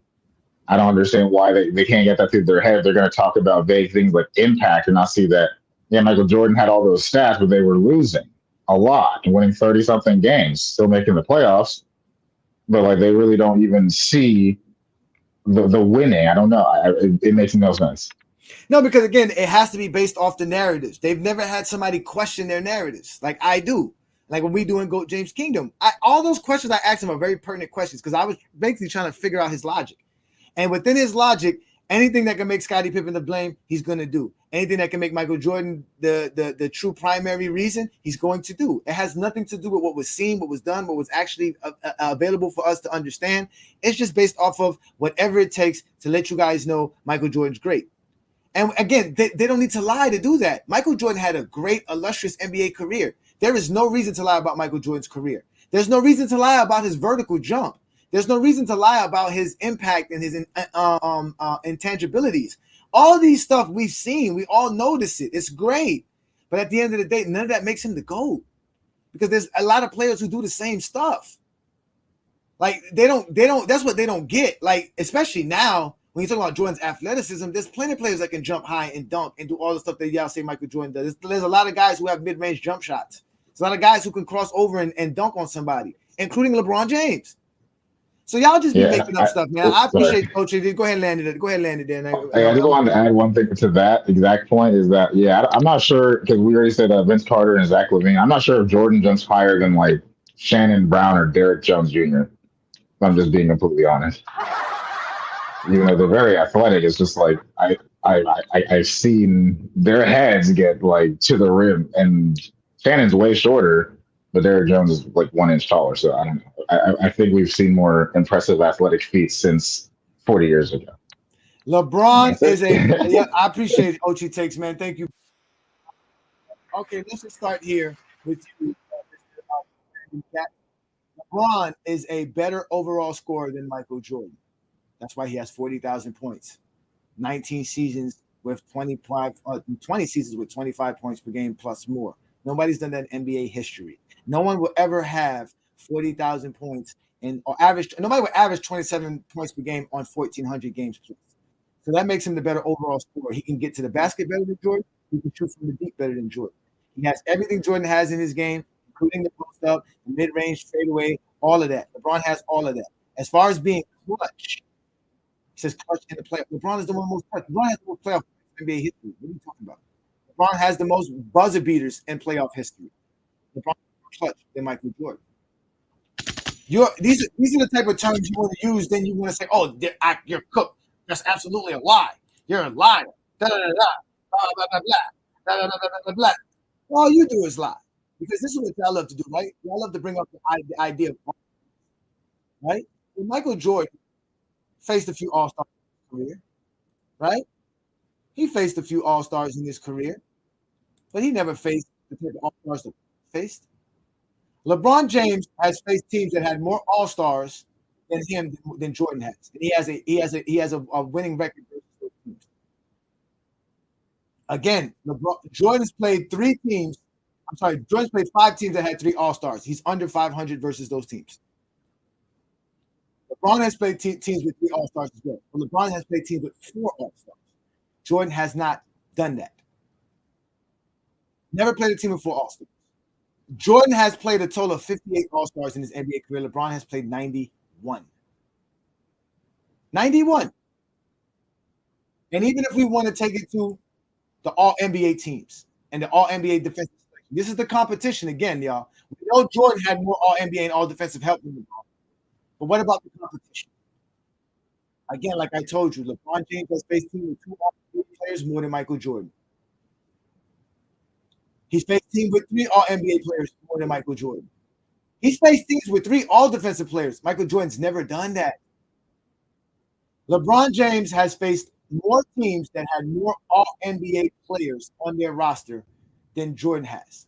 I don't understand why they can't get that through their head. They're going to talk about vague things like impact and not see that, yeah, Michael Jordan had all those stats, but they were losing a lot and winning 30-something games, still making the playoffs. But like they really don't even see the winning. I don't know. It makes no sense. No, because again, it has to be based off the narratives. They've never had somebody question their narratives like I do. Like when we do in Goat James Kingdom, all those questions I asked him are very pertinent questions because I was basically trying to figure out his logic. And within his logic, anything that can make Scottie Pippen to blame, he's going to do. Anything that can make Michael Jordan the true primary reason, he's going to do. It has nothing to do with what was seen, what was done, what was actually available for us to understand. It's just based off of whatever it takes to let you guys know Michael Jordan's great. And again, they don't need to lie to do that. Michael Jordan had a great, illustrious NBA career. There is no reason to lie about Michael Jordan's career. There's no reason to lie about his vertical jump. There's no reason to lie about his impact and his intangibilities. All these stuff we've seen, we all notice it. It's great. But at the end of the day, none of that makes him the GOAT. Because there's a lot of players who do the same stuff. Like they don't, that's what they don't get. Like, especially now, when you talk about Jordan's athleticism, there's plenty of players that can jump high and dunk and do all the stuff that y'all say Michael Jordan does. There's a lot of guys who have mid-range jump shots. There's a lot of guys who can cross over and dunk on somebody, including LeBron James. So y'all just be making up stuff, man. I appreciate Coach. Go ahead and land it. Go ahead and land it there. I just wanted to add one thing to that exact point is that, I'm not sure because we already said Vince Carter and Zach LaVine. I'm not sure if Jordan jumps higher than like Shannon Brown or Derek Jones Jr. I'm just being completely honest. Even though they're very athletic, it's just like I've seen their heads get like to the rim, and Shannon's way shorter, but Derrick Jones is like 1 inch taller. So I don't know. I think we've seen more impressive athletic feats since 40 years ago. LeBron is a yeah. I appreciate Ochi takes, man. Thank you. Okay, let's just start here with you. LeBron is a better overall scorer than Michael Jordan. That's why he has 40,000 points, 19 seasons with 20 seasons with 25 points per game plus more. Nobody's done that in NBA history. No one will ever have 40,000 points or average. Nobody will average 27 points per game on 1,400 games plus. So that makes him the better overall scorer. He can get to the basket better than Jordan. He can shoot from the deep better than Jordan. He has everything Jordan has in his game, including the post up, the mid range, fadeaway, all of that. LeBron has all of that. As far as being clutch, he says clutch in the playoff. LeBron is the one most clutch. LeBron has the most playoff in NBA history. What are you talking about? LeBron has the most buzzer beaters in playoff history. LeBron is more clutch than Michael Jordan. These are the type of terms you want to use. Then you want to say, "Oh, you're cooked." That's absolutely a lie. You're a liar. Da da da da. Blah blah blah blah. Blah blah blah blah blah. All you do is lie, because this is what y'all love to do, right? Y'all love to bring up the idea of, right? When Michael Jordan faced a few All-Stars in his career, right? He faced a few All-Stars in his career, but he never faced the type of All-Stars that he faced. LeBron James has faced teams that had more All-Stars than Jordan has, and he has a winning record versus those teams. Again, Jordan's played 3 teams. I'm sorry, Jordan's played 5 teams that had 3 All-Stars. He's under 500 versus those teams. LeBron has played teams with 3 All-Stars as well. But LeBron has played teams with 4 All-Stars. Jordan has not done that. Never played a team with 4 All-Stars. Jordan has played a total of 58 All-Stars in his NBA career. LeBron has played 91. 91. And even if we want to take it to the All-NBA teams and the All-NBA defensive selection, this is the competition again, y'all. We know Jordan had more All-NBA and All-Defensive help than LeBron. But what about the competition? Again, like I told you, LeBron James has faced teams with 2 All-NBA players more than Michael Jordan. He's faced teams with 3 All-NBA players more than Michael Jordan. He's faced teams with 3 All-Defensive players. Michael Jordan's never done that. LeBron James has faced more teams that had more All-NBA players on their roster than Jordan has.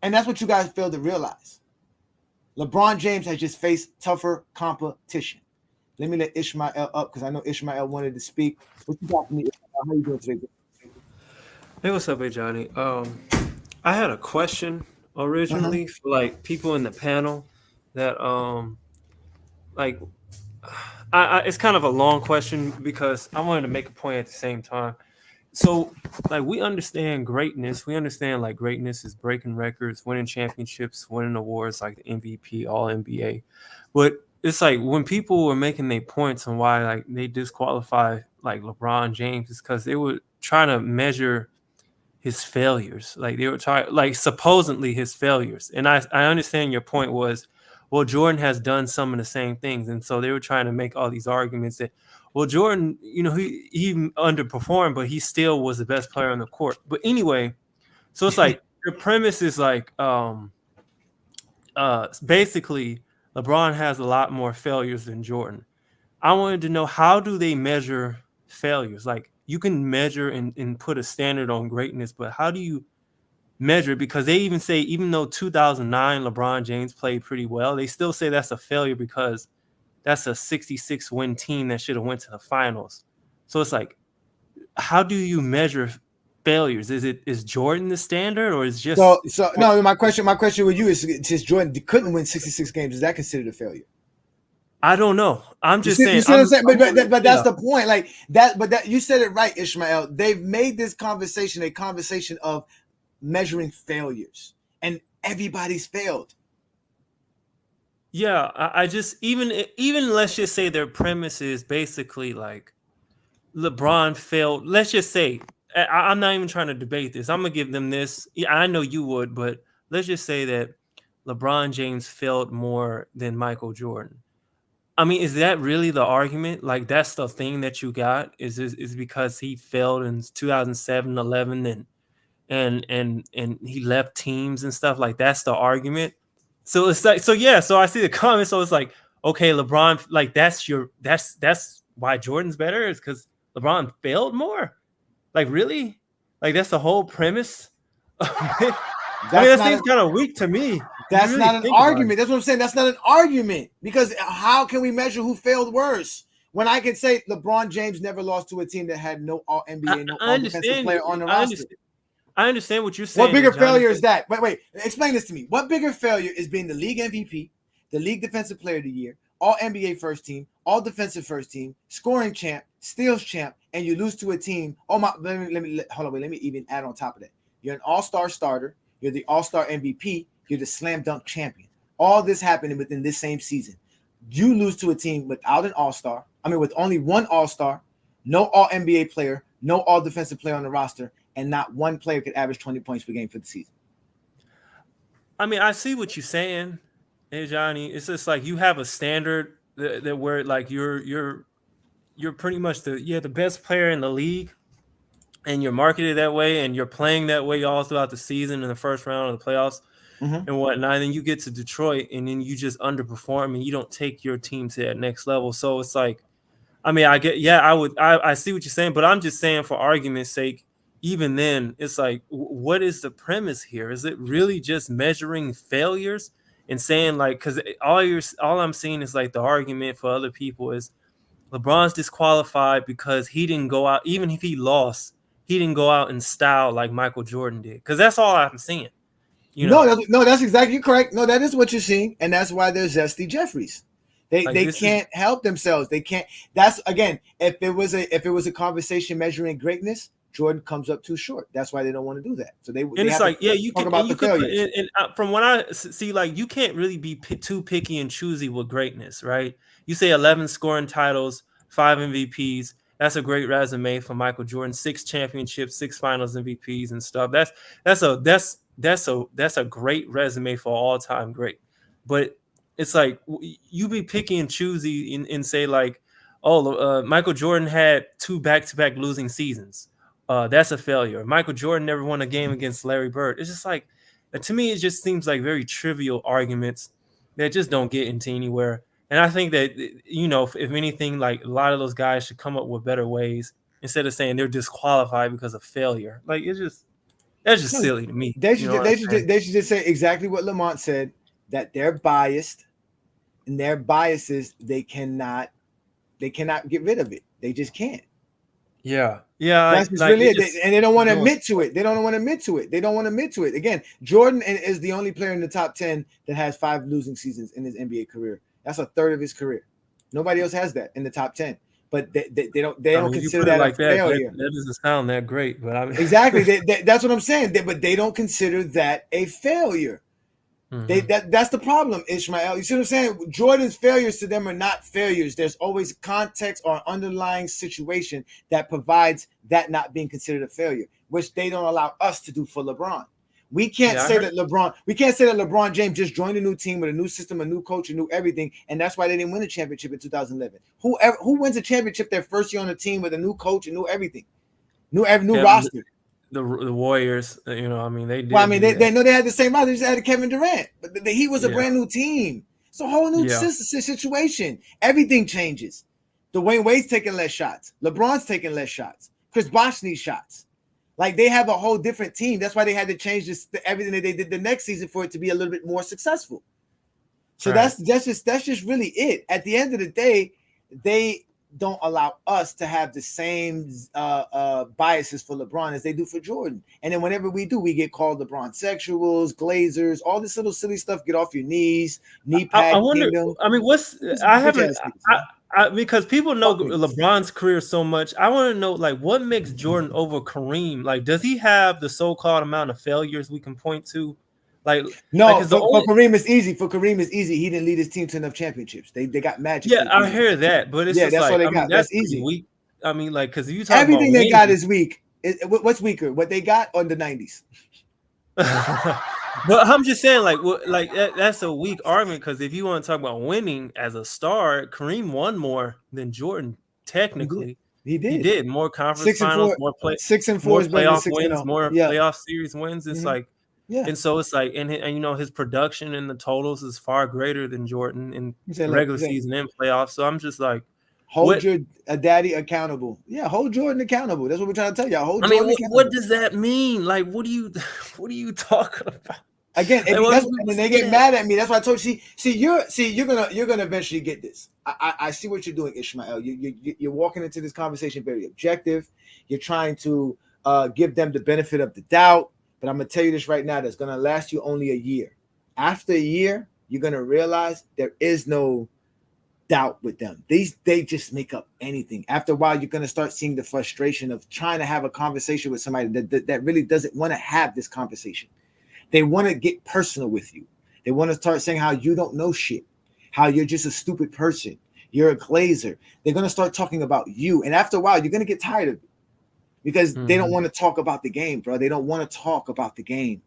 And that's what you guys fail to realize. LeBron James has just faced tougher competition. Let me let Ishmael up because I know Ishmael wanted to speak. What you got for me? How you doing today? Hey, what's up, Ajani? I had a question originally for like people in the panel that like it's kind of a long question because I wanted to make a point at the same time. So like we understand greatness. We understand like greatness is breaking records, winning championships, winning awards like the MVP, All NBA. But it's like when people were making their points on why like they disqualify like LeBron James is because they were trying to measure his failures. Like they were trying, like supposedly his failures. And I understand your point was, well, Jordan has done some of the same things. And so they were trying to make all these arguments that, well, Jordan, you know, he underperformed, but he still was the best player on the court. But anyway, so it's like your premise is like basically LeBron has a lot more failures than Jordan. I wanted to know, how do they measure failures? Like you can measure and put a standard on greatness, but how do you measure? Because they even say, even though 2009 LeBron James played pretty well, they still say that's a failure because that's a 66 win team that should have went to the finals. So it's like, how do you measure failures? Is Jordan the standard, or is just so no? My question with you is, since Jordan couldn't win 66 games, is that considered a failure? I don't know. I'm just saying. You see what I'm saying? But that's the point. Like that. But that you said it right, Ishmael. They've made this conversation a conversation of measuring failures, and everybody's failed. Yeah, I just even let's just say their premise is basically like LeBron failed. Let's just say I'm not even trying to debate this. I'm gonna give them this. Yeah, I know you would, but let's just say that LeBron James failed more than Michael Jordan. I mean, is that really the argument? Like, that's the thing that you got is because he failed in 2007, 11, and he left teams and stuff. Like, that's the argument. So it's like, so yeah. So I see the comments. So it's like, okay, LeBron, like that's why Jordan's better is because LeBron failed more. Like, really? Like, that's the whole premise. I mean, that seems kind of weak to me. That's really not an argument. That's what I'm saying. That's not an argument because how can we measure who failed worse when I can say LeBron James never lost to a team that had no All NBA, no All Defensive player on the roster? I understand what you're saying. What bigger failure is that? Wait. Explain this to me. What bigger failure is being the league MVP, the league defensive player of the year, All NBA first team, All Defensive first team, scoring champ, steals champ, and you lose to a team? Oh my! Let me even add on top of that. You're an All-Star starter. You're the All-Star MVP. You're the slam dunk champion. All this happening within this same season. You lose to a team without an All-Star. I mean, with only one All-Star, no All NBA player, no All Defensive player on the roster, and not one player could average 20 points per game for the season. I mean, I see what you're saying, Ajani. It's just like you have a standard that where like you're pretty much the best player in the league. And you're marketed that way, and you're playing that way all throughout the season in the first round of the playoffs and whatnot. And then you get to Detroit, and then you just underperform, and you don't take your team to that next level. So it's like, I mean, I see what you're saying, but I'm just saying for argument's sake, even then, it's like, what is the premise here? Is it really just measuring failures and saying like, because all I'm seeing is like the argument for other people is LeBron's disqualified because he didn't go out, even if he lost. He didn't go out in style like Michael Jordan did. Because that's all I'm seeing. You know? No, that's exactly correct. No, that is what you're seeing. And that's why they're Zesty Jeffries. They can't help themselves. They can't. That's, again, if it was a conversation measuring greatness, Jordan comes up too short. That's why they don't want to do that. So it's like, yeah, you can talk about the failures. From what I see, like, you can't really be too picky and choosy with greatness, right? You say 11 scoring titles, 5 MVPs. That's a great resume for Michael Jordan. 6 championships, 6 Finals MVPs and stuff. That's a great resume for all time great. But it's like you be picky and choosy and say like, Michael Jordan had 2 back-to-back losing seasons. That's a failure. Michael Jordan never won a game against Larry Bird. It's just like, to me, it just seems like very trivial arguments that just don't get into anywhere. And I think that, you know, if anything, like a lot of those guys should come up with better ways instead of saying they're disqualified because of failure. Like that's just silly to me. They should just say exactly what Lamont said, that they're biased, and their biases they cannot get rid of it. They just can't. Yeah. That's just really it. And they don't want to admit to it. They don't want to admit to it. Again, Jordan is the only player in the top 10 that has 5 losing seasons in his NBA career. That's a third of his career. Nobody else has that in the top 10. But they don't consider that like a failure. That doesn't sound that great, but I mean exactly. That's what I'm saying. But they don't consider that a failure. That's the problem, Ishmael. You see what I'm saying? Jordan's failures to them are not failures. There's always context or underlying situation that provides that not being considered a failure, which they don't allow us to do for LeBron. We can't say that LeBron James just joined a new team with a new system, a new coach, a new everything, and that's why they didn't win a championship in 2011. Who wins a championship their first year on the team with a new coach and new everything, new roster? The Warriors, you know, I mean, they did. Well, I mean, they know they had the same roster. They just had Kevin Durant, but he was a brand new team. It's a whole new situation. Everything changes. Dwayne Wade's taking less shots. LeBron's taking less shots. Chris Bosh needs shots. Like, they have a whole different team. That's why they had to change everything that they did the next season for it to be a little bit more successful. So that's just really it. At the end of the day, they don't allow us to have the same biases for LeBron as they do for Jordan. And then whenever we do, we get called LeBron sexuals, glazers, all this little silly stuff. Get off your knees, knee pad. I wonder. I mean, because people know LeBron's career so much. I want to know, like, what makes Jordan over Kareem? Like, does he have the so-called amount of failures we can point to? Like, no, for Kareem it's easy. For Kareem it's easy. He didn't lead his team to enough championships. They got magic. Yeah, I hear that, but it's just that's like, what they got. That's easy. Weak. I mean, like, because you talk everything about they got is weak. What's weaker? What they got on the 90s? But I'm just saying, like that's a weak argument because if you want to talk about winning as a star, Kareem won more than Jordan. Technically, He he did. did more conference 6 and finals, 4. more 6 and 4 more is better than playoff 6 and wins, 0. more Yeah. playoff series wins. It's like, yeah. and so it's like, and you know his production in the totals is far greater than Jordan in He said, regular look, season and playoffs. So I'm just like, hold what? your daddy accountable. Yeah, hold Jordan accountable. That's what we're trying to tell y'all. Hold I mean, Jordan what accountable. does that mean? Like, what are you talking about? Again, Like, and then they get mad at me. That's why I told you. See, you're gonna eventually get this. I see what you're doing, Ishmael. You're walking into this conversation very objective. You're trying to give them the benefit of the doubt. But I'm gonna tell you this right now. That's gonna last you only a year. After a year, you're gonna realize there is no doubt with them. They just make up anything. After a while, you're gonna start seeing the frustration of trying to have a conversation with somebody that really doesn't want to have this conversation. They want to get personal with you. They want to start saying how you don't know shit, how you're just a stupid person. You're a glazer. They're going to start talking about you. And after a while, you're going to get tired of it because they don't want to talk about the game, bro. They don't want to talk about the game.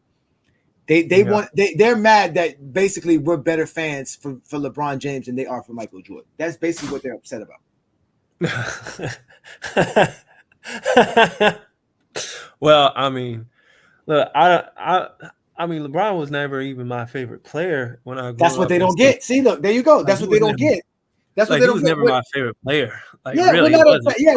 They're mad that basically we're better fans for LeBron James than they are for Michael Jordan. That's basically what they're upset about. Well, I mean, look, I mean, LeBron was never even my favorite player when I grew up. That's what they don't get. See, look, there you go. That's what they don't get. That's what they don't get. He was never my favorite player. Like, yeah, really,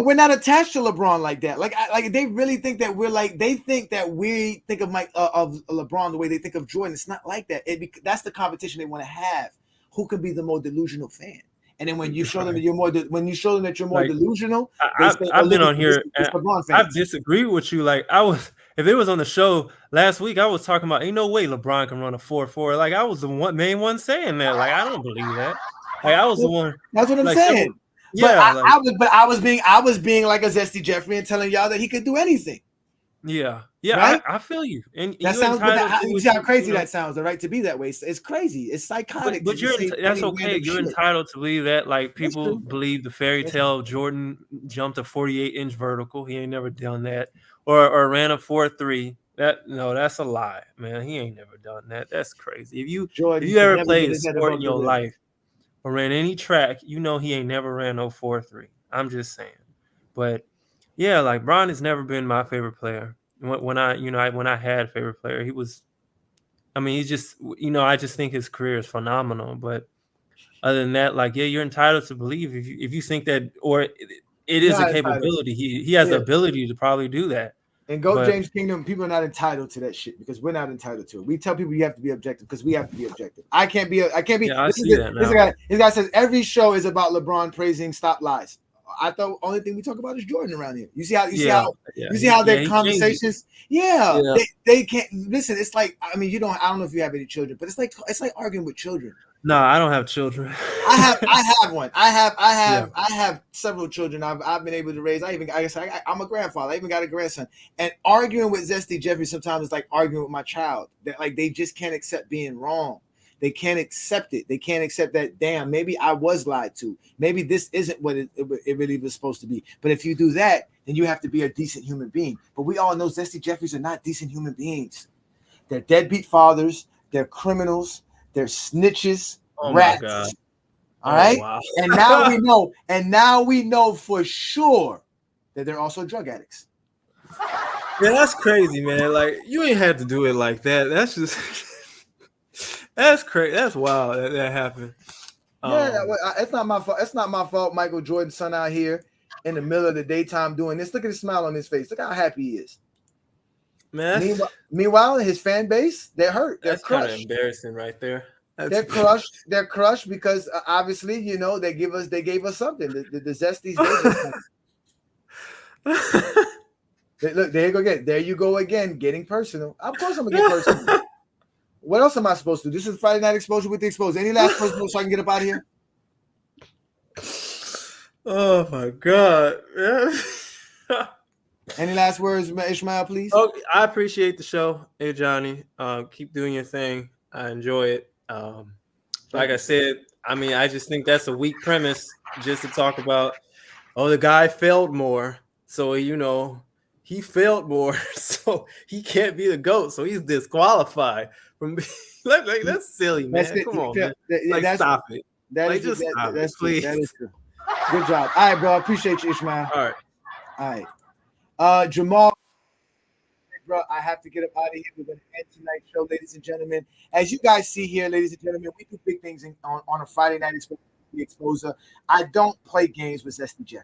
we're not attached to LeBron like that. Like they really think that we're like they think that we think of of LeBron the way they think of Jordan. It's not like that. That's the competition they want to have. Who can be the more delusional fan? And then when you show them that you're more, delusional, I've been on here. I've disagreed with you. Like if it was on the show last week, I was talking about ain't no way LeBron can run a 4.4. Like I was the main one saying that. Like I don't believe that. Like I was the one. That's what I'm saying. Yeah, but I was being like a Zesty Jeffrey and telling y'all that he could do anything. Yeah, right? I feel you. And that sounds. You see how crazy that sounds, all right? To be that way, it's crazy. It's psychotic. But that's okay. You're entitled to believe that. Like people believe the fairy tale. Jordan jumped a 48-inch vertical. He ain't never done that, or ran a 4.3. That's a lie, man. He ain't never done that. That's crazy. If you ever played a sport in your life or ran any track, you know he ain't never ran no 4.3. I'm just saying, but. Yeah, like Bron has never been my favorite player. When I had a favorite player, he was. I mean, he's just I just think his career is phenomenal. But other than that, like you're entitled to believe if you think that, or it is a capability. He has the ability to probably do that. And James Kingdom, people are not entitled to that shit because we're not entitled to it. We tell people you have to be objective because we have to be objective. I can't be. Yeah, I see that now. This guy says every show is about LeBron praising stop lies. I thought only thing we talk about is Jordan around here. You see how their conversations. Yeah, they can't listen. It's like I don't know if you have any children, but it's like arguing with children. No, I don't have children. I have one. I have several children. I've been able to raise. I'm a grandfather. I even got a grandson. And arguing with Zesty Jeffrey sometimes is like arguing with my child. That like they just can't accept being wrong. They can't accept it. They can't accept that, damn, maybe I was lied to. Maybe this isn't what it really was supposed to be. But if you do that, then you have to be a decent human being. But we all know Zesty Jeffries are not decent human beings. They're deadbeat fathers. They're criminals. They're snitches, rats. All right? Wow. And now we know for sure that they're also drug addicts. Yeah, that's crazy, man. Like, you ain't had to do it like that. That's just... That's crazy. That's wild that happened. Yeah, it's not my fault. It's not my fault. Michael Jordan's son out here in the middle of the daytime doing this. Look at the smile on his face. Look how happy he is. Man. Meanwhile, his fan base, they're hurt. They're crushed. Kind of embarrassing right there. They're crushed. They're crushed because obviously, they gave us something. The Zesties gave us something. Look, there you go again. There you go again, getting personal. Of course, I'm gonna get personal. What else am I supposed to do? This is Friday Night Exposure with the Exposed. Any last personal so I can get up out of here? Oh my God. Any last words, Ishmael, please? Oh, I appreciate the show. Hey, Johnny. Keep doing your thing. I enjoy it. Like I said, I just think that's a weak premise just to talk about, the guy failed more. So, he failed more, so he can't be the GOAT. So he's disqualified from being like that's silly, man. Come on, man. Like, stop it. Like, just stop it, please. That is true. Good job. All right, bro. I appreciate you, Ishmael. All right. Jamal, bro, I have to get up out of here. We're going to end tonight's show, ladies and gentlemen. As you guys see here, ladies and gentlemen, we do big things on a Friday night exposure. I don't play games with Zesty Jeff.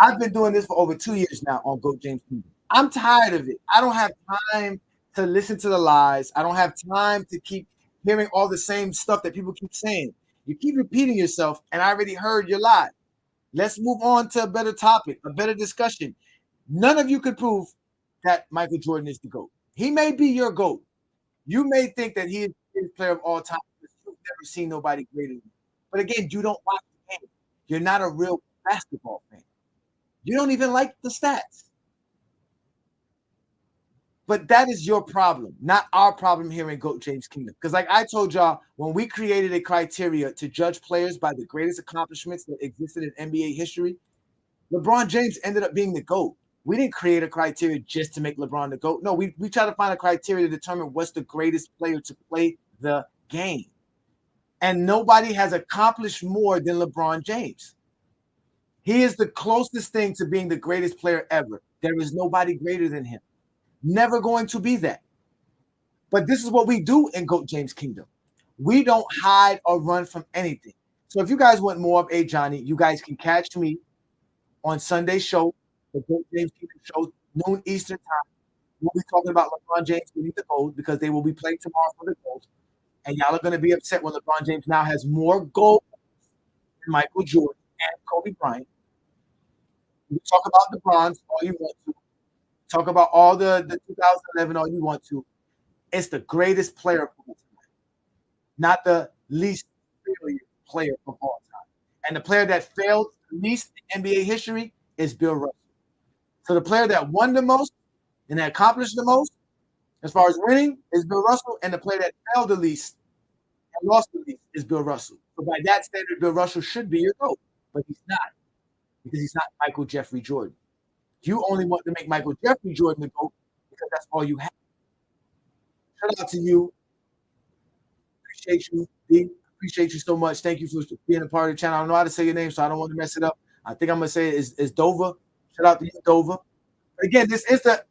I've been doing this for over 2 years now on GOAT James Kingdom. I'm tired of it. I don't have time to listen to the lies. I don't have time to keep hearing all the same stuff that people keep saying. You keep repeating yourself, and I already heard your lie. Let's move on to a better topic, a better discussion. None of you could prove that Michael Jordan is the GOAT. He may be your GOAT. You may think that he is the player of all time, but you've never seen nobody greater than him. But again, you don't watch the game. You're not a real basketball fan. You don't even like the stats. But that is your problem, not our problem here in GOAT James Kingdom. Because like I told y'all, when we created a criteria to judge players by the greatest accomplishments that existed in NBA history, LeBron James ended up being the GOAT. We didn't create a criteria just to make LeBron the GOAT. No, we try to find a criteria to determine what's the greatest player to play the game. And nobody has accomplished more than LeBron James. He is the closest thing to being the greatest player ever. There is nobody greater than him. Never going to be that. But this is what we do in GOAT James Kingdom. We don't hide or run from anything. So if you guys want more of Ajani, you guys can catch me on Sunday's show, the GOAT James Kingdom show, noon Eastern time. We'll be talking about LeBron James winning the gold because they will be playing tomorrow for the gold. And y'all are going to be upset when LeBron James now has more gold than Michael Jordan and Kobe Bryant. We talk about the bronze all you want to. Talk about all the 2011 all you want to. It's the greatest player of all time, not the least failure player of all time. And the player that failed the least in NBA history is Bill Russell. So the player that won the most and that accomplished the most, as far as winning, is Bill Russell, and the player that failed the least and lost the least is Bill Russell. So by that standard, Bill Russell should be your GOAT, but he's not, because he's not Michael Jeffrey Jordan. You only want to make Michael Jeffrey Jordan the GOAT because that's all you have. Shout out to you. Appreciate you, D. Appreciate you so much. Thank you for being a part of the channel. I don't know how to say your name, so I don't want to mess it up. I think I'm going to say it is Dover. Shout out to you, Dover. Again, this is the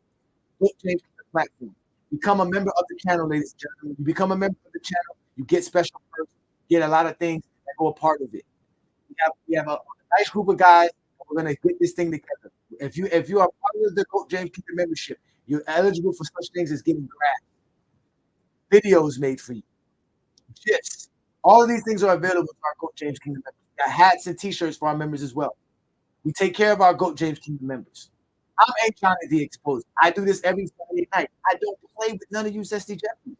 GOAT James platform. Become a member of the channel, ladies and gentlemen. You become a member of the channel, you get special perks, get a lot of things that go a part of it. We have a nice group of guys. We're going to get this thing together. If you are part of the GOAT James Kingdom membership, you're eligible for such things as getting grabs, videos made for you, gifs. All of these things are available to our GOAT James Kingdom members. We got hats and T-shirts for our members as well. We take care of our GOAT James Kingdom members. I'm Ajani the Exposed. I do this every Friday night. I don't play with none of you Zesty Jeffries.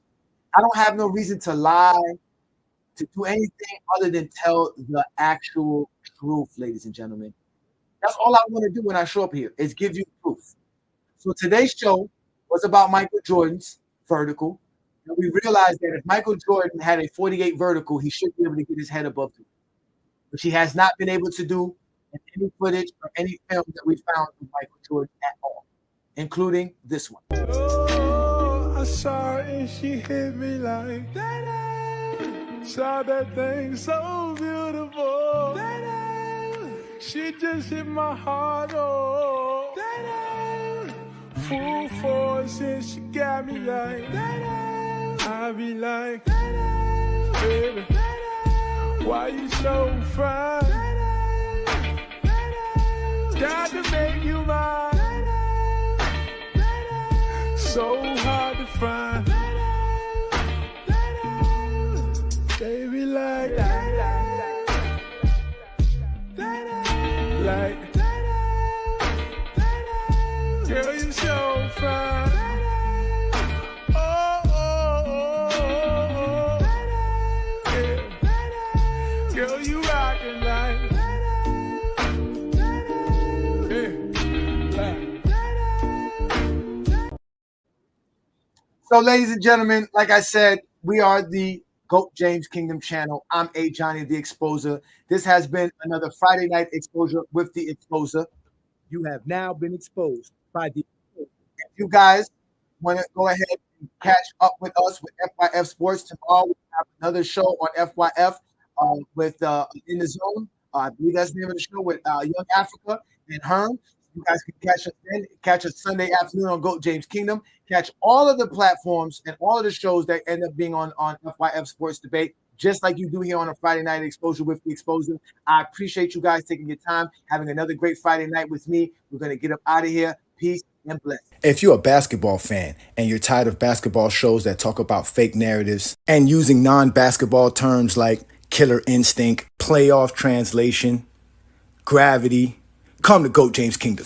I don't have no reason to lie, to do anything other than tell the actual truth, ladies and gentlemen. That's all I want to do when I show up here is give you proof. So today's show was about Michael Jordan's vertical. And we realized that if Michael Jordan had a 48 vertical, he should be able to get his head above it. Which he has not been able to do in any footage or any film that we found of Michael Jordan at all, including this one. Oh, I saw her and she hit me like that. Saw that thing so beautiful. That she just hit my heart, oh. Full force and she got me like I be like, baby, why you so fine? Got to make you mine. So hard to find. Baby, like girl, you so fine. Oh, oh, oh, oh. Yeah. Girl, you rockin' like. So, ladies and gentlemen, like I said, we are the GOAT James Kingdom channel. I'm Ajani the Exposer. This has been another Friday night exposure with the Exposer. You have now been exposed. If you guys want to go ahead and catch up with us with FYF Sports tomorrow, we have another show on FYF with In the Zone. I believe that's the name of the show with Young Africa and Herm. You guys can catch us then. Catch us Sunday afternoon on GOAT James Kingdom. Catch all of the platforms and all of the shows that end up being on FYF Sports Debate, just like you do here on a Friday night exposure with the Exposure. I appreciate you guys taking your time, having another great Friday night with me. We're going to get up out of here. Peace and bless. If you're a basketball fan and you're tired of basketball shows that talk about fake narratives and using non-basketball terms like killer instinct, playoff translation, gravity, come to GOAT James Kingdom.